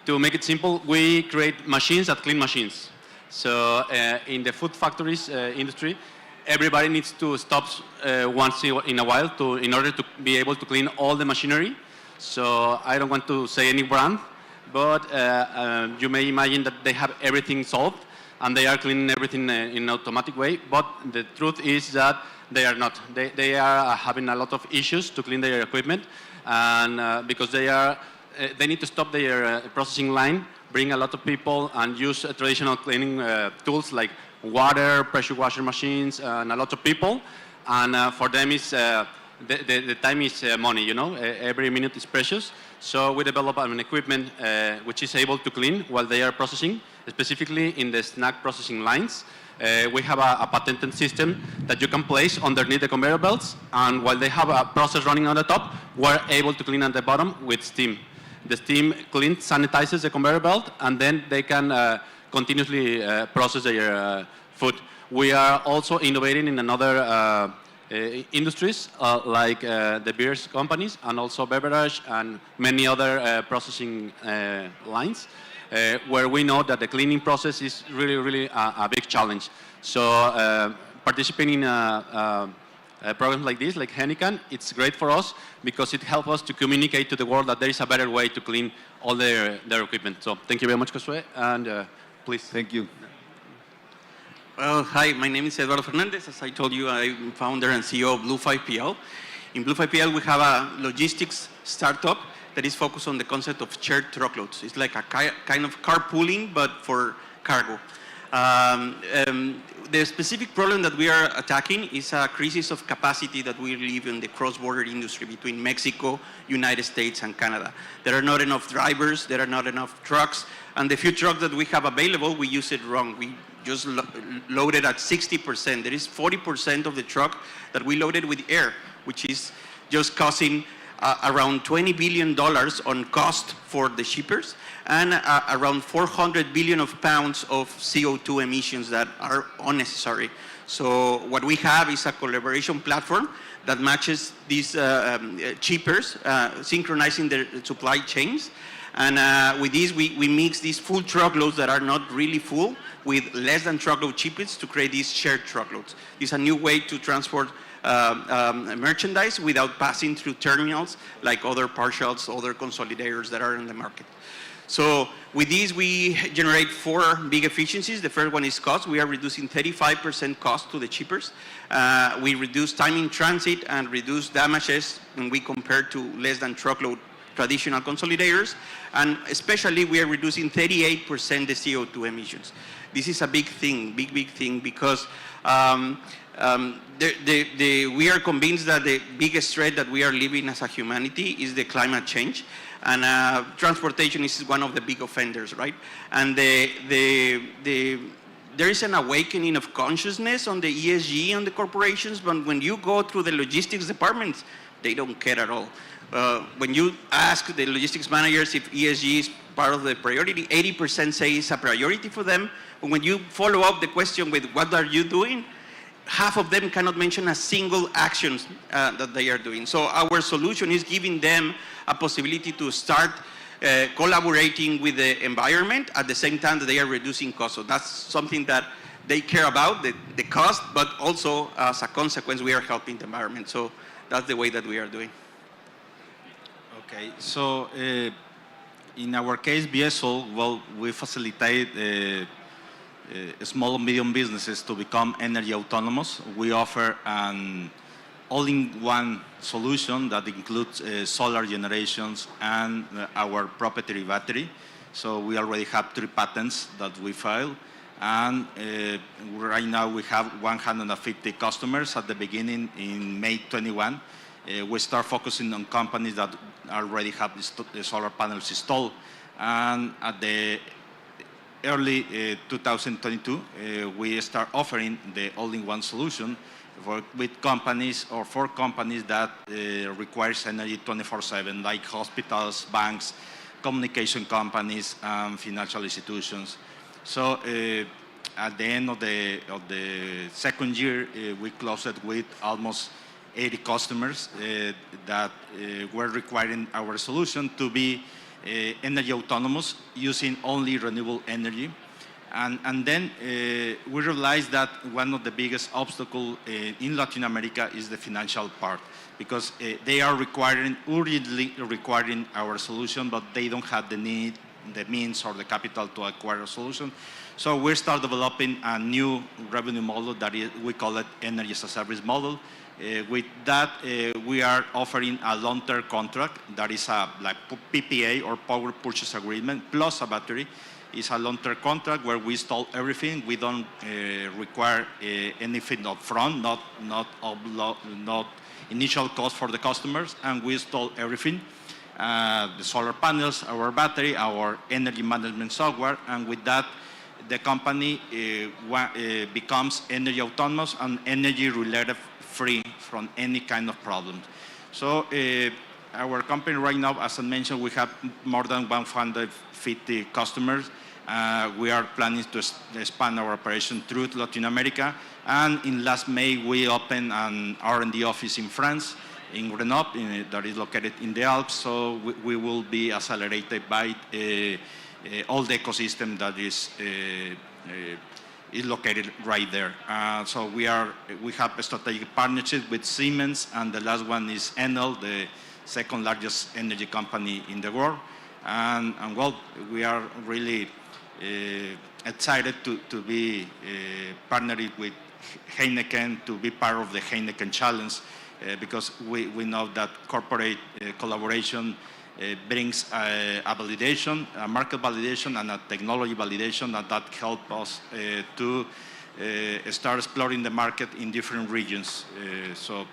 Speaker 9: to make it simple, we create machines that clean machines. So in the food factories industry, everybody needs to stop once in a while in order to be able to clean all the machinery. So I don't want to say any brand, but you may imagine that they have everything solved and they are cleaning everything in an automatic way. But the truth is that they are not. They are having a lot of issues to clean their equipment, and because they need to stop their processing line, bring a lot of people, and use traditional cleaning tools like water, pressure washer machines, and a lot of people. And for them, the time is money, you know. Every minute is precious. So we develop an equipment which is able to clean while they are processing, specifically in the snack processing lines. We have a patented system that you can place underneath the conveyor belts, and while they have a process running on the top, we're able to clean at the bottom with steam. The steam cleans, sanitizes the conveyor belt, and then they can continuously process their food. We are also innovating in another industries like the beers companies and also beverage and many other processing lines. Where we know that the cleaning process is really a big challenge. So participating in programs like this, like Heineken, it's great for us because it helps us to communicate to the world that there is a better way to clean all their equipment. So thank you very much, Josué, and please.
Speaker 7: Thank you.
Speaker 10: Well, hi, my name is Eduardo Fernandez. As I told you, I'm founder and CEO of Blue 5PL. In Blue 5PL, we have a logistics startup that is focused on the concept of shared truckloads. It's like a kind of carpooling, but for cargo. The specific problem that we are attacking is a crisis of capacity that we live in the cross-border industry between Mexico, United States, and Canada. There are not enough drivers, there are not enough trucks, and the few trucks that we have available, we use it wrong. We just loaded at 60%. There is 40% of the truck that we loaded with air, which is just causing around $20 billion on cost for the shippers and around 400 billion of pounds of CO2 emissions that are unnecessary. So what we have is a collaboration platform that matches these shippers, synchronizing their supply chains. And with this, we mix these full truckloads that are not really full with less than truckload shipments to create these shared truckloads. It's a new way to transport merchandise without passing through terminals like other partials, other consolidators that are in the market. So with this, we generate 4 big efficiencies. The first one is cost. We are reducing 35% cost to the shippers. We reduce time in transit and reduce damages when we compare to less than truckload traditional consolidators. And especially, we are reducing 38% the CO2 emissions. This is a big thing, big thing, because we are convinced that the biggest threat that we are living as a humanity is the climate change. And transportation is one of the big offenders, right? And there is an awakening of consciousness on the ESG on the corporations, but when you go through the logistics departments, they don't care at all. When you ask the logistics managers if ESG is part of the priority, 80% say it's a priority for them. But when you follow up the question with what are you doing, half of them cannot mention a single action that they are doing. So our solution is giving them a possibility to start collaborating with the environment at the same time that they are reducing costs. So that's something that they care about, the cost, but also as a consequence, we are helping the environment. So that's the way that we are doing.
Speaker 12: Okay, so in our case, BSO, well, we facilitate small and medium businesses to become energy autonomous. We offer an all-in-one solution that includes solar generations and our proprietary battery. So we already have 3 patents that we filed. And right now we have 150 customers. At the beginning, in May 21, we start focusing on companies that already have the solar panels installed. And at the early 2022, we start offering the all-in-one solution with companies or for companies that requires energy 24/7, like hospitals, banks, communication companies, and financial institutions. So at the end of the second year, we closed it with almost 80 customers that were requiring our solution to be energy autonomous using only renewable energy. And then we realized that one of the biggest obstacles in Latin America is the financial part, because they are urgently requiring our solution, but they don't have the means or the capital to acquire a solution. So we start developing a new revenue model that we call it energy as a service model. With that, we are offering a long-term contract that is a like PPA or power purchase agreement plus a battery. It's a long-term contract where we install everything. We don't require anything up front, not initial cost for the customers, and we install everything. The solar panels, our battery, our energy management software, and with that, the company becomes energy autonomous and energy related free from any kind of problem. So our company right now, as I mentioned, we have more than 150 customers. We are planning to expand our operation through Latin America. And in last May, we opened an R&D office in France, in Grenoble, that is located in the Alps. So we will be accelerated by all the ecosystem that is located right there. So we have a strategic partnership with Siemens, and the last one is Enel, the second largest energy company in the world. And well, we are really excited to be partnered with Heineken, to be part of the Heineken Challenge, because we know that corporate collaboration brings a validation, a market validation, and a technology validation, and that helps us to start exploring the market in different regions. So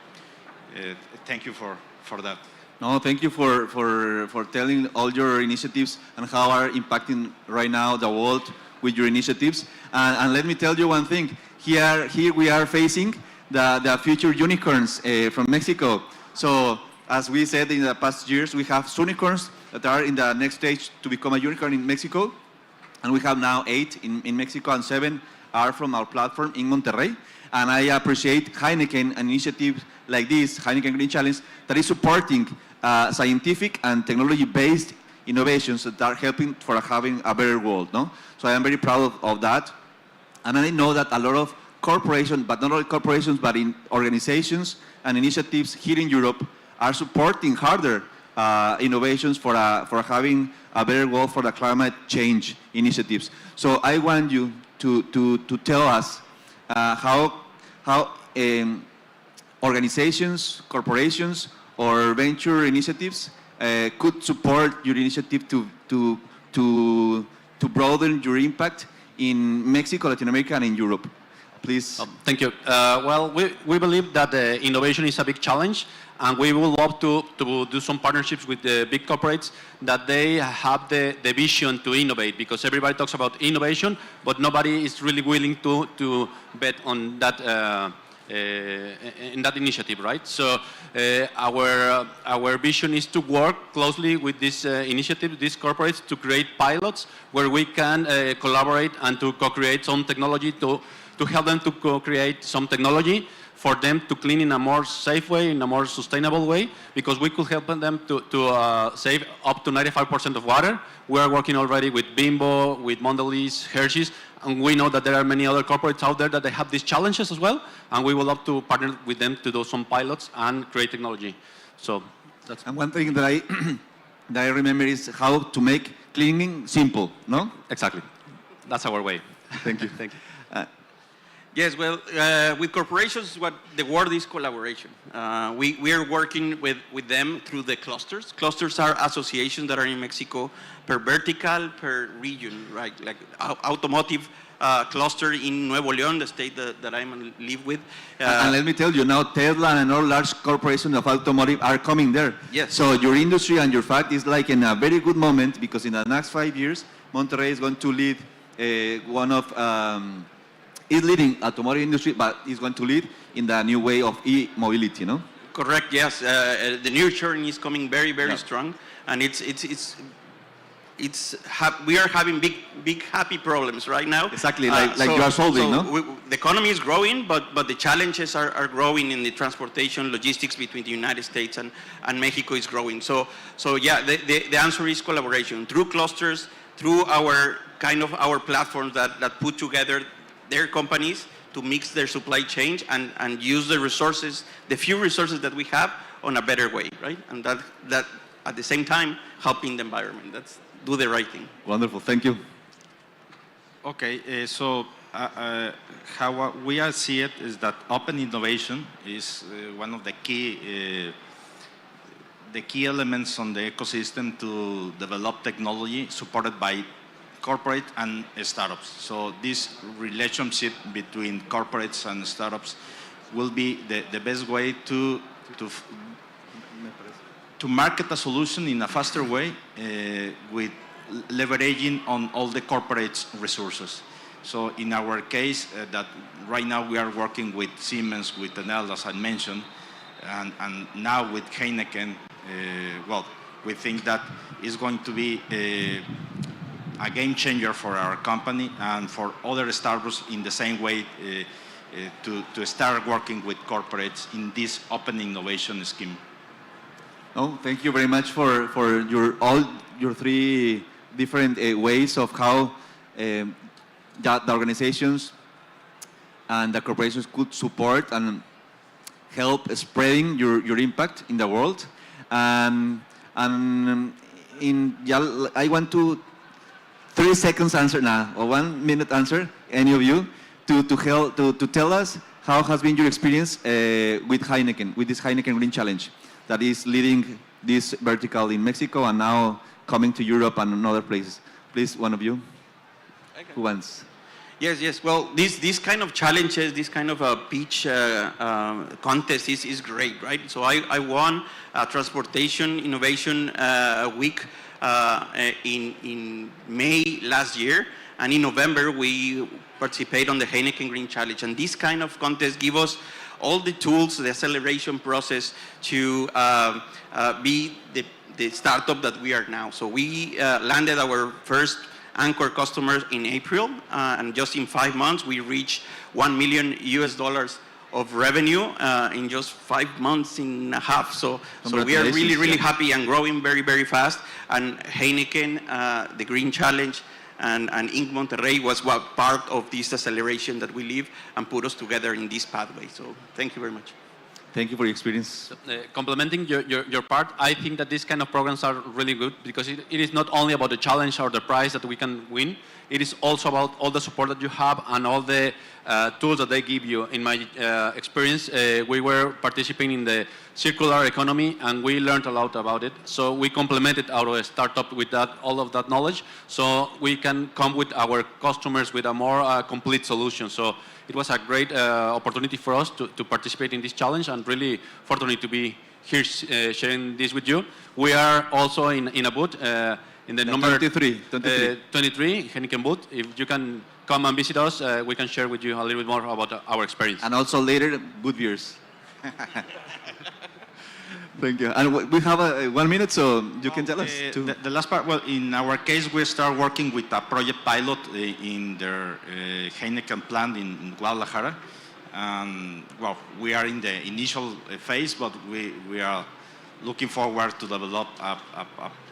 Speaker 12: thank you for that.
Speaker 7: No, thank you for telling all your initiatives and how are impacting right now the world with your initiatives. And let me tell you one thing. Here we are facing the future unicorns from Mexico. So as we said in the past years, we have unicorns that are in the next stage to become a unicorn in Mexico. And we have now 8 in Mexico, and 7 are from our platform in Monterrey. And I appreciate Heineken, an initiative like this, Heineken Green Challenge, that is supporting scientific and technology-based innovations that are helping for having a better world. No? So I am very proud of that. And I know that a lot of corporations, but not only corporations, but in organizations and initiatives here in Europe are supporting harder innovations for having a better world for the climate change initiatives. So I want you to tell us how organizations, corporations, or venture initiatives could support your initiative to broaden your impact in Mexico, Latin America, and in Europe. Please.
Speaker 9: Thank you. Well, we believe that innovation is a big challenge, and we would love to do some partnerships with the big corporates that they have the vision to innovate, because everybody talks about innovation, but nobody is really willing to bet on that in that initiative, right? So our vision is to work closely with this initiative, these corporates, to create pilots where we can collaborate and to co-create some technology to help them to co-create some technology for them to clean in a more safe way, in a more sustainable way, because we could help them to save up to 95% of water. We are working already with Bimbo, with Mondelez, Hershey's, and we know that there are many other corporates out there that they have these challenges as well, and we would love to partner with them to do some pilots and create technology. So that's.
Speaker 7: And one thing that I remember is how to make cleaning simple, no?
Speaker 9: Exactly. That's our way.
Speaker 7: Thank you.
Speaker 9: Thank you.
Speaker 10: Yes, well, with corporations, what the word is collaboration. We are working with them through the clusters. Clusters are associations that are in Mexico per vertical, per region, right? Like automotive cluster in Nuevo León, the state that I live with.
Speaker 7: And let me tell you, now Tesla and all large corporations of automotive are coming there.
Speaker 10: Yes.
Speaker 7: So your industry and your fact is like in a very good moment, because in the next 5 years, Monterrey is going to lead is leading automotive industry, but is going to lead in the new way of e-mobility, no?
Speaker 10: Correct, yes. The new journey is coming very, very strong, and we are having big happy problems right now.
Speaker 7: Exactly, like you are solving, no?
Speaker 10: The economy is growing, but the challenges are growing in the transportation, logistics between the United States and Mexico is growing. So yeah, the answer is collaboration through clusters, through our platforms that put together their companies to mix their supply chain and use the resources, the few resources that we have, on a better way, right? And that at the same time helping the environment. That's do the right thing.
Speaker 7: Wonderful, thank you.
Speaker 12: Okay, so how we see it is that open innovation is one of the key elements on the ecosystem to develop technology supported by corporate and startups. So this relationship between corporates and startups will be the best way to market a solution in a faster way with leveraging on all the corporates' resources. So in our case, that right now we are working with Siemens, with Enel, as I mentioned, and now with Heineken, well, we think that is going to be a game changer for our company and for other startups in the same way to start working with corporates in this open innovation scheme.
Speaker 7: No, thank you very much for all your three different ways of how the organizations and the corporations could support and help spreading your impact in the world. I want to 3 seconds answer now, or 1 minute answer, any of you, to tell us how has been your experience with Heineken, with this Heineken Green Challenge that is leading this vertical in Mexico and now coming to Europe and in other places. Please, one of you. Who wants?
Speaker 10: Yes. Well, these kind of challenges, this kind of a pitch contest is great, right? So I won a transportation innovation week in May last year, and in November we participate on the Heineken Green Challenge. And this kind of contest give us all the tools, the acceleration process to be the startup that we are now. So we landed our first anchor customers in April, and just in 5 months we reached $1 million of revenue in just 5 months and a half. So we are really happy and growing very fast. And Heineken, the Green Challenge, and Inc. Monterrey was part of this acceleration that we live and put us together in this pathway. So thank you very much.
Speaker 7: Thank you for your experience.
Speaker 9: Complementing your part, I think that these kind of programs are really good because it is not only about the challenge or the prize that we can win, it is also about all the support that you have and all the tools that they give you. In my experience, we were participating in the circular economy and we learned a lot about it. So we complemented our startup with all of that knowledge, so we can come with our customers with a more complete solution. So it was a great opportunity for us to participate in this challenge, and really fortunate to be here sharing this with you. We are also in a booth in the number 23 Heineken booth. If you can come and visit us, we can share with you a little bit more about our experience.
Speaker 7: And also later, good beers. Thank you. And we have 1 minute, so you can tell us.
Speaker 12: The last part, well, in our case, we start working with a project pilot in their Heineken plant in Guadalajara. Well, we are in the initial phase, but we are looking forward to develop a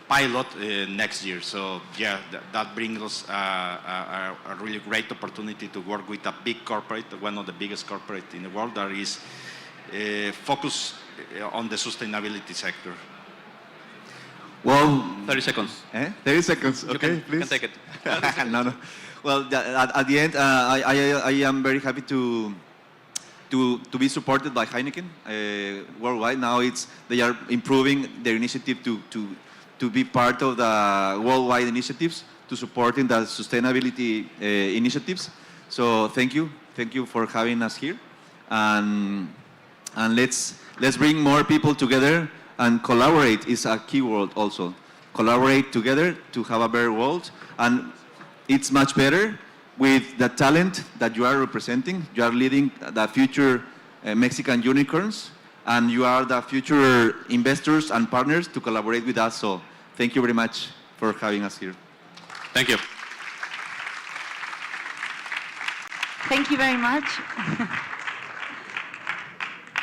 Speaker 12: pilot next year. So yeah, that brings us a really great opportunity to work with a big corporate, one of the biggest corporate in the world that is focused on the sustainability sector.
Speaker 7: Well,
Speaker 9: 30 seconds.
Speaker 7: 30 seconds, okay, please.
Speaker 9: You can take it.
Speaker 7: No. Well, at the end, I am very happy to be supported by Heineken worldwide. Now they are improving their initiative to be part of the worldwide initiatives to supporting the sustainability initiatives. So thank you for having us here, and let's bring more people together, and collaborate is a key word also. Collaborate together to have a better world, and it's much better with the talent that you are representing. You are leading the future Mexican unicorns, and you are the future investors and partners to collaborate with us. So thank you very much for having us here.
Speaker 9: Thank you.
Speaker 1: Thank you very much.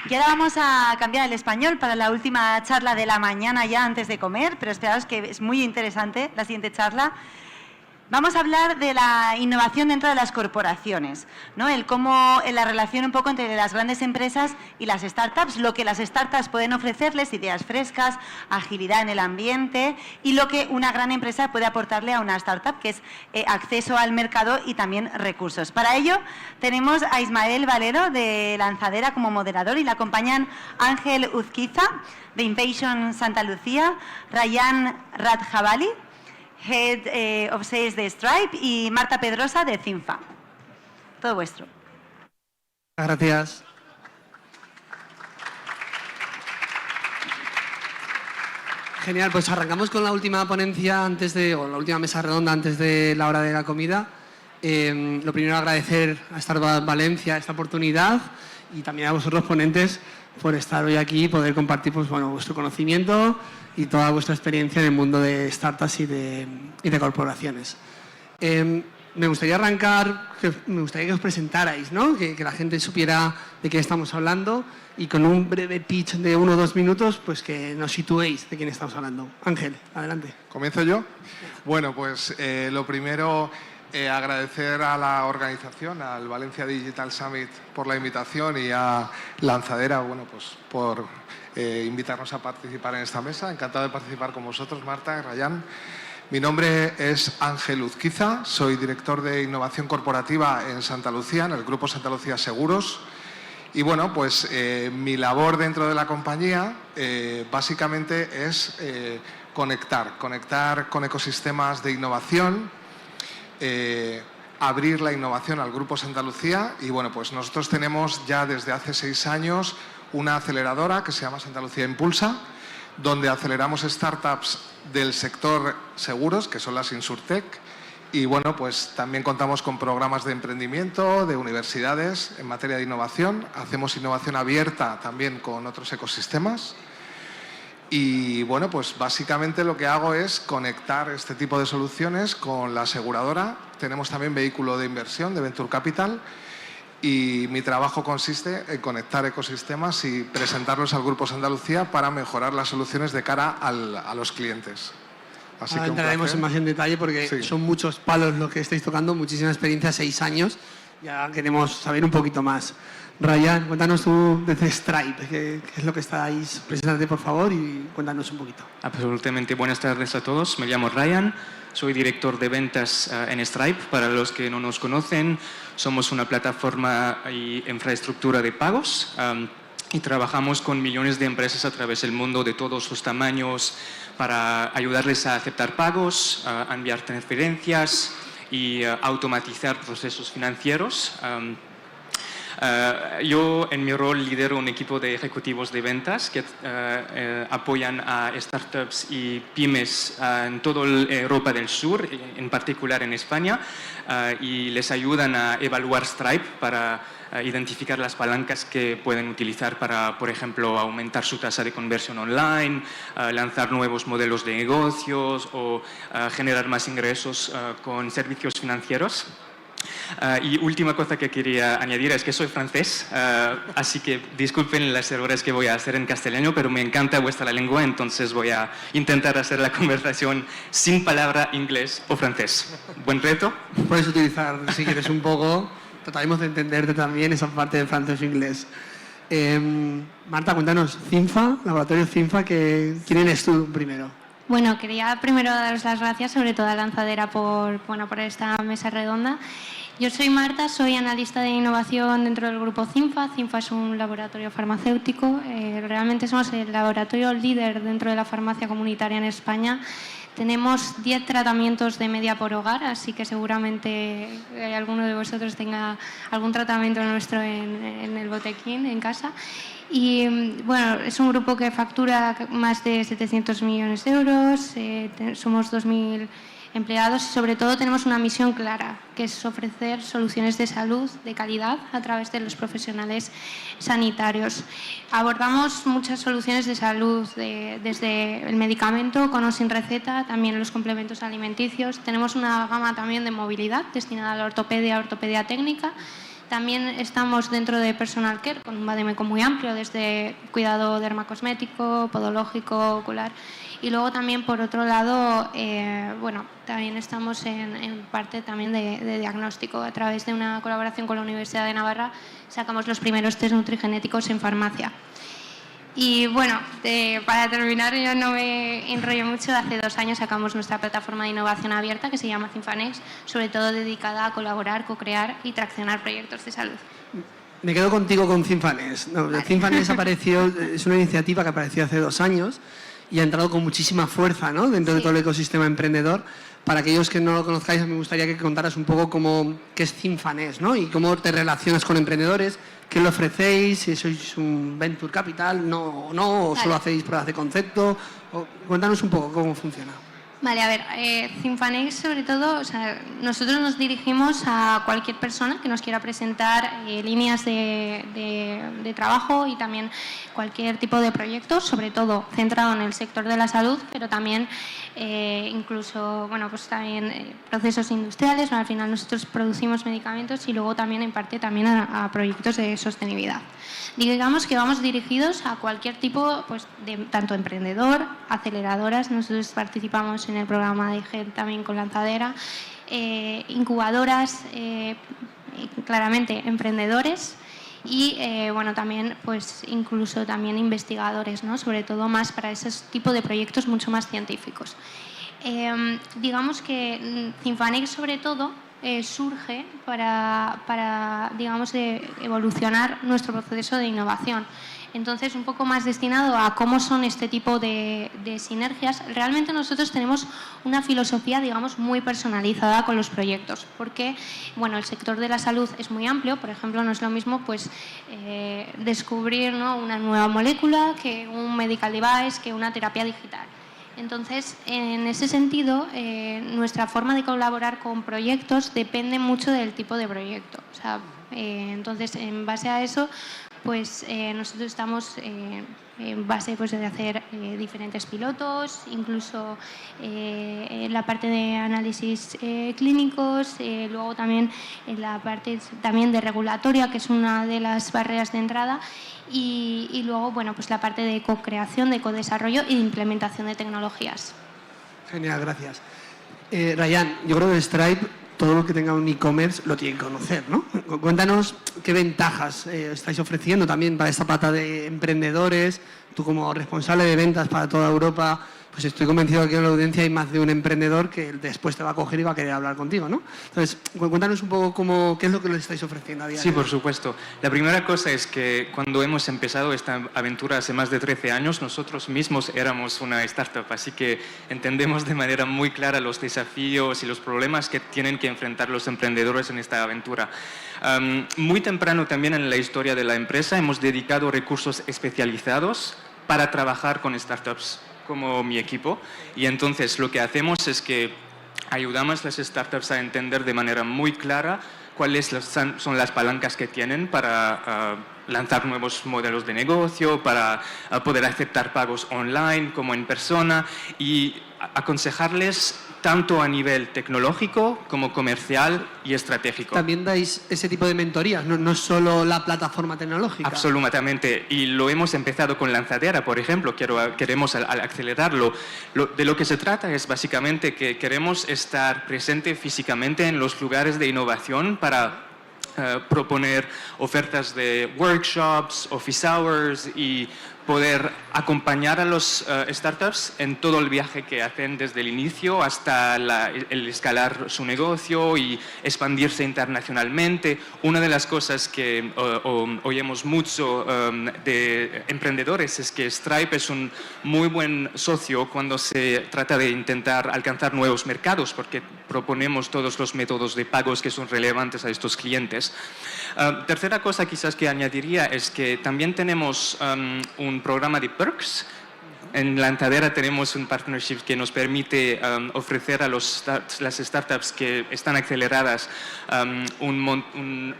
Speaker 1: Y ahora vamos a cambiar el español para la última charla de la mañana ya antes de comer, pero esperaos que es muy interesante la siguiente charla. Vamos a hablar de la innovación dentro de las corporaciones, ¿no? La relación un poco entre las grandes empresas y las startups, lo que las startups pueden ofrecerles, ideas frescas, agilidad en el ambiente, y lo que una gran empresa puede aportarle a una startup, que es acceso al mercado y también recursos. Para ello tenemos a Ismael Valero de Lanzadera como moderador, y le acompañan Ángel Uzquiza de Innovation Santa Lucía, Rayán Radjabali Head of Sales de Stripe, y Marta Pedrosa de Cinfa. Todo vuestro.
Speaker 11: Gracias. Genial, pues arrancamos con la última ponencia o la última mesa redonda antes de la hora de la comida. Lo primero, agradecer a Startup Valencia esta oportunidad y también a vosotros ponentes por estar hoy aquí y poder compartir pues, bueno, vuestro conocimiento y toda vuestra experiencia en el mundo de startups y de corporaciones. Me gustaría arrancar, me gustaría que os presentarais, ¿no? Que la gente supiera de qué estamos hablando y con un breve pitch de 1 o 2 minutos, pues que nos situéis de quién estamos hablando. Ángel, adelante.
Speaker 13: ¿Comienzo yo? Bueno, pues lo primero, agradecer a la organización, al Valencia Digital Summit, por la invitación y a Lanzadera, bueno, pues por invitarnos a participar en esta mesa. Encantado de participar con vosotros, Marta y Rayán. Mi nombre es Ángel Uzquiza, soy director de innovación corporativa en Santa Lucía, en el grupo Santa Lucía Seguros. Y bueno, pues mi labor dentro de la compañía básicamente es conectar con ecosistemas de innovación, abrir la innovación al grupo Santa Lucía. Y bueno, pues nosotros tenemos ya desde hace 6 años una aceleradora que se llama Santa Lucía Impulsa, donde aceleramos startups del sector seguros, que son las Insurtech. Y bueno, pues también contamos con programas de emprendimiento, de universidades en materia de innovación. Hacemos innovación abierta también con otros ecosistemas. Y bueno, pues básicamente lo que hago es conectar este tipo de soluciones con la aseguradora. Tenemos también vehículo de inversión, de Venture Capital. Y mi trabajo consiste en conectar ecosistemas y presentarlos al Grupo Santa Lucía para mejorar las soluciones de cara a los clientes. Así
Speaker 11: Ahora
Speaker 13: que
Speaker 11: entraremos más en detalle porque son muchos palos lo que estáis tocando, muchísima experiencia, 6 años. Ya queremos saber un poquito más. Ryan, cuéntanos tú desde Stripe, qué es lo que estáis, preséntate por favor y cuéntanos un poquito.
Speaker 16: Absolutamente, buenas tardes a todos. Me llamo Ryan, soy director de ventas en Stripe. Para los que no nos conocen, somos una plataforma y infraestructura de pagos y trabajamos con millones de empresas a través del mundo de todos los tamaños para ayudarles a aceptar pagos, a enviar transferencias y automatizar procesos financieros. Yo, en mi rol, lidero un equipo de ejecutivos de ventas que apoyan a startups y pymes en toda Europa del Sur, en particular en España, y les ayudan a evaluar Stripe para identificar las palancas que pueden utilizar para, por ejemplo, aumentar su tasa de conversión online, lanzar nuevos modelos de negocios o generar más ingresos con servicios financieros. Y última cosa que quería añadir es que soy francés, así que disculpen las errores que voy a hacer en castellano, pero me encanta vuestra lengua, entonces voy a intentar hacer la conversación sin palabra inglés o francés. ¿Buen reto?
Speaker 11: Puedes utilizar, si quieres, un poco. Trataremos de entenderte también esa parte de francés e inglés. Marta, cuéntanos, Cinfa, laboratorio Cinfa, ¿quién eres tú primero?
Speaker 17: Bueno, quería primero daros las gracias, sobre todo a Lanzadera, por esta mesa redonda. Yo soy Marta, soy analista de innovación dentro del grupo Cinfa. Cinfa es un laboratorio farmacéutico. Realmente somos el laboratorio líder dentro de la farmacia comunitaria en España. Tenemos 10 tratamientos de media por hogar, así que seguramente alguno de vosotros tenga algún tratamiento nuestro en el botequín, en casa. Y bueno, es un grupo que factura más de 700 millones de euros, somos 2.000 empleados y sobre todo tenemos una misión clara, que es ofrecer soluciones de salud de calidad a través de los profesionales sanitarios. Abordamos muchas soluciones de salud, desde el medicamento con o sin receta, también los complementos alimenticios. Tenemos una gama también de movilidad destinada a la ortopedia técnica. También estamos dentro de personal care con un vademécum muy amplio, desde cuidado dermacosmético, podológico, ocular. Y luego también, por otro lado, también estamos en parte también de diagnóstico. A través de una colaboración con la Universidad de Navarra sacamos los primeros test nutrigenéticos en farmacia. Y bueno, para terminar, yo no me enrollo mucho. Hace 2 años sacamos nuestra plataforma de innovación abierta que se llama Cinfanex, sobre todo dedicada a colaborar, co-crear y traccionar proyectos de salud.
Speaker 11: Me quedo contigo con Cinfanex. Cinfanex es una iniciativa que apareció hace 2 años y ha entrado con muchísima fuerza, ¿no?, dentro de todo el ecosistema emprendedor. Para aquellos que no lo conozcáis, me gustaría que contaras un poco qué es Cinfanex, ¿no?, y cómo te relacionas con emprendedores, qué le ofrecéis, si sois un venture capital, o solo hacéis pruebas de concepto. Cuéntanos un poco cómo funciona.
Speaker 17: Vale, a ver, Cinfanex sobre todo, o sea, nosotros nos dirigimos a cualquier persona que nos quiera presentar líneas de trabajo y también cualquier tipo de proyecto, sobre todo centrado en el sector de la salud, pero también incluso, bueno, pues también procesos industriales. Al final nosotros producimos medicamentos y luego también en parte también a proyectos de sostenibilidad. Digamos que vamos dirigidos a cualquier tipo, pues, de tanto emprendedor, aceleradoras. Nosotros participamos en el programa de GEL también con Lanzadera, incubadoras, claramente emprendedores y bueno, también pues incluso también investigadores, ¿no?, sobre todo más para esos tipos de proyectos mucho más científicos. Digamos que Cinfanex sobre todo surge para digamos, evolucionar nuestro proceso de innovación. Entonces, un poco más destinado a cómo son este tipo de sinergias. Realmente nosotros tenemos una filosofía, digamos, muy personalizada con los proyectos, porque, bueno, el sector de la salud es muy amplio. Por ejemplo, no es lo mismo, pues, descubrir, ¿no?, una nueva molécula que un medical device, que una terapia digital. Entonces, en ese sentido, nuestra forma de colaborar con proyectos depende mucho del tipo de proyecto. O sea, entonces, en base a eso, pues nosotros estamos en base, pues, de hacer diferentes pilotos, incluso la parte de análisis clínicos, luego también en la parte también de regulatoria, que es una de las barreras de entrada, y luego, bueno, pues la parte de co-creación, de co-desarrollo y de implementación de tecnologías.
Speaker 11: Genial, gracias. Ryan, yo creo que Stripe, todo lo que tenga un e-commerce lo tiene que conocer, ¿no? Cuéntanos qué ventajas estáis ofreciendo también para esta pata de emprendedores. Tú, como responsable de ventas para toda Europa, pues estoy convencido de que en la audiencia hay más de un emprendedor que después te va a coger y va a querer hablar contigo, ¿no? Entonces, cuéntanos un poco qué es lo que les estáis ofreciendo a día de hoy.
Speaker 16: Sí, por supuesto. La primera cosa es que cuando hemos empezado esta aventura hace más de 13 años, nosotros mismos éramos una startup, así que entendemos de manera muy clara los desafíos y los problemas que tienen que enfrentar los emprendedores en esta aventura. Muy temprano también en la historia de la empresa hemos dedicado recursos especializados para trabajar con startups, como mi equipo, y entonces lo que hacemos es que ayudamos a las startups a entender de manera muy clara cuáles son las palancas que tienen para lanzar nuevos modelos de negocio, para poder aceptar pagos online como en persona, y aconsejarles tanto a nivel tecnológico como comercial y estratégico.
Speaker 11: También dais ese tipo de mentorías, no es solo la plataforma tecnológica.
Speaker 16: Absolutamente, y lo hemos empezado con Lanzadera, por ejemplo. Queremos acelerarlo. De lo que se trata es básicamente que queremos estar presente físicamente en los lugares de innovación para proponer ofertas de workshops, office hours y poder acompañar a los startups en todo el viaje que hacen desde el inicio hasta el escalar su negocio y expandirse internacionalmente. Una de las cosas que oímos mucho de emprendedores es que Stripe es un muy buen socio cuando se trata de intentar alcanzar nuevos mercados, porque proponemos todos los métodos de pagos que son relevantes a estos clientes. Tercera cosa quizás que añadiría es que también tenemos un programa de perks. En Lanzadera tenemos un partnership que nos permite ofrecer a las startups que están aceleradas un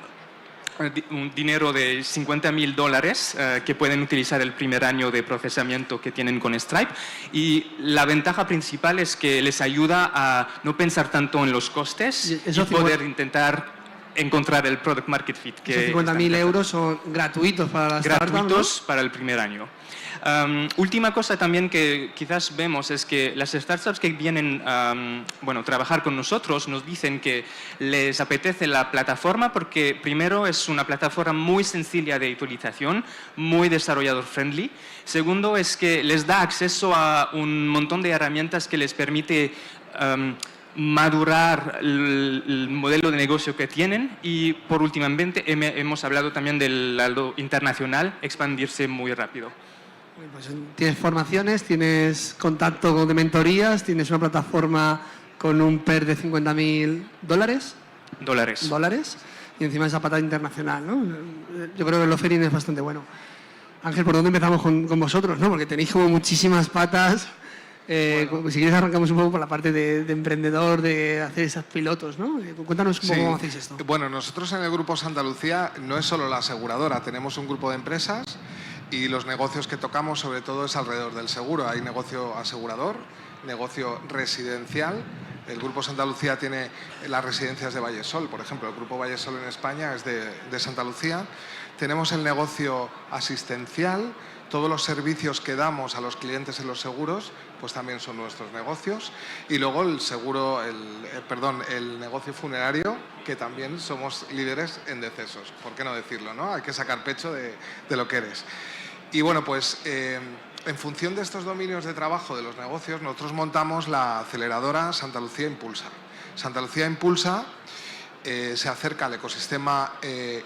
Speaker 16: dinero de $50,000 que pueden utilizar el primer año de procesamiento que tienen con Stripe, y la ventaja principal es que les ayuda a no pensar tanto en los costes y poder intentar encontrar el product market fit.
Speaker 11: Esos 50.000 euros son gratuitos para las startups, ¿no?
Speaker 16: Gratuitos para el primer año. Última cosa también que quizás vemos es que las startups que vienen a trabajar con nosotros nos dicen que les apetece la plataforma porque primero es una plataforma muy sencilla de utilización, muy desarrollador friendly. Segundo es que les da acceso a un montón de herramientas que les permite madurar el modelo de negocio que tienen, y por últimamente hemos hablado también del lado internacional, expandirse muy rápido.
Speaker 11: Pues tienes formaciones, tienes contacto de mentorías, tienes una plataforma con un PER de $50.000. Dólares. Y encima esa pata internacional, ¿no? Yo creo que el offering es bastante bueno. Ángel, ¿por dónde empezamos con vosotros, no? Porque tenéis como muchísimas patas. Si quieres arrancamos un poco por la parte de emprendedor, de hacer esos pilotos, ¿no? Cuéntanos un poco cómo hacéis esto.
Speaker 13: Bueno, nosotros en el Grupo Santa Lucía no es solo la aseguradora, tenemos un grupo de empresas y los negocios que tocamos sobre todo es alrededor del seguro. Hay negocio asegurador, negocio residencial. El Grupo Santa Lucía tiene las residencias de Vallesol, por ejemplo, el Grupo Vallesol en España es de Santa Lucía. Tenemos el negocio asistencial, todos los servicios que damos a los clientes en los seguros, pues también son nuestros negocios. Y luego el negocio funerario, que también somos líderes en decesos, ¿por qué no decirlo, no? Hay que sacar pecho de lo que eres. Y bueno, pues en función de estos dominios de trabajo de los negocios, nosotros montamos la aceleradora Santa Lucía Impulsa. Santa Lucía Impulsa se acerca al ecosistema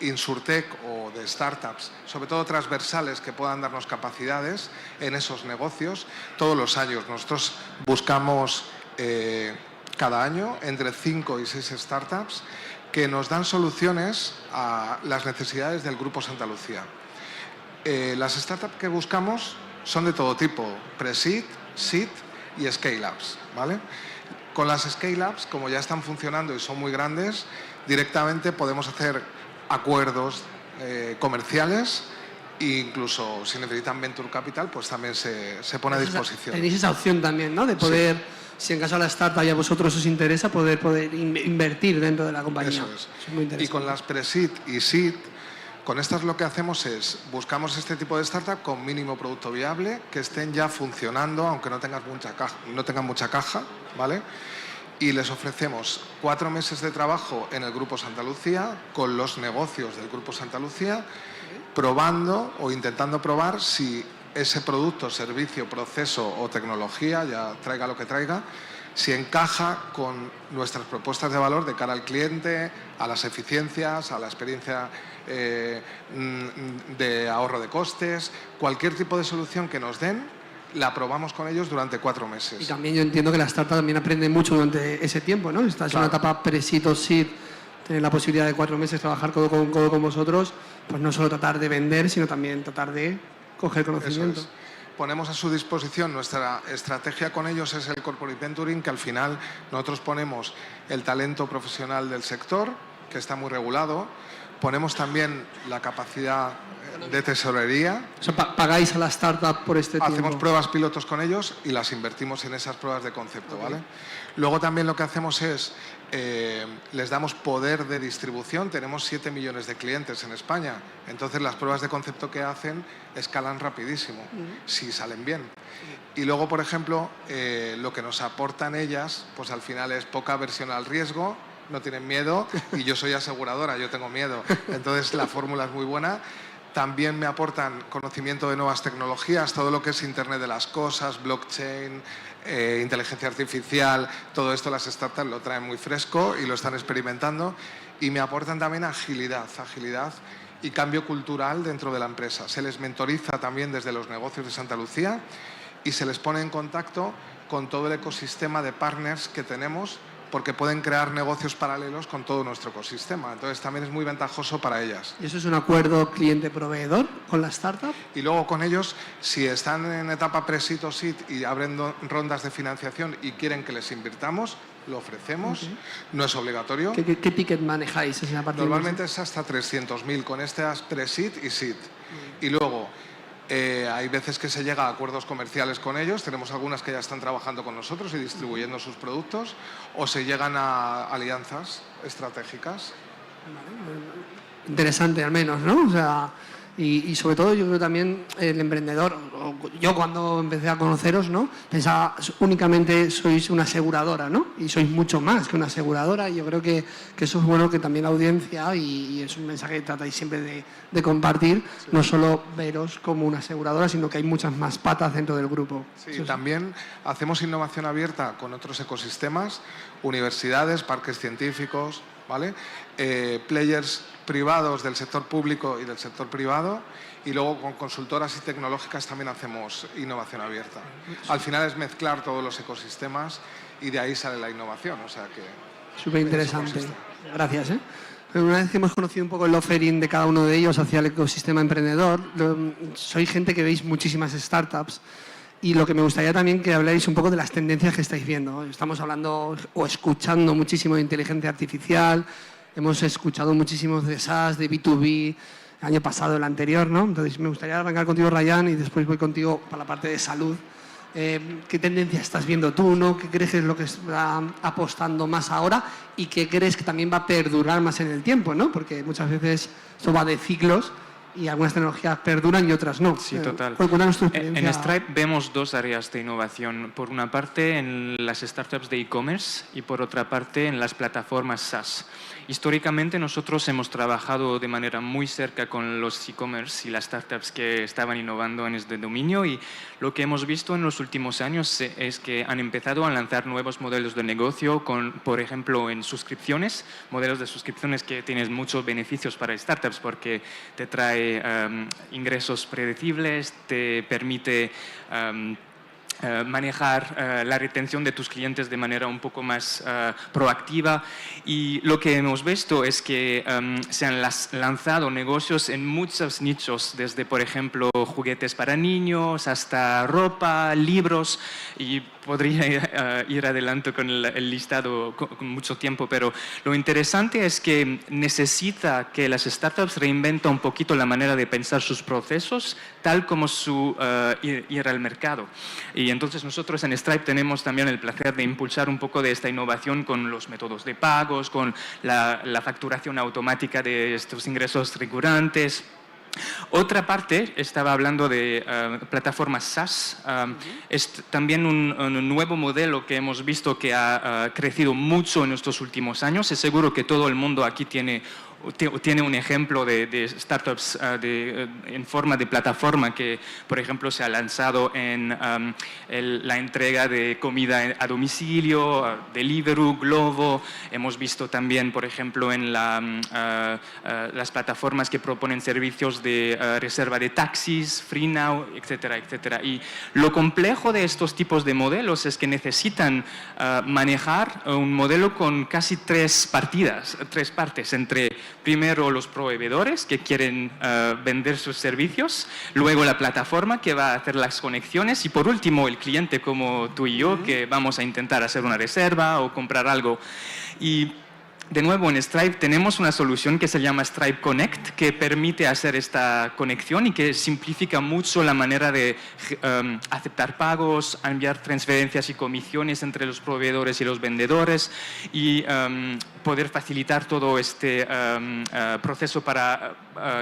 Speaker 13: Insurtech o de startups, sobre todo transversales que puedan darnos capacidades en esos negocios. Todos los años nosotros buscamos cada año entre 5 y 6 startups que nos dan soluciones a las necesidades del Grupo Santa Lucía. Las startups que buscamos son de todo tipo, pre-seed, seed y scale-ups, ¿vale? Con las scale-ups, como ya están funcionando y son muy grandes, directamente podemos hacer acuerdos comerciales e incluso si necesitan venture capital, pues también se pone a disposición.
Speaker 11: Tenéis esa opción también, ¿no? De poder, si en caso de la startup y a vosotros os interesa, poder invertir dentro de la compañía.
Speaker 13: Eso es.
Speaker 11: Eso es muy interesante.
Speaker 13: Y con las pre-seed y seed, con estas lo que hacemos es, buscamos este tipo de startup con mínimo producto viable, que estén ya funcionando, aunque no tengan mucha caja, ¿vale? Y les ofrecemos 4 meses de trabajo en el Grupo Santa Lucía, con los negocios del Grupo Santa Lucía, probando o intentando probar si ese producto, servicio, proceso o tecnología, ya traiga lo que traiga, si encaja con nuestras propuestas de valor de cara al cliente, a las eficiencias, a la experiencia de ahorro de costes, cualquier tipo de solución que nos den, la probamos con ellos durante 4 meses.
Speaker 11: Y también yo entiendo que la startup también aprende mucho durante ese tiempo, ¿no? Estás en una etapa pre-seed o seed, tener la posibilidad de 4 meses trabajar codo con vosotros, pues no solo tratar de vender, sino también tratar de coger conocimiento.
Speaker 13: Eso es. Ponemos a su disposición nuestra estrategia con ellos, es el Corporate Venturing, que al final nosotros ponemos el talento profesional del sector, que está muy regulado, ponemos también la capacidad de tesorería.
Speaker 11: O sea, pagáis a la startup por este tiempo.
Speaker 13: Hacemos pruebas pilotos con ellos y las invertimos en esas pruebas de concepto, ¿vale? Luego también lo que hacemos es, les damos poder de distribución. Tenemos 7 millones de clientes en España. Entonces las pruebas de concepto que hacen escalan rapidísimo, si salen bien. Y luego, por ejemplo, lo que nos aportan ellas, pues al final es poca aversión al riesgo, no tienen miedo, y yo soy aseguradora, yo tengo miedo. Entonces la fórmula es muy buena. También me aportan conocimiento de nuevas tecnologías, todo lo que es Internet de las Cosas, blockchain, inteligencia artificial, todo esto las startups lo traen muy fresco y lo están experimentando. Y me aportan también agilidad y cambio cultural dentro de la empresa. Se les mentoriza también desde los negocios de Santa Lucía y se les pone en contacto con todo el ecosistema de partners que tenemos, porque pueden crear negocios paralelos con todo nuestro ecosistema. Entonces también es muy ventajoso para ellas.
Speaker 11: ¿Y eso es un acuerdo cliente-proveedor con la startup?
Speaker 13: Y luego con ellos, si están en etapa pre-seed o seed y abren rondas de financiación y quieren que les invirtamos, lo ofrecemos. No es obligatorio.
Speaker 11: ¿Qué ticket manejáis?
Speaker 13: Normalmente es hasta 300.000 con estas pre-seed y seed. Y luego hay veces que se llega a acuerdos comerciales con ellos, tenemos algunas que ya están trabajando con nosotros y distribuyendo sus productos, o se llegan a alianzas estratégicas.
Speaker 11: Interesante al menos, ¿no? O sea, y sobre todo yo creo también el emprendedor, yo cuando empecé a conoceros, ¿no? Pensaba únicamente sois una aseguradora, ¿no? Y sois mucho más que una aseguradora, y yo creo que eso es bueno que también la audiencia, y es un mensaje que tratáis siempre de compartir, no solo veros como una aseguradora, sino que hay muchas más patas dentro del grupo.
Speaker 13: Sí, también hacemos innovación abierta con otros ecosistemas, universidades, parques científicos, ¿vale? Players privados del sector público y del sector privado, y luego con consultoras y tecnológicas también hacemos innovación abierta. Al final es mezclar todos los ecosistemas y de ahí sale la innovación, o sea que...
Speaker 11: Súper interesante. Gracias. Pero una vez que hemos conocido un poco el offering de cada uno de ellos hacia el ecosistema emprendedor, soy gente que veis muchísimas startups y lo que me gustaría también que habléis un poco de las tendencias que estáis viendo. Estamos hablando o escuchando muchísimo de inteligencia artificial, hemos escuchado muchísimos de SaaS, de B2B, el año pasado, el anterior, ¿no? Entonces me gustaría arrancar contigo, Ryan, y después voy contigo para la parte de salud. ¿Qué tendencia estás viendo tú, ¿no? ¿Qué crees que es lo que está apostando más ahora y qué crees que también va a perdurar más en el tiempo, ¿no? Porque muchas veces esto va de ciclos y algunas tecnologías perduran y otras no.
Speaker 16: Sí, total.
Speaker 11: Cuéntanos tu experiencia.
Speaker 16: En Stripe vemos dos áreas de innovación. Por una parte, en las startups de e-commerce y por otra parte, en las plataformas SaaS. Históricamente, nosotros hemos trabajado de manera muy cerca con los e-commerce y las startups que estaban innovando en este dominio y lo que hemos visto en los últimos años es que han empezado a lanzar nuevos modelos de negocio, por ejemplo, en suscripciones, modelos de suscripciones que tienen muchos beneficios para startups porque te trae ingresos predecibles, te permite manejar la retención de tus clientes de manera un poco más proactiva y lo que hemos visto es que se han lanzado negocios en muchos nichos, desde por ejemplo juguetes para niños hasta ropa, libros y podría ir adelante con el listado con mucho tiempo, pero lo interesante es que necesita que las startups reinventen un poquito la manera de pensar sus procesos tal como su ir al mercado. Y entonces nosotros en Stripe tenemos también el placer de impulsar un poco de esta innovación con los métodos de pagos, con la facturación automática de estos ingresos recurrentes. Otra parte, estaba hablando de plataformas SaaS, es también un nuevo modelo que hemos visto que ha crecido mucho en estos últimos años. Es seguro que todo el mundo aquí tiene un ejemplo de startups en forma de plataforma que, por ejemplo, se ha lanzado en la entrega de comida a domicilio, Deliveroo, Glovo. Hemos visto también, por ejemplo, en las plataformas que proponen servicios de reserva de taxis, FreeNow, etcétera, etcétera. Y lo complejo de estos tipos de modelos es que necesitan manejar un modelo con casi tres partes, entre primero los proveedores que quieren vender sus servicios, luego la plataforma que va a hacer las conexiones y por último el cliente como tú y yo que vamos a intentar hacer una reserva o comprar algo. Y de nuevo, en Stripe tenemos una solución que se llama Stripe Connect, que permite hacer esta conexión y que simplifica mucho la manera de aceptar pagos, enviar transferencias y comisiones entre los proveedores y los vendedores y poder facilitar todo este proceso para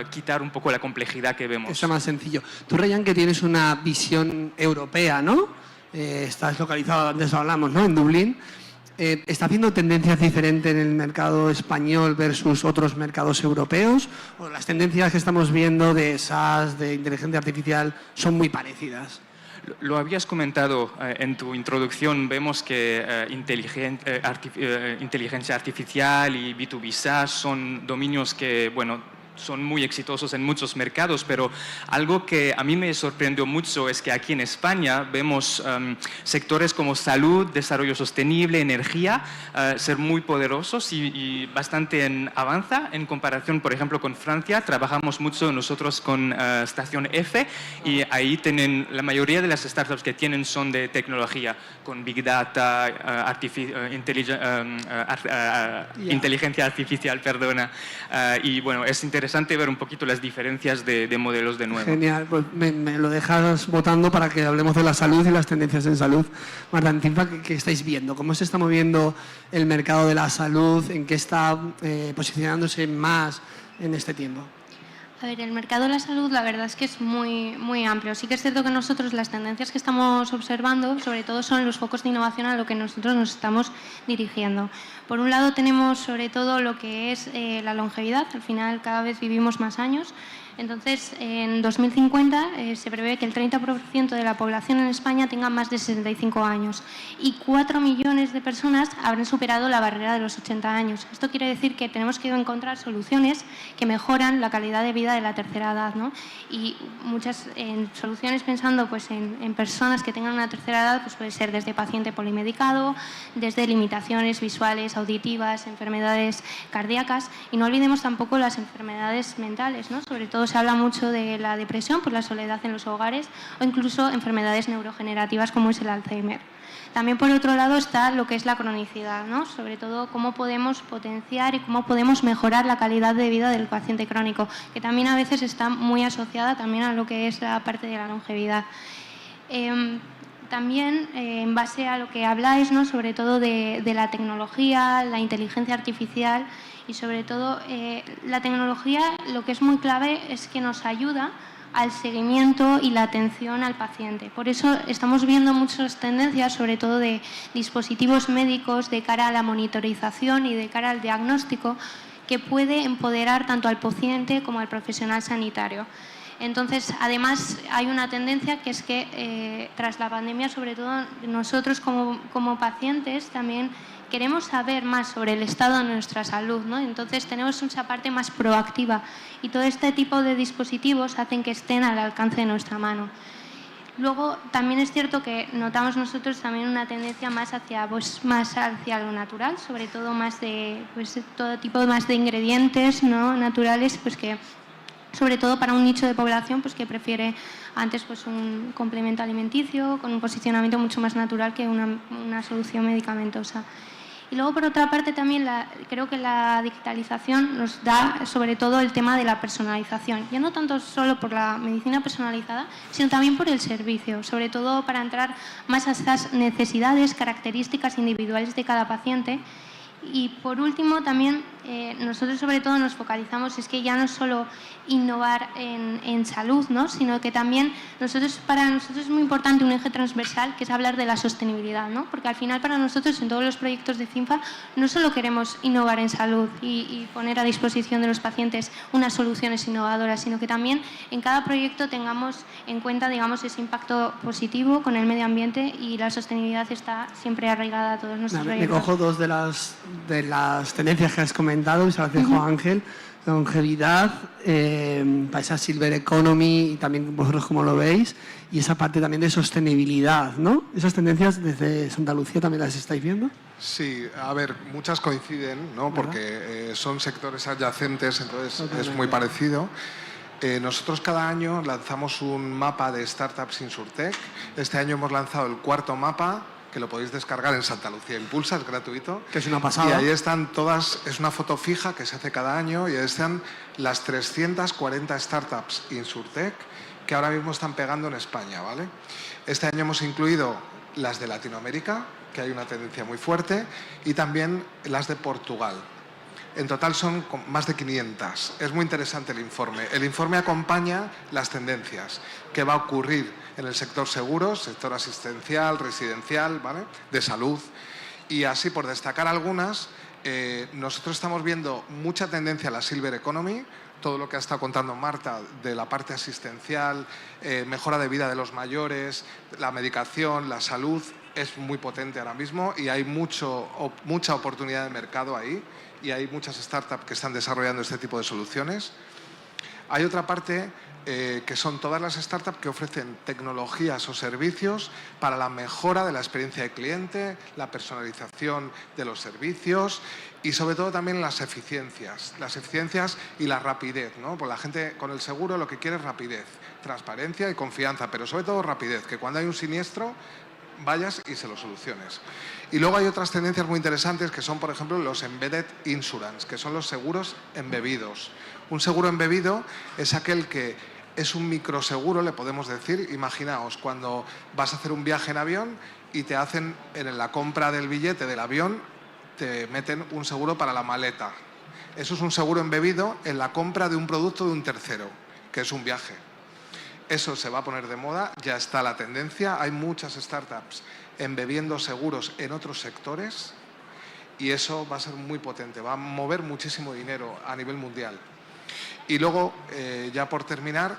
Speaker 16: quitar un poco la complejidad que vemos.
Speaker 11: Eso es más sencillo. Tú, Ryan, que tienes una visión europea, ¿no? Estás localizado, antes hablamos, ¿no? En Dublín. ¿Está habiendo tendencias diferentes en el mercado español versus otros mercados europeos? ¿O las tendencias que estamos viendo de SaaS, de inteligencia artificial, son muy parecidas?
Speaker 16: Lo habías comentado en tu introducción, vemos que inteligencia artificial y B2B SaaS son dominios que, bueno, son muy exitosos en muchos mercados, pero algo que a mí me sorprendió mucho es que aquí en España vemos sectores como salud, desarrollo sostenible, energía, ser muy poderosos y bastante en avanza en comparación, por ejemplo, con Francia. Trabajamos mucho nosotros con Estación F y ahí tienen, la mayoría de las startups que tienen son de tecnología, con Big Data, inteligencia artificial, perdona. Y bueno, es interesante ver un poquito las diferencias de modelos de nuevo.
Speaker 11: Genial, pues me lo dejas votando para que hablemos de la salud y las tendencias en salud. Marta, en Timpa, ¿qué estáis viendo? ¿Cómo se está moviendo el mercado de la salud? ¿En qué está posicionándose más en este tiempo?
Speaker 17: A ver, el mercado de la salud la verdad es que es muy, muy amplio. Sí que es cierto que nosotros las tendencias que estamos observando sobre todo son los focos de innovación a lo que nosotros nos estamos dirigiendo. Por un lado tenemos sobre todo lo que es la longevidad. Al final cada vez vivimos más años. Entonces, en 2050 se prevé que el 30% de la población en España tenga más de 65 años y 4 millones de personas habrán superado la barrera de los 80 años. Esto quiere decir que tenemos que encontrar soluciones que mejoran la calidad de vida de la tercera edad, ¿no? Y muchas soluciones pensando pues, en personas que tengan una tercera edad, pues puede ser desde paciente polimedicado, desde limitaciones visuales, auditivas, enfermedades cardíacas, y no olvidemos tampoco las enfermedades mentales, ¿no? Sobre todo se habla mucho de la depresión por la soledad en los hogares o incluso enfermedades neurogenerativas como es el Alzheimer. También, por otro lado, está lo que es la cronicidad, ¿no? Sobre todo cómo podemos potenciar y cómo podemos mejorar la calidad de vida del paciente crónico, que también a veces está muy asociada también a lo que es la parte de la longevidad. También, en base a lo que habláis, ¿no? Sobre todo de la tecnología, la inteligencia artificial y sobre todo la tecnología, lo que es muy clave es que nos ayuda al seguimiento y la atención al paciente. Por eso estamos viendo muchas tendencias, sobre todo de dispositivos médicos de cara a la monitorización y de cara al diagnóstico, que puede empoderar tanto al paciente como al profesional sanitario. Entonces, además, hay una tendencia que es que tras la pandemia, sobre todo nosotros como pacientes también queremos saber más sobre el estado de nuestra salud, ¿no? Entonces tenemos esa parte más proactiva y todo este tipo de dispositivos hacen que estén al alcance de nuestra mano. Luego también es cierto que notamos nosotros también una tendencia más hacia lo natural, sobre todo más de todo tipo más de ingredientes, ¿no? Naturales, pues que sobre todo para un nicho de población pues que prefiere antes pues un complemento alimenticio con un posicionamiento mucho más natural que una solución medicamentosa. Y luego, por otra parte, también creo que la digitalización nos da sobre todo el tema de la personalización. Ya no tanto solo por la medicina personalizada, sino también por el servicio, sobre todo para entrar más a esas necesidades, características individuales de cada paciente. Y por último, también nosotros sobre todo nos focalizamos, es que ya no es solo innovar en salud, ¿no? Sino que también para nosotros es muy importante un eje transversal que es hablar de la sostenibilidad, ¿no? Porque al final para nosotros en todos los proyectos de CINFA no solo queremos innovar en salud y poner a disposición de los pacientes unas soluciones innovadoras, sino que también en cada proyecto tengamos en cuenta, digamos, ese impacto positivo con el medio ambiente y la sostenibilidad está siempre arraigada a todos nuestros proyectos.
Speaker 11: Me cojo dos de las tendencias que has comentado y se las dejo a Ángel. Longevidad, para esa silver economy y también vosotros cómo lo veis, y esa parte también de sostenibilidad, ¿no? Esas tendencias desde Santa Lucía también las estáis viendo.
Speaker 13: Sí, a ver, muchas coinciden, ¿no? Porque son sectores adyacentes, entonces
Speaker 11: Totalmente.
Speaker 13: es muy parecido. Nosotros cada año lanzamos un mapa de startups Insurtech. Este año hemos lanzado el 4º mapa, que lo podéis descargar en Santa Lucía Impulsa, es gratuito.
Speaker 11: Que es una pasada.
Speaker 13: Y ahí están todas, es una foto fija que se hace cada año, y ahí están las 340 startups Insurtech que ahora mismo están pegando en España, ¿vale? Este año hemos incluido las de Latinoamérica, que hay una tendencia muy fuerte, y también las de Portugal. En total son más de 500. Es muy interesante el informe. El informe acompaña las tendencias. ¿Qué va a ocurrir en el sector seguros, sector asistencial, residencial, ¿vale? De salud? Y así, por destacar algunas, nosotros estamos viendo mucha tendencia a la Silver Economy, todo lo que ha estado contando Marta de la parte asistencial, mejora de vida de los mayores, la medicación, la salud, es muy potente ahora mismo y hay mucha oportunidad de mercado ahí. Y hay muchas startups que están desarrollando este tipo de soluciones. Hay otra parte que son todas las startups que ofrecen tecnologías o servicios para la mejora de la experiencia de cliente, la personalización de los servicios y sobre todo también las eficiencias y la rapidez, ¿no? Pues la gente con el seguro lo que quiere es rapidez, transparencia y confianza, pero sobre todo rapidez, que cuando hay un siniestro vayas y se lo soluciones. Y luego hay otras tendencias muy interesantes que son, por ejemplo, los embedded insurance, que son los seguros embebidos. Un seguro embebido es aquel que es un microseguro, le podemos decir. Imaginaos, cuando vas a hacer un viaje en avión y te hacen, en la compra del billete del avión, te meten un seguro para la maleta. Eso es un seguro embebido en la compra de un producto de un tercero, que es un viaje. Eso se va a poner de moda, ya está la tendencia. Hay muchas startups embebiendo seguros en otros sectores y eso va a ser muy potente, va a mover muchísimo dinero a nivel mundial. Y luego, ya por terminar,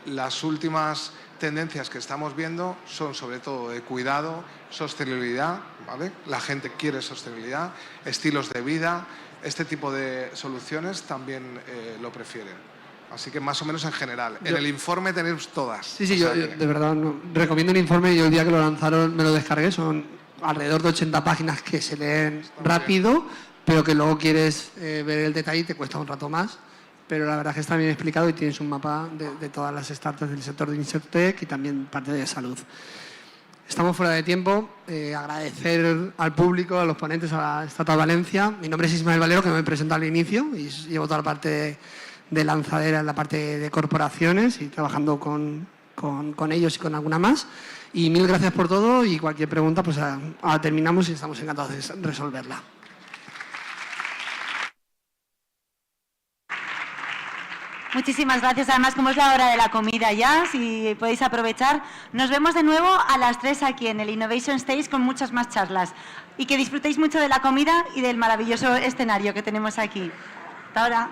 Speaker 13: las últimas tendencias que estamos viendo son sobre todo de cuidado, sostenibilidad, ¿vale? La gente quiere sostenibilidad, estilos de vida, este tipo de soluciones también lo prefieren. Así que más o menos en general. En el informe tenéis todas.
Speaker 11: Sí, sí,
Speaker 13: O sea
Speaker 11: yo
Speaker 13: que...
Speaker 11: de verdad recomiendo el informe. Yo el día que lo lanzaron me lo descargué. Son alrededor de 80 páginas que se leen rápido, pero que luego quieres ver el detalle y te cuesta un rato más. Pero la verdad es que está bien explicado y tienes un mapa de todas las startups del sector de InsurTech y también parte de salud. Estamos fuera de tiempo. Agradecer al público, a los ponentes, a la Startup Valencia. Mi nombre es Ismael Valero, que me presento al inicio y llevo toda la parte de lanzadera en la parte de corporaciones y trabajando con ellos y con alguna más. Y mil gracias por todo y cualquier pregunta pues terminamos y estamos encantados de resolverla.
Speaker 1: Muchísimas gracias. Además, como es la hora de la comida ya, si podéis aprovechar, nos vemos de nuevo a las 3 aquí en el Innovation Stage con muchas más charlas. Y que disfrutéis mucho de la comida y del maravilloso escenario que tenemos aquí. Hasta ahora.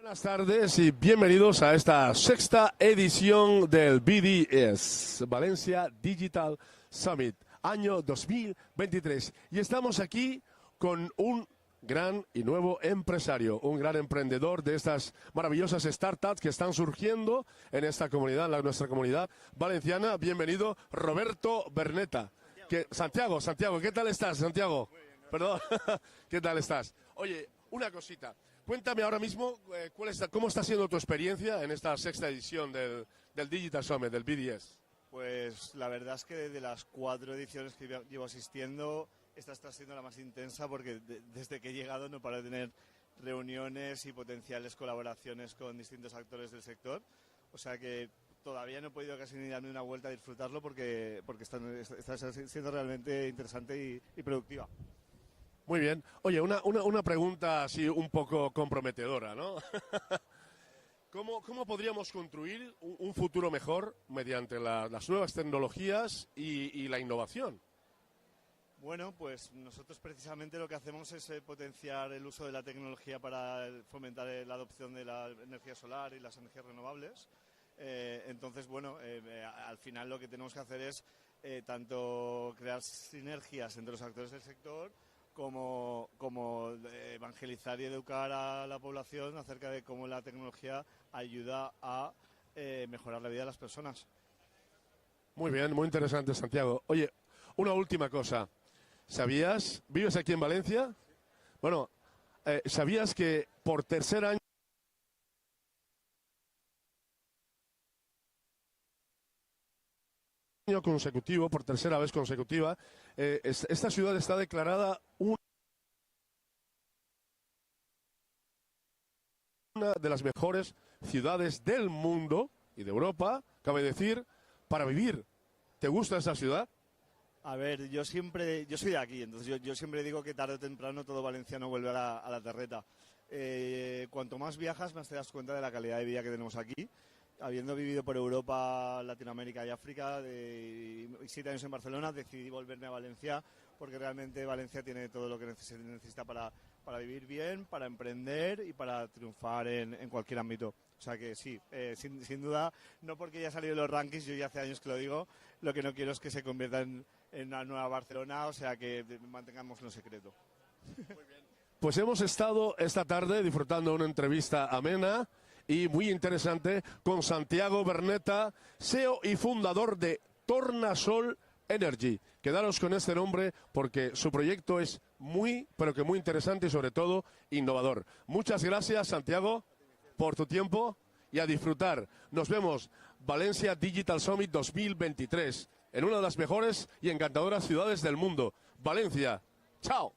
Speaker 14: Buenas tardes y bienvenidos a esta sexta edición del BDS, Valencia Digital Summit, año 2023. Y estamos aquí con un gran y nuevo empresario, un gran emprendedor de estas maravillosas startups que están surgiendo en esta comunidad, en nuestra comunidad valenciana. Bienvenido, Roberto Berneta. Santiago, ¿qué tal estás, Santiago? Perdón, ¿qué tal estás? Oye, una cosita. Cuéntame ahora mismo cómo está siendo tu experiencia en esta sexta edición del Digital Summit, del BDS.
Speaker 15: Pues la verdad es que de las 4 ediciones que llevo asistiendo, esta está siendo la más intensa porque desde que he llegado no paro de tener reuniones y potenciales colaboraciones con distintos actores del sector. O sea que todavía no he podido casi ni darme una vuelta a disfrutarlo porque está siendo realmente interesante y productiva.
Speaker 14: Muy bien. Oye, una pregunta así un poco comprometedora, ¿no? ¿Cómo podríamos construir un futuro mejor mediante las nuevas tecnologías y la innovación?
Speaker 15: Bueno, pues nosotros precisamente lo que hacemos es potenciar el uso de la tecnología para fomentar la adopción de la energía solar y las energías renovables. Entonces, bueno, al final lo que tenemos que hacer es tanto crear sinergias entre los actores del sector como evangelizar y educar a la población acerca de cómo la tecnología ayuda a mejorar la vida de las personas.
Speaker 14: Muy bien, muy interesante, Santiago. Oye, una última cosa. ¿Vives aquí en Valencia? Bueno, ¿sabías que por tercer año consecutivo, por tercera vez consecutiva, esta ciudad está declarada una de las mejores ciudades del mundo y de Europa, cabe decir, para vivir? ¿Te gusta esta ciudad?
Speaker 15: A ver, yo soy de aquí, entonces yo siempre digo que tarde o temprano todo valenciano vuelve a la terreta. Cuanto más viajas, más te das cuenta de la calidad de vida que tenemos aquí. Habiendo vivido por Europa, Latinoamérica y África, y 7 años en Barcelona, decidí volverme a Valencia porque realmente Valencia tiene todo lo que se necesita para vivir bien, para emprender y para triunfar en cualquier ámbito. O sea que sí, sin duda, no porque ya ha salido en los rankings, yo ya hace años que lo digo, lo que no quiero es que se convierta en una nueva Barcelona, o sea que mantengamos un secreto.
Speaker 14: Pues hemos estado esta tarde disfrutando de una entrevista amena y muy interesante con Santiago Berneta, CEO y fundador de Tornasol Energy. Quedaros con este nombre porque su proyecto es muy, pero que muy interesante y sobre todo innovador. Muchas gracias, Santiago, por tu tiempo y a disfrutar. Nos vemos Valencia Digital Summit 2023 en una de las mejores y encantadoras ciudades del mundo, Valencia. ¡Chao!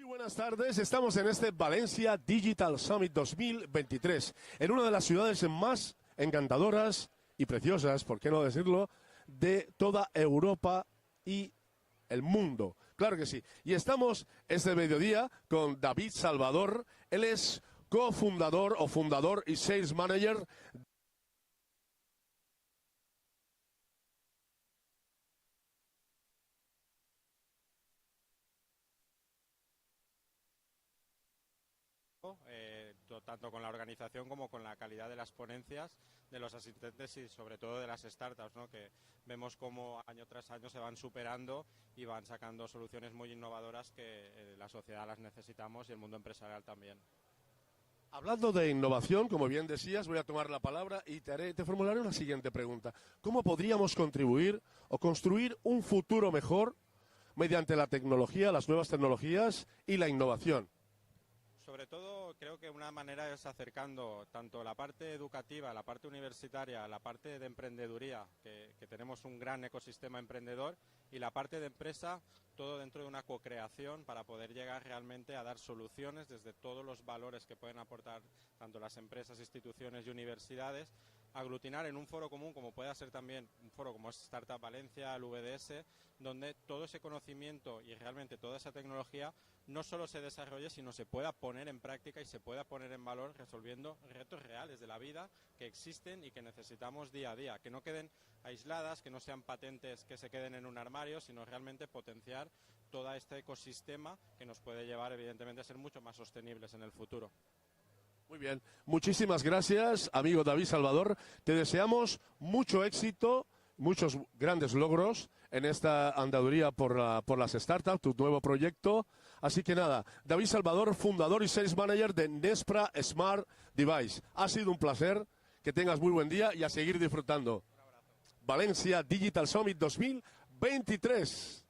Speaker 14: Buenas tardes, estamos en este Valencia Digital Summit 2023, en una de las ciudades más encantadoras y preciosas, por qué no decirlo, de toda Europa y el mundo. Claro que sí. Y estamos este mediodía con David Salvador. Él es cofundador o fundador y sales manager.
Speaker 18: Tanto con la organización como con la calidad de las ponencias, de los asistentes y sobre todo de las startups, ¿no? Que vemos cómo año tras año se van superando y van sacando soluciones muy innovadoras que la sociedad las necesitamos y el mundo empresarial también.
Speaker 14: Hablando de innovación, como bien decías, voy a tomar la palabra y te formularé una siguiente pregunta. ¿Cómo podríamos contribuir o construir un futuro mejor mediante la tecnología, las nuevas tecnologías y la innovación?
Speaker 18: Sobre todo creo que una manera es acercando tanto la parte educativa, la parte universitaria, la parte de emprendeduría, que tenemos un gran ecosistema emprendedor, y la parte de empresa, todo dentro de una co-creación para poder llegar realmente a dar soluciones desde todos los valores que pueden aportar tanto las empresas, instituciones y universidades, aglutinar en un foro común como pueda ser también un foro como es Startup Valencia, el VDS, donde todo ese conocimiento y realmente toda esa tecnología no solo se desarrolle, sino se pueda poner en práctica y se pueda poner en valor resolviendo retos reales de la vida que existen y que necesitamos día a día, que no queden aisladas, que no sean patentes que se queden en un armario, sino realmente potenciar todo este ecosistema que nos puede llevar evidentemente a ser mucho más sostenibles en el futuro.
Speaker 14: Muy bien, muchísimas gracias, amigo David Salvador. Te deseamos mucho éxito, muchos grandes logros en esta andaduría por las startups, tu nuevo proyecto. Así que nada, David Salvador, fundador y sales manager de Nespra Smart Device. Ha sido un placer, que tengas muy buen día y a seguir disfrutando. Valencia Digital Summit 2023.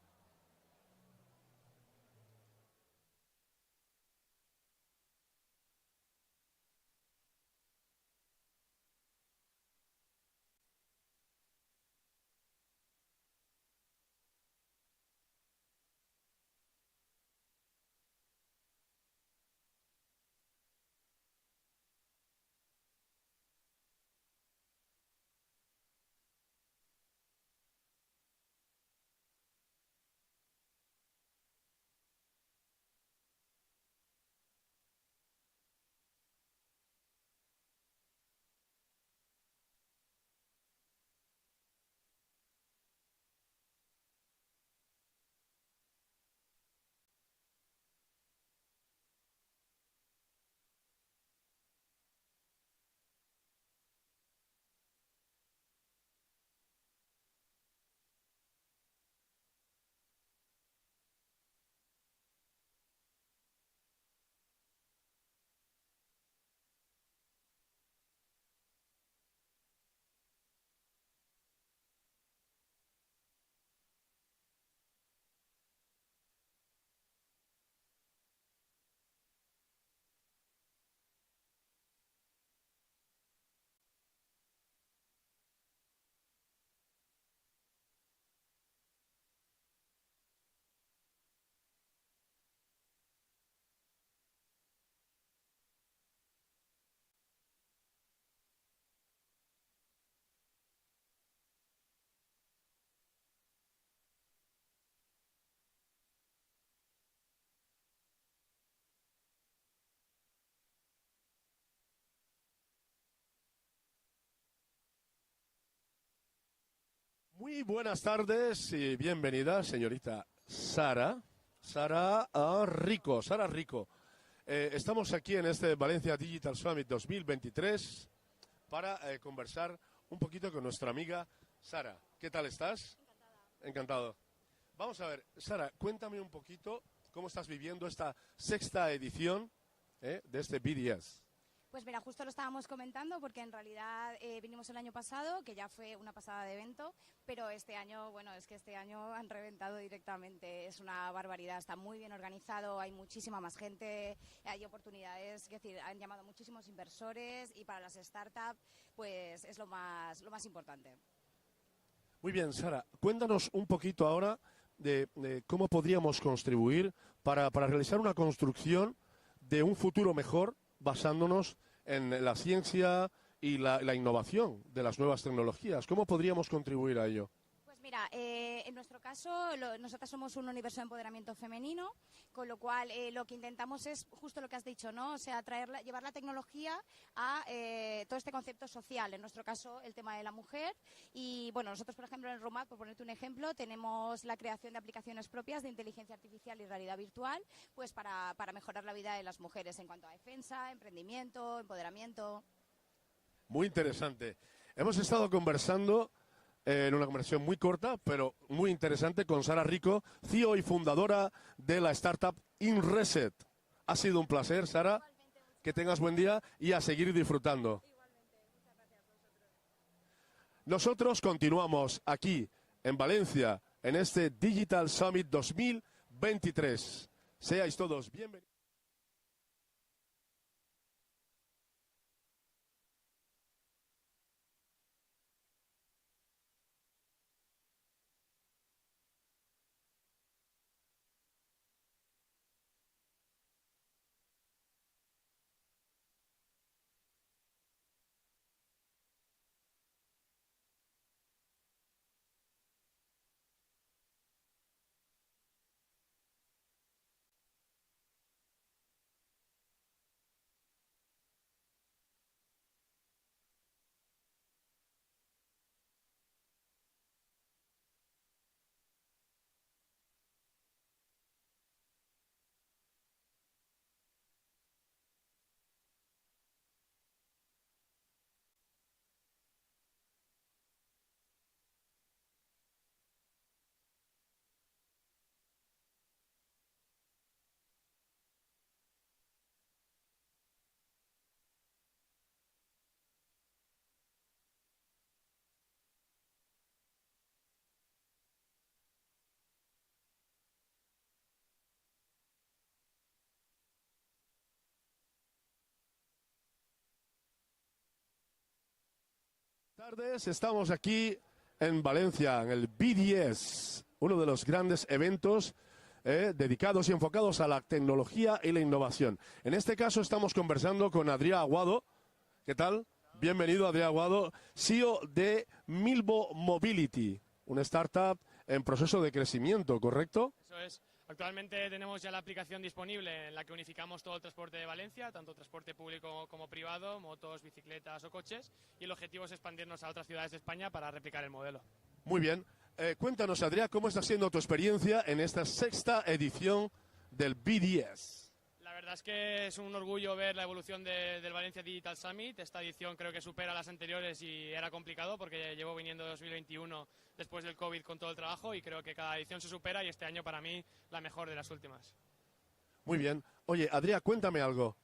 Speaker 14: Muy buenas tardes y bienvenida, señorita Sara. Sara Rico. Estamos aquí en este Valencia Digital Summit 2023 para conversar un poquito con nuestra amiga Sara. ¿Qué tal estás? Encantado. Vamos a ver, Sara, cuéntame un poquito cómo estás viviendo esta sexta edición de este BDS.
Speaker 19: Pues mira, justo lo estábamos comentando porque en realidad vinimos el año pasado, que ya fue una pasada de evento, pero este año, bueno, es que este año han reventado directamente, es una barbaridad, está muy bien organizado, hay muchísima más gente, hay oportunidades, es decir, han llamado muchísimos inversores y para las startups pues es lo más importante.
Speaker 14: Muy bien, Sara, cuéntanos un poquito ahora de cómo podríamos contribuir para realizar una construcción de un futuro mejor basándonos en la ciencia y la innovación de las nuevas tecnologías. ¿Cómo podríamos contribuir a ello?
Speaker 19: Pues mira, en nuestro caso, nosotras somos un universo de empoderamiento femenino, con lo cual lo que intentamos es justo lo que has dicho, ¿no? O sea, llevar la tecnología a todo este concepto social. En nuestro caso, el tema de la mujer. Y bueno, nosotros, por ejemplo, en Romac, por ponerte un ejemplo, tenemos la creación de aplicaciones propias de inteligencia artificial y realidad virtual, pues para mejorar la vida de las mujeres en cuanto a defensa, emprendimiento, empoderamiento.
Speaker 14: Muy interesante. Hemos estado conversando en una conversación muy corta, pero muy interesante, con Sara Rico, CEO y fundadora de la startup InReset. Ha sido un placer, Sara. Que tengas buen día y a seguir disfrutando. Nosotros continuamos aquí, en Valencia, en este Digital Summit 2023. Seáis todos bienvenidos. Buenas tardes, estamos aquí en Valencia, en el BDS, uno de los grandes eventos dedicados y enfocados a la tecnología y la innovación. En este caso estamos conversando con Adrià Aguado. ¿Qué tal? Bienvenido, Adrià Aguado, CEO de Milbo Mobility, una startup en proceso de crecimiento, ¿correcto?
Speaker 2: Eso es. Actualmente tenemos ya la aplicación disponible en la que unificamos todo el transporte de Valencia, tanto transporte público como privado, motos, bicicletas o coches, y el objetivo es expandirnos a otras ciudades de España para replicar el modelo.
Speaker 14: Muy bien. Cuéntanos, Adrià, ¿cómo está siendo tu experiencia en esta sexta edición del BDS?
Speaker 2: La verdad es que es un orgullo ver la evolución del Valencia Digital Summit. Esta edición creo que supera a las anteriores y era complicado porque llevo viniendo 2021 después del COVID con todo el trabajo y creo que cada edición se supera y este año para mí la mejor de las últimas.
Speaker 14: Muy bien. Oye, Adrià, cuéntame algo.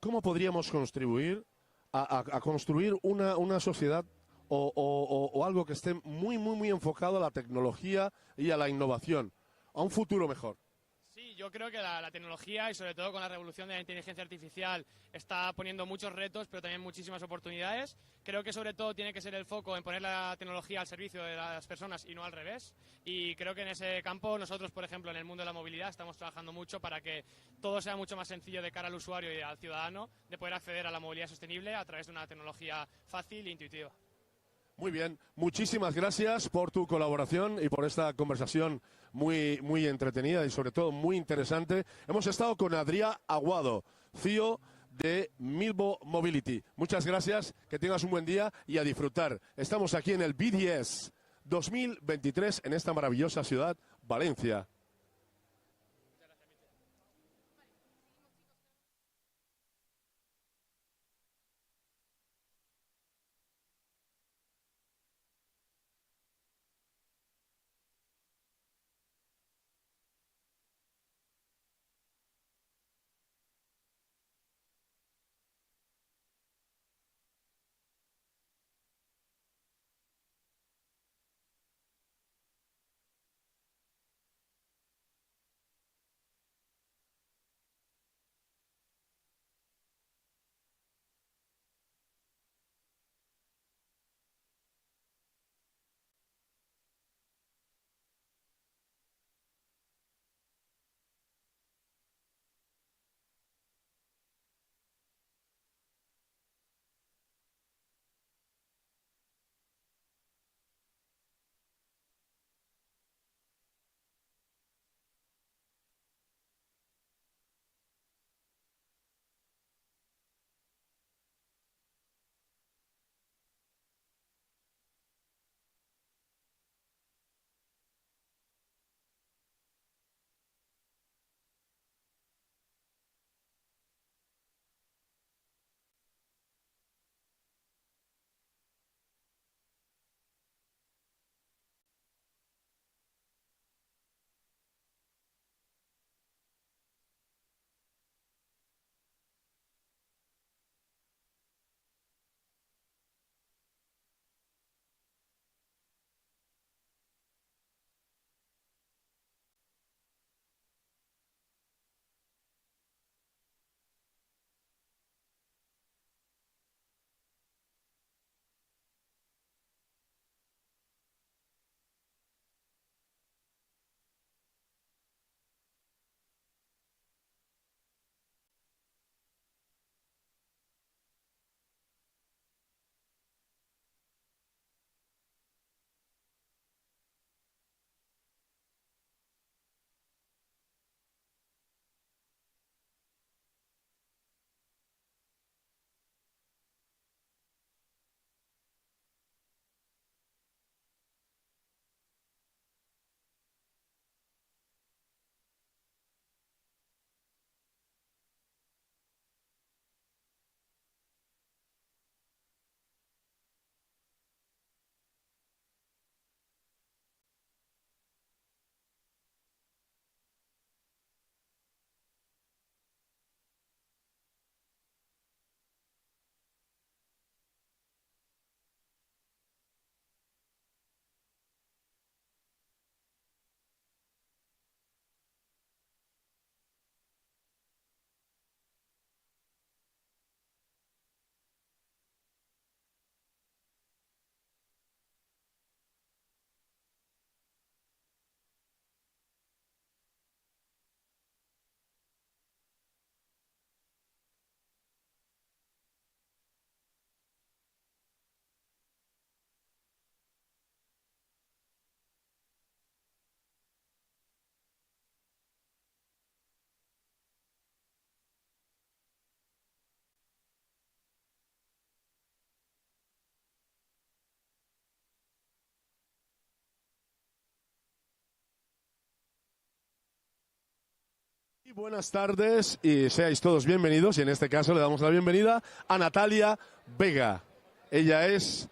Speaker 14: ¿Cómo podríamos contribuir a construir una sociedad o algo que esté muy enfocado a la tecnología y a la innovación, a un futuro mejor?
Speaker 2: Sí, yo creo que la tecnología y sobre todo con la revolución de la inteligencia artificial está poniendo muchos retos, pero también muchísimas oportunidades. Creo que sobre todo tiene que ser el foco en poner la tecnología al servicio de las personas y no al revés. Y creo que en ese campo nosotros, por ejemplo, en el mundo de la movilidad estamos trabajando mucho para que todo sea mucho más sencillo de cara al usuario y al ciudadano de poder acceder a la movilidad sostenible a través de una tecnología fácil e intuitiva.
Speaker 14: Muy bien, muchísimas gracias por tu colaboración y por esta conversación muy entretenida y sobre todo muy interesante. Hemos estado con Adrià Aguado, CEO de Milbo Mobility. Muchas gracias, que tengas un buen día y a disfrutar. Estamos aquí en el BDS 2023 en esta maravillosa ciudad, Valencia. Buenas tardes y seáis todos bienvenidos, y en este caso le damos la bienvenida a Natalia Vega. Ella es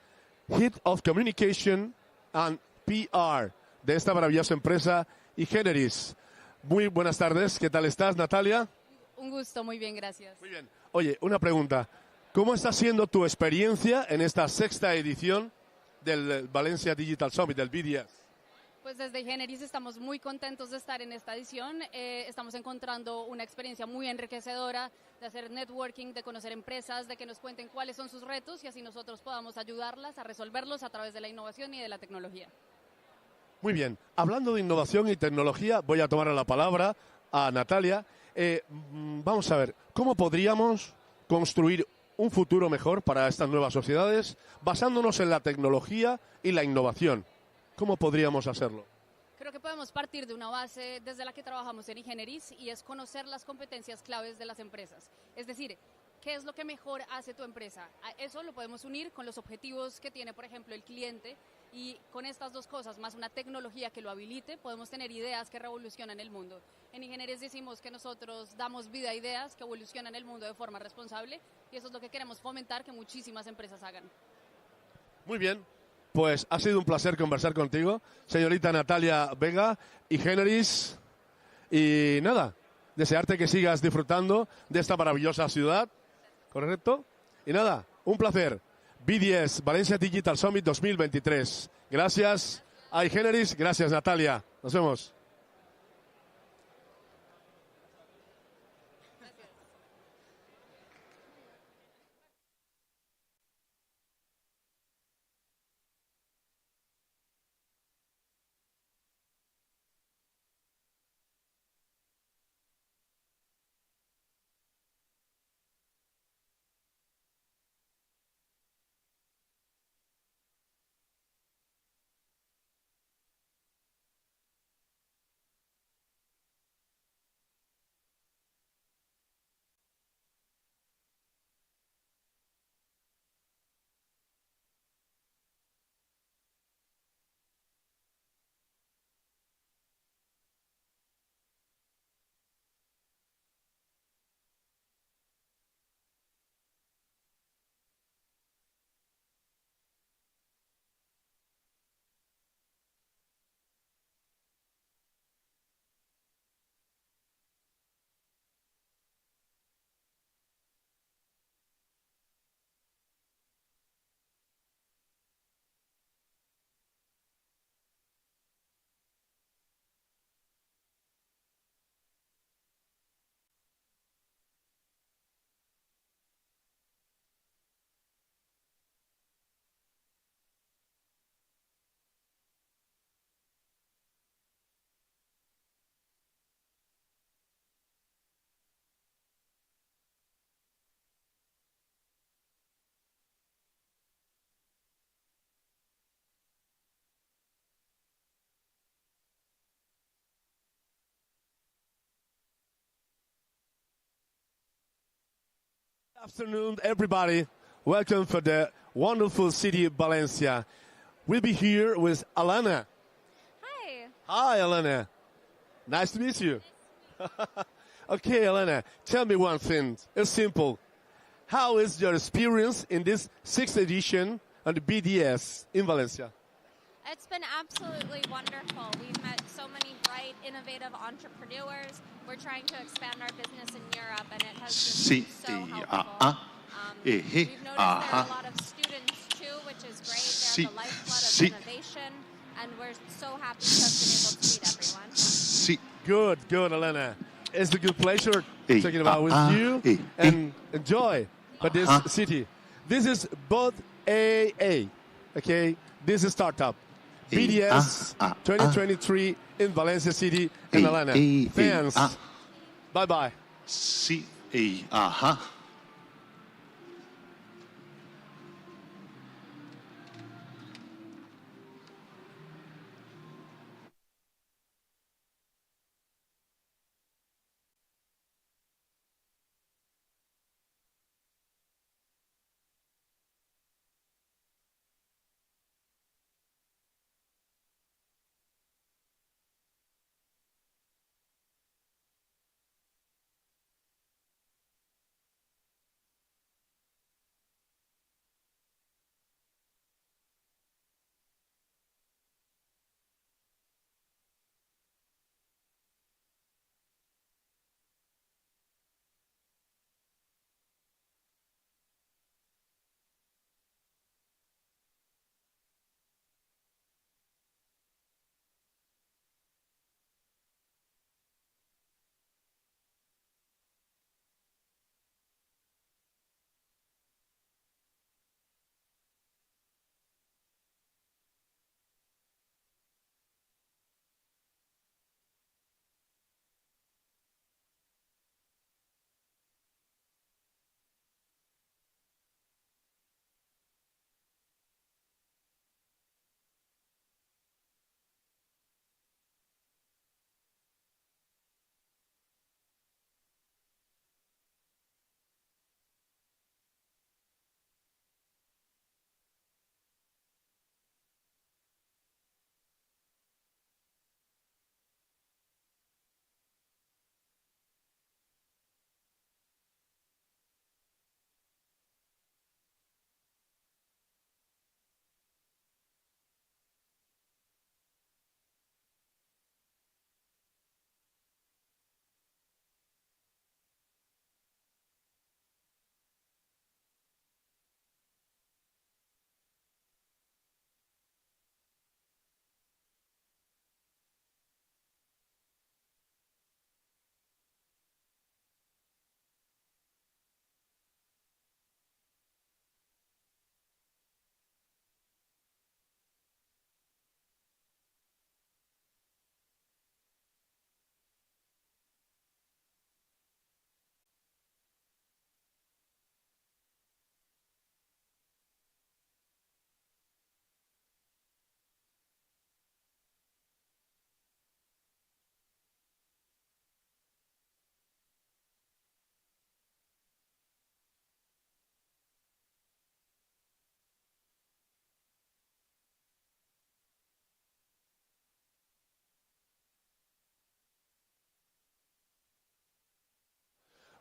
Speaker 14: Head of Communication and PR de esta maravillosa empresa Igeneris. Muy buenas tardes, ¿qué tal estás, Natalia?
Speaker 3: Un gusto, muy bien, gracias.
Speaker 14: Muy bien. Oye, una pregunta. ¿Cómo está siendo tu experiencia en esta sexta edición del Valencia Digital Summit, del BDS?
Speaker 3: Pues desde Igeneris estamos muy contentos de estar en esta edición. Estamos encontrando una experiencia muy enriquecedora de hacer networking, de conocer empresas, de que nos cuenten cuáles son sus retos y así nosotros podamos ayudarlas a resolverlos a través de la innovación y de la tecnología.
Speaker 14: Muy bien. Hablando de innovación y tecnología, voy a tomar la palabra a Natalia. Vamos a ver, ¿cómo podríamos construir un futuro mejor para estas nuevas sociedades basándonos en la tecnología y la innovación? ¿Cómo podríamos hacerlo?
Speaker 3: Creo que podemos partir de una base desde la que trabajamos en Igeneris y es conocer las competencias claves de las empresas. Es decir, ¿qué es lo que mejor hace tu empresa? Eso lo podemos unir con los objetivos que tiene, por ejemplo, el cliente, y con estas dos cosas, más una tecnología que lo habilite, podemos tener ideas que revolucionan el mundo. En Igeneris decimos que nosotros damos vida a ideas que evolucionan el mundo de forma responsable y eso es lo que queremos fomentar que muchísimas empresas hagan.
Speaker 14: Muy bien. Pues ha sido un placer conversar contigo, señorita Natalia Vega, Igeneris, y nada, desearte que sigas disfrutando de esta maravillosa ciudad, ¿correcto? Y nada, un placer. BDS, Valencia Digital Summit 2023. Gracias a Igeneris, gracias Natalia. Nos vemos. Good afternoon, everybody. Welcome for the wonderful city of Valencia. We'll be here with Alana.
Speaker 4: Hi.
Speaker 14: Hi, Alana. Nice to meet you. Okay, Alana, tell me one thing. It's simple. How is your experience in this sixth edition of the BDS in Valencia?
Speaker 4: It's been absolutely wonderful. We've met so many bright, innovative entrepreneurs. We're trying to expand our business in Europe, and it has just been so helpful. We've noticed there are a lot of students too, which is great. They're the lifeblood of innovation, and we're so happy to have been able to meet everyone.
Speaker 14: Good, good, Elena. It's a good pleasure talking about with you and enjoy this city. This is both AA, okay? This is startup. BDS 2023 in Valencia City and Elena. Thanks. Bye-bye.
Speaker 24: Sí,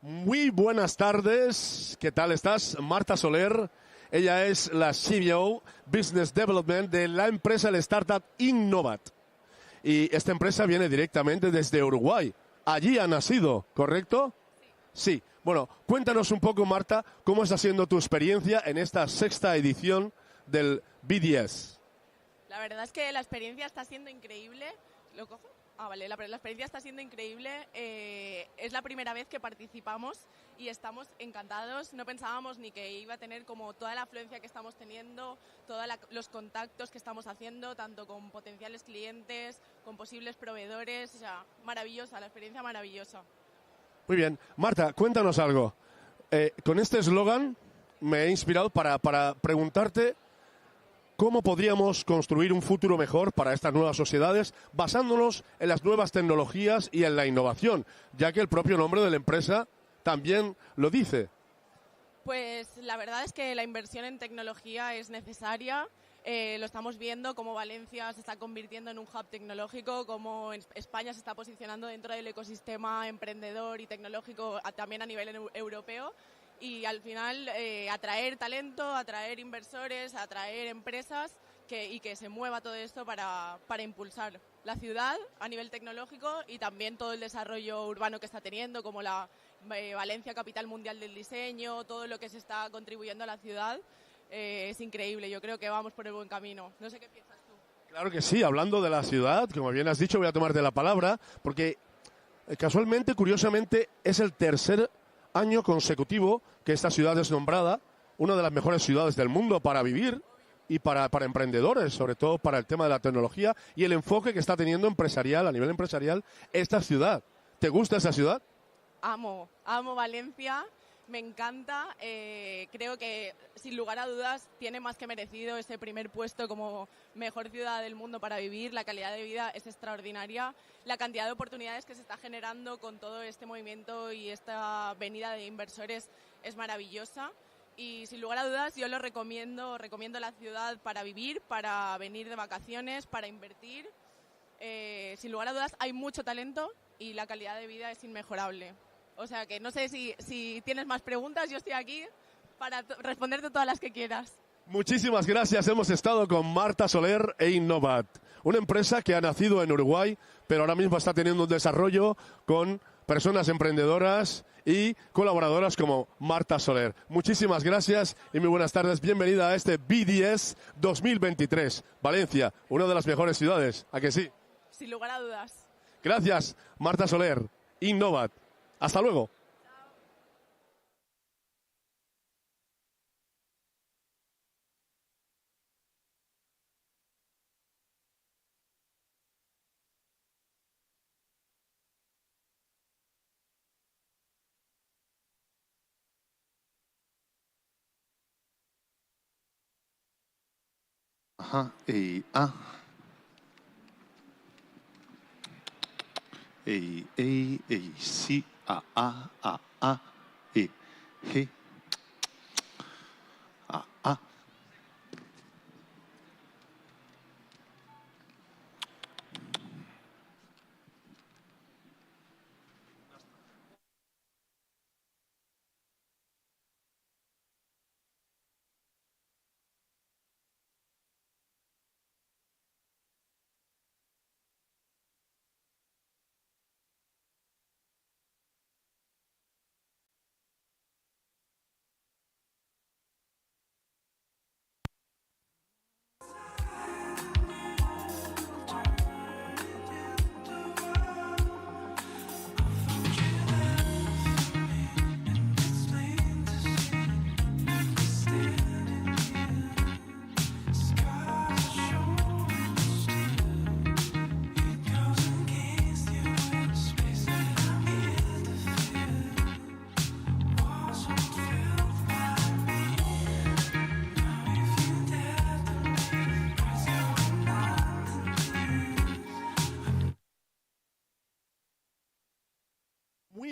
Speaker 14: Muy buenas tardes, ¿qué tal estás? Marta Soler, ella es la CBO, Business Development de la empresa, el startup Innovat. Y esta empresa viene directamente desde Uruguay. Allí ha nacido, ¿correcto? Sí. Bueno, cuéntanos un poco, Marta, cómo está siendo tu experiencia en esta 6ª edición del BDS.
Speaker 5: La verdad es que la experiencia está siendo increíble. ¿Lo cojo? Ah, vale, la experiencia está siendo increíble. Es la primera vez que participamos y estamos encantados. No pensábamos ni que iba a tener como toda la afluencia que estamos teniendo, todos los contactos que estamos haciendo, tanto con potenciales clientes, con posibles proveedores. O sea, maravillosa, la experiencia maravillosa.
Speaker 14: Muy bien. Marta, cuéntanos algo. Con este eslogan me he inspirado para preguntarte cómo podríamos construir un futuro mejor para estas nuevas sociedades basándonos en las nuevas tecnologías y en la innovación, ya que el propio nombre de la empresa también lo dice.
Speaker 5: Pues la verdad es que la inversión en tecnología es necesaria. Lo estamos viendo cómo Valencia se está convirtiendo en un hub tecnológico, cómo España se está posicionando dentro del ecosistema emprendedor y tecnológico también a nivel europeo. Y al final atraer talento, atraer inversores, atraer empresas y que se mueva todo esto para impulsar la ciudad a nivel tecnológico y también todo el desarrollo urbano que está teniendo, como la Valencia Capital Mundial del Diseño, todo lo que se está contribuyendo a la ciudad. Es increíble, yo creo que vamos por el buen camino. No sé qué piensas tú.
Speaker 14: Claro que sí, hablando de la ciudad, como bien has dicho, voy a tomarte la palabra, porque casualmente, curiosamente, es el tercer año consecutivo que esta ciudad es nombrada una de las mejores ciudades del mundo para vivir y para emprendedores, sobre todo para el tema de la tecnología y el enfoque que está teniendo empresarial, a nivel empresarial, esta ciudad. ¿Te gusta esa ciudad?
Speaker 5: Amo Valencia, me encanta. Creo que, sin lugar a dudas, tiene más que merecido ese primer puesto como mejor ciudad del mundo para vivir. La calidad de vida es extraordinaria. La cantidad de oportunidades que se está generando con todo este movimiento y esta venida de inversores es maravillosa. Y sin lugar a dudas yo lo recomiendo la ciudad para vivir, para venir de vacaciones, para invertir. Sin lugar a dudas hay mucho talento y la calidad de vida es inmejorable. O sea que no sé si tienes más preguntas, yo estoy aquí para responderte todas las que quieras.
Speaker 14: Muchísimas gracias. Hemos estado con Marta Soler e Innovat, una empresa que ha nacido en Uruguay, pero ahora mismo está teniendo un desarrollo con personas emprendedoras y colaboradoras como Marta Soler. Muchísimas gracias y muy buenas tardes. Bienvenida a este BDS 2023. Valencia, una de las mejores ciudades. ¿A que sí?
Speaker 5: Sin lugar a dudas.
Speaker 14: Gracias, Marta Soler, Innovat. Hasta luego.
Speaker 7: Ajá, sí, G,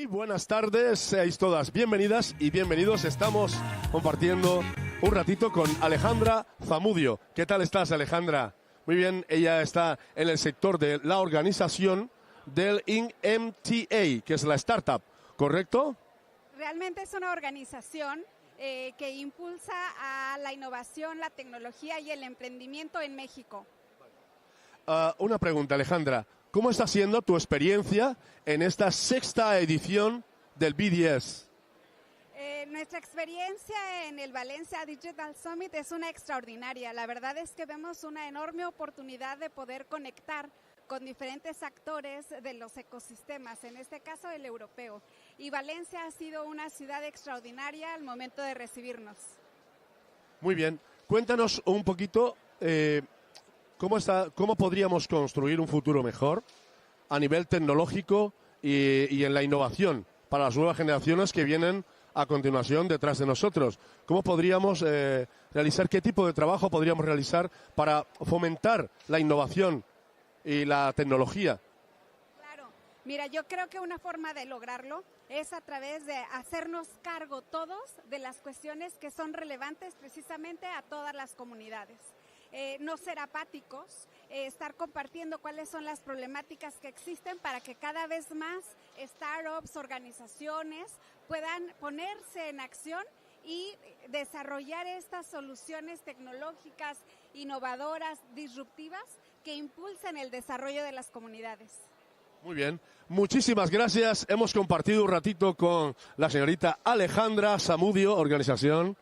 Speaker 14: Muy buenas tardes, seáis todas bienvenidas y bienvenidos. Estamos compartiendo un ratito con Alejandra Zamudio. ¿Qué tal estás, Alejandra? Muy bien, ella está en el sector de la organización del INMTA, que es la startup, ¿correcto?
Speaker 6: realmente es una organización que impulsa a la innovación, la tecnología y el emprendimiento en México.
Speaker 14: Una pregunta, Alejandra. ¿Cómo está siendo tu experiencia en esta 6ª edición del BDS?
Speaker 6: Nuestra experiencia en el Valencia Digital Summit es una extraordinaria. La verdad es que vemos una enorme oportunidad de poder conectar con diferentes actores de los ecosistemas, en este caso el europeo. Y Valencia ha sido una ciudad extraordinaria al momento de recibirnos.
Speaker 14: Muy bien. Cuéntanos un poquito cómo podríamos construir un futuro mejor a nivel tecnológico y en la innovación para las nuevas generaciones que vienen a continuación detrás de nosotros. ¿Cómo podríamos realizar, qué tipo de trabajo podríamos realizar para fomentar la innovación y la tecnología?
Speaker 6: Claro, mira, yo creo que una forma de lograrlo es a través de hacernos cargo todos de las cuestiones que son relevantes precisamente a todas las comunidades. No ser apáticos, estar compartiendo cuáles son las problemáticas que existen para que cada vez más startups, organizaciones puedan ponerse en acción y desarrollar estas soluciones tecnológicas, innovadoras, disruptivas, que impulsen el desarrollo de las comunidades.
Speaker 14: Muy bien, muchísimas gracias. Hemos compartido un ratito con la señorita Alejandra Zamudio, organización.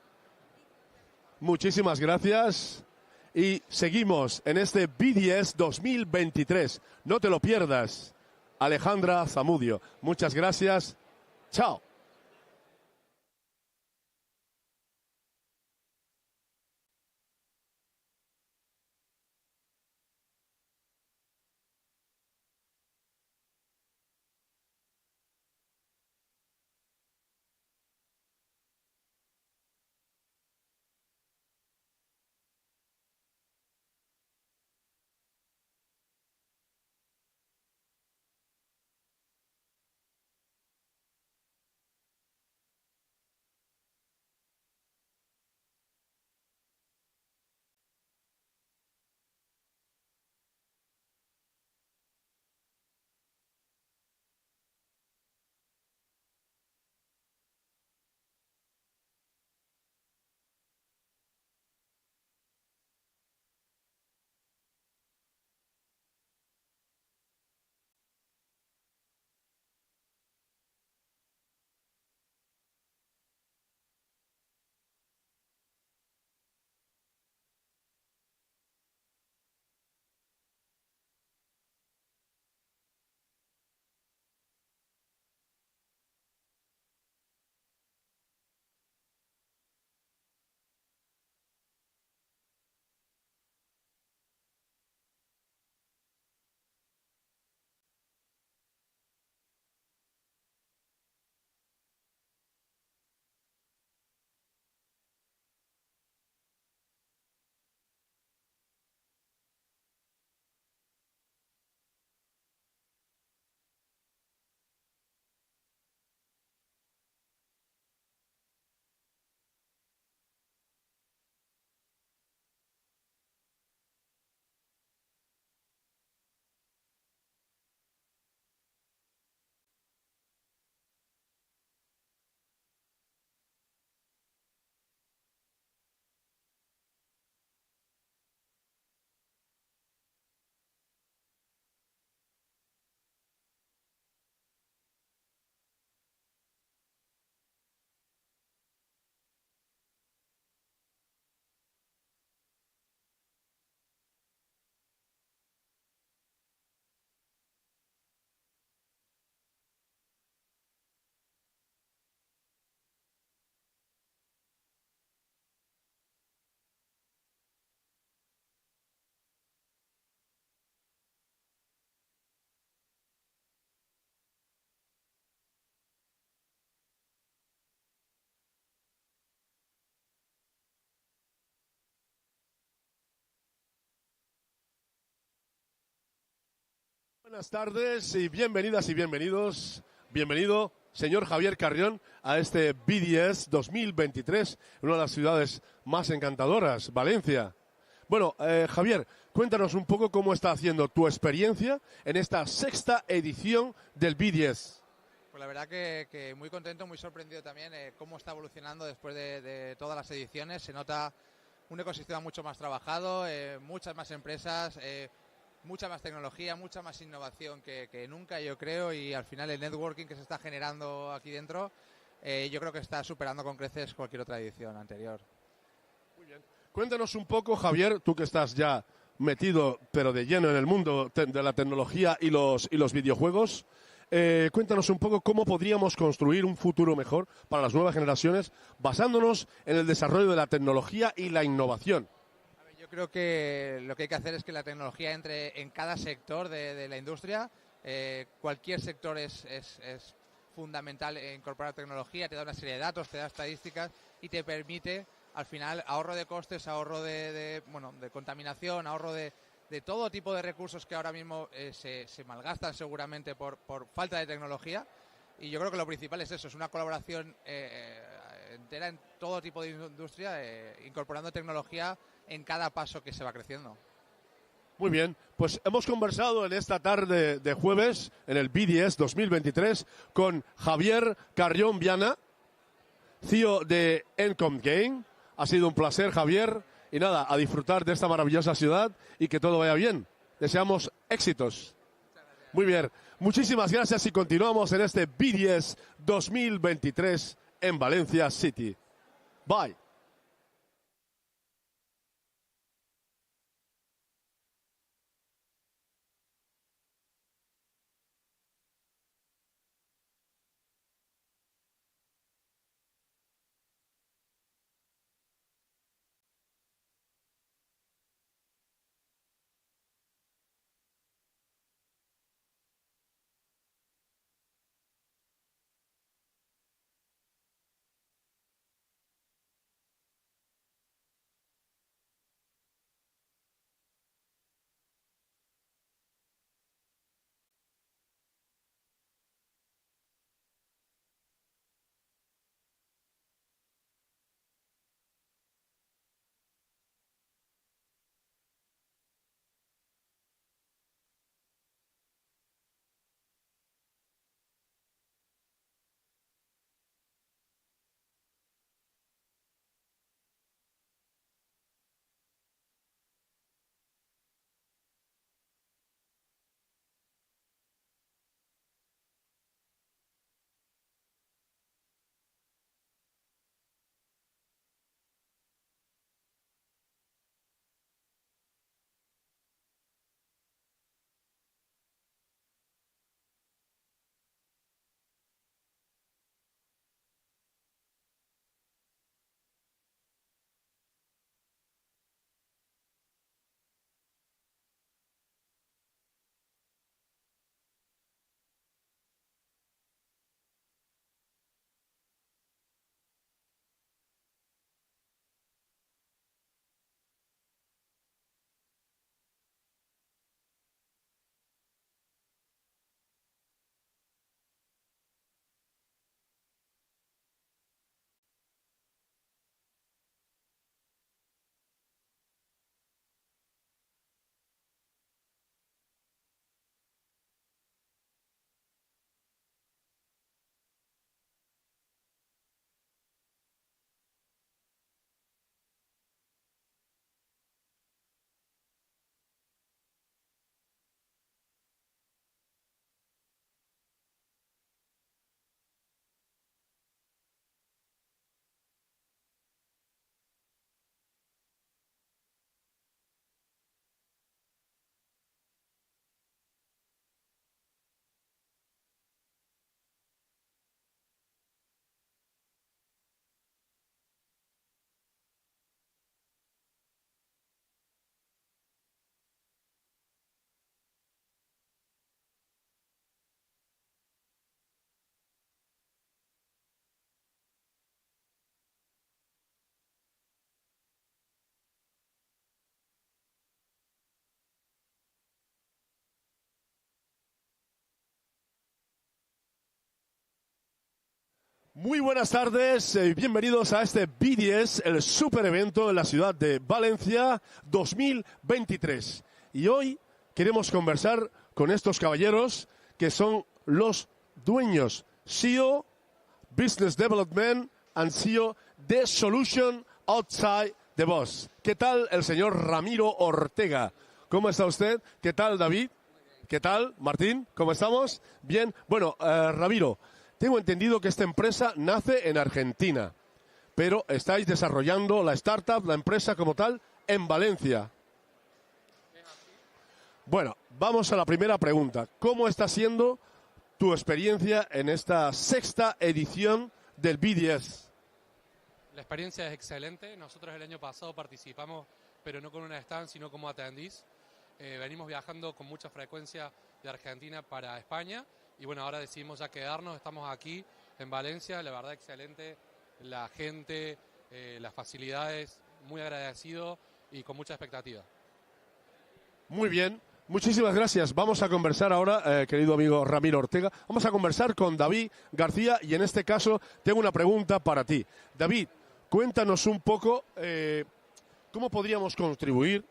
Speaker 14: Muchísimas gracias. Y seguimos en este BDS 2023. No te lo pierdas. Alejandra Zamudio. Muchas gracias. Chao. Buenas tardes y bienvenidas y bienvenidos. Bienvenido, señor Javier Carrión, a este BDS 2023, una de las ciudades más encantadoras, Valencia. Bueno, Javier, cuéntanos un poco cómo está haciendo tu experiencia en esta 6ª edición del BDS.
Speaker 18: Pues
Speaker 8: la verdad que muy contento, muy sorprendido también cómo está evolucionando después de todas las ediciones. Se nota un ecosistema mucho más trabajado, muchas más empresas, mucha más tecnología, mucha más innovación que nunca, yo creo, y al final el networking que se está generando aquí dentro, yo creo que está superando con creces cualquier otra edición anterior.
Speaker 14: Muy bien. Cuéntanos un poco, Javier, tú que estás ya metido, pero de lleno en el mundo de la tecnología y los videojuegos. Cuéntanos un poco cómo podríamos construir un futuro mejor para las nuevas generaciones basándonos en el desarrollo de la tecnología y la innovación.
Speaker 8: Yo creo que lo que hay que hacer es que la tecnología entre en cada sector de la industria. Cualquier sector es fundamental incorporar tecnología, te da una serie de datos, te da estadísticas y te permite al final ahorro de costes, ahorro de contaminación, ahorro de todo tipo de recursos que ahora mismo se malgastan seguramente por falta de tecnología. Y yo creo que lo principal es eso, es una colaboración entera en todo tipo de industria, incorporando tecnología en cada paso que se va creciendo.
Speaker 14: Muy bien, pues hemos conversado en esta tarde de jueves, en el BDS 2023, con Javier Carrión Viana, CEO de Encom Game. Ha sido un placer, Javier. Y nada, a disfrutar de esta maravillosa ciudad y que todo vaya bien. Deseamos éxitos. Muy bien. Muchísimas gracias y continuamos en este BDS 2023 en Valencia City. Bye. Muy buenas tardes, bienvenidos a este BDS, el super evento en la ciudad de Valencia 2023. Y hoy queremos conversar con estos caballeros que son los dueños CEO, Business Development and CEO de Solution Outside the Box. ¿Qué tal el señor Ramiro Ortega? ¿Cómo está usted? ¿Qué tal, David? ¿Qué tal, Martín? ¿Cómo estamos? Bien. Bueno, Ramiro, tengo entendido que esta empresa nace en Argentina, pero estáis desarrollando la startup, la empresa como tal, en Valencia. Bueno, vamos a la primera pregunta. ¿Cómo está siendo tu experiencia en esta sexta edición del BDS?
Speaker 20: La experiencia es excelente. Nosotros el año pasado participamos, pero no con una stand, sino como attendees. Venimos viajando con mucha frecuencia de Argentina para España y bueno, ahora decidimos ya quedarnos. Estamos aquí en Valencia, la verdad excelente, la gente, las facilidades, muy agradecido y con mucha expectativa.
Speaker 14: Muy bien. Muchísimas gracias. Vamos a conversar ahora, querido amigo Ramiro Ortega, vamos a conversar con David García y en este caso tengo una pregunta para ti. David, cuéntanos un poco cómo podríamos contribuir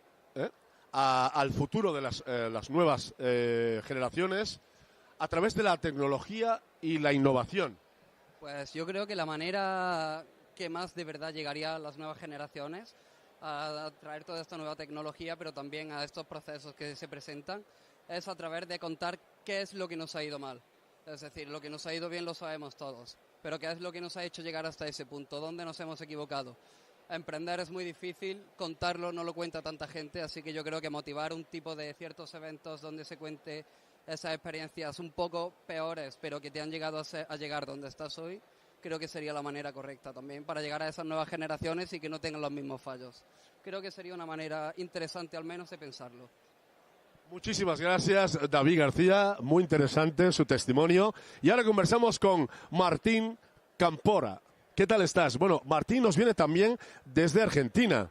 Speaker 14: al futuro de las nuevas generaciones a través de la tecnología y la innovación.
Speaker 21: Pues yo creo que la manera que más de verdad llegaría a las nuevas generaciones a traer toda esta nueva tecnología, pero también a estos procesos que se presentan, es a través de contar qué es lo que nos ha ido mal. Es decir, lo que nos ha ido bien lo sabemos todos, pero qué es lo que nos ha hecho llegar hasta ese punto, dónde nos hemos equivocado. Emprender es muy difícil, contarlo no lo cuenta tanta gente, así que yo creo que motivar un tipo de ciertos eventos donde se cuente esas experiencias un poco peores, pero que te han llegado a llegar donde estás hoy, creo que sería la manera correcta también para llegar a esas nuevas generaciones y que no tengan los mismos fallos. Creo que sería una manera interesante al menos de pensarlo.
Speaker 14: Muchísimas gracias, David García. Muy interesante su testimonio. Y ahora conversamos con Martín Campora. ¿Qué tal estás? Bueno, Martín nos viene también desde Argentina.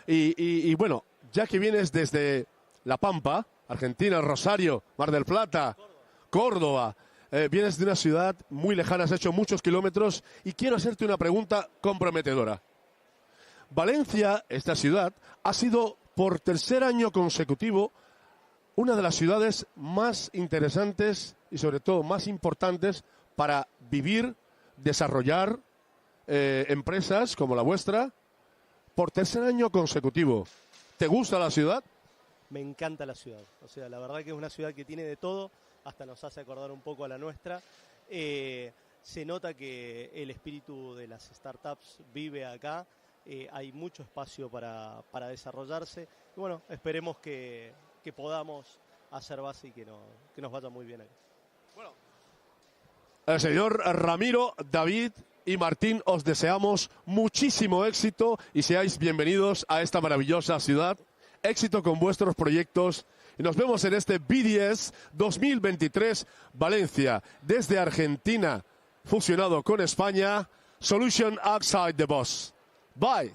Speaker 14: Y bueno, ya que vienes desde La Pampa, Argentina, Rosario, Mar del Plata, Córdoba, vienes de una ciudad muy lejana, has hecho muchos kilómetros y quiero hacerte una pregunta comprometedora. Valencia, esta ciudad, ha sido por tercer año consecutivo una de las ciudades más interesantes y sobre todo más importantes para vivir, desarrollar empresas como la vuestra por tercer año consecutivo. ¿Te gusta la ciudad?
Speaker 22: Me encanta la ciudad. O sea, la verdad que es una ciudad que tiene de todo, hasta nos hace acordar un poco a la nuestra. Se nota que el espíritu de las startups vive acá. Hay mucho espacio para desarrollarse. Y bueno, esperemos que podamos hacer base y que nos vaya muy bien ahí.
Speaker 14: El señor Ramiro, David y Martín, os deseamos muchísimo éxito y seáis bienvenidos a esta maravillosa ciudad. Éxito con vuestros proyectos y nos vemos en este BDS 2023 Valencia, desde Argentina, fusionado con España, Solution Outside the Box. Bye.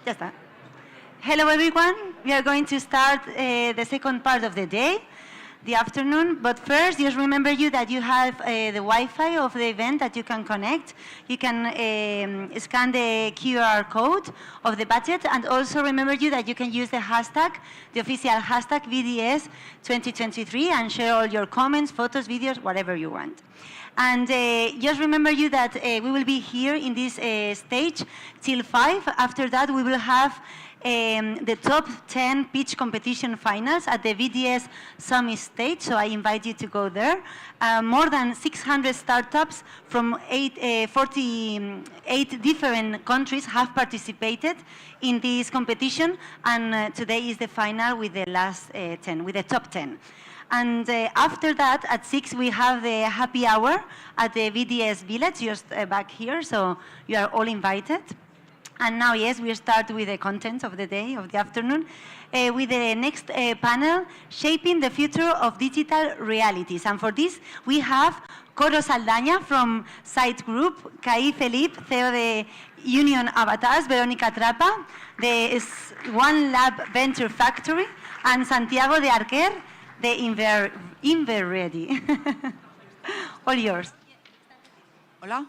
Speaker 1: Ya está. Hello everyone, we are going to start the second part of the day, the afternoon, but first just remember you that you have the Wi-Fi of the event that you can connect. You can scan the QR code of the budget, and also remember you that you can use the hashtag, the official hashtag VDS 2023, and share all your comments, photos, videos, whatever you want. And just remember you that we will be here in this stage till 5. After that, we will have the top 10 pitch competition finals at the VDS Summit stage, so I invite you to go there. More than 600 startups from 48 different countries have participated in this competition, and today is the final with the last 10, with the top 10. And after that, at 6, we have the happy hour at the VDS Village, just back here, so you are all invited. And now, yes, we start with the content of the day, of the afternoon, with the next panel, Shaping the Future of Digital Realities. And for this, we have Coro Saldaña from Site Group, Kai Felipe, CEO de Union Avatars, Verónica Trapa, the One Lab Venture Factory, and Santiago de Arquer, the Inver-Ready. All yours.
Speaker 9: Hola.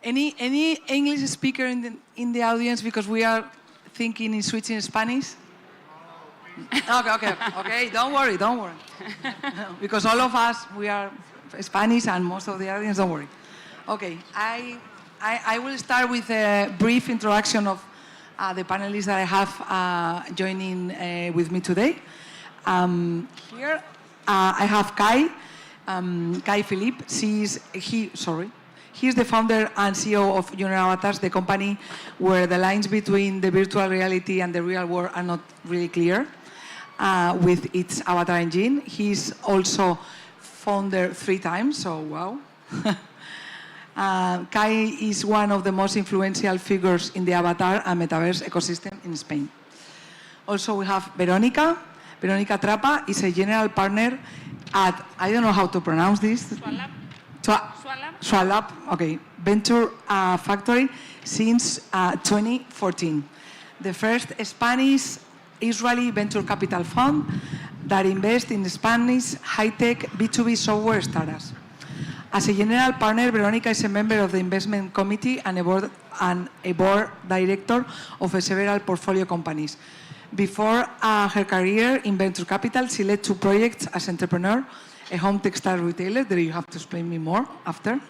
Speaker 9: Any English speaker in the audience, because we are thinking in switching Spanish? Okay. Don't worry. Because all of us, we are Spanish, and most of the audience, don't worry. Okay, I will start with a brief introduction of the panelists that I have joining with me today. Here I have Kai Philippe. He's the founder and CEO of Union Avatars, the company where the lines between the virtual reality and the real world are not really clear, with its avatar engine. He's also founder 3 times, so wow. Kai is one of the most influential figures in the avatar and metaverse ecosystem in Spain. Also, we have Verónica. Verónica Trapa is a general partner at, I don't know how to pronounce this. Swalab, okay, Venture Factory since 2014. The first Spanish-Israeli venture capital fund that invests in Spanish high-tech B2B software startups. As a general partner, Verónica is a member of the investment committee and a board director of several portfolio companies. Before her career in venture capital, she led 2 projects as entrepreneur, a home textile retailer, that you have to explain me more after,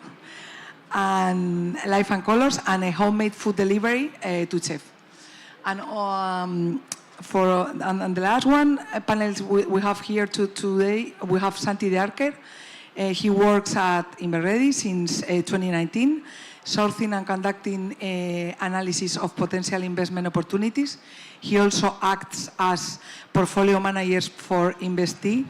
Speaker 9: and Life and Colors, and a homemade food delivery to chef. And the last one panel we have here today, we have Santi de Arquer. He works at Inver-Ready since 2019, sourcing and conducting analysis of potential investment opportunities. He also acts as portfolio managers for investees,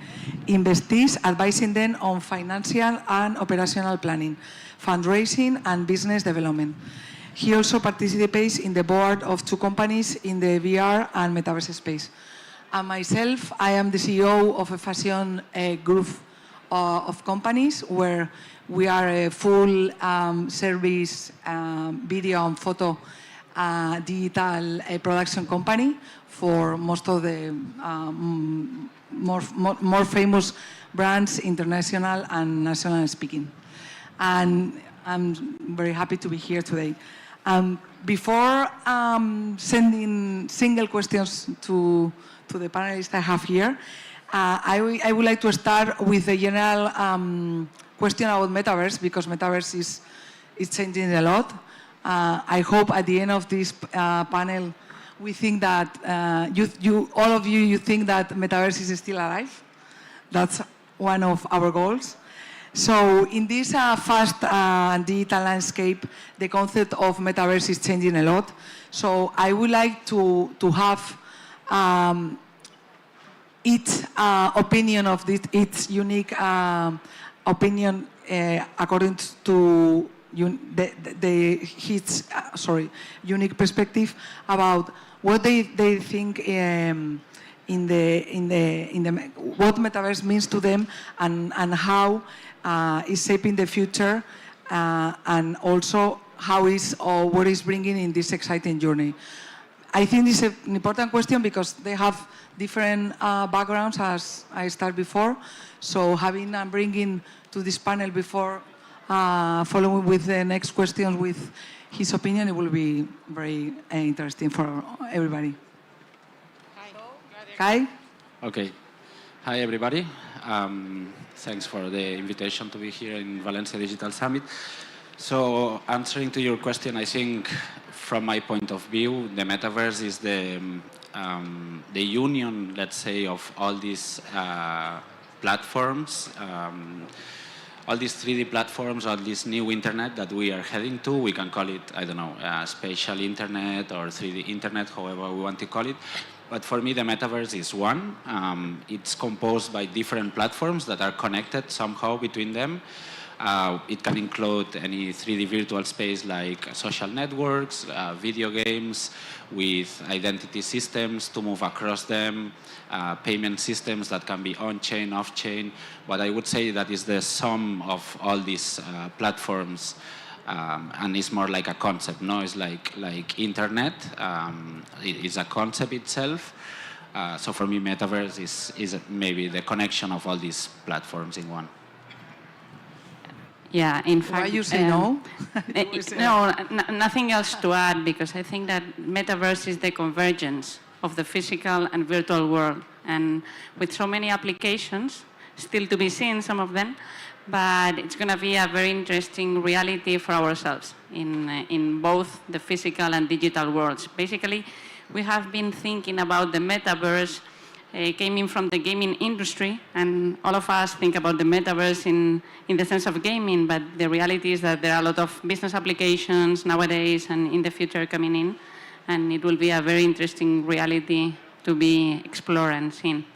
Speaker 9: advising them on financial and operational planning, fundraising, and business development. He also participates in the board of 2 companies in the VR and metaverse space. And myself, I am the CEO of a fashion group of companies where we are a full service video and photo digital production company for most of the more famous brands, international and national speaking. And I'm very happy to be here today. Before sending single questions to the panelists I have here, I would like to start with a general question about metaverse, because metaverse is changing a lot. I hope at the end of this panel we think that all of you think that metaverse is still alive. That's one of our goals. So in this fast digital landscape, the concept of metaverse is changing a lot. So I would like to have its opinion of its unique opinion according to unique perspective about what they think what metaverse means to them, and how is shaping the future, and also how is or what is bringing in this exciting journey. I think this is an important question because they have different backgrounds, as I started before. So having and bringing to this panel before following with the next question with his opinion, it will be very interesting for everybody. Kai?
Speaker 10: Okay. Hi, everybody. Thanks for the invitation to be here in Valencia Digital Summit. So answering to your question, I think from my point of view, the metaverse is the union, let's say, of all these platforms, all these 3D platforms, all this new internet that we are heading to. We can call it, I don't know, spatial internet or 3D internet, however we want to call it. But for me, the metaverse is one. It's composed by different platforms that are connected somehow between them. It can include any 3D virtual space like social networks, video games with identity systems to move across them, payment systems that can be on-chain, off-chain. But I would say that is the sum of all these platforms, and it's more like a concept. No, it's like internet. It is a concept itself. So for me, metaverse is maybe the connection of all these platforms in one.
Speaker 12: Yeah, in fact...
Speaker 9: Why you say no?
Speaker 12: No, nothing else to add, because I think that metaverse is the convergence of the physical and virtual world. And with so many applications, still to be seen, some of them, but it's going to be a very interesting reality for ourselves in both the physical and digital worlds. Basically, we have been thinking about the metaverse came in from the gaming industry, and all of us think about the metaverse in the sense of gaming, but the reality is that there are a lot of business applications nowadays and in the future coming in, and it will be a very interesting reality to be explored and seen.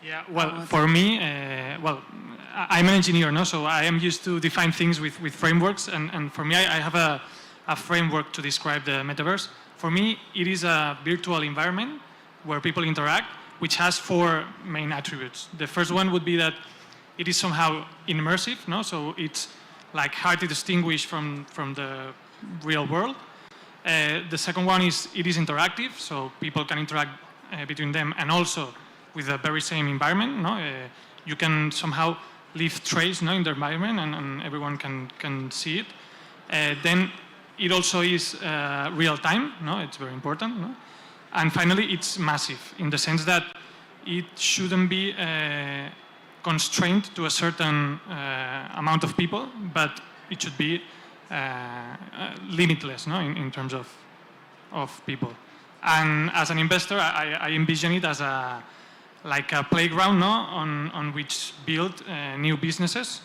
Speaker 16: Yeah, well, for me, I'm an engineer, no? So I am used to define things with frameworks, and for me, I have a framework to describe the metaverse. For me, it is a virtual environment where people interact, which has 4 main attributes. The first one would be that it is somehow immersive, no? So it's like hard to distinguish from the real world. The second one is it is interactive, so people can interact between them and also with the very same environment. No? You can somehow leave trace, no, in the environment, and everyone can see it. Then it also is real time. No? It's very important. No? And finally, it's massive in the sense that it shouldn't be constrained to a certain amount of people, but it should be limitless, no, in terms of people. And as an investor, I envision it as like a playground, no, on which build new businesses,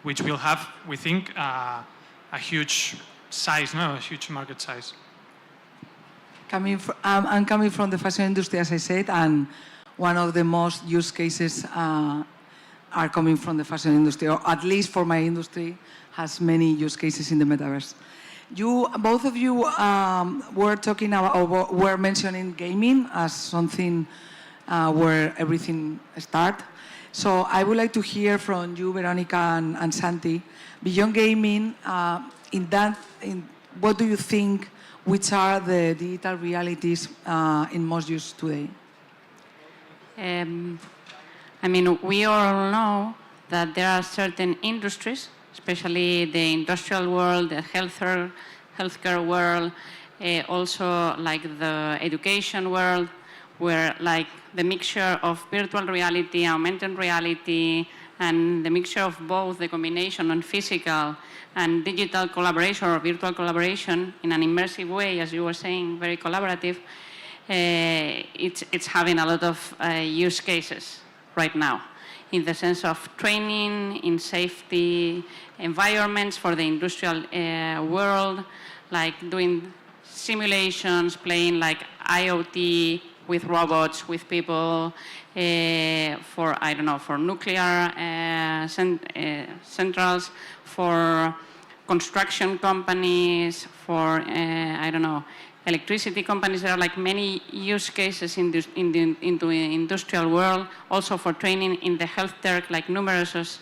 Speaker 16: which will have, we think, a huge size, no, a huge market size.
Speaker 9: I'm coming from the fashion industry, as I said, and one of the most use cases are coming from the fashion industry, or at least for my industry, has many use cases in the metaverse. Both of you were talking about, or were mentioning gaming as something where everything starts. So I would like to hear from you, Veronica and Santi, beyond gaming, what do you think, which are the digital realities in most use today?
Speaker 12: I mean, we all know that there are certain industries, especially the industrial world, the healthcare world, also like the education world, where like the mixture of virtual reality, augmented reality, and the mixture of both, the combination on physical and digital collaboration or virtual collaboration in an immersive way, as you were saying, very collaborative, it's having a lot of use cases right now, in the sense of training, in safety environments for the industrial world, like doing simulations, playing like IoT with robots, with people, for, I don't know, for nuclear centrals, for construction companies, for, I don't know, electricity companies. There are like many use cases in the industrial world, also for training in the healthcare, like numerous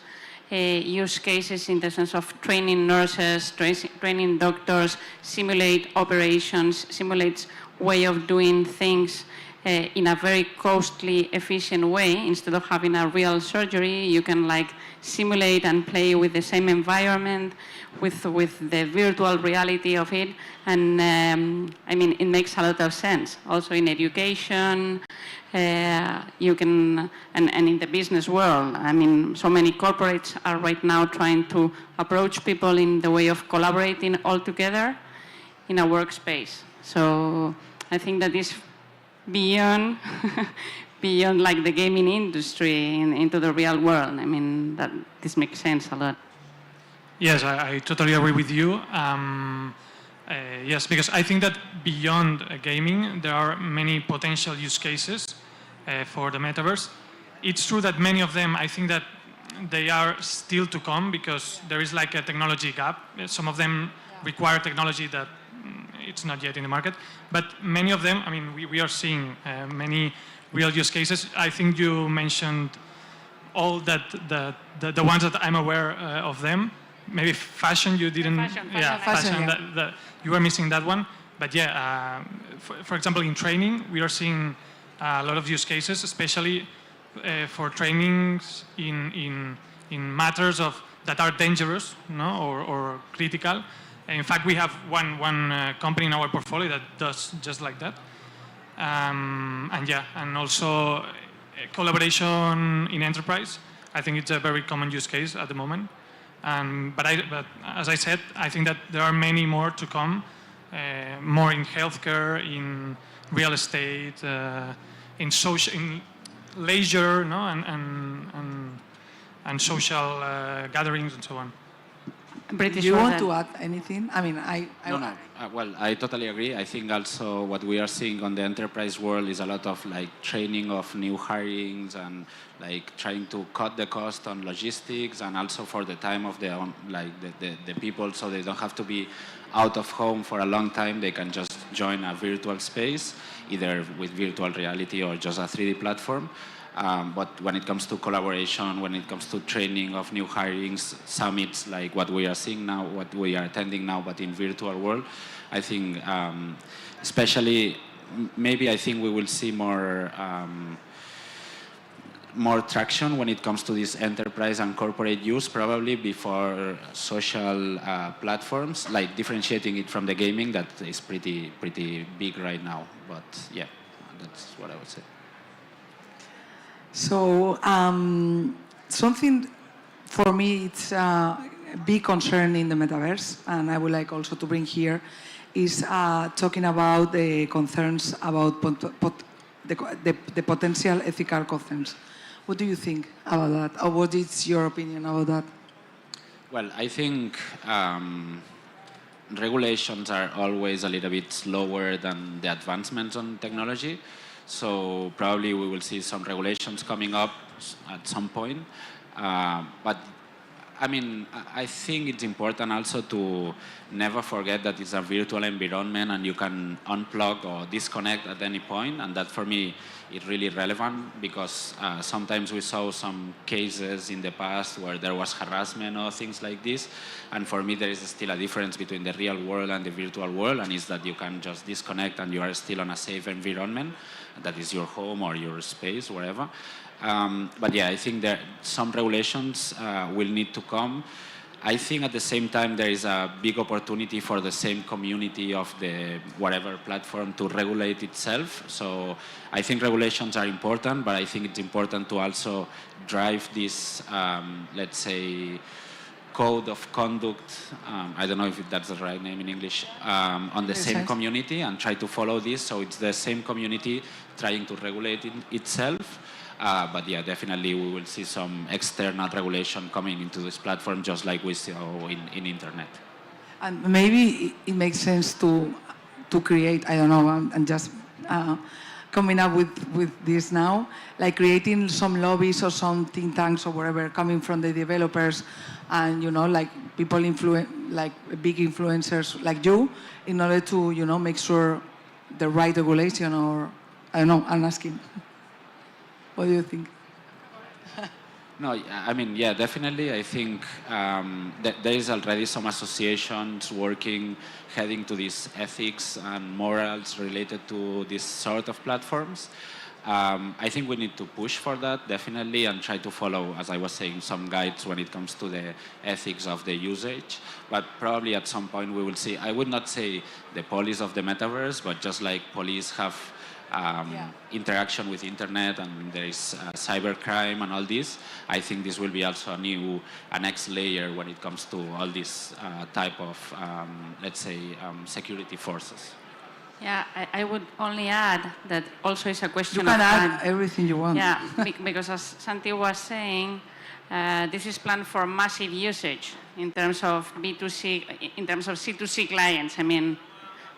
Speaker 12: use cases in the sense of training nurses, training doctors, simulate operations, simulates way of doing things in a very costly, efficient way. Instead of having a real surgery, you can like simulate and play with the same environment, with the virtual reality of it. And I mean, it makes a lot of sense. Also in education, you can, and in the business world, I mean, so many corporates are right now trying to approach people in the way of collaborating all together in a workspace. So I think that is beyond beyond like the gaming industry into the real world. I mean, that this makes sense a lot.
Speaker 16: Yes, I totally agree with you. Yes, because I think that beyond gaming, there are many potential use cases for the metaverse. It's true that many of them, I think that they are still to come because there is like a technology gap. Some of them require technology that it's not yet in the market. But many of them, I mean, we are seeing many real use cases. I think you mentioned all that the ones that I'm aware of them. Maybe fashion, you didn't. Fashion. You were missing that one. But yeah, for example, in training, we are seeing a lot of use cases, especially for trainings in matters of that are dangerous, no, or critical. In fact, we have one company in our portfolio that does just like that. And yeah, and also collaboration in enterprise. I think it's a very common use case at the moment. But as I said, I think that there are many more to come, more in healthcare, in real estate, in leisure, no, and social gatherings and so on.
Speaker 9: Do you want to add anything? I mean,
Speaker 10: No. Well, I totally agree. I think also what we are seeing on the enterprise world is a lot of like training of new hirings and like trying to cut the cost on logistics and also for the time of the people, so they don't have to be out of home for a long time. They can just join a virtual space, either with virtual reality or just a 3D platform. But when it comes to collaboration, when it comes to training of new hirings, summits like what we are seeing now, what we are attending now, but in virtual world, I think especially, maybe I think we will see more traction when it comes to this enterprise and corporate use, probably before social platforms, like differentiating it from the gaming that is pretty big right now. But yeah, that's what I would say.
Speaker 9: So something for me it's a big concern in the metaverse, and I would like also to bring here, is talking about the concerns about the potential ethical concerns. What do you think about that, or what is your opinion about that?
Speaker 10: Well, I think regulations are always a little bit slower than the advancements on technology. So probably we will see some regulations coming up at some point. But I mean, I think it's important also to never forget that it's a virtual environment and you can unplug or disconnect at any point. And that for me is really relevant because sometimes we saw some cases in the past where there was harassment or things like this. And for me, there is still a difference between the real world and the virtual world, and it's that you can just disconnect and you are still on a safe environment. That is your home or your space, wherever. But yeah, I think that some regulations will need to come. I think at the same time there is a big opportunity for the same community of the whatever platform to regulate itself. So I think regulations are important, but I think it's important to also drive this, let's say, code of conduct, I don't know if that's the right name in English, on the same community and try to follow this. So it's the same community trying to regulate itself. But yeah, definitely we will see some external regulation coming into this platform, just like we saw in internet.
Speaker 9: And maybe it makes sense to create, I don't know, and just coming up with this now, like creating some lobbies or some think tanks or whatever coming from the developers and, you know, like people like big influencers like you, in order to, you know, make sure the right regulation, or, I don't know, I'm asking. What do you think?
Speaker 10: No, I mean, yeah, definitely. I think there is already some associations working, heading to these ethics and morals related to this sort of platforms. I think we need to push for that, definitely, and try to follow, as I was saying, some guides when it comes to the ethics of the usage. But probably at some point we will see, I would not say the police of the metaverse, but just like police have interaction with internet and there is cybercrime and all this, I think this will be also a next layer when it comes to all this type of, let's say, security forces.
Speaker 12: Yeah, I would only add that also is a question
Speaker 9: you can
Speaker 12: of
Speaker 9: add
Speaker 12: time.
Speaker 9: everything you want.
Speaker 12: Yeah, because as Santi was saying, this is planned for massive usage in terms of B2C, in terms of C2C clients. I mean,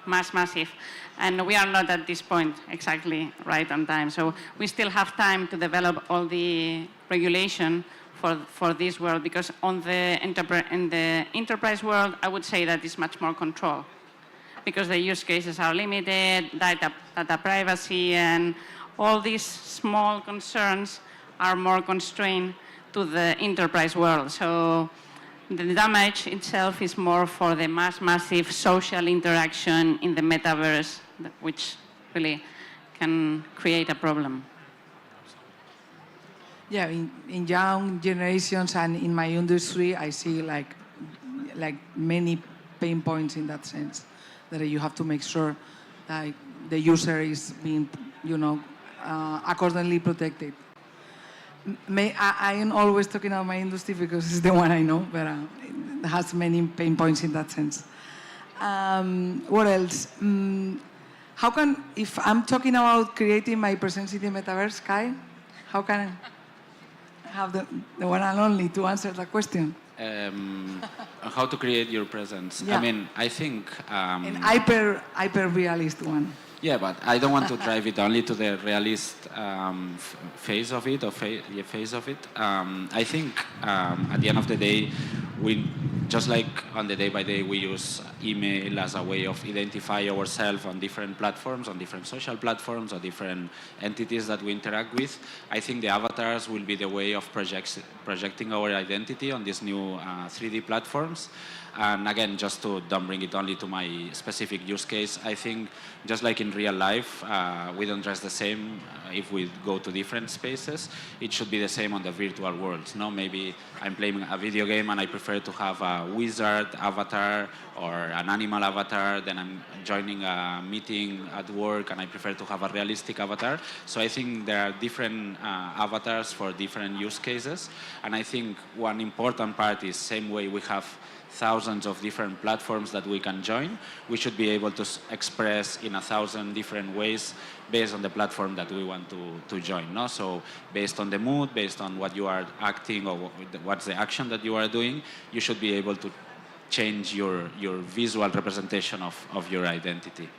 Speaker 12: massive. And we are not at this point exactly right on time. So we still have time to develop all the regulation for this world, because in the enterprise world, I would say that it's much more control, because the use cases are limited, data privacy, and all these small concerns are more constrained to the enterprise world. So the damage itself is more for the massive social interaction in the metaverse, which really can create a problem.
Speaker 9: Yeah, in young generations and in my industry, I see like many pain points in that sense, that you have to make sure that the user is being, accordingly protected. I am always talking about my industry because it's the one I know, but it has many pain points in that sense. What else? How can, if I'm talking about creating my presence in the metaverse, Kai, how can I have the one and only to answer that question?
Speaker 10: How to create your presence.
Speaker 9: Yeah.
Speaker 10: I mean, I think...
Speaker 9: An hyper-realist one.
Speaker 10: Yeah, but I don't want to drive it only to the realist phase of it, phase of it. I think at the end of the day, we just like on the day by day, we use email as a way of identify ourselves on different platforms, on different social platforms, or different entities that we interact with. I think the avatars will be the way of projecting our identity on these new 3D platforms. And again, just to don't bring it only to my specific use case, I think just like in real life, we don't dress the same if we go to different spaces. It should be the same on the virtual world. No, maybe I'm playing a video game and I prefer to have a wizard avatar or an animal avatar. Then I'm joining a meeting at work and I prefer to have a realistic avatar. So I think there are different avatars for different use cases. And I think one important part is same way we have thousands of different platforms that we can join, we should be able to express in 1,000 different ways based on the platform that we want to join. No? So based on the mood, based on what you are acting or what's the action that you are doing, you should be able to change your visual representation of your identity.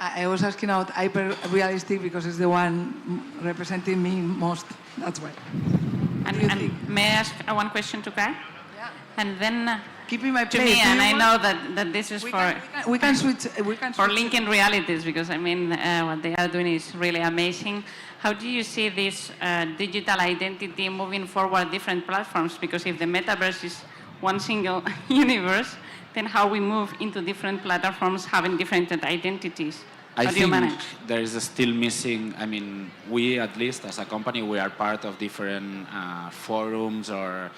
Speaker 9: I was asking about hyper-realistic because it's the one representing me most. That's why.
Speaker 12: And may I ask one question to Kai? And then
Speaker 9: keeping my
Speaker 12: to
Speaker 9: place.
Speaker 12: me, and I know that this is
Speaker 9: we can switch
Speaker 12: for linking realities, because I mean what they are doing is really amazing. How do you see this digital identity moving forward different platforms? Because if the metaverse is one single universe, then how we move into different platforms having different identities?
Speaker 10: I
Speaker 12: How do you
Speaker 10: think
Speaker 12: manage?
Speaker 10: there is still missing, I mean, we at least as a company, we are part of different forums or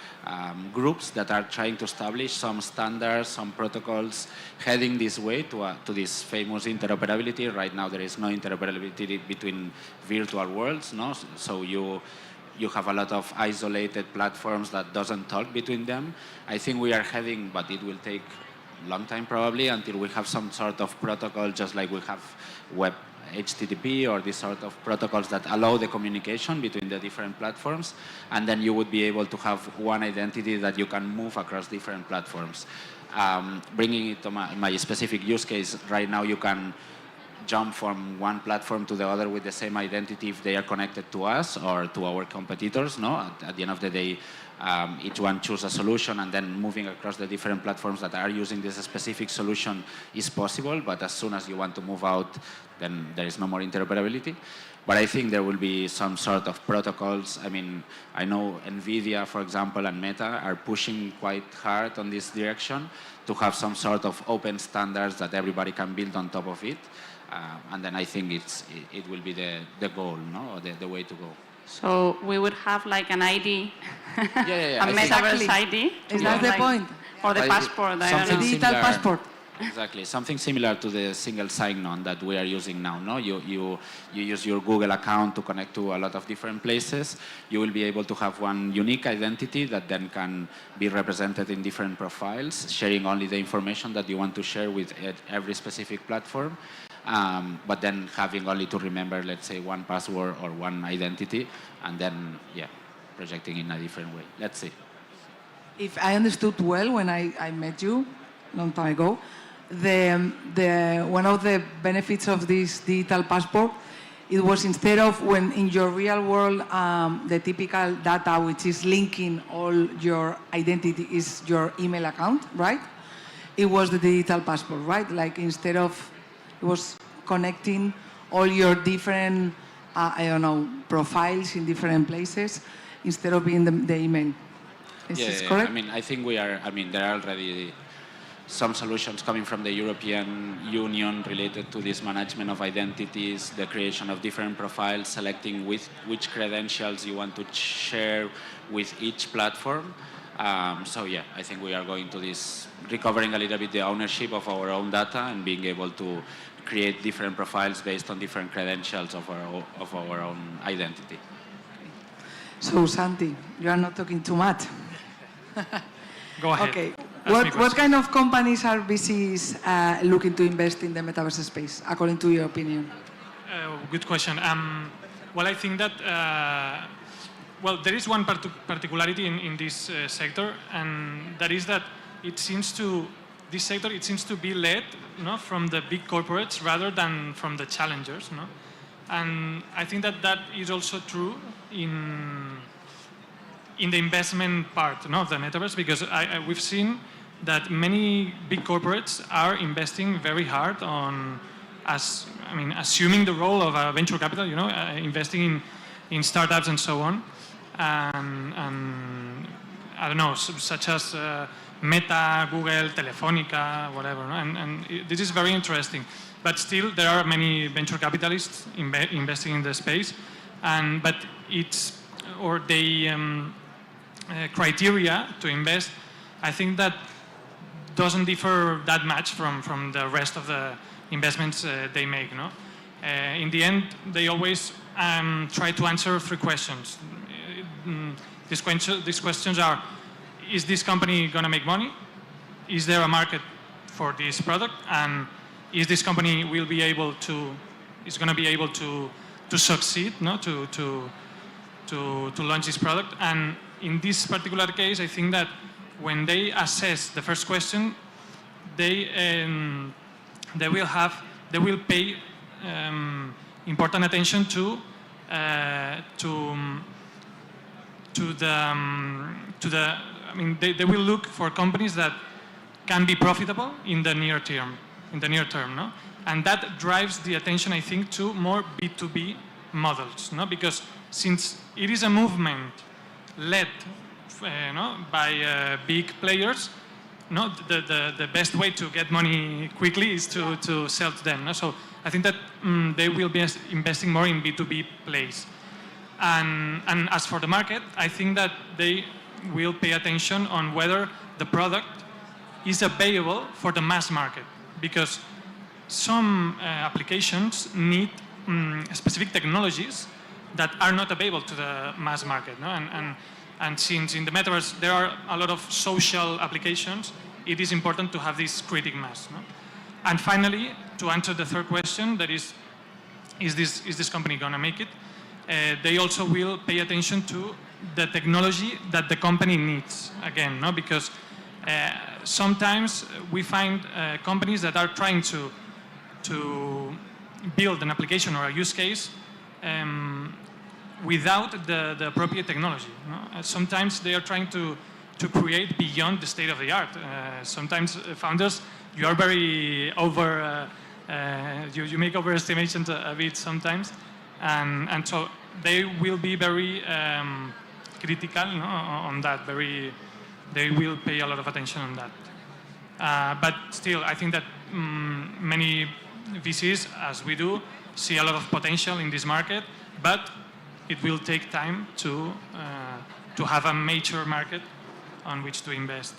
Speaker 10: groups that are trying to establish some standards, some protocols heading this way to this famous interoperability. Right now there is no interoperability between virtual worlds, no? So you have a lot of isolated platforms that doesn't talk between them. I think we are heading, but it will take long time probably until we have some sort of protocol, just like we have web HTTP or this sort of protocols that allow the communication between the different platforms, and then you would be able to have one identity that you can move across different platforms. Bringing it to my specific use case, right now you can jump from one platform to the other with the same identity if they are connected to us or to our competitors. No, at the end of the day, each one choose a solution, and then moving across the different platforms that are using this specific solution is possible. But as soon as you want to move out, then there is no more interoperability. But I think there will be some sort of protocols. I mean, I know NVIDIA, for example, and Meta are pushing quite hard on this direction to have some sort of open standards that everybody can build on top of it. And then I think it will be the goal, no? Or the way to go.
Speaker 12: So we would have like an ID,
Speaker 10: yeah.
Speaker 12: a metaverse ID.
Speaker 9: Is that the point?
Speaker 12: Or the passport, I don't know.
Speaker 9: Digital passport.
Speaker 10: Exactly, something similar to the single sign-on that we are using now. No, you use your Google account to connect to a lot of different places. You will be able to have one unique identity that then can be represented in different profiles, sharing only the information that you want to share with every specific platform. But then having only to remember, let's say, one password or one identity, and then projecting in a different way. Let's see.
Speaker 9: If I understood well when I met you a long time ago, one of the benefits of this digital passport, it was instead of when in your real world the typical data which is linking all your identity is your email account, right? It was the digital passport, right? Like instead of, it was connecting all your different, profiles in different places instead of being the email. Is this correct?
Speaker 10: I mean, I think there are already some solutions coming from the European Union related to this management of identities, the creation of different profiles, selecting which credentials you want to share with each platform. I think we are going to this, recovering a little bit the ownership of our own data and being able to create different profiles based on different credentials of our own identity.
Speaker 9: So, Santi, you are not talking too much.
Speaker 16: Go ahead.
Speaker 9: Okay. What kind of companies are VCs looking to invest in the metaverse space, according to your opinion?
Speaker 16: Good question. Well, I think that there is one particularity in this sector, and that is that this sector seems to be led, from the big corporates rather than from the challengers, and I think that is also true in the investment part of the metaverse, because we've seen that many big corporates are investing very hard on, assuming the role of a venture capital, investing in startups and so on, and I don't know, such as Meta, Google, Telefonica, whatever, and this is very interesting. But still, there are many venture capitalists investing in the space, but criteria to invest, I think that doesn't differ that much from the rest of the investments they make. In the end, they always try to answer 3 questions. These questions are: is this company going to make money? Is there a market for this product? And is this company going to be able to succeed, to launch this product? And in this particular case, I think that when they assess the first question, they will pay important attention to the. They will look for companies that can be profitable in the near term, and that drives the attention, I think, to more B2B models, because since it is a movement led by big players, the best way to get money quickly is to sell to them. So I think that they will be investing more in B2B plays. And as for the market, I think that they will pay attention on whether the product is available for the mass market, because some applications need specific technologies that are not available to the mass market. And since in the metaverse there are a lot of social applications, it is important to have this critical mass. And finally, to answer the third question, that is this company going to make it? They also will pay attention to the technology that the company needs, again, because sometimes we find companies that are trying to build an application or a use case without the appropriate technology. Sometimes they are trying to create beyond the state of the art. Sometimes founders, you are very you make overestimations a bit sometimes, and so they will be very critical on that. They will pay a lot of attention on that. But still, I think that many VCs, as we do, see a lot of potential in this market, but it will take time to have a major market on which to invest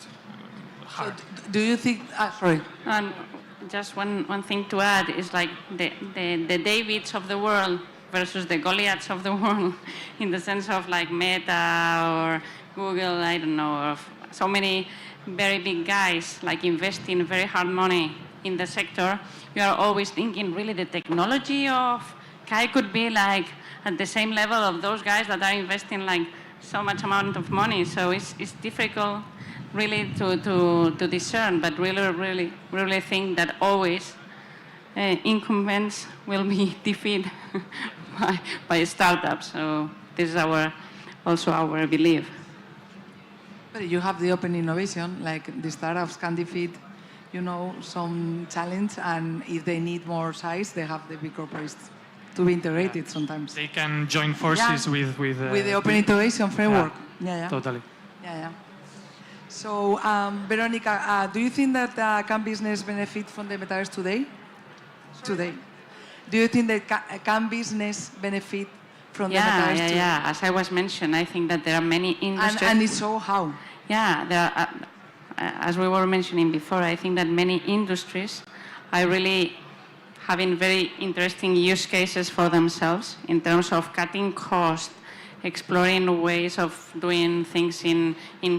Speaker 16: hard.
Speaker 9: So do you think? Sorry.
Speaker 12: Just one thing to add is like the Davids of the world versus the Goliaths of the world, in the sense of like Meta or Google, I don't know, of so many very big guys like investing very hard money in the sector. You are always thinking really the technology of Kai could be like at the same level of those guys that are investing like so much amount of money. So it's difficult really to discern, but really think that always incumbents will be defeated by startups. So this is also our belief.
Speaker 9: But you have the open innovation, like the startups can defeat, some challenge, and if they need more size, they have the big corporates to be integrated sometimes.
Speaker 16: They can join forces with
Speaker 9: the open innovation framework. Yeah.
Speaker 16: Totally.
Speaker 9: Yeah. So, Veronica, do you think that can business benefit from the metaverse today? Today. Do you think that can business benefit from the metaverse today?
Speaker 12: Yeah. As I was mentioning, I think that there are many industries.
Speaker 9: And if so, how?
Speaker 12: Yeah, there are, as we were mentioning before, I think that many industries are really having very interesting use cases for themselves in terms of cutting costs, exploring ways of doing things in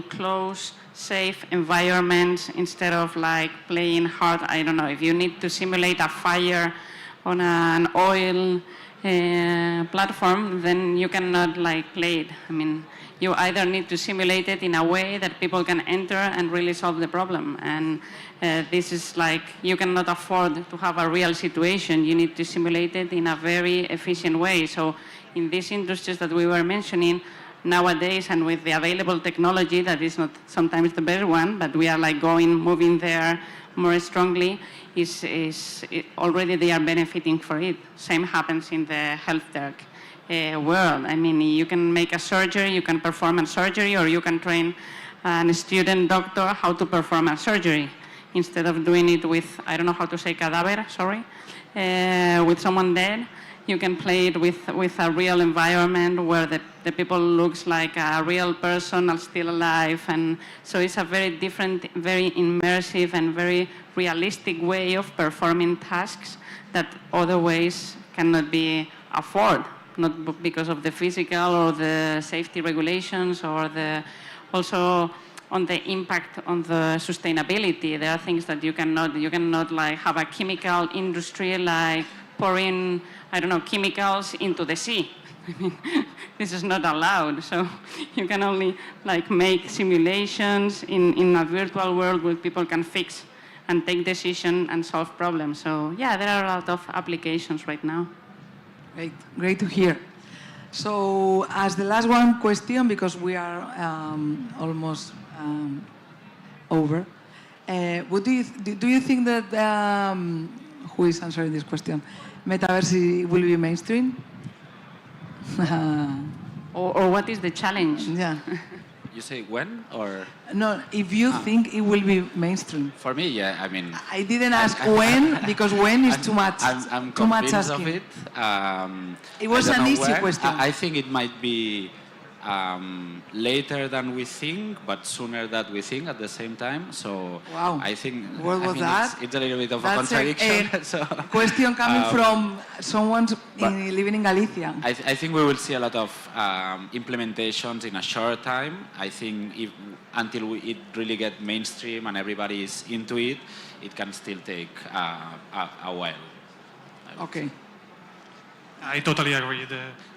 Speaker 12: close, safe environments instead of like playing hard. I don't know, if you need to simulate a fire on an oil platform, then you cannot like play it. I mean, you either need to simulate it in a way that people can enter and really solve the problem. And this is like, you cannot afford to have a real situation. You need to simulate it in a very efficient way. So in these industries that we were mentioning, nowadays, and with the available technology, that is not sometimes the best one, but we are like moving there more strongly, already they are benefiting for it. Same happens in the health tech world. I mean, you can make a surgery, you can perform a surgery, or you can train a student doctor how to perform a surgery instead of doing it with, I don't know how to say cadaver, sorry, with someone dead. You can play it with a real environment where the people looks like a real person still alive. And so it's a very different, very immersive and very realistic way of performing tasks that other ways cannot be afforded, not because of the physical or the safety regulations or also on the impact on the sustainability. There are things that you cannot like have a chemical industry like pouring, I don't know, chemicals into the sea. I mean, this is not allowed. So you can only like make simulations in a virtual world where people can fix and take decisions and solve problems. So yeah, there are a lot of applications right now.
Speaker 9: Great to hear. So as the last one question, because we are almost over, do you think that, who is answering this question, metaverse will be mainstream?
Speaker 12: or what is the challenge?
Speaker 9: Yeah.
Speaker 10: You say when or?
Speaker 9: No, if you think it will be mainstream.
Speaker 10: For me, yeah. I mean,
Speaker 9: I didn't ask when, because when is too much.
Speaker 10: I'm
Speaker 9: too much
Speaker 10: convinced
Speaker 9: asking.
Speaker 10: of it.
Speaker 9: It was an easy question.
Speaker 10: I think it might be later than we think, but sooner than we think at the same time. So
Speaker 9: wow.
Speaker 10: I think,
Speaker 9: what was that?
Speaker 10: It's a little bit of a contradiction.
Speaker 9: A question coming from someone living in Galicia.
Speaker 10: I think we will see a lot of implementations in a short time. I think until it really gets mainstream and everybody is into it, it can still take a while.
Speaker 9: Okay.
Speaker 16: I totally agree.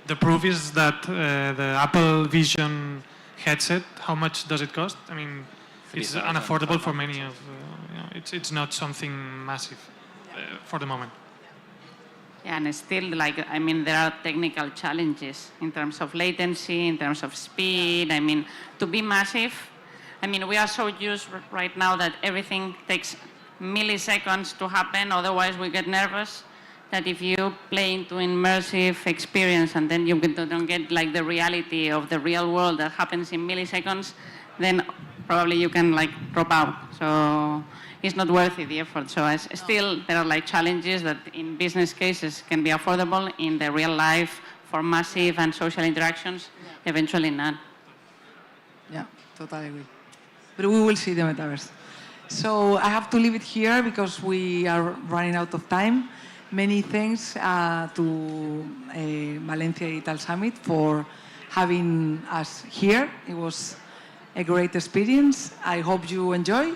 Speaker 16: The proof is that the Apple Vision headset, how much does it cost? I mean, it's unaffordable for many of, it's not something massive for the moment.
Speaker 12: Yeah, and still, like, I mean, there are technical challenges in terms of latency, in terms of speed. I mean, to be massive, I mean, we are so used right now that everything takes milliseconds to happen, otherwise we get nervous. That if you play into immersive experience and then you don't get like the reality of the real world that happens in milliseconds, then probably you can like drop out. So it's not worthy the effort. So still there are like challenges that in business cases can be affordable, in the real life for massive and social interactions, eventually not.
Speaker 9: Yeah, totally agree. But we will see the metaverse. So I have to leave it here because we are running out of time. Many thanks to Valencia Digital Summit for having us here. It was a great experience. I hope you enjoy.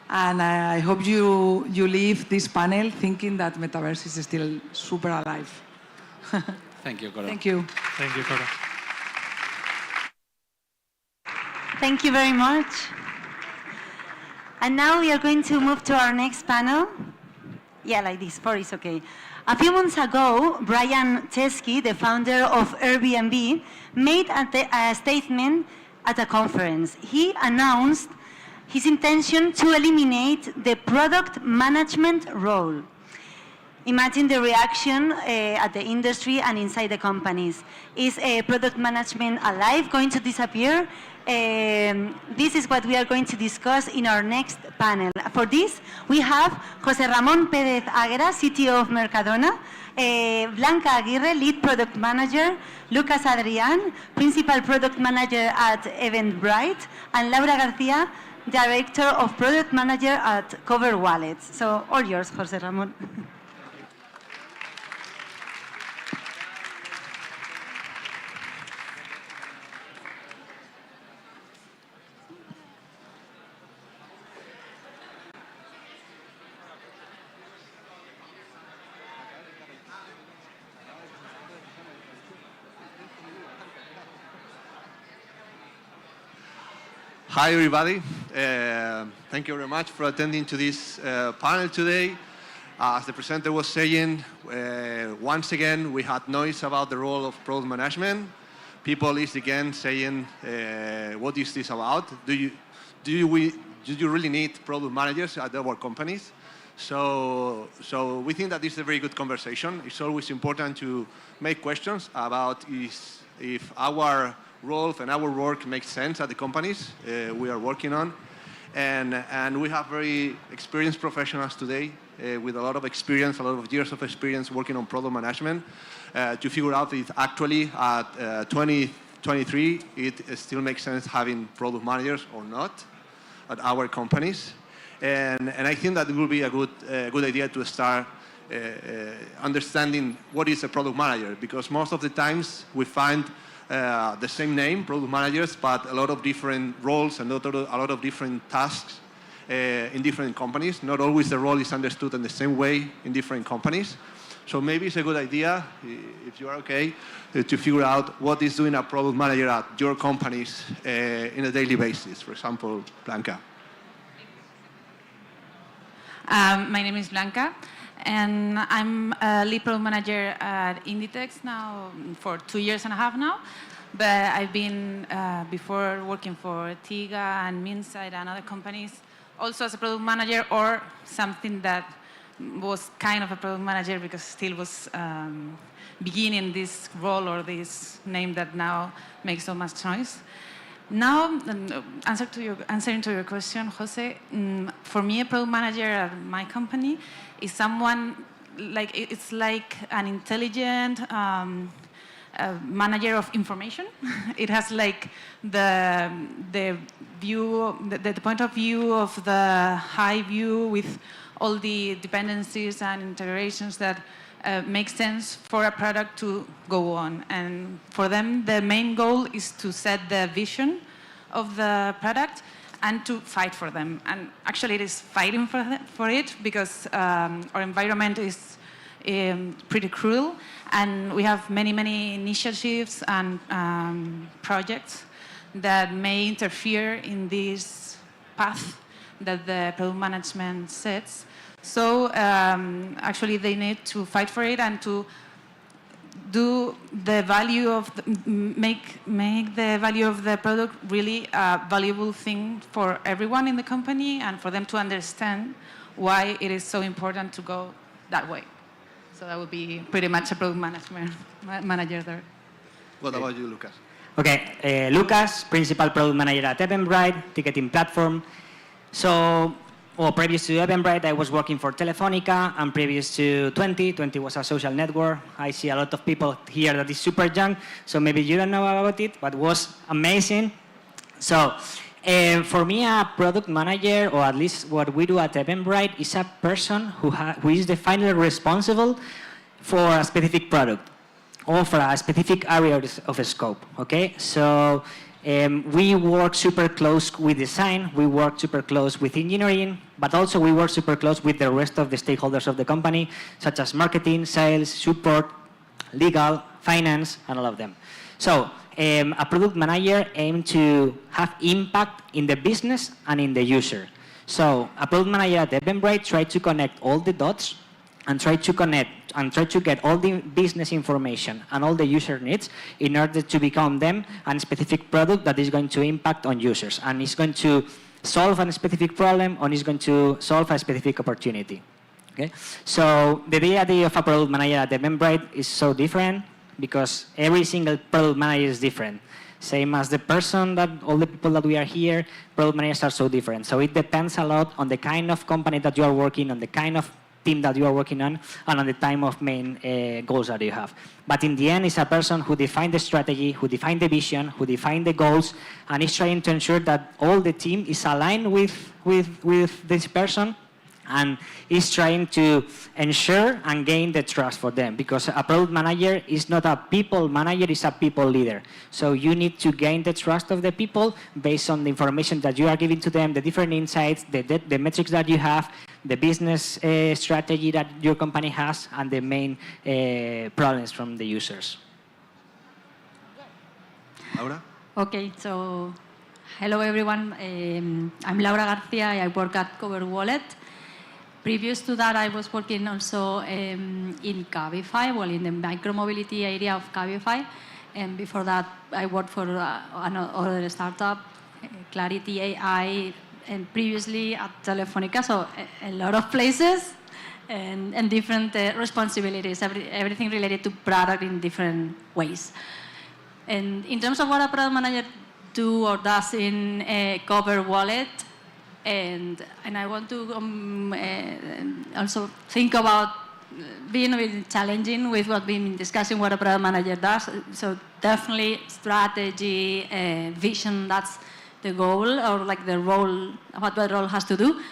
Speaker 9: And I hope you leave this panel thinking that metaverse is still super alive.
Speaker 10: Thank you, Cora.
Speaker 9: Thank you.
Speaker 16: Thank you, Cora.
Speaker 1: Thank you very much. And now we are going to move to our next panel. Yeah, like this, for it's okay. A few months ago, Brian Chesky, the founder of Airbnb, made a statement at a conference. He announced his intention to eliminate the product management role. Imagine the reaction at the industry and inside the companies. Is product management alive, going to disappear? This is what we are going to discuss in our next panel. For this, we have José Ramón Pérez Águeda, CTO of Mercadona, Blanca Aguirre, Lead Product Manager, Lucas Adrián, Principal Product Manager at Eventbrite, and Laura García, Director of Product Manager at Cover Wallets. So all yours, José Ramón.
Speaker 11: Hi, everybody. Thank you very much for attending to this panel today. As the presenter was saying, once again, we had noise about the role of product management. People is again saying, what is this about? Do you really need product managers at our companies? So we think that this is a very good conversation. It's always important to make questions about if our role and our work makes sense at the companies we are working on. And we have very experienced professionals today with a lot of experience, a lot of years of experience working on product management to figure out if actually at 2023 it still makes sense having product managers or not at our companies. And I think that it will be a good idea to start understanding what is a product manager, because most of the times we find the same name, product managers, but a lot of different roles and a lot of different tasks in different companies. Not always the role is understood in the same way in different companies. So maybe it's a good idea, if you are okay, to figure out what is doing a product manager at your companies in a daily basis. For example, Blanca.
Speaker 13: My name is Blanca, and I'm a lead product manager at Inditex now for 2.5 years now. But I've been, before working for Tiga and Minside and other companies, also as a product manager or something that was kind of a product manager because still was beginning this role or this name that now makes so much noise. Now, answering to your question, Jose, for me, a product manager at my company is someone like, it's like an intelligent manager of information. It has like the view, the point of view of the high view with all the dependencies and integrations that make sense for a product to go on. And for them, the main goal is to set the vision of the product and to fight for them. And actually, it is fighting for it because our environment is pretty cruel, and we have many, many initiatives and projects that may interfere in this path that the product management sets. So actually they need to fight for it and to do the value of make the value of the product really a valuable thing for everyone in the company and for them to understand why it is so important to go that way. So that would be pretty much a product manager there.
Speaker 11: What about you, Lucas?
Speaker 15: Okay, Lucas, Principal Product Manager at Eventbrite, ticketing platform. So, previous to Eventbrite, I was working for Telefonica, and previous to 20 was a social network. I see a lot of people here that is super young, so maybe you don't know about it, but it was amazing. So, for me, a product manager, or at least what we do at Eventbrite, is a person who is the final responsible for a specific product or for a specific area of scope, okay? So we work super close with design, we work super close with engineering, but also we work super close with the rest of the stakeholders of the company, such as marketing, sales, support, legal, finance, and all of them. So a product manager aims to have impact in the business and in the user. So a product manager at Eventbrite tries to connect all the dots and try to get all the business information and all the user needs in order to become them a specific product that is going to impact on users and is going to solve a specific problem or is going to solve a specific opportunity. Okay? So the idea of a product manager at Eventbrite is so different because every single product manager is different. Same as the person that all the people that we are here, product managers are so different. So it depends a lot on the kind of company that you are working on, the kind of team that you are working on, and on the time of main goals that you have. But in the end, it's a person who defines the strategy, who defines the vision, who defines the goals, and is trying to ensure that all the team is aligned with this person, and is trying to ensure and gain the trust for them. Because a product manager is not a people manager, it's a people leader. So you need to gain the trust of the people based on the information that you are giving to them, the different insights, the metrics that you have, the business strategy that your company has, and the main problems from the users.
Speaker 11: Laura?
Speaker 17: Okay, so hello everyone. I'm Laura Garcia. I work at Cover Wallet. Previous to that, I was working also in Cabify, well, in the micromobility area of Cabify. And before that, I worked for another startup, Clarity AI, and previously at Telefonica, so a lot of places and different responsibilities, everything related to product in different ways. And in terms of what a product manager do or does in Cover Wallet, and I want to also think about being a bit challenging with what we've been discussing, what a product manager does. So definitely strategy, vision, that's the goal, or like the role, what the role has to do.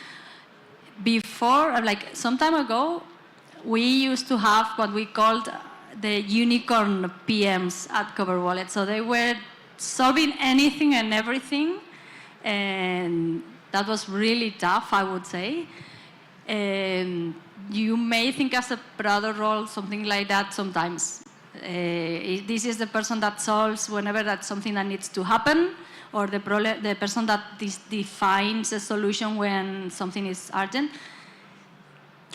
Speaker 17: Before, like some time ago, we used to have what we called the unicorn PMs at Cover Wallet. So they were solving anything and everything, and that was really tough, I would say. You may think as a product role, something like that sometimes. This is the person that solves whenever that's something that needs to happen, or the person that defines a solution when something is urgent.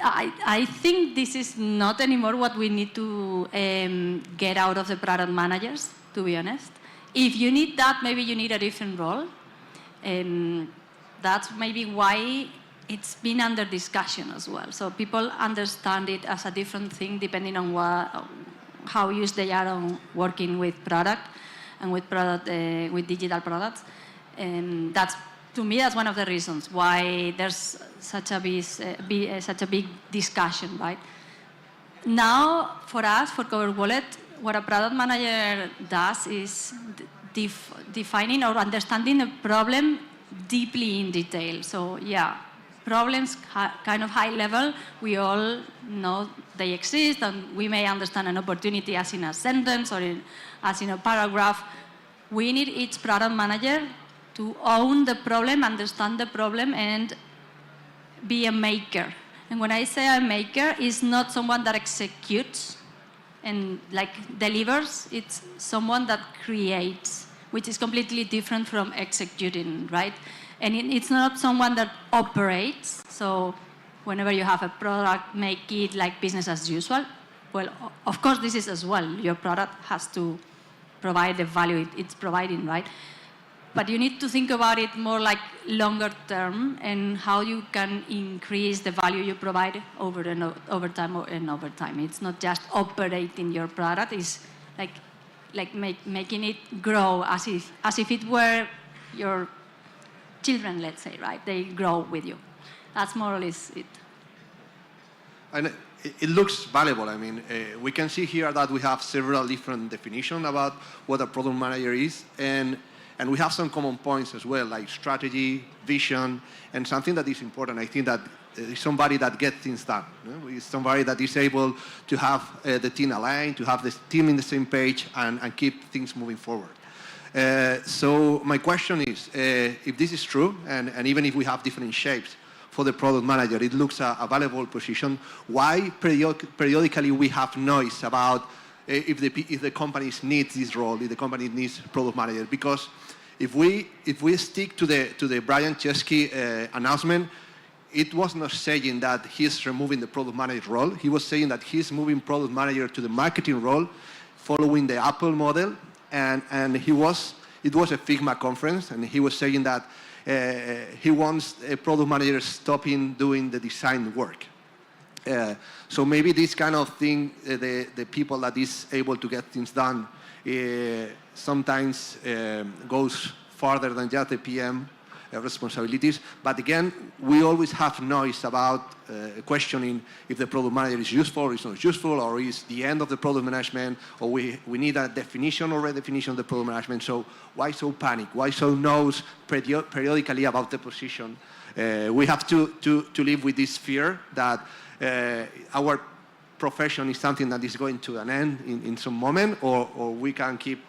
Speaker 17: I think this is not anymore what we need to get out of the product managers, to be honest. If you need that, maybe you need a different role. That's maybe why it's been under discussion as well. So people understand it as a different thing depending on how used they are on working with product and with digital products. And that's, to me, that's one of the reasons why there's such a big discussion, right? Now, for us, for Cover Wallet, what a product manager does is defining or understanding a problem deeply in detail. So yeah, problems kind of high level, we all know they exist, and we may understand an opportunity as in a sentence or as in a paragraph. We need each product manager to own the problem, understand the problem, and be a maker. And when I say a maker, it's not someone that executes and like delivers, it's someone that creates, which is completely different from executing, right? And it's not someone that operates, so whenever you have a product, make it like business as usual. Well, of course, this is as well. Your product has to provide the value it's providing, right? But you need to think about it more like longer term and how you can increase the value you provide over time. It's not just operating your product. It's like making it grow as if it were your children, let's say, right? They grow with you. That's more or less it.
Speaker 11: And it looks valuable. I mean, we can see here that we have several different definitions about what a product manager is, and we have some common points as well, like strategy, vision, and something that is important. I think that is somebody that gets things done. Is somebody that is able to have the team aligned, to have the team in the same page, and keep things moving forward. So my question is, if this is true, and even if we have different shapes for the product manager, it looks a valuable position. Why periodically we have noise about if the companies need this role, if the company needs product manager? Because if we stick to the Brian Chesky announcement, it was not saying that he's removing the product manager role. He was saying that he's moving product manager to the marketing role, following the Apple model, and it was a Figma conference, and he was saying that he wants a product manager stopping doing the design work. So maybe this kind of thing, the people that is able to get things done, sometimes goes farther than just the PM responsibilities. But again, we always have noise about questioning if the product manager is useful or is not useful, or is the end of the product management, or we need a definition or redefinition of the product management. So why so panic? Why so noise periodically about the position? We have to live with this fear that our profession is something that is going to an end in some moment, or we can keep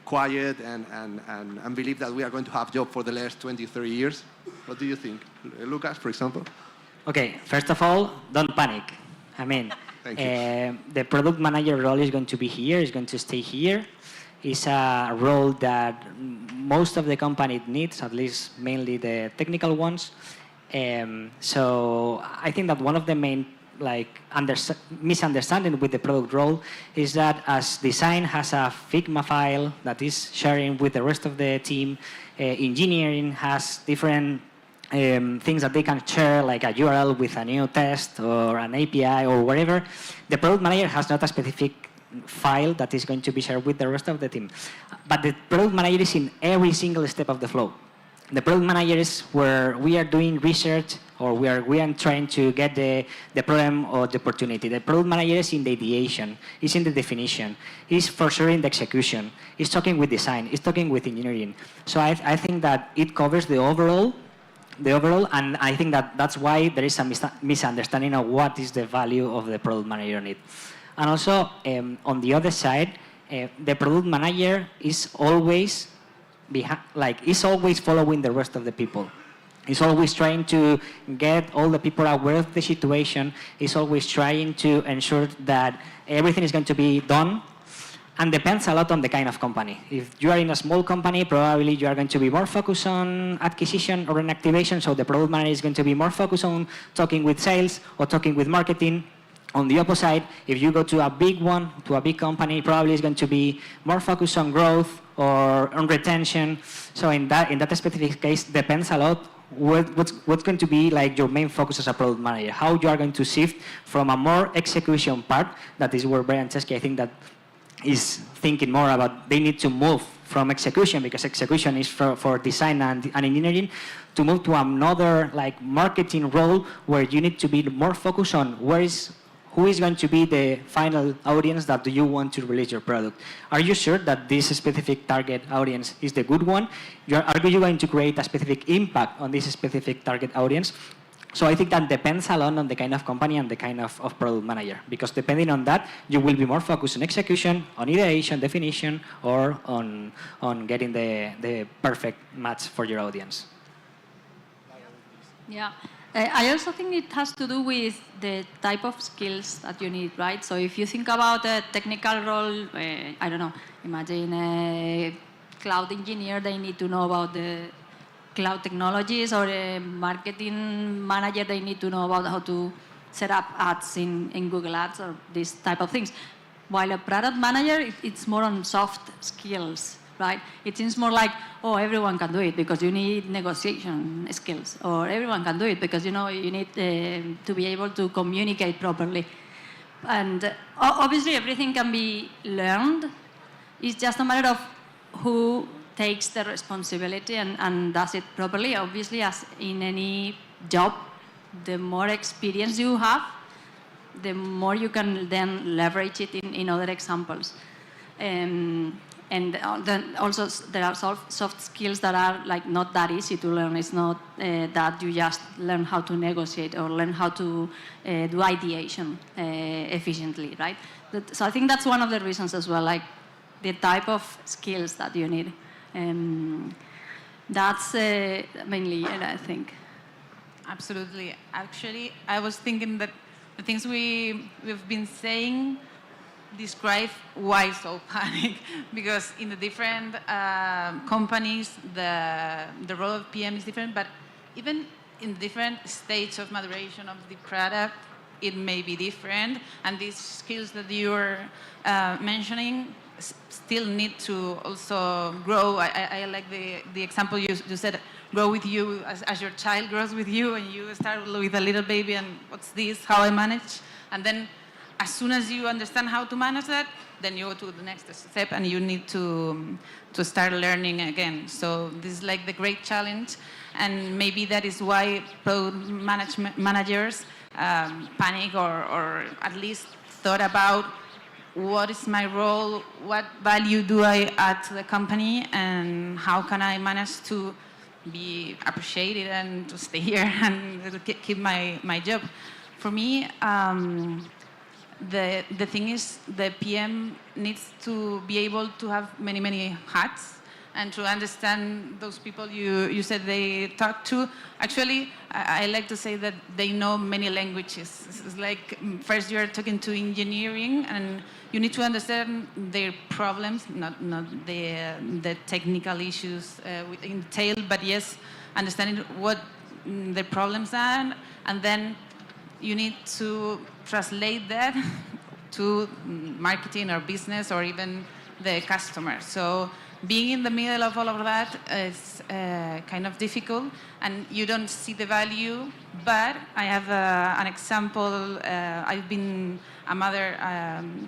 Speaker 11: quiet and believe that we are going to have job for the last 20, 30 years. What do you think? Lucas, for example?
Speaker 15: Okay, first of all, don't panic. I mean, the product manager role is going to be here, is going to stay here. It's a role that most of the company needs, at least mainly the technical ones. So I think that one of the main misunderstanding with the product role is that as design has a Figma file that is sharing with the rest of the team, engineering has different things that they can share, like a URL with a new test or an API or whatever. The product manager has not a specific file that is going to be shared with the rest of the team. But the product manager is in every single step of the flow. The product manager is where we are doing research, or we are trying to get the problem or the opportunity. The product manager is in the ideation, is in the definition, is for sure in the execution, is talking with design, is talking with engineering. So I think that it covers the overall, and I think that that's why there is a misunderstanding of what is the value of the product manager need. And also, on the other side, the product manager is always following the rest of the people. He's always trying to get all the people aware of the situation. He's always trying to ensure that everything is going to be done, and depends a lot on the kind of company. If you are in a small company, probably you are going to be more focused on acquisition or on activation, so the product manager is going to be more focused on talking with sales or talking with marketing. On the opposite, if you go to a big one, to a big company, probably is going to be more focused on growth or on retention. So in that specific case, depends a lot what's going to be like your main focus as a product manager. How you are going to shift from a more execution part, that is where Brian Chesky, I think that is thinking more about, they need to move from execution, because execution is for design and engineering, to move to another like marketing role where you need to be more focused on who is going to be the final audience that you want to release your product. Are you sure that this specific target audience is the good one? Are you going to create a specific impact on this specific target audience? So I think that depends a lot on the kind of company and the kind of product manager, because depending on that, you will be more focused on execution, on ideation, definition, or on getting the perfect match for your audience.
Speaker 17: Yeah. I also think it has to do with the type of skills that you need, right? So if you think about a technical role, I don't know, imagine a cloud engineer, they need to know about the cloud technologies, or a marketing manager, they need to know about how to set up ads in Google Ads or these type of things. While a product manager, it's more on soft skills, right? It seems more like, oh, everyone can do it because you need negotiation skills, or everyone can do it because you need to be able to communicate properly. And obviously everything can be learned. It's just a matter of who takes the responsibility and does it properly. Obviously, as in any job, the more experience you have, the more you can then leverage it in other examples. And then also there are soft skills that are like not that easy to learn. It's not that you just learn how to negotiate or learn how to do ideation efficiently, right? So I think that's one of the reasons as well, like the type of skills that you need. That's mainly it, I think.
Speaker 13: Absolutely. Actually, I was thinking that the things we've been saying describe why so panic, because in the different companies, the role of PM is different, but even in different stages of maturation of the product, it may be different, and these skills that you're mentioning still need to also grow. I like the example you said, grow with you as your child grows with you, and you start with a little baby and what's this, how I manage, and then as soon as you understand how to manage that, then you go to the next step and you need to start learning again. So this is like the great challenge, and maybe that is why product managers panic or at least thought about what is my role, what value do I add to the company, and how can I manage to be appreciated and to stay here and keep my job. For me, the thing is the PM needs to be able to have many hats and to understand those people you said they talk to. Actually, I like to say that they know many languages. It's like first you're talking to engineering and you need to understand their problems, not the technical issues in detail, but yes, understanding what the problems are, and then you need to translate that to marketing or business or even the customer. So being in the middle of all of that is kind of difficult, and you don't see the value. But I have an example. I've been a mother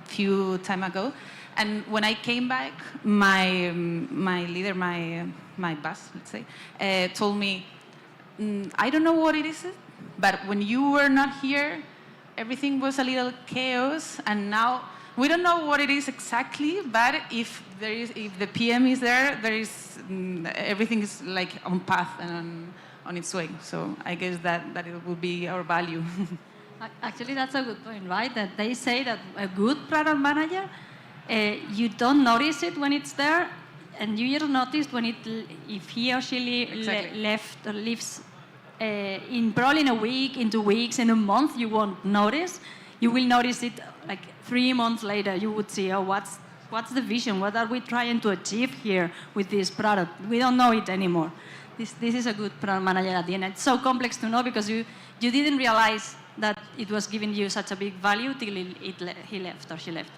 Speaker 13: few time ago, and when I came back, my leader, my boss, let's say, told me, I don't know what it is, but when you were not here, everything was a little chaos, and now we don't know what it is exactly, but if the PM is there, everything is like on path and on its way. So I guess that it will be our value.
Speaker 17: Actually, that's a good point, right? That they say that a good product manager, you don't notice it when it's there, and you just notice if he or she leaves probably in a week, in 2 weeks, in a month, you won't notice. You will notice it like 3 months later. You would see, oh, what's the vision? What are we trying to achieve here with this product? We don't know it anymore. This is a good product manager at the end. It's so complex to know because you didn't realize that it was giving you such a big value till he left or she left.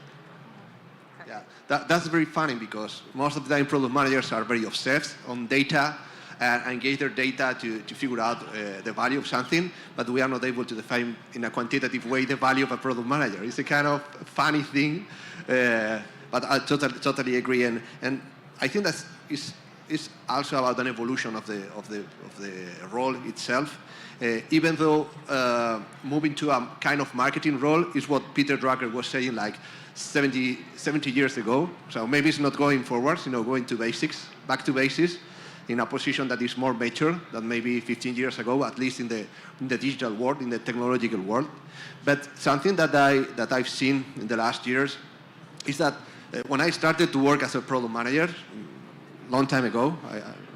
Speaker 11: Yeah, that's very funny because most of the time product managers are very obsessed on data and gather data to figure out the value of something, but we are not able to define in a quantitative way the value of a product manager. It's a kind of funny thing, but I totally agree, and I think that is also about an evolution of the role itself. Even though moving to a kind of marketing role is what Peter Drucker was saying like 70 years ago. So maybe it's not going forwards, going to basics, back to basics, in a position that is more mature than maybe 15 years ago, at least in the digital world, in the technological world. But something that I've seen in the last years is that when I started to work as a product manager, long time ago,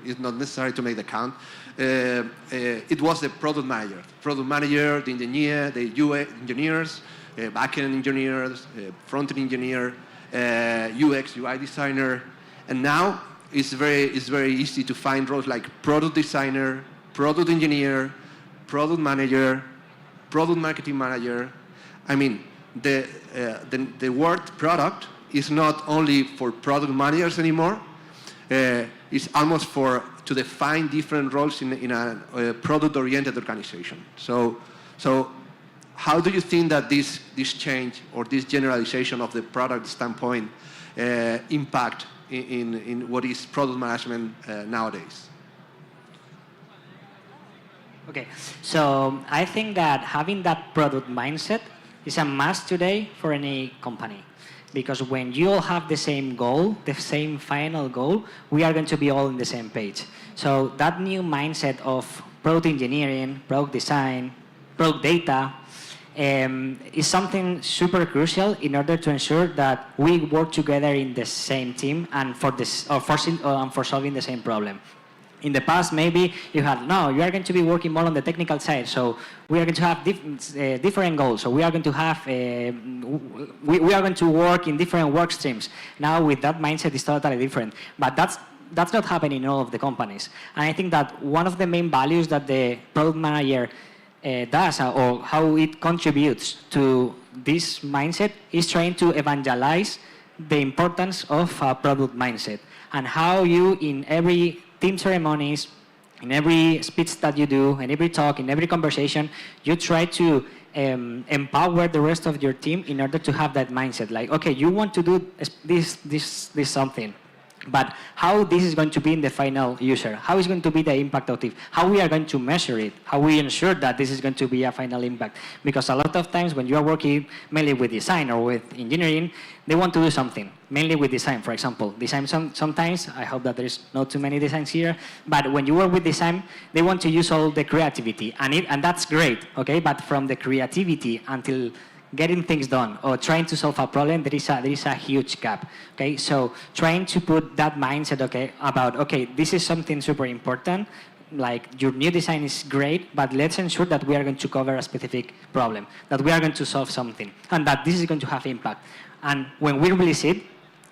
Speaker 11: it's not necessary to make the count, it was the product manager, the engineer, the UX engineers, backend engineers, front-end engineer, UX, UI designer, and now it's very easy to find roles like product designer, product engineer, product manager, product marketing manager. I mean, the word product is not only for product managers anymore. It's almost to define different roles in a product-oriented organization. So how do you think that this change or this generalization of the product standpoint impact in what is product management nowadays?
Speaker 15: Okay, so I think that having that product mindset is a must today for any company. Because when you all have the same goal, the same final goal, we are going to be all on the same page. So that new mindset of product engineering, product design, product data, is something super crucial in order to ensure that we work together in the same team and for solving the same problem. In the past, maybe you had, no, you are going to be working more on the technical side, so we are going to have different goals. So we are going to have, we are going to work in different work streams. Now with that mindset, it's totally different. But that's not happening in all of the companies. And I think that one of the main values that the product manager does, or how it contributes to this mindset, is trying to evangelize the importance of a product mindset and how you, in every team ceremonies, in every speech that you do, in every talk, in every conversation, you try to empower the rest of your team in order to have that mindset. Like, okay, you want to do this something, but how this is going to be in the final user, how is going to be the impact of it, how we are going to measure it, how we ensure that this is going to be a final impact. Because a lot of times when you are working mainly with design or with engineering, they want to do something, mainly with design, for example. Design sometimes, I hope that there's not too many designs here, but when you work with design, they want to use all the creativity, and that's great, okay? But from the creativity until getting things done or trying to solve a problem, there is a huge gap. Okay, so trying to put that mindset, okay, this is something super important. Like your new design is great, but let's ensure that we are going to cover a specific problem, that we are going to solve something, and that this is going to have impact. And when we release it,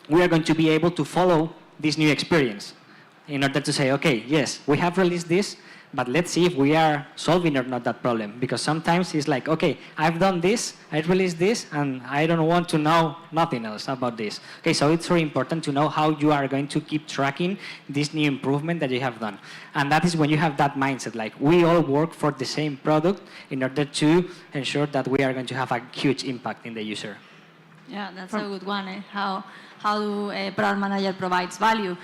Speaker 15: we are going to be able to follow this new experience in order to say, okay, yes, we have released this, but let's see if we are solving or not that problem. Because sometimes it's like, okay, I've done this, I released this, and I don't want to know nothing else about this. Okay, so it's very important to know how you are going to keep tracking this new improvement that you have done. And that is when you have that mindset, like we all work for the same product in order to ensure that we are going to have a huge impact in the user.
Speaker 17: Yeah, that's a good one. How a product manager provides value.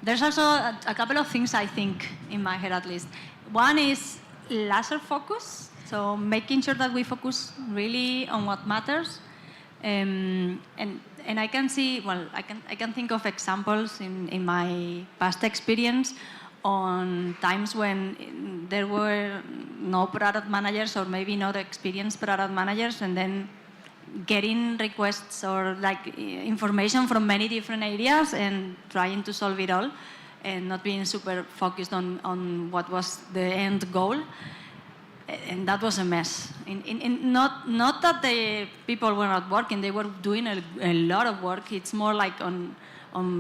Speaker 17: There's also a couple of things I think in my head at least. One is laser focus, so making sure that we focus really on what matters. And I can see, well, I can think of examples in my past experience on times when there were no product managers or maybe not experienced product managers, and then getting requests or like information from many different areas and trying to solve it all and not being super focused on what was the end goal. And that was a mess. Not that the people were not working, they were doing a lot of work. It's more like on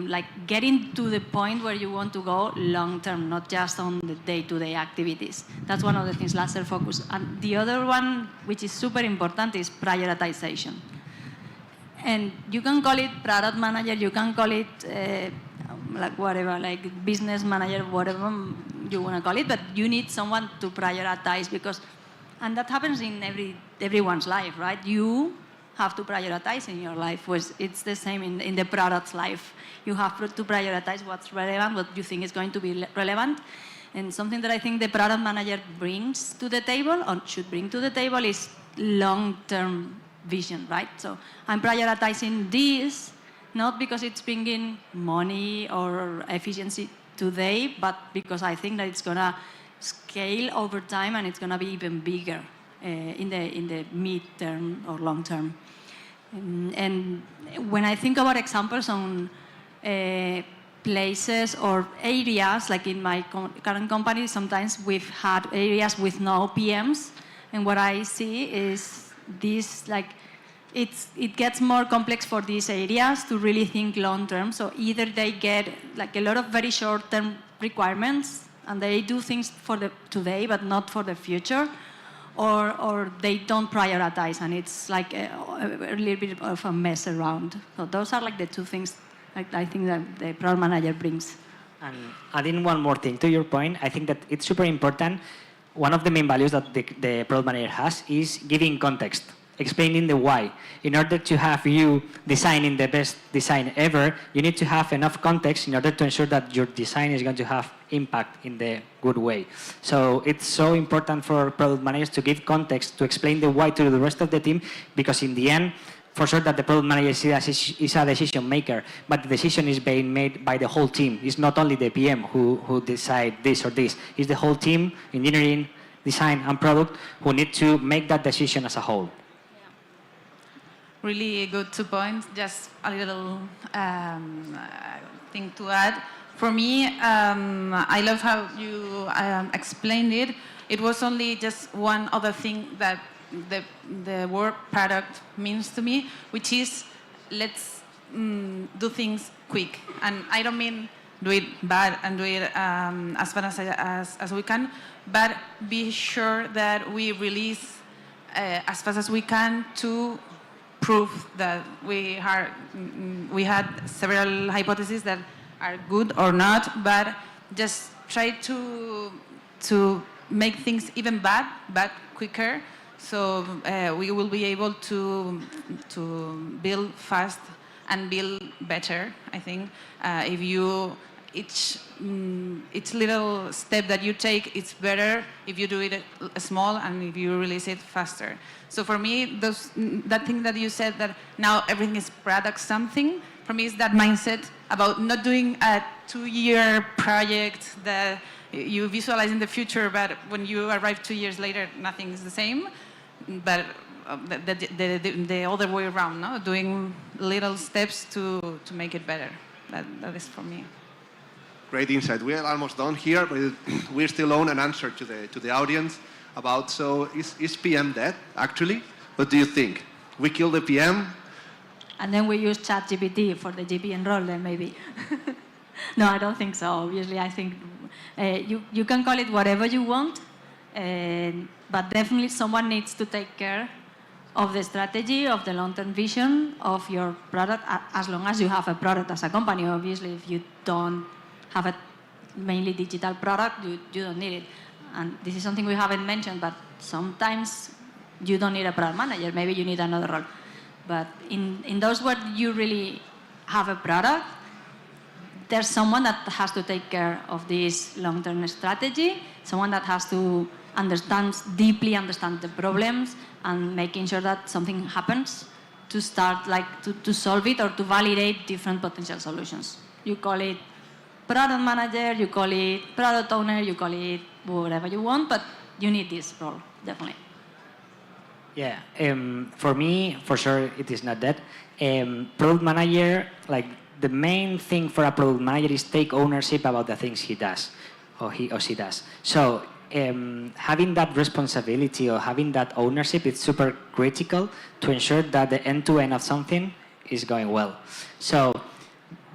Speaker 17: like getting to the point where you want to go long term, not just on the day-to-day activities. That's one of the things, laser focus. And the other one, which is super important, is prioritization. And you can call it product manager, you can call it like whatever, like business manager, whatever you want to call it, but you need someone to prioritize because, and that happens in everyone's life, right? You have to prioritize in your life. It's the same in the product's life. You have to prioritize what's relevant, what you think is going to be relevant. And something that I think the product manager brings to the table, or should bring to the table, is long-term vision, right? So I'm prioritizing this, not because it's bringing money or efficiency today, but because I think that it's going to scale over time and it's going to be even bigger in the mid-term or long-term. And when I think about examples on places or areas, like in my current company, sometimes we've had areas with no PMs, and what I see is this like it gets more complex for these areas to really think long term. So either they get like a lot of very short term requirements and they do things for the today but not for the future, or they don't prioritize and it's like a little bit of a mess around. So those are like the two things I think that the product manager brings.
Speaker 15: And adding one more thing to your point, I think that it's super important. One of the main values that the product manager has is giving context, explaining the why. In order to have you designing the best design ever, you need to have enough context in order to ensure that your design is going to have impact in the good way. So it's so important for product managers to give context, to explain the why to the rest of the team, because in the end, for sure that the product manager is a decision maker, but the decision is being made by the whole team. It's not only the PM who decide this or this. It's the whole team, engineering, design, and product, who need to make that decision as a whole.
Speaker 13: Really good 2 points. Just a little thing to add. For me, I love how you explained it. It was only just one other thing that the word product means to me, which is let's do things quick. And I don't mean do it bad and do it as fast as we can, but be sure that we release as fast as we can to prove that we had several hypotheses that are good or not, but just try to make things even bad, but quicker. So we will be able to build fast and build better, I think. If you, each little step that you take, it's better if you do it small and if you release it faster. So for me, that thing that you said that now everything is product something, for me is that mindset about not doing a 2-year project that you visualize in the future, but when you arrive 2 years later, nothing is the same. But the other way around, no? Doing little steps to make it better. That is for me.
Speaker 11: Great insight. We are almost done here, but we still own an answer to the audience about, so is PM dead, actually? What do you think? We kill the PM?
Speaker 17: And then we use ChatGPT for the GPM role, then maybe. No, I don't think so. Obviously, I think you can call it whatever you want, but definitely someone needs to take care of the strategy, of the long-term vision of your product, as long as you have a product as a company. Obviously, if you don't have a mainly digital product, you don't need it. And this is something we haven't mentioned, but sometimes you don't need a product manager. Maybe you need another role. But in those where you really have a product, there's someone that has to take care of this long-term strategy, someone that has to deeply understand the problems and making sure that something happens to start, like to solve it or to validate different potential solutions. You call it product manager, you call it product owner, you call it whatever you want, but you need this role, definitely.
Speaker 15: Yeah, for me, for sure, it is not that. Product manager, like the main thing for a product manager is take ownership about the things he does, or he or she does. So having that responsibility or having that ownership is super critical to ensure that the end-to-end of something is going well. So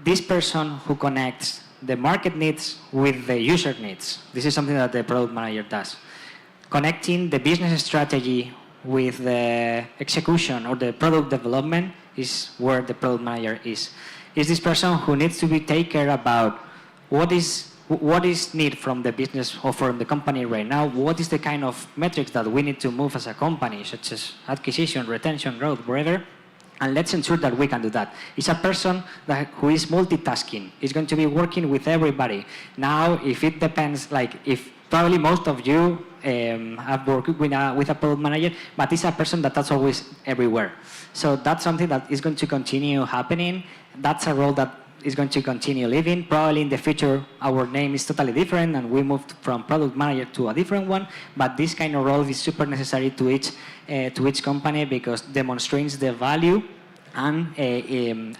Speaker 15: this person who connects the market needs with the user needs, this is something that the product manager does. Connecting the business strategy with the execution or the product development is where the product manager is. Is this person who needs to be take care about what is need from the business or from the company right now, what is the kind of metrics that we need to move as a company, such as acquisition, retention, growth, wherever, and let's ensure that we can do that. It's a person who is multitasking, is going to be working with everybody. Now, if it depends, like if probably most of you have worked with a product manager, but it's a person that's always everywhere. So that's something that is going to continue happening. That's a role that is going to continue living. Probably in the future, our name is totally different and we moved from product manager to a different one, but this kind of role is super necessary to each company because demonstrates the value and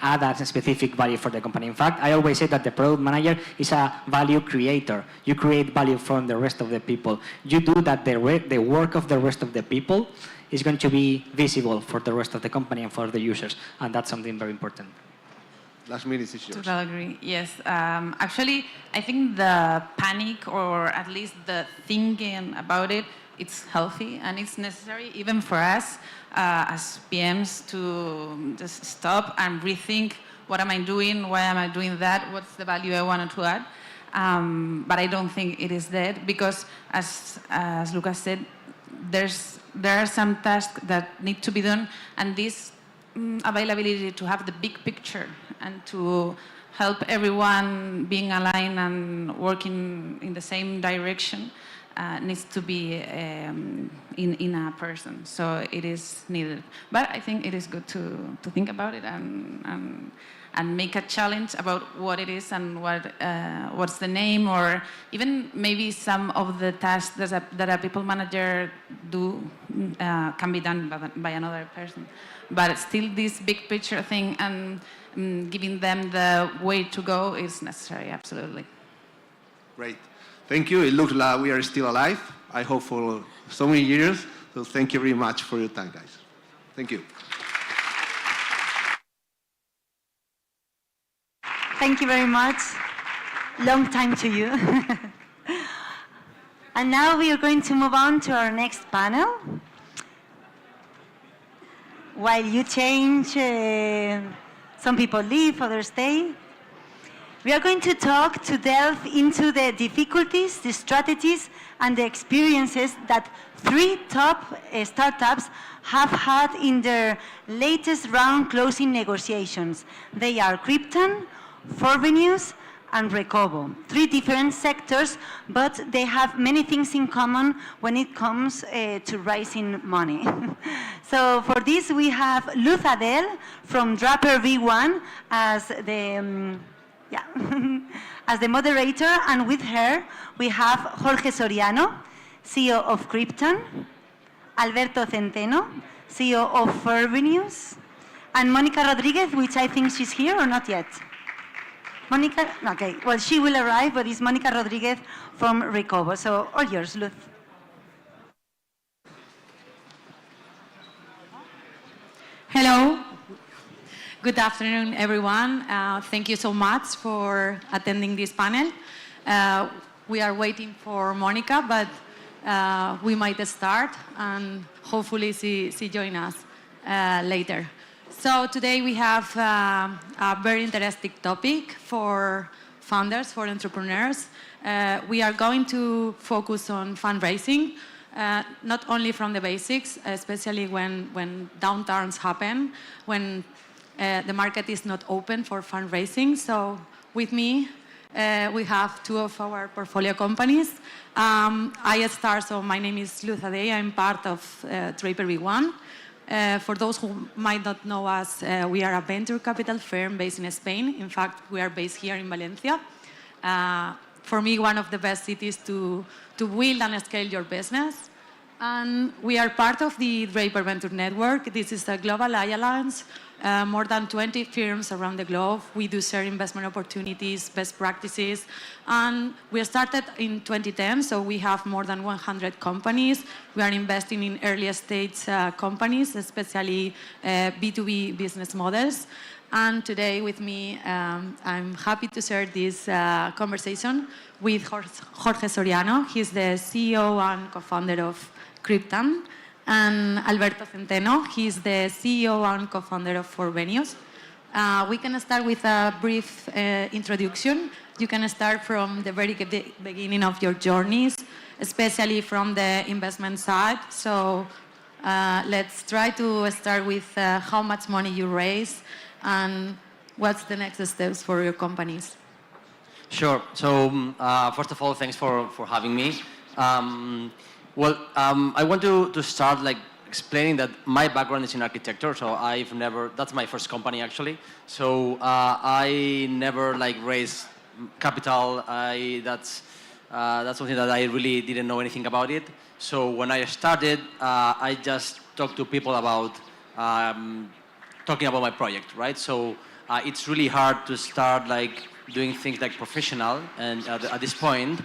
Speaker 15: add a specific value for the company. In fact, I always say that the product manager is a value creator. You create value from the rest of the people. You do that the work of the rest of the people is going to be visible for the rest of the company and for the users, and that's something very important.
Speaker 11: Last minute is yours.
Speaker 13: Totally agree. Yes. Actually, I think the panic, or at least the thinking about it, it's healthy and it's necessary even for us as PMs to just stop and rethink, what am I doing? Why am I doing that? What's the value I wanted to add? But I don't think it is that, because as Lucas said, there are some tasks that need to be done, and this availability to have the big picture and to help everyone being aligned and working in the same direction needs to be in a person. So it is needed. But I think it is good to think about it and make a challenge about what it is and what's the name, or even maybe some of the tasks that a people manager do can be done by another person. But still this big picture thing and giving them the way to go is necessary, absolutely.
Speaker 11: Great. Thank you. It looks like we are still alive, I hope for so many years. So thank you very much for your time, guys. Thank you.
Speaker 1: Thank you very much. Long time to you. And now we are going to move on to our next panel. While you change, some people leave, others stay. We are going to delve into the difficulties, the strategies, and the experiences that 3 top startups have had in their latest round closing negotiations. They are Krypton, Forvenues, and Recobo. 3 different sectors, but they have many things in common when it comes to raising money. So for this, we have Luz Adel from Draper V1 as the as the moderator, and with her we have Jorge Soriano, CEO of Krypton, Alberto Centeno, CEO of Forvenues, and Mónica Rodriguez, which I think she's here or not yet. Mónica, okay, well, she will arrive, but it's Mónica Rodriguez from Recobo. So all yours, Luz.
Speaker 17: Hello. Good afternoon, everyone. Thank you so much for attending this panel. We are waiting for Monica, but we might start and hopefully she join us later. So today we have a very interesting topic for founders, for entrepreneurs. We are going to focus on fundraising, not only from the basics, especially when downturns happen, when the market is not open for fundraising. So with me, we have 2 of our portfolio companies. So my name is Luz Adel. I'm part of Draper V1. For those who might not know us, we are a venture capital firm based in Spain. In fact, we are based here in Valencia. For me, one of the best cities to build and scale your business. And we are part of the Draper Venture Network. This is a global alliance, more than 20 firms around the globe. We do share investment opportunities, best practices. And we started in 2010, so we have more than 100 companies. We are investing in early stage companies, especially B2B business models. And today with me, I'm happy to share this conversation with Jorge Soriano. He's the CEO and co-founder of Krypton, and Alberto Centeno. He's the CEO and co-founder of Forvenues. We can start with a brief introduction. You can start from the very beginning of your journeys, especially from the investment side. So let's try to start with how much money you raise and what's the next steps for your companies.
Speaker 2: Sure. So first of all, thanks for having me. I want to start explaining that my background is in architecture, so that's my first company actually. So I never raised capital. That's something that I really didn't know anything about it. So when I started, I just talked to people about talking about my project, right? So it's really hard to start doing things professional and at this point.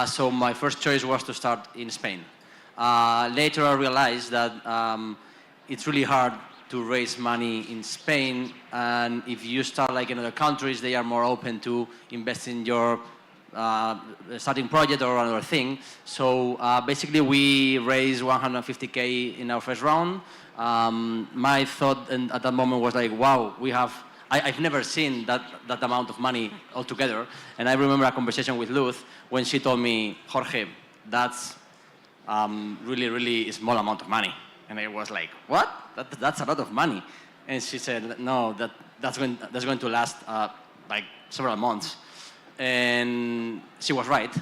Speaker 2: So my first choice was to start in Spain. Later I realized that it's really hard to raise money in Spain, and if you start like in other countries, they are more open to invest in your starting project or another thing. So basically we raised 150K in our first round. My thought at that moment was like, wow, I've never seen that amount of money altogether. And I remember a conversation with Luz when she told me, Jorge, that's really, really small amount of money. And I was like, what? That's a lot of money. And she said, no, that's going to last like several months. And she was right.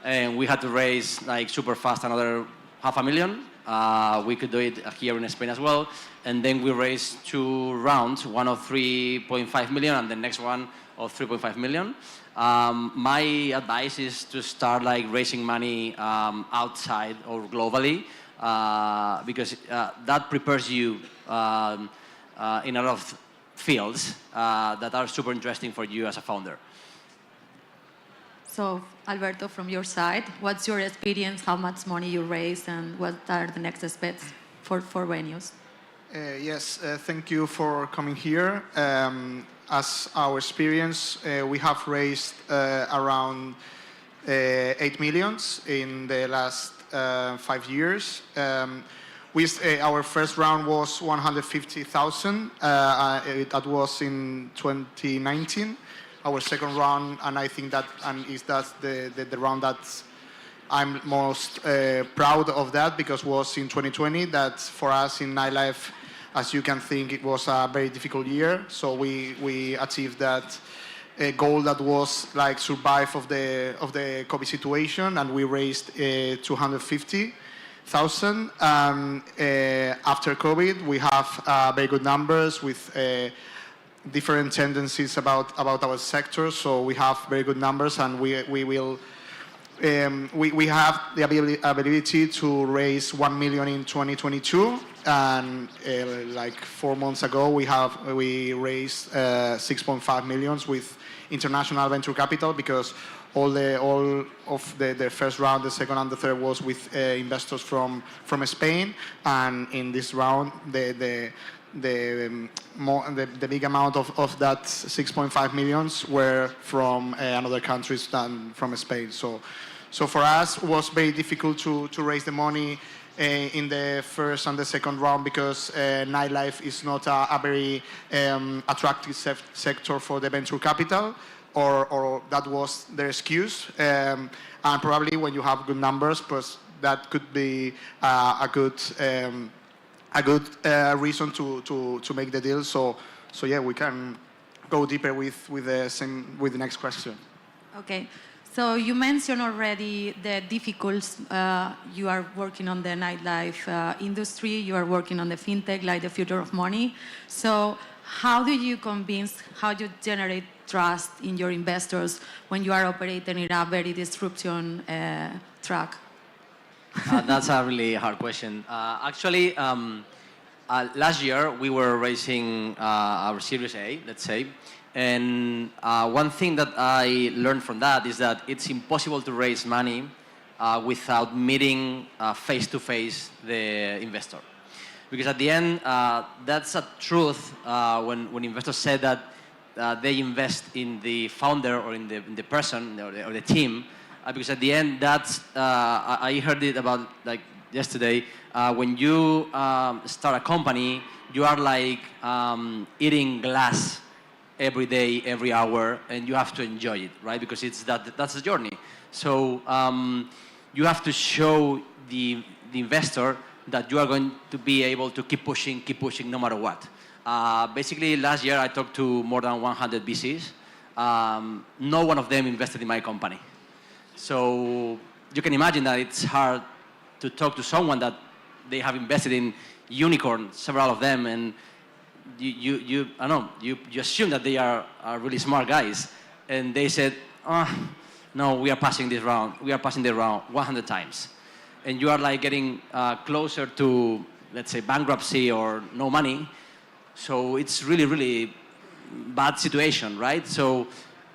Speaker 2: And we had to raise like super fast another $500,000. We could do it here in Spain as well. And then we raised 2 rounds, one of 3.5 million and the next one of 3.5 million. My advice is to start like raising money outside or globally, because that prepares you in a lot of fields that are super interesting for you as a founder.
Speaker 17: So, Alberto, from your side, what's your experience, how much money you raised, and what are the next steps for venues?
Speaker 3: Yes, thank you for coming here. As our experience, we have raised around 8 million in the last 5 years. Our first round was 150,000. That was in 2019. Our second round, and I think that's the round that I'm most proud of, that because it was in 2020. That for us in nightlife, as you can think, it was a very difficult year. So we achieved that goal that was like survive of the COVID situation, and we raised 250,000. After COVID, we have very good numbers with different tendencies about our sector. So we have very good numbers, and we have the ability to raise 1 million in 2022, and like 4 months ago we raised 6.5 million with international venture capital, because all of the first round, the second and the third was with investors from Spain, and in this round the big amount of that 6.5 million were from other countries than from Spain. So for us, it was very difficult to raise the money in the first and the second round, because nightlife is not a very attractive sector for the venture capital, or that was their excuse. And probably when you have good numbers, that could be a good reason to make the deal. So yeah, we can go deeper with the next question.
Speaker 17: Okay. So you mentioned already the difficulties. You are working on the nightlife industry. You are working on the fintech, like the future of money. So how do you generate trust in your investors when you are operating in a very disruption track?
Speaker 2: That's a really hard question. Actually, last year we were raising our Series A, let's say. And one thing that I learned from that is that it's impossible to raise money without meeting face-to-face the investor. Because at the end, that's a truth when investors say that they invest in the founder or in the person or the team. Because at the end, that's I heard it about like yesterday. When you start a company, you are like eating glass every day, every hour, and you have to enjoy it, right? Because that's the journey. So you have to show the investor that you are going to be able to keep pushing no matter what. Basically, last year I talked to more than 100 VCs. No one of them invested in my company. So you can imagine that it's hard to talk to someone that they have invested in unicorn, several of them, and you assume that they are really smart guys, and they said, no, we are passing this round. We are passing the round 100 times. And you are like getting closer to, let's say, bankruptcy or no money. So it's really, really bad situation, right? So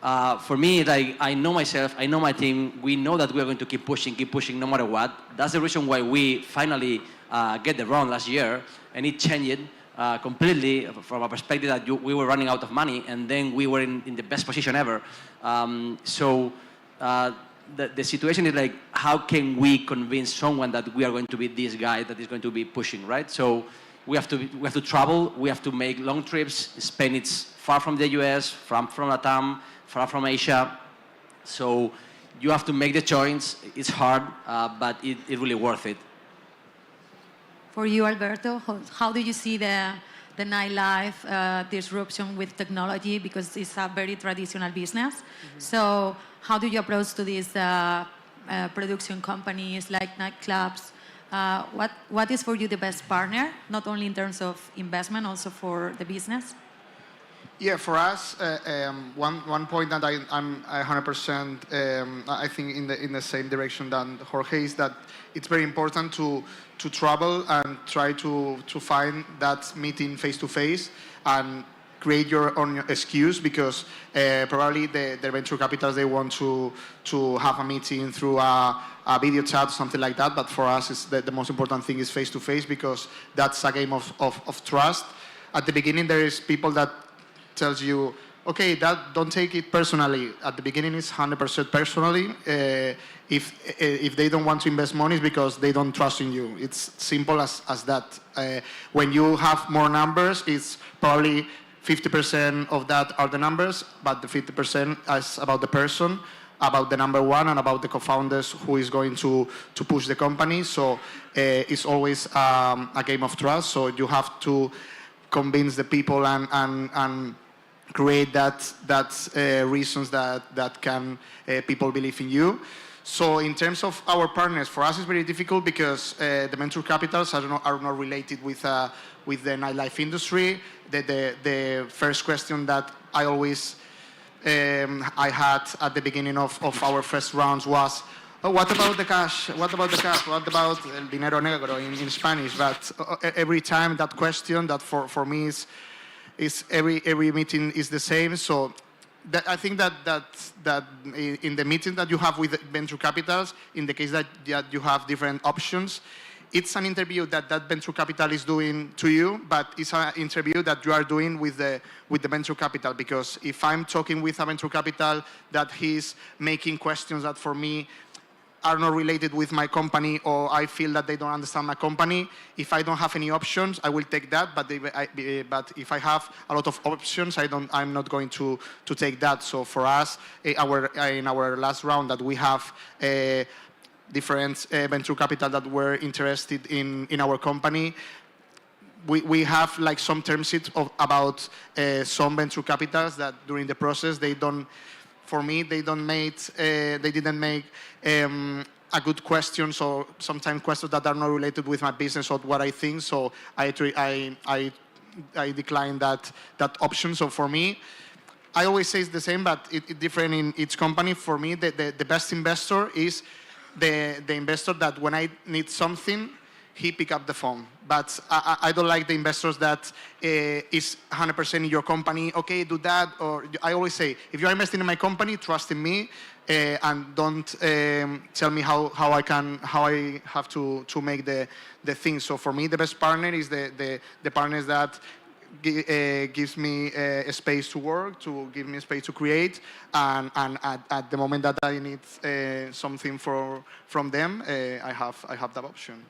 Speaker 2: For me, like, I know myself, I know my team, we know that we are going to keep pushing no matter what. That's the reason why we finally get the round last year, and it changed completely from a perspective that we were running out of money, and then we were in the best position ever. The situation is like, how can we convince someone that we are going to be this guy that is going to be pushing, right? So we have to travel, we have to make long trips. Spain, it's far from the US, from Latam, far from Asia. So you have to make the choice. It's hard, but it's really worth it.
Speaker 17: For you, Alberto, how do you see the nightlife disruption with technology, because it's a very traditional business? Mm-hmm. So how do you approach to these production companies like nightclubs? What is for you the best partner, not only in terms of investment, also for the business?
Speaker 3: Yeah, for us, one point that I'm 100% I think in the same direction than Jorge is that it's very important to travel and try to find that meeting face to face and create your own excuse, because probably the venture capitals, they want to have a meeting through a video chat or something like that. But for us, it's the most important thing is face to face, because that's a game of trust. At the beginning, there is people that tells you, okay, don't take it personally. At the beginning, it's 100% personally. If they don't want to invest money, it's because they don't trust in you. It's simple as that. When you have more numbers, it's probably 50% of that are the numbers, but the 50% is about the person, about the number one, and about the co-founders who is going to push the company. So it's always a game of trust. So you have to convince the people and create that reasons that can people believe in you. So in terms of our partners, for us it's very difficult because the venture capitals are not related with the nightlife industry. The first question that I always I had at the beginning of our first rounds was, oh, what about the cash? What about the cash? What about el dinero negro in Spanish? But every time that question, that for me is every meeting is the same. So I think that in the meeting that you have with venture capitals, in the case that you have different options, it's an interview that venture capital is doing to you, but it's an interview that you are doing with the venture capital. Because if I'm talking with a venture capital that he's making questions that for me are not related with my company, or I feel that they don't understand my company, if I don't have any options, I will take that. But if I have a lot of options, I'm not going to take that. So for us, in our last round, that we have different venture capital that were interested in our company. We have like some term sheets about some venture capitals that during the process they didn't make a good questions, or sometimes questions that are not related with my business or what I think. So I decline that option. So for me, I always say it's the same, but it's different in each company. For me, the best investor is the investor that when I need something, he pick up the phone. But I don't like the investors that is 100% in your company. Okay, do that. Or I always say, if you're investing in my company, trust in me, and don't tell me how I have to make the things. So for me, the best partner is the partners that gives me a space to work, to give me a space to create, and at the moment that I need something from them, I have that option.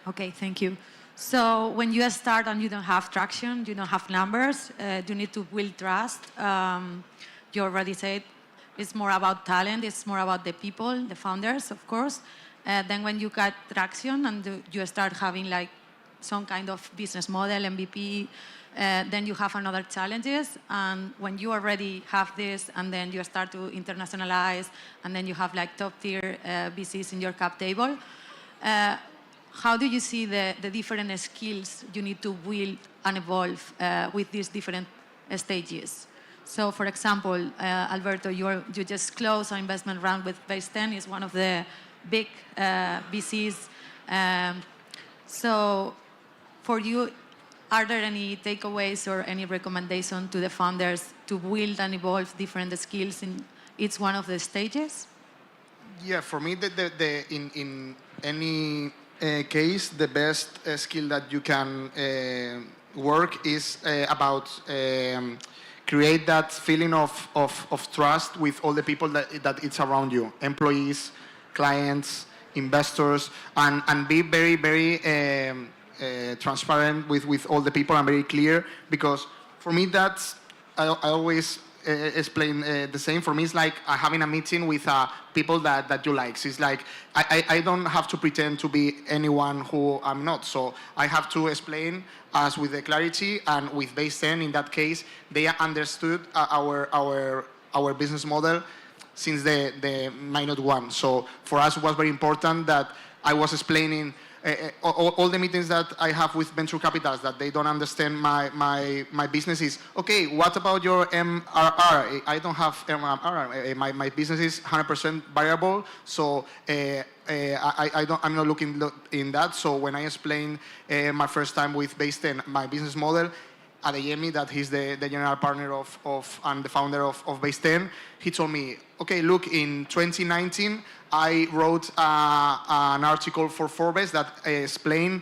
Speaker 17: Okay, thank you. So when you start and you don't have traction, you don't have numbers, you need to build trust. You already said it's more about talent, it's more about the people, the founders, of course. Then when you get traction and you start having like some kind of business model, MVP, then you have another challenges. And when you already have this, and then you start to internationalize, and then you have like top tier VCs in your cap table, how do you see the different skills you need to build and evolve with these different stages? So, for example, Alberto, you just closed an investment round with Base 10, is one of the big VCs. So, for you,
Speaker 4: are there any takeaways or any recommendation to the founders to build and evolve different skills in each one of the stages?
Speaker 3: Yeah, for me, in any case, the best skill that you can work is about create that feeling of trust with all the people that it's around you, employees, clients, investors, and be very, very transparent with all the people and very clear, because for me that's, I always explain the same. For me, it's like having a meeting with people that you like. So it's like I don't have to pretend to be anyone who I'm not. So I have to explain as with the clarity, and with Base 10 in that case, they understood our business model since the minute one. So for us, it was very important that I was explaining all the meetings that I have with venture capitals that they don't understand my business is, okay, what about your MRR? I don't have MRR. My business is 100% variable, so I'm not looking in that. So when I explained my first time with Base 10 my business model, Adeyemi, that he's the general partner of and the founder of Base 10, he told me, okay, look, in 2019, I wrote an article for Forbes that explained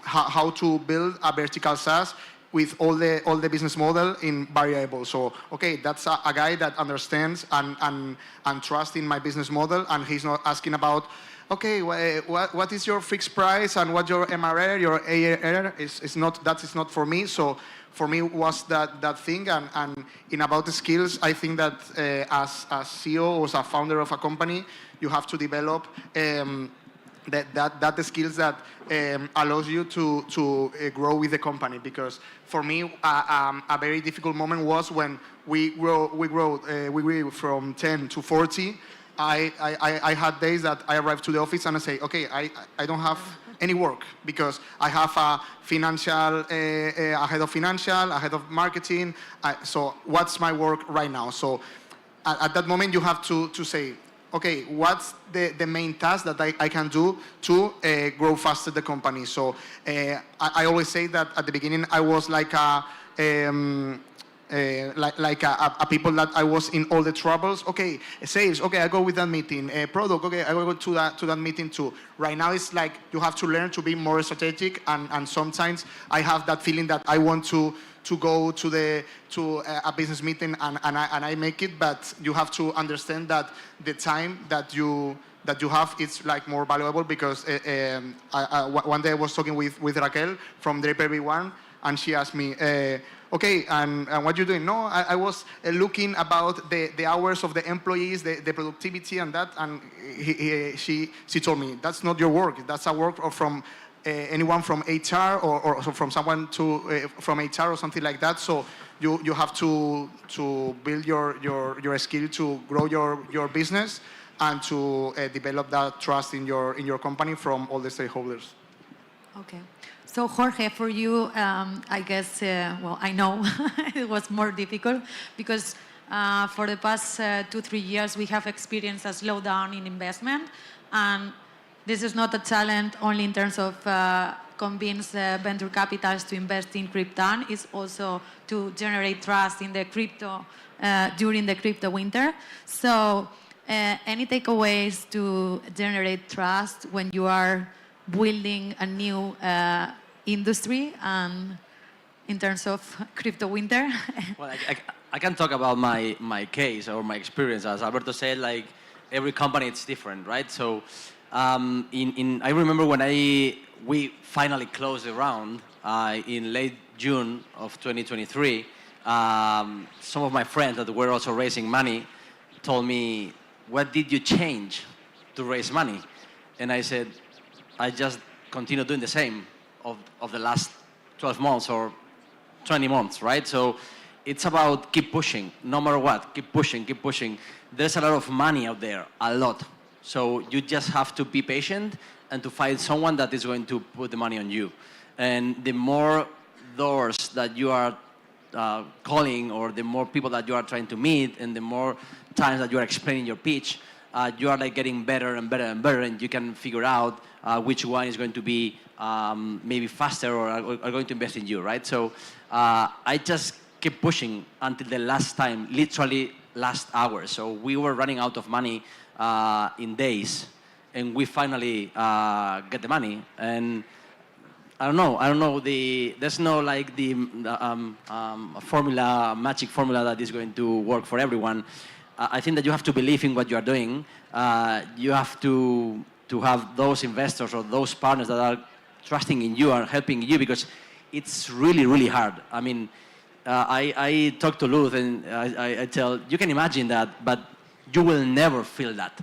Speaker 3: how to build a vertical SaaS with all the business model in variable. So, okay, that's a guy that understands and trusts in my business model, and he's not asking about, okay, what is your fixed price and what your MRR, your ARR is not. That is not for me. So for me was that thing. And in about the skills, I think that as a CEO or as a founder of a company, you have to develop that skills that allows you to grow with the company. Because for me, a very difficult moment was when we grew from 10 to 40. I had days that I arrived to the office and I say, okay, I don't have any work because I have a financial, a head of financial, a head of marketing. So what's my work right now? So at that moment you have to say, okay, what's the main task that I can do to grow faster the company? So I always say that at the beginning I was like a people that I was in all the troubles. Okay, sales. Okay, I go with that meeting. Product. Okay, I go to that meeting too. Right now, it's like you have to learn to be more strategic, and sometimes I have that feeling that I want to go to a business meeting and I make it, but you have to understand that the time that you have, it's like more valuable, because one day I was talking with Raquel from Draper V1, and she asked me, okay, and what you doing? No, I was looking about the hours of the employees, the productivity and that, and she told me, that's not your work. That's a work from anyone from HR or from someone from HR or something like that. So you have to build your skill to grow your business and to develop that trust in your company from all the stakeholders.
Speaker 4: Okay. So Jorge, for you, I guess, well, I know it was more difficult because for the past 2-3 years, we have experienced a slowdown in investment. And this is not a challenge only in terms of convince venture capitals to invest in crypto. It's also to generate trust in the crypto during the crypto winter. So any takeaways to generate trust when you are building a new industry in terms of crypto winter?
Speaker 2: Well, I can talk about my case or my experience. As Alberto said, like every company, it's different, right? So I remember when we finally closed the round in late June of 2023, some of my friends that were also raising money told me, what did you change to raise money? And I said, I just continue doing the same of the last 12 months or 20 months, right? So it's about keep pushing, no matter what, keep pushing, keep pushing. There's a lot of money out there, a lot. So you just have to be patient and to find someone that is going to put the money on you. And the more doors that you are calling, or the more people that you are trying to meet, and the more times that you are explaining your pitch, you are like getting better and better and better, and you can figure out which one is going to be maybe faster or are going to invest in you, right? So I just keep pushing until the last time, literally last hour. So we were running out of money in days, and we finally get the money. And I don't know. There's no like the formula, magic formula that is going to work for everyone. I think that you have to believe in what you are doing. You have to have those investors or those partners that are trusting in you and helping you, because it's really, really hard. I mean, I talk to Luz and I tell, you can imagine that, but you will never feel that.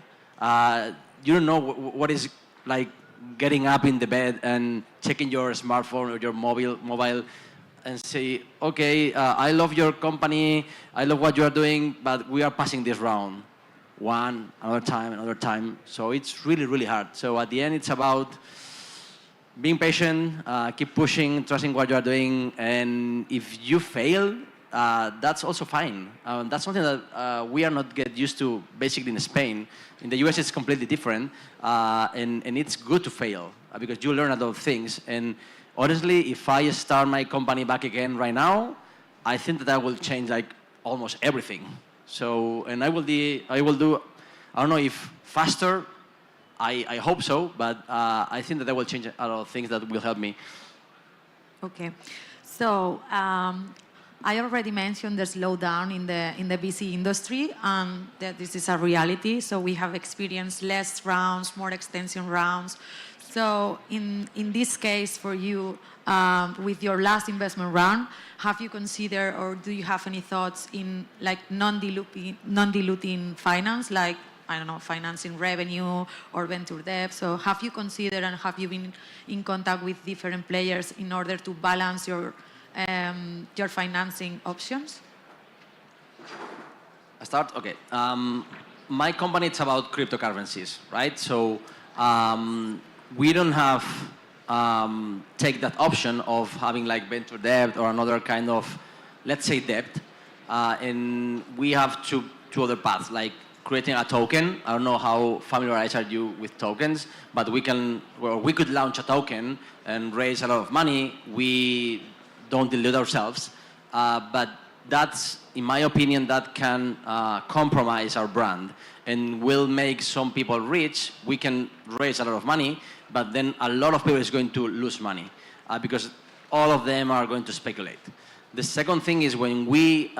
Speaker 2: You don't know what is like getting up in the bed and checking your smartphone or your mobile and say, okay, I love your company, I love what you are doing, but we are passing this round. Another time. So it's really, really hard. So at the end, it's about being patient, keep pushing, trusting what you are doing, and if you fail, that's also fine. That's something that we are not get used to basically in Spain. In the US, it's completely different, and it's good to fail because you learn a lot of things. And honestly, if I start my company back again right now, I think that I will change like almost everything. So, and I will do, I don't know if faster, I hope so, but I think that I will change a lot of things that will help me.
Speaker 4: Okay, so I already mentioned the slowdown in the VC industry, and that this is a reality. So we have experienced less rounds, more extension rounds. So in this case for you, with your last investment round, have you considered or do you have any thoughts in like non-diluting finance, like, I don't know, financing revenue or venture debt? So have you considered and have you been in contact with different players in order to balance your financing options?
Speaker 2: I start? Okay. My company, it's about cryptocurrencies, right? So we don't have take that option of having like venture debt or another kind of, let's say, debt. And we have two other paths, like creating a token. I don't know how familiarized are you with tokens, but we could launch a token and raise a lot of money. We don't dilute ourselves, but that's, in my opinion, that can compromise our brand and will make some people rich. We can raise a lot of money, but then a lot of people is going to lose money because all of them are going to speculate. The second thing is when we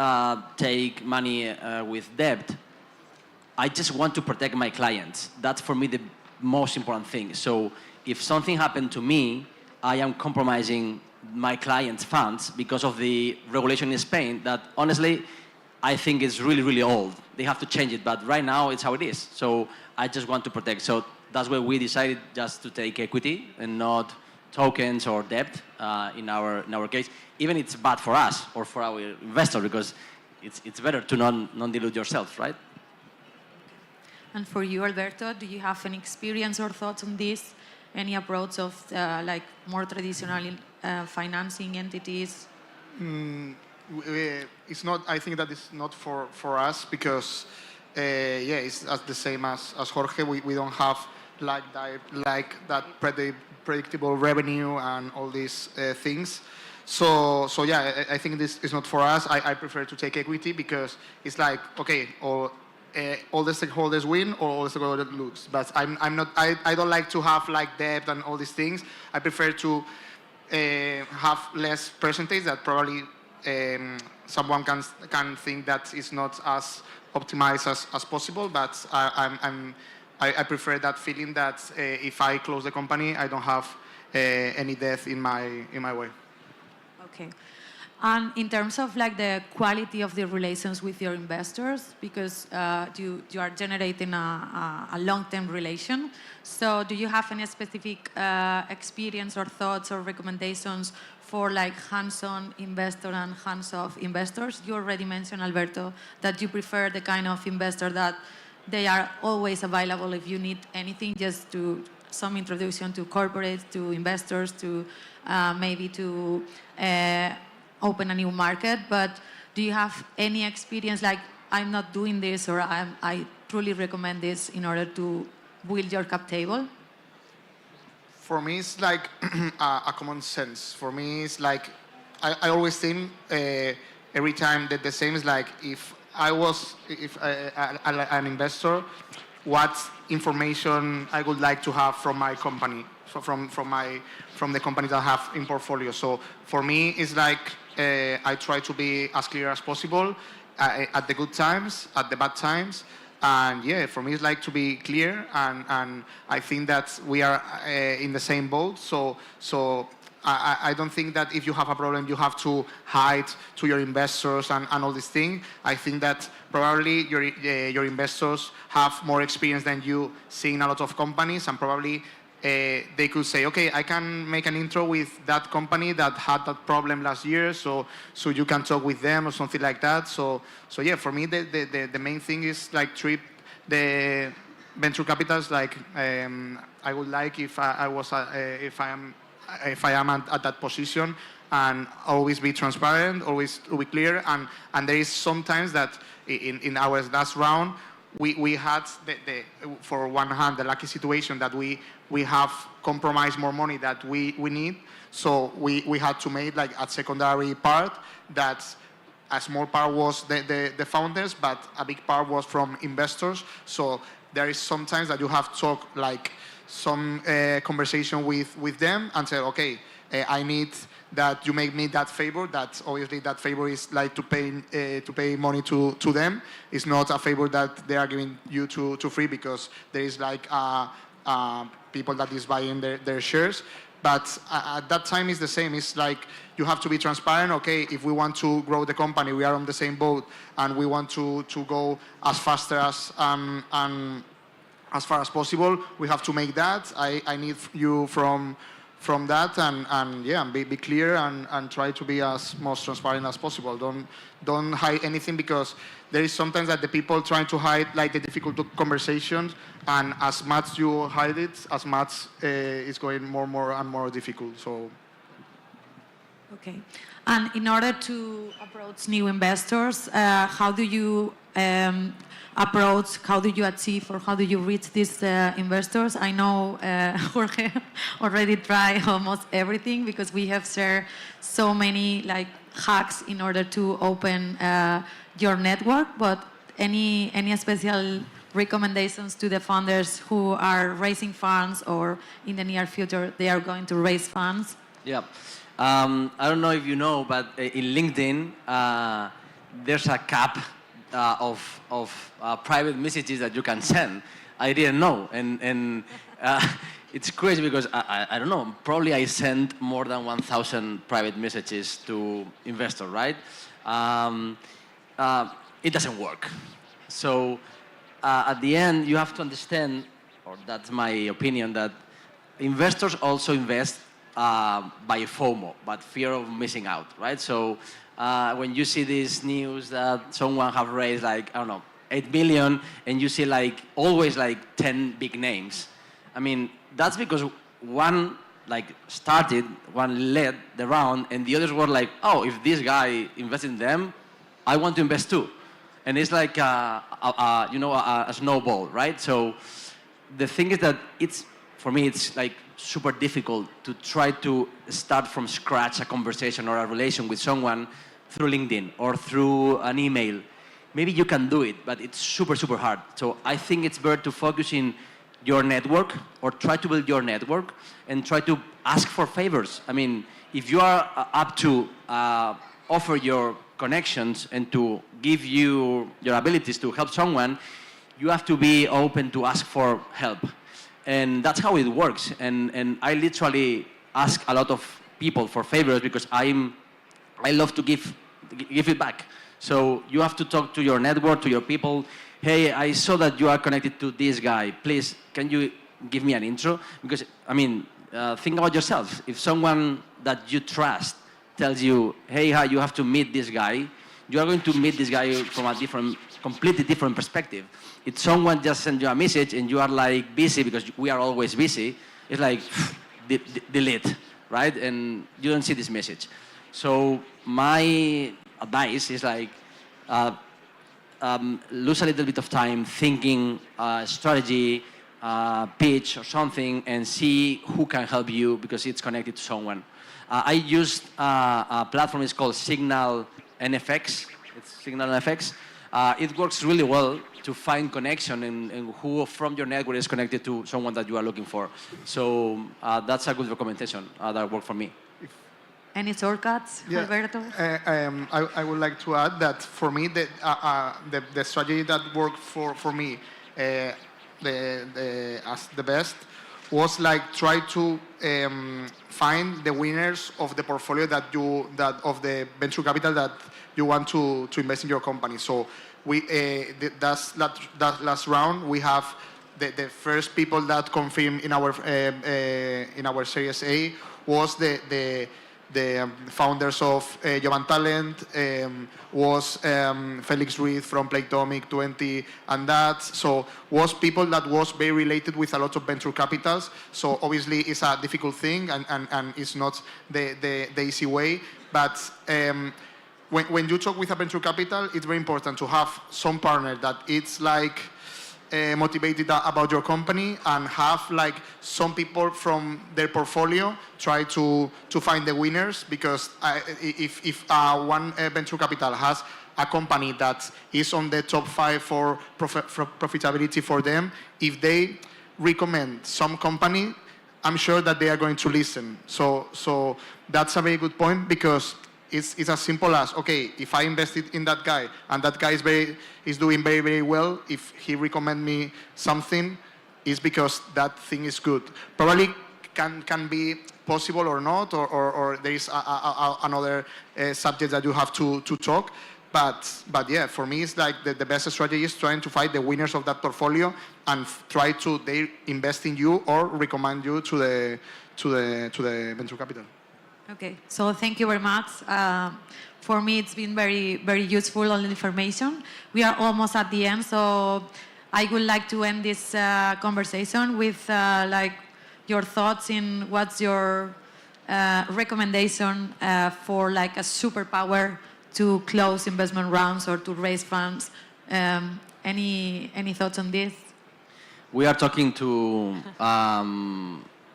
Speaker 2: take money with debt, I just want to protect my clients. That's for me the most important thing. So if something happened to me, I am compromising my clients' funds because of the regulation in Spain that honestly, I think is really, really old. They have to change it, but right now it's how it is. So I just want to protect. So that's why we decided just to take equity and not tokens or debt in our case. Even it's bad for us or for our investor because it's better to non-dilute yourself, right?
Speaker 4: And for you, Alberto, do you have any experience or thoughts on this? Any approach of like more traditional financing entities?
Speaker 3: It's not. I think that it's not for us because it's the same as Jorge. We don't have like that predictable revenue and all these things. So yeah, I think this is not for us. I prefer to take equity because it's like, okay, or all the stakeholders win or all the stakeholders lose. But I don't like to have like debt and all these things. I prefer to have less percentage that probably someone can think that it's not as optimized as possible. But I prefer that feeling that if I close the company, I don't have any debt in my way.
Speaker 4: Okay. And in terms of like the quality of the relations with your investors, because you are generating a long-term relation, so do you have any specific experience or thoughts or recommendations for like hands-on investor and hands-off investors? You already mentioned, Alberto, that you prefer the kind of investor that they are always available if you need anything, just to some introduction to corporates, to investors, to maybe to open a new market. But do you have any experience like, I'm not doing this, or I truly recommend this in order to build your cap table?
Speaker 3: For me, it's like a common sense. For me, it's like I always think every time that the same is like if an investor, what information I would like to have from my company, so from the companies that I have in portfolio. So for me, it's like I try to be as clear as possible at the good times, at the bad times. And yeah, for me, it's like to be clear, and I think that we are in the same boat. So I don't think that if you have a problem, you have to hide to your investors and all this thing. I think that probably your investors have more experience than you seeing a lot of companies, and probably they could say, okay, I can make an intro with that company that had that problem last year, so you can talk with them or something like that. So yeah, for me, the main thing is like treat the venture capitals like I would like if I am at that position, and always be transparent, always be clear. And there is sometimes that in our last round, we had for one hand the lucky situation that we have compromised more money that we need. So we had to make like a secondary part that a small part was the founders, but a big part was from investors. So there is sometimes that you have to talk like some conversation with them and say, okay, I need that you make me that favor. That obviously that favor is like to pay money to them. It's not a favor that they are giving you to free, because there is like people that is buying their shares. But at that time it's the same. It's like you have to be transparent. Okay, if we want to grow the company, we are on the same boat, and we want to go as faster as far as possible. We have to make that. I need you from that, and yeah, be clear and try to be as most transparent as possible. Don't hide anything, because there is sometimes that the people trying to hide like the difficult conversations, and as much you hide it, as much it's going more and more difficult. So.
Speaker 4: Okay. And in order to approach new investors, how do you approach, how do you achieve, or how do you reach these investors? I know Jorge already tried almost everything, because we have shared so many like hacks in order to open your network. But any special recommendations to the founders who are raising funds, or in the near future they are going to raise funds?
Speaker 2: Yeah. I don't know if you know, but in LinkedIn, there's a cap of private messages that you can send. I didn't know, and it's crazy because I don't know. Probably I sent more than 1,000 private messages to investors, right? It doesn't work. So at the end, you have to understand, or that's my opinion, that investors also invest by FOMO, but fear of missing out, right? So when you see this news that someone have raised like, I don't know, 8 million, and you see like always like 10 big names, I mean, that's because one like started, one led the round, and the others were like, oh, if this guy invested in them, I want to invest too. And it's like a snowball, right? So the thing is that for me, it's like super difficult to try to start from scratch a conversation or a relation with someone through LinkedIn or through an email. Maybe you can do it, but it's super, super hard. So I think it's better to focus in your network, or try to build your network and try to ask for favors. I mean, if you are up to offer your connections and to give you your abilities to help someone, you have to be open to ask for help. And that's how it works. And I literally ask a lot of people for favors because I love to give it back. So you have to talk to your network, to your people. Hey, I saw that you are connected to this guy. Please, can you give me an intro? Because, I mean, think about yourself. If someone that you trust tells you, hey, you have to meet this guy, you are going to meet this guy from a completely different perspective. If someone just sends you a message and you are like busy, because we are always busy, it's like, delete, right? And you don't see this message. So my advice is like, lose a little bit of time thinking strategy, pitch or something, and see who can help you because it's connected to someone. I used a platform, it's called Signal NFX. It's Signal NFX. It works really well to find connection and who from your network is connected to someone that you are looking for. So that's a good recommendation that worked for me.
Speaker 4: Any shortcuts, Alberto?
Speaker 3: I would like to add that for me, the strategy that worked for me as the best was like try to find the winners of the portfolio of the venture capital that you want to invest in your company. So that last round we have the first people that confirmed in our Series A was the founders of Jovan Talent, was Felix Ruiz from Playtomic 20, and that. So was people that was very related with a lot of venture capitals. So obviously it's a difficult thing and it's not the easy way. But when you talk with a venture capital, it's very important to have some partner that it's like motivated about your company and have like some people from their portfolio try to find the winners, because if one venture capital has a company that is on the top 5 for profitability for them, if they recommend some company, I'm sure that they are going to listen. So that's a very good point, because it's as simple as, okay, if I invested in that guy and that guy is doing very, very well, if he recommend me something, it's because that thing is good. Probably can be possible or not, or there is another subject that you have to talk. But yeah, for me, it's like the best strategy is trying to find the winners of that portfolio and try to they invest in you or recommend you to the venture capital.
Speaker 4: Okay, so thank you very much. For me, it's been very, very useful, all the information. We are almost at the end, so I would like to end this conversation with like your thoughts in what's your recommendation for like a superpower to close investment rounds or to raise funds. Any thoughts on this?
Speaker 2: We are talking to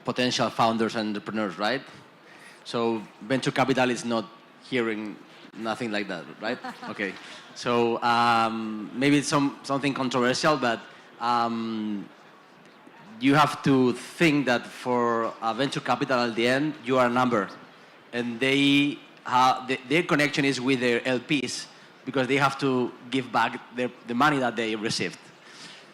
Speaker 2: potential founders and entrepreneurs, right? So venture capital is not hearing nothing like that, right? Okay. So maybe it's something controversial, but you have to think that for a venture capital at the end, you are a number. And their connection is with their LPs because they have to give back the money that they received.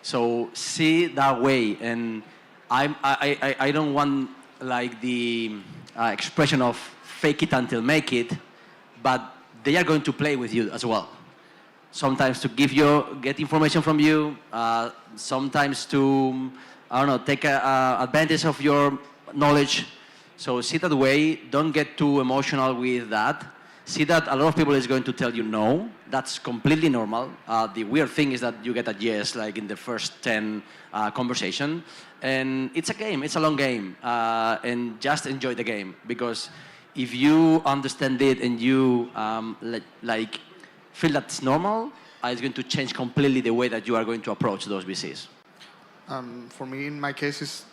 Speaker 2: So see that way. And I don't want like the expression of fake it until make it, but they are going to play with you as well. Sometimes to get information from you, sometimes to, I don't know, take advantage of your knowledge. So see that way, don't get too emotional with that. See that a lot of people is going to tell you no, that's completely normal. The weird thing is that you get a yes, like in the first 10 conversation. And it's a game, it's a long game. And just enjoy the game, because if you understand it and you like feel that's normal, it's going to change completely the way that you are going to approach those VCs.
Speaker 3: For me, in my case,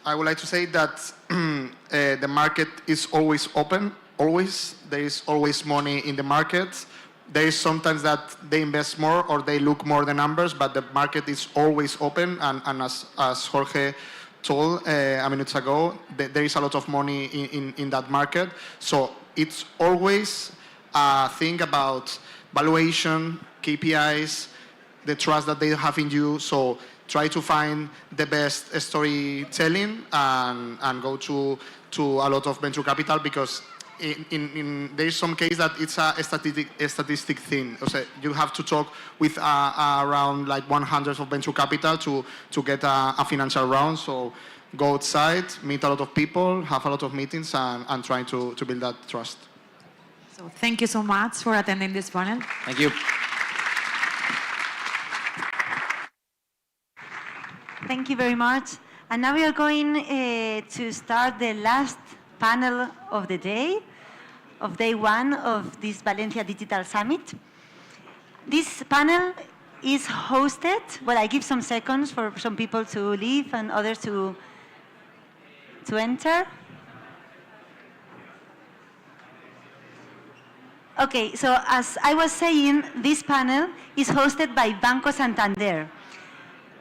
Speaker 3: I would like to say that the market is always open, always. There is always money in the market. There is sometimes that they invest more or they look more the numbers, but the market is always open. And as Jorge told a minute ago, there is a lot of money in that market. So it's always a thing about valuation, KPIs, the trust that they have in you. So try to find the best storytelling and go to a lot of venture capital, because there is some case that it's a statistic thing. So you have to talk with around like 100 of venture capital to get a financial round. So go outside, meet a lot of people, have a lot of meetings, and try to build that trust.
Speaker 4: So thank you so much for attending this panel.
Speaker 2: Thank you.
Speaker 1: Thank you very much. And now we are going to start the last panel of the day, of day one of this Valencia Digital Summit. This panel is hosted, well, I give some seconds for some people to leave and others to enter. Okay, so as I was saying, this panel is hosted by Banco Santander.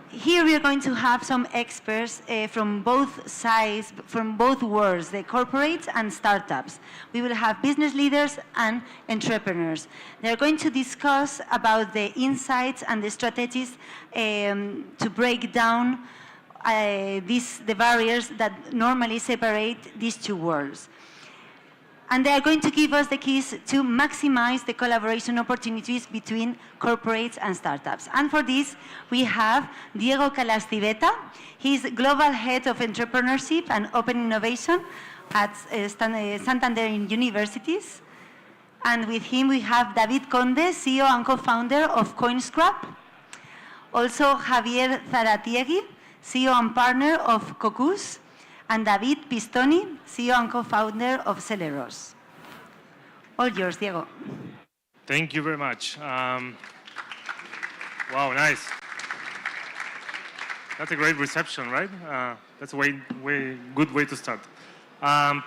Speaker 1: Here we are going to have some experts from both sides, from both worlds, the corporates and startups. We will have business leaders and entrepreneurs. They're going to discuss about the insights and the strategies to break down the barriers that normally separate these two worlds. And they are going to give us the keys to maximize the collaboration opportunities between corporates and startups. And for this, we have Diego Calastiveta. He's Global Head of Entrepreneurship and Open Innovation at Santander Universities. And with him, we have David Conde, CEO and co-founder of CoinScrap. Also, Javier Zaratiegui, CEO and partner of Cocus. And David Pistoni, CEO and co-founder of Celeros. All yours, Diego.
Speaker 5: Thank you very much. Wow, nice. That's a great reception, right? That's a way good way to start.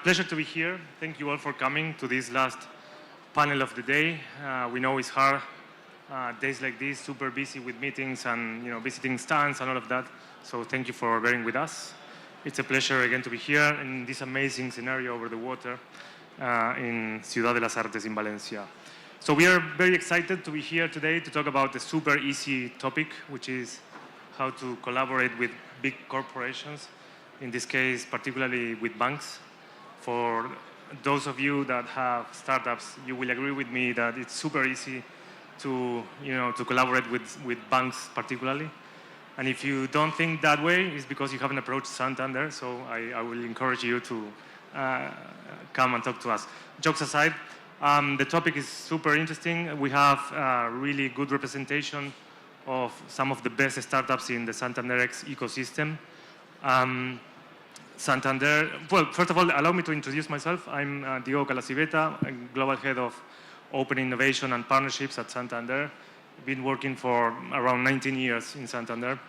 Speaker 5: Pleasure to be here. Thank you all for coming to this last panel of the day. We know it's hard. Days like this, super busy with meetings and visiting stands and all of that. So thank you for bearing with us. It's a pleasure again to be here in this amazing scenario over the water in Ciudad de las Artes in Valencia. So we are very excited to be here today to talk about the super easy topic, which is how to collaborate with big corporations, in this case, particularly with banks. For those of you that have startups, you will agree with me that it's super easy to collaborate with banks particularly. And if you don't think that way, it's because you haven't approached Santander. So I will encourage you to come and talk to us. Jokes aside, the topic is super interesting. We have a really good representation of some of the best startups in the Santander X ecosystem. Santander, well, first of all, allow me to introduce myself. I'm Diego Calastiveta, Global Head of Open Innovation and Partnerships at Santander. Been working for around 19 years in Santander.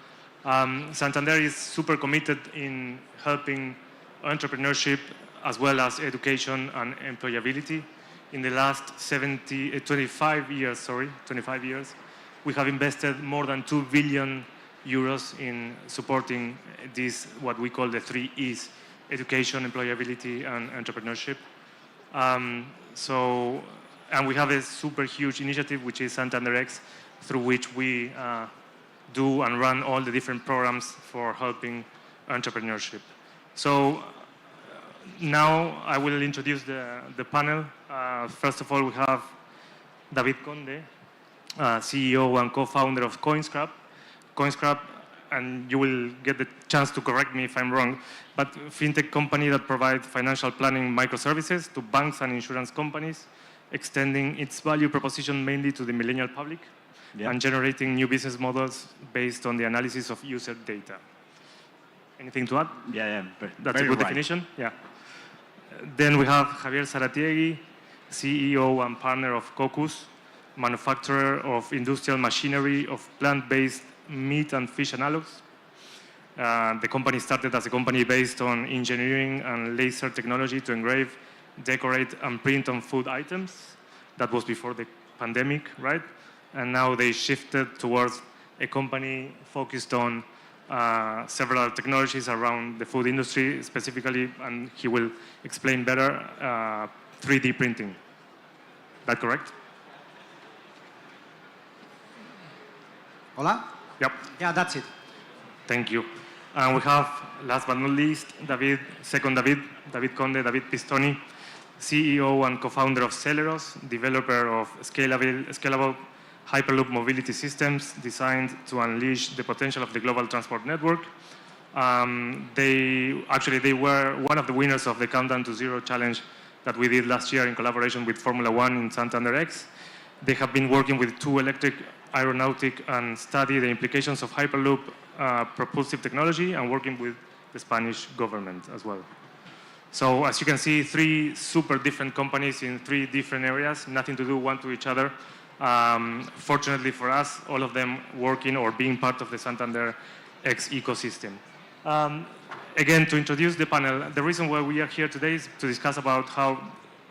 Speaker 5: Santander is super committed in helping entrepreneurship as well as education and employability. In the last 25 years, we have invested more than 2 billion euros in supporting this, what we call the 3 E's, education, employability, and entrepreneurship. And we have a super huge initiative, which is Santander X, through which we do and run all the different programs for helping entrepreneurship. So now I will introduce the panel. First of all, we have David Conde, CEO and co-founder of CoinScrap. CoinScrap, and you will get the chance to correct me if I'm wrong, but fintech company that provides financial planning microservices to banks and insurance companies, extending its value proposition mainly to the millennial public, and generating new business models based on the analysis of user data. Anything to add?
Speaker 19: Yeah.
Speaker 5: That's a good definition? Yeah. Then we have Javier Zaratiegui, CEO and partner of Cocus, manufacturer of industrial machinery of plant-based meat and fish analogs. The company started as a company based on engineering and laser technology to engrave, decorate, and print on food items. That was before the pandemic, right? And now they shifted towards a company focused on several technologies around the food industry, specifically, and he will explain better, 3D printing. That correct?
Speaker 23: Hola?
Speaker 5: Yep.
Speaker 23: Yeah, that's it.
Speaker 5: Thank you. And we have, last but not least, David Conde, David Pistoni, CEO and co-founder of Celeros, developer of scalable Hyperloop mobility systems designed to unleash the potential of the global transport network. They were one of the winners of the Countdown to Zero challenge that we did last year in collaboration with Formula One in Santander X. They have been working with two electric aeronautic and study the implications of Hyperloop propulsive technology and working with the Spanish government as well. So as you can see, three super different companies in three different areas, nothing to do one to each other, Fortunately for us, all of them working or being part of the Santander X ecosystem. Again, to introduce the panel, the reason why we are here today is to discuss about how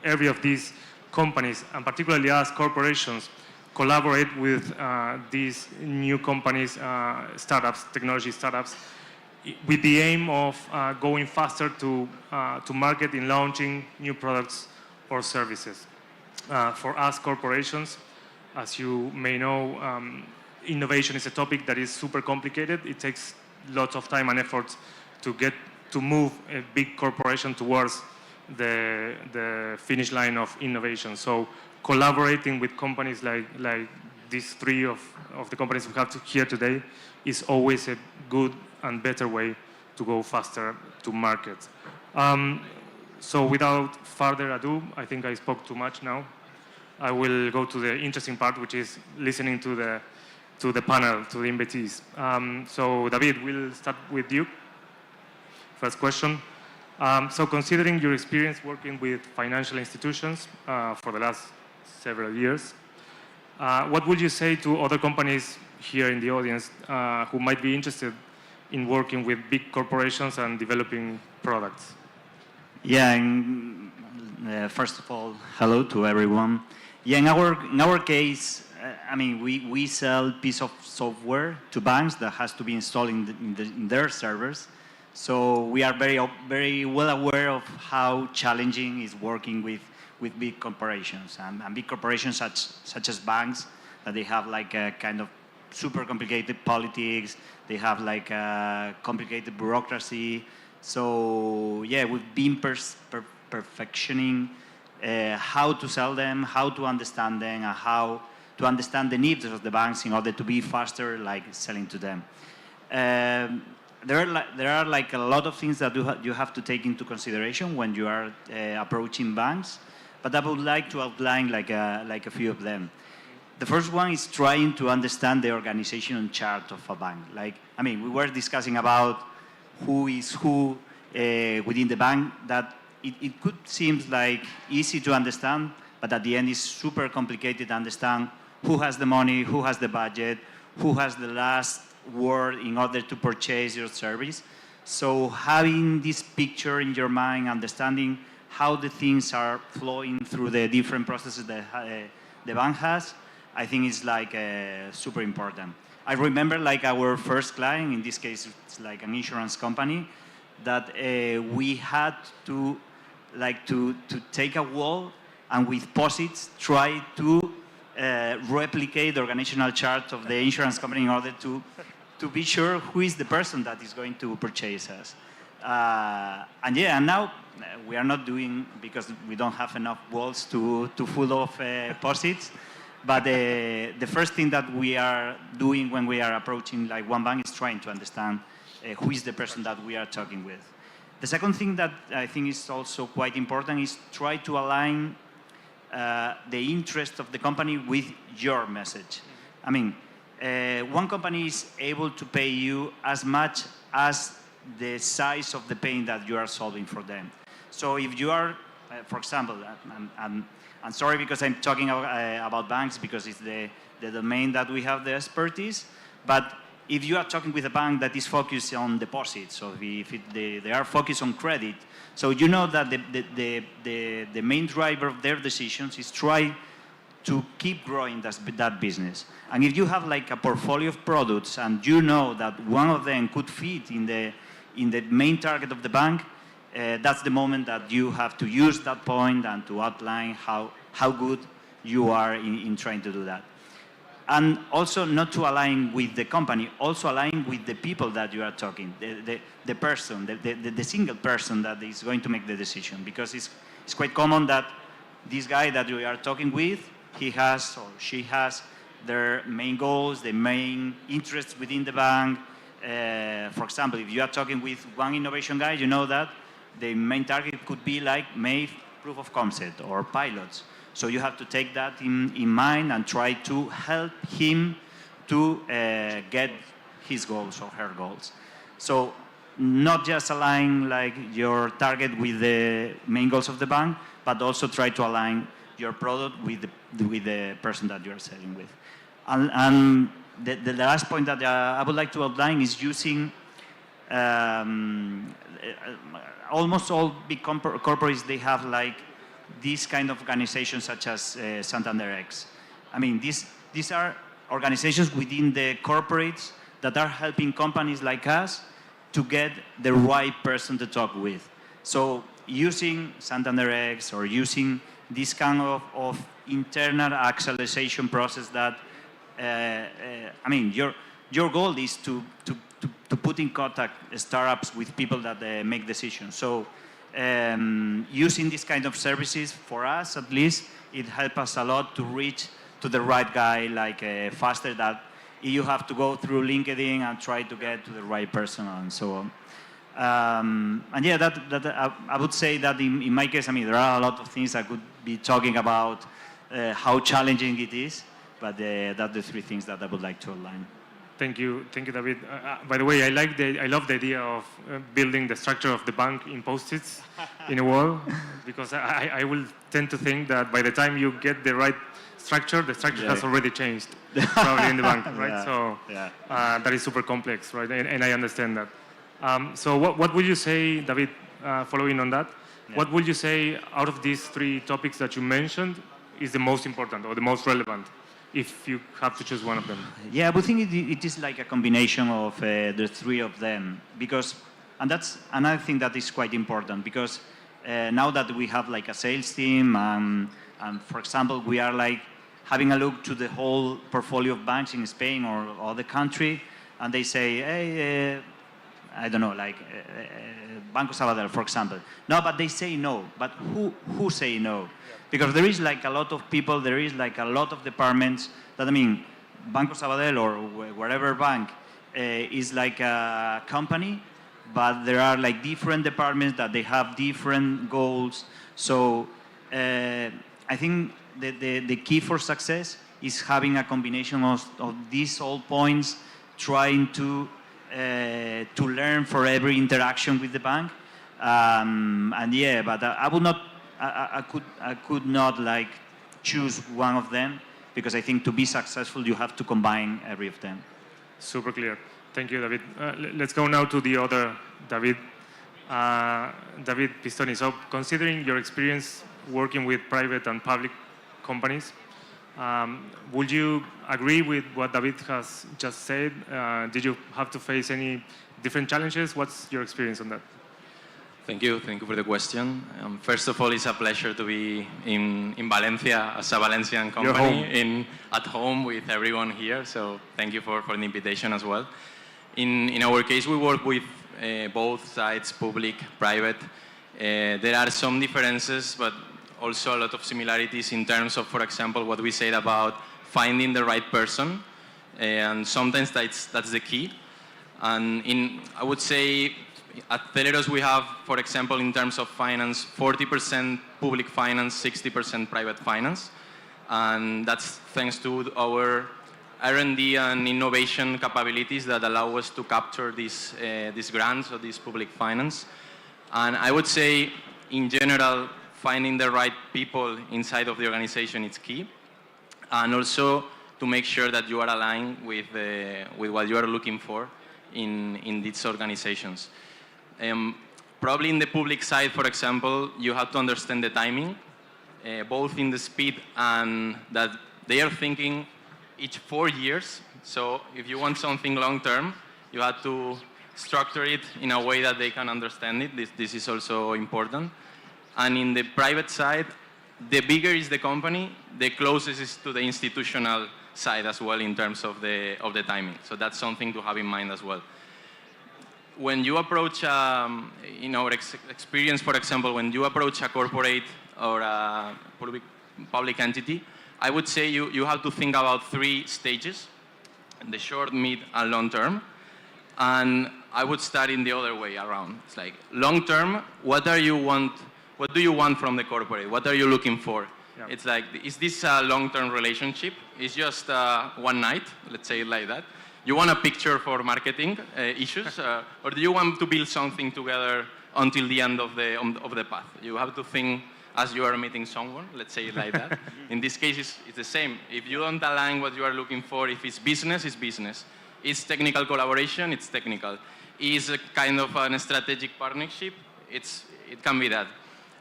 Speaker 5: every of these companies, and particularly us corporations, collaborate with these new companies, startups, technology startups, with the aim of going faster to market in launching new products or services. For us corporations, as you may know, innovation is a topic that is super complicated. It takes lots of time and effort to move a big corporation towards the finish line of innovation. So collaborating with companies like these three of the companies we have here today is always a good and better way to go faster to market. So without further ado, I think I spoke too much now. I will go to the interesting part, which is listening to the panel, to the invitees. So David, we'll start with you. First question. So considering your experience working with financial institutions for the last several years, what would you say to other companies here in the audience who might be interested in working with big corporations and developing products?
Speaker 7: Yeah, first of all, hello to everyone. Yeah, in our case, I mean, we sell piece of software to banks that has to be installed in their servers. So we are very well aware of how challenging is working with big corporations and big corporations such as banks, that they have like a kind of super complicated politics. They have like a complicated bureaucracy. So yeah, we've been perfectioning how to sell them, how to understand them, and how to understand the needs of the banks in order to be faster, like selling to them. There are like a lot of things that you have to take into consideration when you are approaching banks, but I would like to outline like a few of them. The first one is trying to understand the organization chart of a bank. Like, I mean, we were discussing about who is who within the bank. That it could seem like easy to understand, but at the end it's super complicated to understand who has the money, who has the budget, who has the last word in order to purchase your service. So having this picture in your mind, understanding how the things are flowing through the different processes that the bank has, I think is like super important. I remember like our first client, in this case it's like an insurance company, that we had to take a wall and with POSITs try to replicate the organizational chart of the insurance company in order to be sure who is the person that is going to purchase us. And now we are not doing, because we don't have enough walls to full of POSITs. But the first thing that we are doing when we are approaching like one bank is trying to understand who is the person that we are talking with. The second thing that I think is also quite important is try to align the interest of the company with your message. I mean, one company is able to pay you as much as the size of the pain that you are solving for them. So if you are, for example, I'm sorry because I'm talking about banks because it's the domain that we have the expertise, but if you are talking with a bank that is focused on deposits, or if they are focused on credit, so you know that the main driver of their decisions is try to keep growing that business. And if you have like a portfolio of products and you know that one of them could fit in the main target of the bank, that's the moment that you have to use that point and to outline how good you are in trying to do that. And also not to align with the company, also align with the people that you are talking, the person, the single person that is going to make the decision. Because it's quite common that this guy that you are talking with, he has or she has their main goals, the main interests within the bank. For example, if you are talking with one innovation guy, you know that the main target could be like make proof of concept or pilots. So you have to take that in mind and try to help him to get his goals or her goals. So not just align like your target with the main goals of the bank, but also try to align your product with the person that you are selling with. And the last point that I would like to outline is using almost all big corporates, they have like these kind of organizations such as Santander X. I mean, these are organizations within the corporates that are helping companies like us to get the right person to talk with. So using Santander X or using this kind of internal acceleration process that, I mean, your goal is to put in contact startups with people that make decisions. So using this kind of services, for us at least, it helps us a lot to reach to the right guy like faster than you have to go through LinkedIn and try to get to the right person and so on. And yeah, I would say that in my case, I mean, there are a lot of things I could be talking about how challenging it is, but that's the three things that I would like to outline.
Speaker 5: Thank you, David. By the way, I love the idea of building the structure of the bank in Post-its in a wall, because I will tend to think that by the time you get the right structure, the structure has already changed, probably in the bank, right? So that is super complex, right? And I understand that. So what would you say, David, following on that, what would you say out of these three topics that you mentioned is the most important or the most relevant, if you have to choose one of them?
Speaker 7: Yeah, I would think it is like a combination of the three of them, because, and that's another thing that is quite important, because now that we have like a sales team, and for example, we are like having a look to the whole portfolio of banks in Spain or the country, and they say, hey, I don't know, like Banco Sabadell, for example. No, but they say no. But who say no? Because there is like a lot of people, there is like a lot of departments that, I mean, Banco Sabadell or wherever bank is like a company, but there are like different departments that they have different goals. So I think the key for success is having a combination of these all points, trying to learn for every interaction with the bank. And yeah, but I would not, I could not like choose one of them, because I think to be successful you have to combine every of them.
Speaker 5: Super clear. Thank you, David. Let's go now to the other David, David Pistoni. So considering your experience working with private and public companies, would you agree with what David has just said? Did you have to face any different challenges? What's your experience on that?
Speaker 6: Thank you for the question. First of all, it's a pleasure to be in Valencia as a Valencian company, at home with everyone here. So thank you for the invitation as well. In our case, we work with both sides, public, private. There are some differences, but also a lot of similarities in terms of, for example, what we said about finding the right person, and sometimes that's the key. And I would say at Teleros we have, for example, in terms of finance, 40% public finance, 60% private finance, and that's thanks to our R&D and innovation capabilities that allow us to capture these grants or this public finance. And I would say, in general, finding the right people inside of the organization is key, and also to make sure that you are aligned with what you are looking for in these organizations. Probably in the public side, for example, you have to understand the timing, both in the speed and that they are thinking each 4 years. So if you want something long term, you have to structure it in a way that they can understand it. This is also important. And in the private side, the bigger is the company, the closest is to the institutional side as well in terms of the timing. So that's something to have in mind as well. When you approach, in our experience, for example, when you approach a corporate or a public entity, I would say you have to think about 3 stages: the short, mid, and long term. And I would start in the other way around. It's like, long term, what do you want from the corporate? What are you looking for? Yeah. It's like, is this a long-term relationship? It's just one night, let's say it like that. You want a picture for marketing issues, or do you want to build something together until the end of the path? You have to think as you are meeting someone, let's say it like that. In this case, it's the same. If you don't align what you are looking for, if it's business, it's business. It's technical collaboration, it's technical. Is a kind of a strategic partnership, it can be that.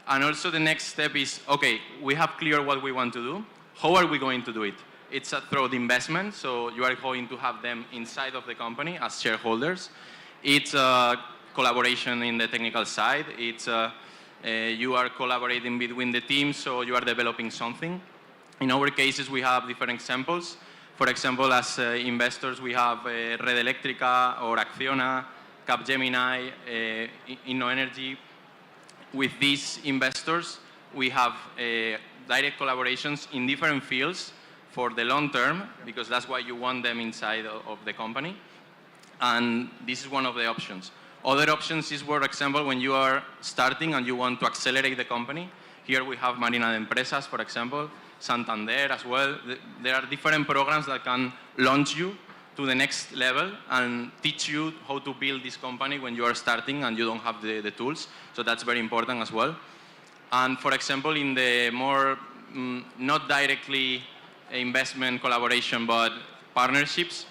Speaker 6: And also the next step is, okay, we have clear what we want to do. How are we going to do it? It's through the investment, so you are going to have them inside of the company as shareholders. It's collaboration in the technical side. It's you are collaborating between the teams, so you are developing something. In our cases, we have different examples. For example, as investors, we have Red Eléctrica or Acciona, Capgemini, InnoEnergy. With these investors, we have direct collaborations in different fields for the long term, because that's why you want them inside of the company. And this is one of the options. Other options is, for example, when you are starting and you want to accelerate the company. Here we have Marina de Empresas, for example, Santander as well. There are different programs that can launch you to the next level and teach you how to build this company when you are starting and you don't have the tools. So that's very important as well. And for example, in the more not directly investment collaboration, but partnerships,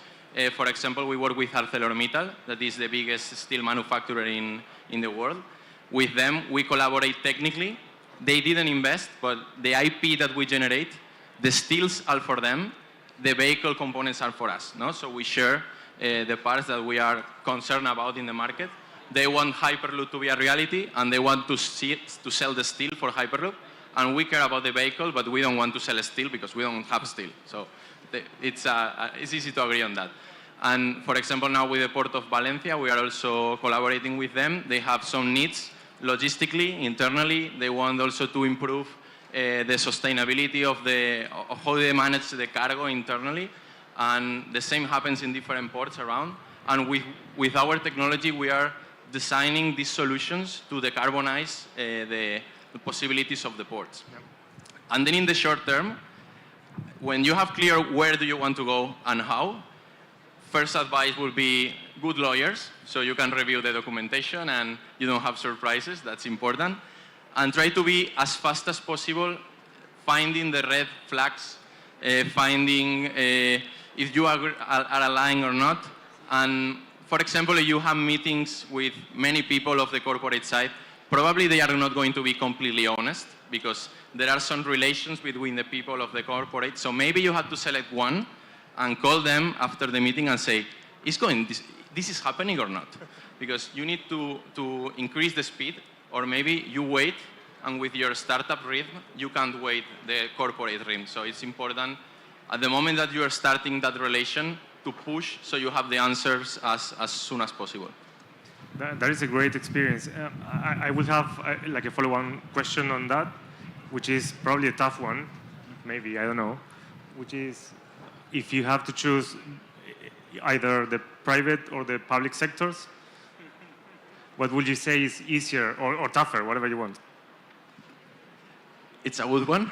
Speaker 6: for example, we work with ArcelorMittal, that is the biggest steel manufacturer in the world. With them, we collaborate technically. They didn't invest, but the IP that we generate, the steels are for them, the vehicle components are for us. No? So we share the parts that we are concerned about in the market. They want Hyperloop to be a reality, and they want to sell the steel for Hyperloop. And we care about the vehicle, but we don't want to sell steel because we don't have steel. So it's easy to agree on that. And for example, now with the Port of Valencia, we are also collaborating with them. They have some needs logistically, internally. They want also to improve the sustainability of how they manage the cargo internally. And the same happens in different ports around. And with our technology, we are designing these solutions to decarbonize the possibilities of the ports. Yep. And then in the short term, when you have clear where do you want to go and how, first advice will be good lawyers, so you can review the documentation and you don't have surprises. That's important. And try to be as fast as possible finding the red flags, finding if you are aligned or not. And for example, if you have meetings with many people of the corporate side, probably they are not going to be completely honest, because there are some relations between the people of the corporate. So maybe you have to select one and call them after the meeting and say, this is happening or not? Because you need to increase the speed, or maybe you wait, and with your startup rhythm, you can't wait the corporate rhythm. So it's important at the moment that you are starting that relation to push so you have the answers as soon as possible.
Speaker 5: That is a great experience. I would have like a follow-on question on that, which is probably a tough one, maybe, I don't know, which is if you have to choose either the private or the public sectors, what would you say is easier or tougher, whatever you want?
Speaker 6: It's a good one.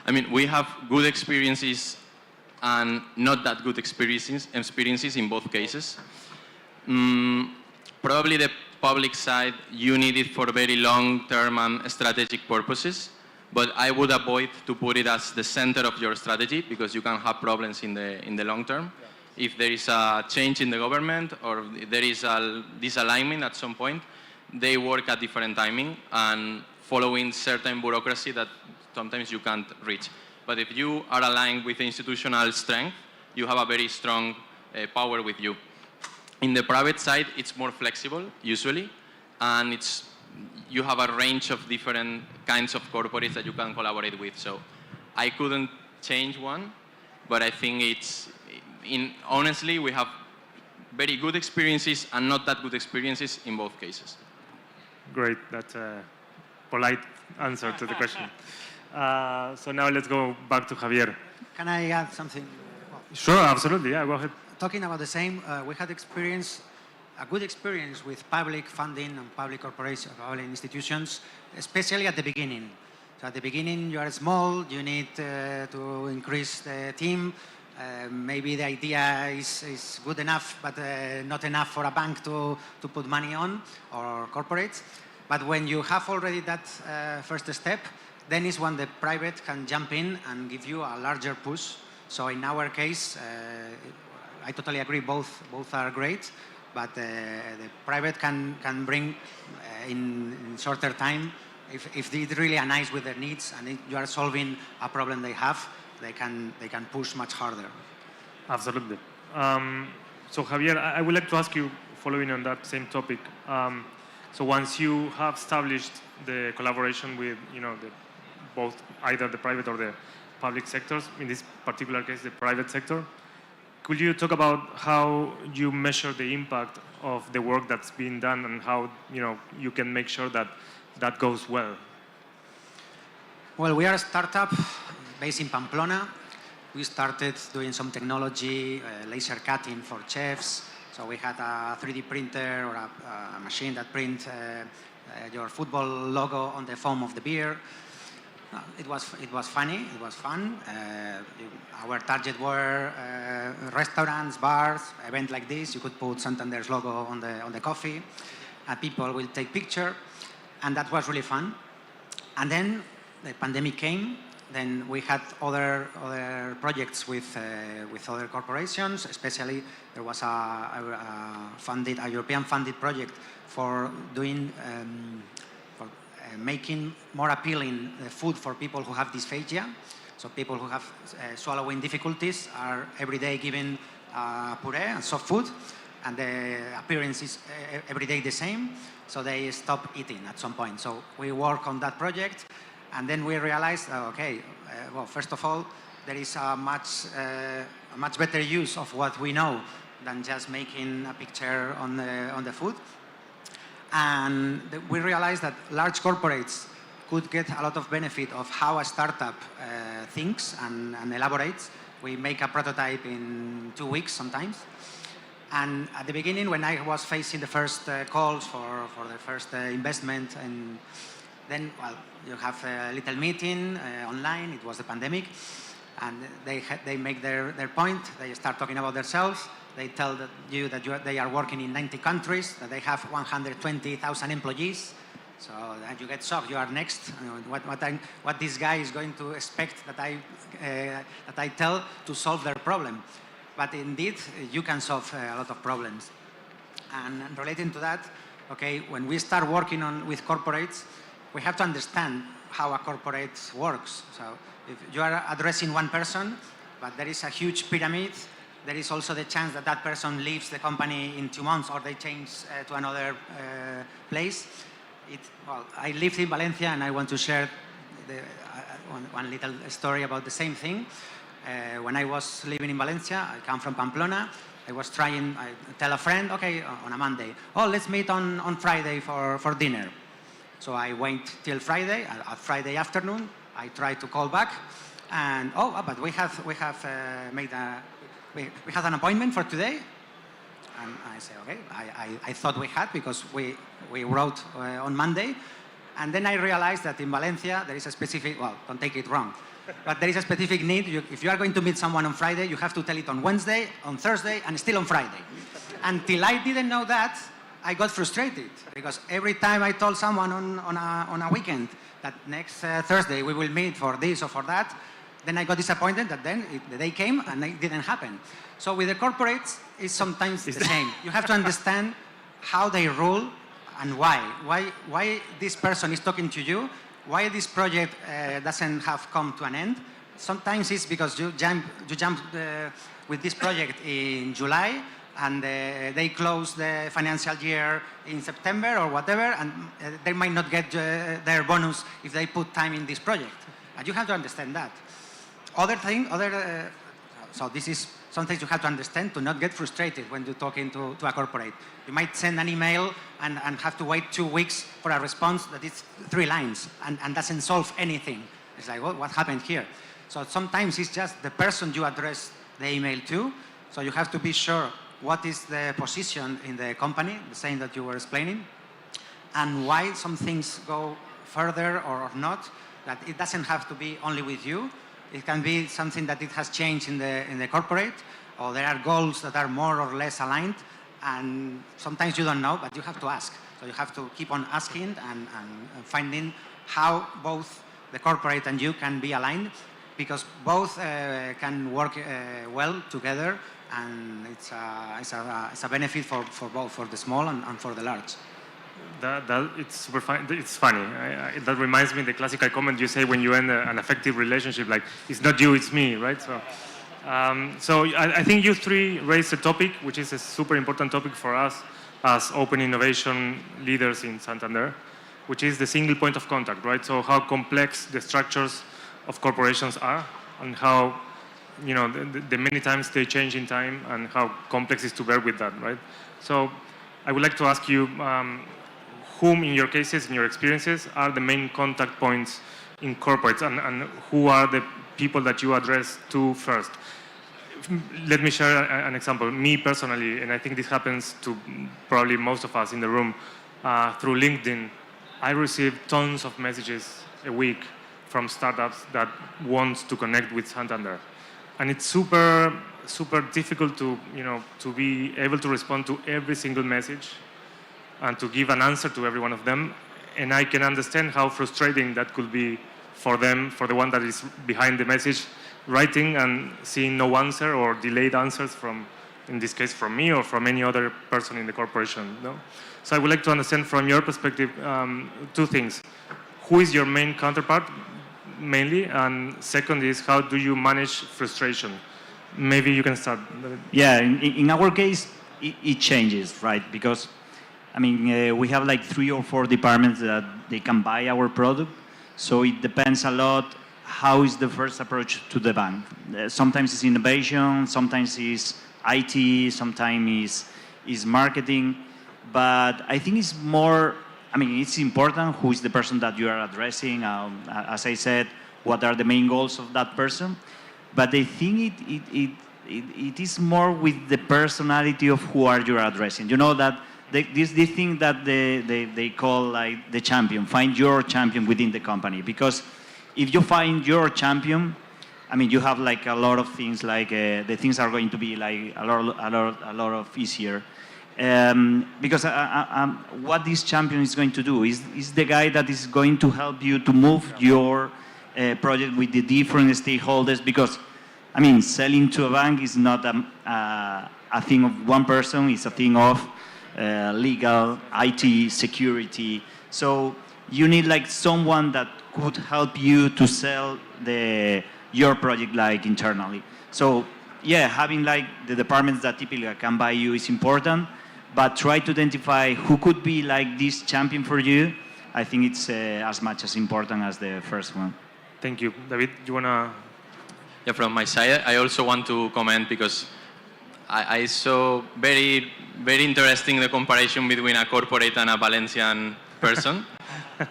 Speaker 6: I mean, we have good experiences and not that good experiences in both cases. Probably the public side, you need it for very long-term and strategic purposes, but I would avoid to put it as the center of your strategy, because you can have problems in the long term. Yeah. If there is a change in the government or there is a disalignment at some point, they work at different timing and following certain bureaucracy that sometimes you can't reach. But if you are aligned with institutional strength, you have a very strong power with you. In the private side, it's more flexible, usually, and you have a range of different kinds of corporates that you can collaborate with. So I couldn't change one, but I think honestly, we have very good experiences and not that good experiences in both cases.
Speaker 5: Great, that's a polite answer to the question. So now let's go back to Javier.
Speaker 18: Can I add something?
Speaker 5: Sure, absolutely, yeah, go ahead.
Speaker 18: Talking about the same, we had a good experience with public funding and public corporations, public institutions, especially at the beginning. So at the beginning, you are small, you need to increase the team. Maybe the idea is good enough, but not enough for a bank to put money on, or corporates. But when you have already that first step, then is when the private can jump in and give you a larger push. So in our case, I totally agree, both are great, but the private can bring in shorter time, if they really align with their needs and you are solving a problem they have, they can push much harder.
Speaker 5: Absolutely. So Javier, I would like to ask you, following on that same topic, so once you have established the collaboration with, both either the private or the public sectors, in this particular case, the private sector, could you talk about how you measure the impact of the work that's being done and how, you can make sure that that goes well?
Speaker 18: Well, we are a startup based in Pamplona. We started doing some technology, laser cutting for chefs. So we had a 3D printer or a machine that prints your football logo on the foam of the beer. It was funny, it was fun. Our target were restaurants, bars, event like this. You could put Santander's logo on the coffee, and people will take picture, and that was really fun. And then the pandemic came. Then we had other projects with other corporations. Especially there was a European funded project for doing. Making more appealing food for people who have dysphagia. So people who have swallowing difficulties are every day given puree and soft food, and the appearance is every day the same, so they stop eating at some point. So we work on that project, and then we realized, well, first of all, there is a much better use of what we know than just making a picture on the food. And we realized that large corporates could get a lot of benefit of how a startup thinks and elaborates. We make a prototype in 2 weeks sometimes. And at the beginning, when I was facing the first calls for the first investment, and then, well, you have a little meeting online. It was the pandemic. And they make their point. They start talking about themselves. They tell you that they are working in 90 countries, that they have 120,000 employees. So that you get shocked. You are next. What this guy is going to expect that I tell to solve their problem. But indeed, you can solve a lot of problems. And relating to that, okay, when we start working with corporates, we have to understand how a corporate works. So if you are addressing one person, but there is a huge pyramid, there is also the chance that that person leaves the company in 2 months or they change to another place. Well, I lived in Valencia, and I want to share one little story about the same thing. When I was living in Valencia, I come from Pamplona. I tell a friend, okay, on a Monday, let's meet on Friday for dinner. So I wait till Friday. At Friday afternoon, I try to call back, and but we have made we had an appointment for today. And I say, okay, I thought we had, because we wrote on Monday. And then I realized that in Valencia there is a specific, well, don't take it wrong, but there is a specific need. If you are going to meet someone on Friday, you have to tell it on Wednesday, on Thursday, and still on Friday. Until I didn't know that, I got frustrated, because every time I told someone on a weekend that next Thursday we will meet for this or for that, then I got disappointed that then the day came and it didn't happen. So with the corporates, it's sometimes the same. You have to understand how they rule and why. Why this person is talking to you, why this project doesn't have come to an end. Sometimes it's because you jump with this project in July, and they close the financial year in September or whatever, and they might not get their bonus if they put time in this project. And you have to understand that. So this is some things you have to understand to not get frustrated when you're talking to a corporate. You might send an email and have to wait 2 weeks for a response that is 3 lines and doesn't solve anything. It's like, well, what happened here? So sometimes it's just the person you address the email to. So you have to be sure what is the position in the company, the same that you were explaining, and why some things go further or not, that it doesn't have to be only with you. It can be something that it has changed in the corporate, or there are goals that are more or less aligned, and sometimes you don't know, but you have to ask. So you have to keep on asking and finding how both the corporate and you can be aligned, because both can work well together, and it's a benefit for both, for the small and for the large.
Speaker 5: It's super fun. It's funny. That reminds me the classical comment you say when you end an effective relationship, like, it's not you, it's me, right? So I think you three raised a topic, which is a super important topic for us as open innovation leaders in Santander, which is the single point of contact, right? So how complex the structures of corporations are, and how, you know, the many times they change in time, and how complex it is to bear with that, right? So I would like to ask you, whom in your cases, in your experiences, are the main contact points in corporates, and who are the people that you address to first? Let me share an example. Me personally, and I think this happens to probably most of us in the room, through LinkedIn, I receive tons of messages a week from startups that want to connect with Santander. And it's super, super difficult to, you know, to be able to respond to every single message and to give an answer to every one of them. And I can understand how frustrating that could be for them, for the one that is behind the message, writing and seeing no answer or delayed answers from, in this case, from me or from any other person in the corporation. No? So I would like to understand from your perspective two things. Who is your main counterpart, mainly? And second is, how do you manage frustration? Maybe you can start.
Speaker 7: Yeah, in our case, it changes, right? Because, I mean, we have like 3 or 4 departments that they can buy our product. So it depends a lot how is the first approach to the bank. Sometimes it's innovation, sometimes it's IT, sometimes it's marketing. But I think it's more, I mean, it's important who is the person that you are addressing. As I said, what are the main goals of that person? But I think it is more with the personality of who are you addressing. You know that this thing that they call like the champion. Find your champion within the company. Because if you find your champion, I mean, you have like a lot of things, like the things are going to be like a lot of easier. Because what this champion is going to do is the guy that is going to help you to move your project with the different stakeholders. Because, I mean, selling to a bank is not a thing of one person, it's a thing of legal, IT, security. So you need like someone that could help you to sell your project like internally. So yeah, having like the departments that typically can buy you is important, but try to identify who could be like this champion for you. I think it's as much as important as the first one.
Speaker 5: Thank you. David, do you want to?
Speaker 6: Yeah, from my side, I also want to comment because I saw very, very interesting the comparison between a corporate and a Valencian person.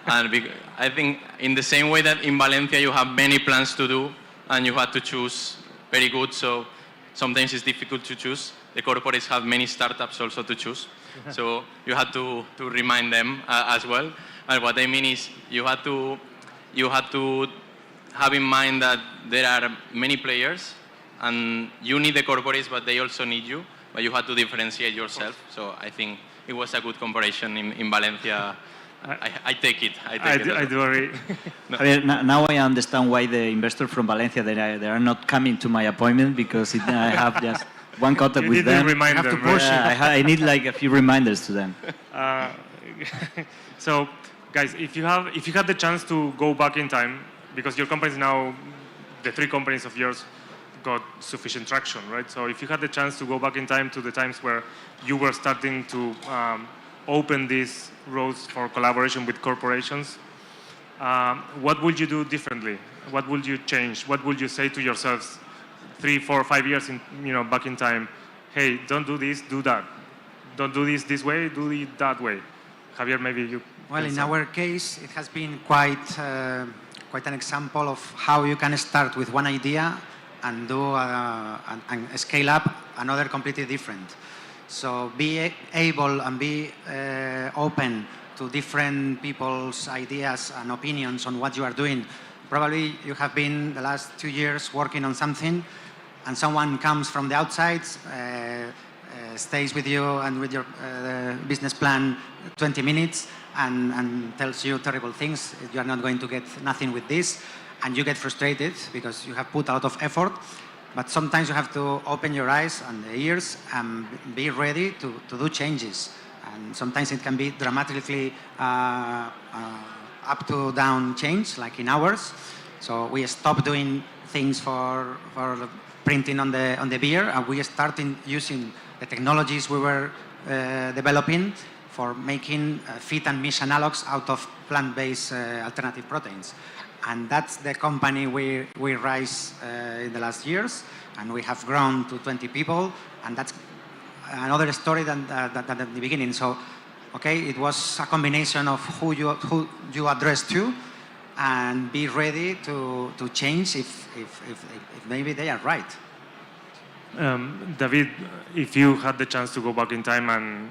Speaker 6: And I think in the same way that in Valencia you have many plans to do and you have to choose very good, so sometimes it's difficult to choose. The corporates have many startups also to choose. So you have to remind them as well. And what I mean is you have to have in mind that there are many players and you need the corporates, but they also need you, but you have to differentiate yourself. So I think it was a good comparison in Valencia. I take it.
Speaker 5: I do agree.
Speaker 7: Now I understand why the investors from Valencia, they are not coming to my appointment, because I have just one contact with them.
Speaker 5: Remind them,
Speaker 7: to push I need like a few reminders to them.
Speaker 5: So, guys, if you had the chance to go back in time, because your companies now, the 3 companies of yours, got sufficient traction, right? So if you had the chance to go back in time to the times where you were starting to open these roads for collaboration with corporations, what would you do differently? What would you change? What would you say to yourselves 3, 4, 5 years back in time? Hey, don't do this, do that. Don't do this way, do it that way. Javier, maybe you.
Speaker 18: Well, in our case, it has been quite an example of how you can start with one idea and do and scale up another completely different. So be able and be open to different people's ideas and opinions on what you are doing. Probably you have been the last 2 years working on something, and someone comes from the outside, stays with you and with your business plan 20 minutes and tells you terrible things. You are not going to get nothing with this, and you get frustrated because you have put a lot of effort. But sometimes you have to open your eyes and ears and be ready to do changes. And sometimes it can be dramatically up to down change, like in hours. So we stopped doing things for printing on the beer, and we started using the technologies we were developing for making feed and meat analogs out of plant-based alternative proteins. And that's the company we raised in the last years, and we have grown to 20 people, and that's another story than at the beginning. So, okay, it was a combination of who you address to, and be ready to change if maybe they are right.
Speaker 5: David, if you had the chance to go back in time and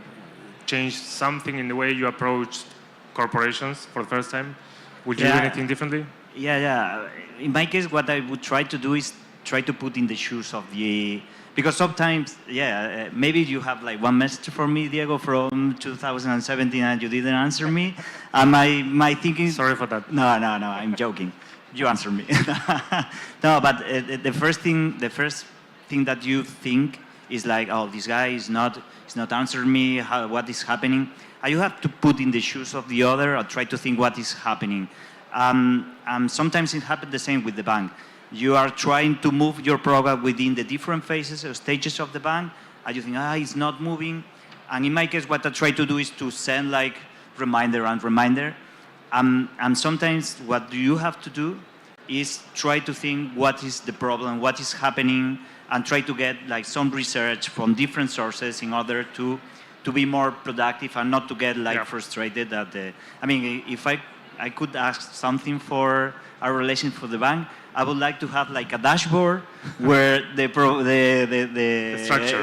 Speaker 5: change something in the way you approached corporations for the first time, would you do anything differently?
Speaker 7: Yeah. In my case, what I would try to do is try to put in the shoes of the... Because sometimes, maybe you have like one message for me, Diego, from 2017 and you didn't answer me. And my thinking...
Speaker 5: Sorry for that.
Speaker 7: No, I'm joking. You answer me. No, but the first thing that you think is like, oh, this guy is not answering me, what is happening? And you have to put in the shoes of the other or try to think what is happening. Sometimes it happens the same with the bank. You are trying to move your product within the different phases or stages of the bank, and you think, it's not moving. And in my case, what I try to do is to send like reminder. And sometimes what you have to do is try to think what is the problem, what is happening, and try to get like some research from different sources in order to be more productive and not to get like frustrated at the... I mean, if I could ask something for our relation for the bank, I would like to have like a dashboard where the
Speaker 5: structure.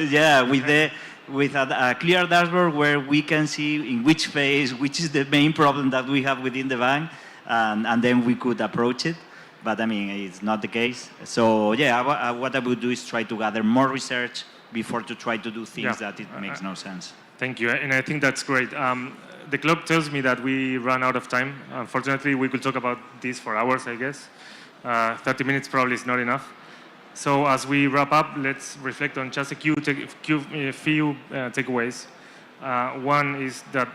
Speaker 7: With a clear dashboard where we can see in which phase, which is the main problem that we have within the bank, and then we could approach it. But I mean, it's not the case. So what I would do is try to gather more research before to try to do things that it makes no sense.
Speaker 5: Thank you, and I think that's great. The clock tells me that we run out of time. Unfortunately, we could talk about this for hours, I guess. 30 minutes probably is not enough. So as we wrap up, let's reflect on just a few takeaways. One is that,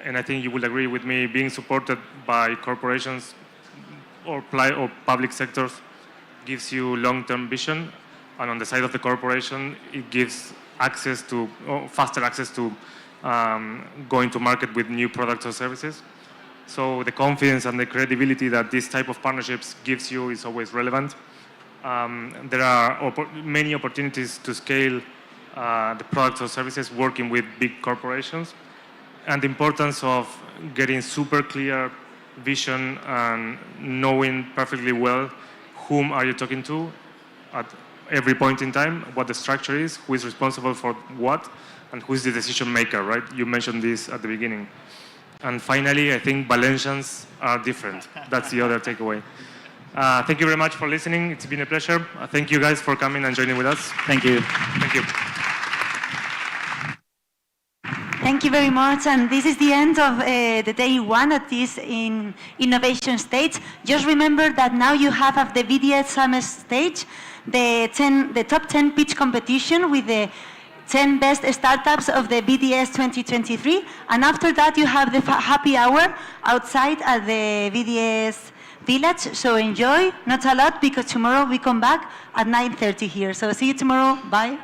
Speaker 5: and I think you will agree with me, being supported by corporations or public sectors gives you long-term vision, and on the side of the corporation, it gives access to, faster access to going to market with new products or services. So the confidence and the credibility that this type of partnerships gives you is always relevant. There are many opportunities to scale the products or services working with big corporations, and the importance of getting super clear vision and knowing perfectly well whom are you talking to at every point in time, what the structure is, who is responsible for what, and who is the decision maker, right? You mentioned this at the beginning. And finally, I think Valencians are different. That's the other takeaway. Thank you very much for listening. It's been a pleasure. Thank you guys for coming and joining with us.
Speaker 7: Thank you.
Speaker 5: Thank you.
Speaker 1: Thank you very much, and this is the end of the day one of this innovation stage. Just remember that now you have at the VDS Summit stage the top 10 pitch competition with the 10 best startups of the VDS 2023, and after that you have the happy hour outside at the VDS village. So enjoy, not a lot, because tomorrow we come back at 9:30 here. So see you tomorrow. Bye.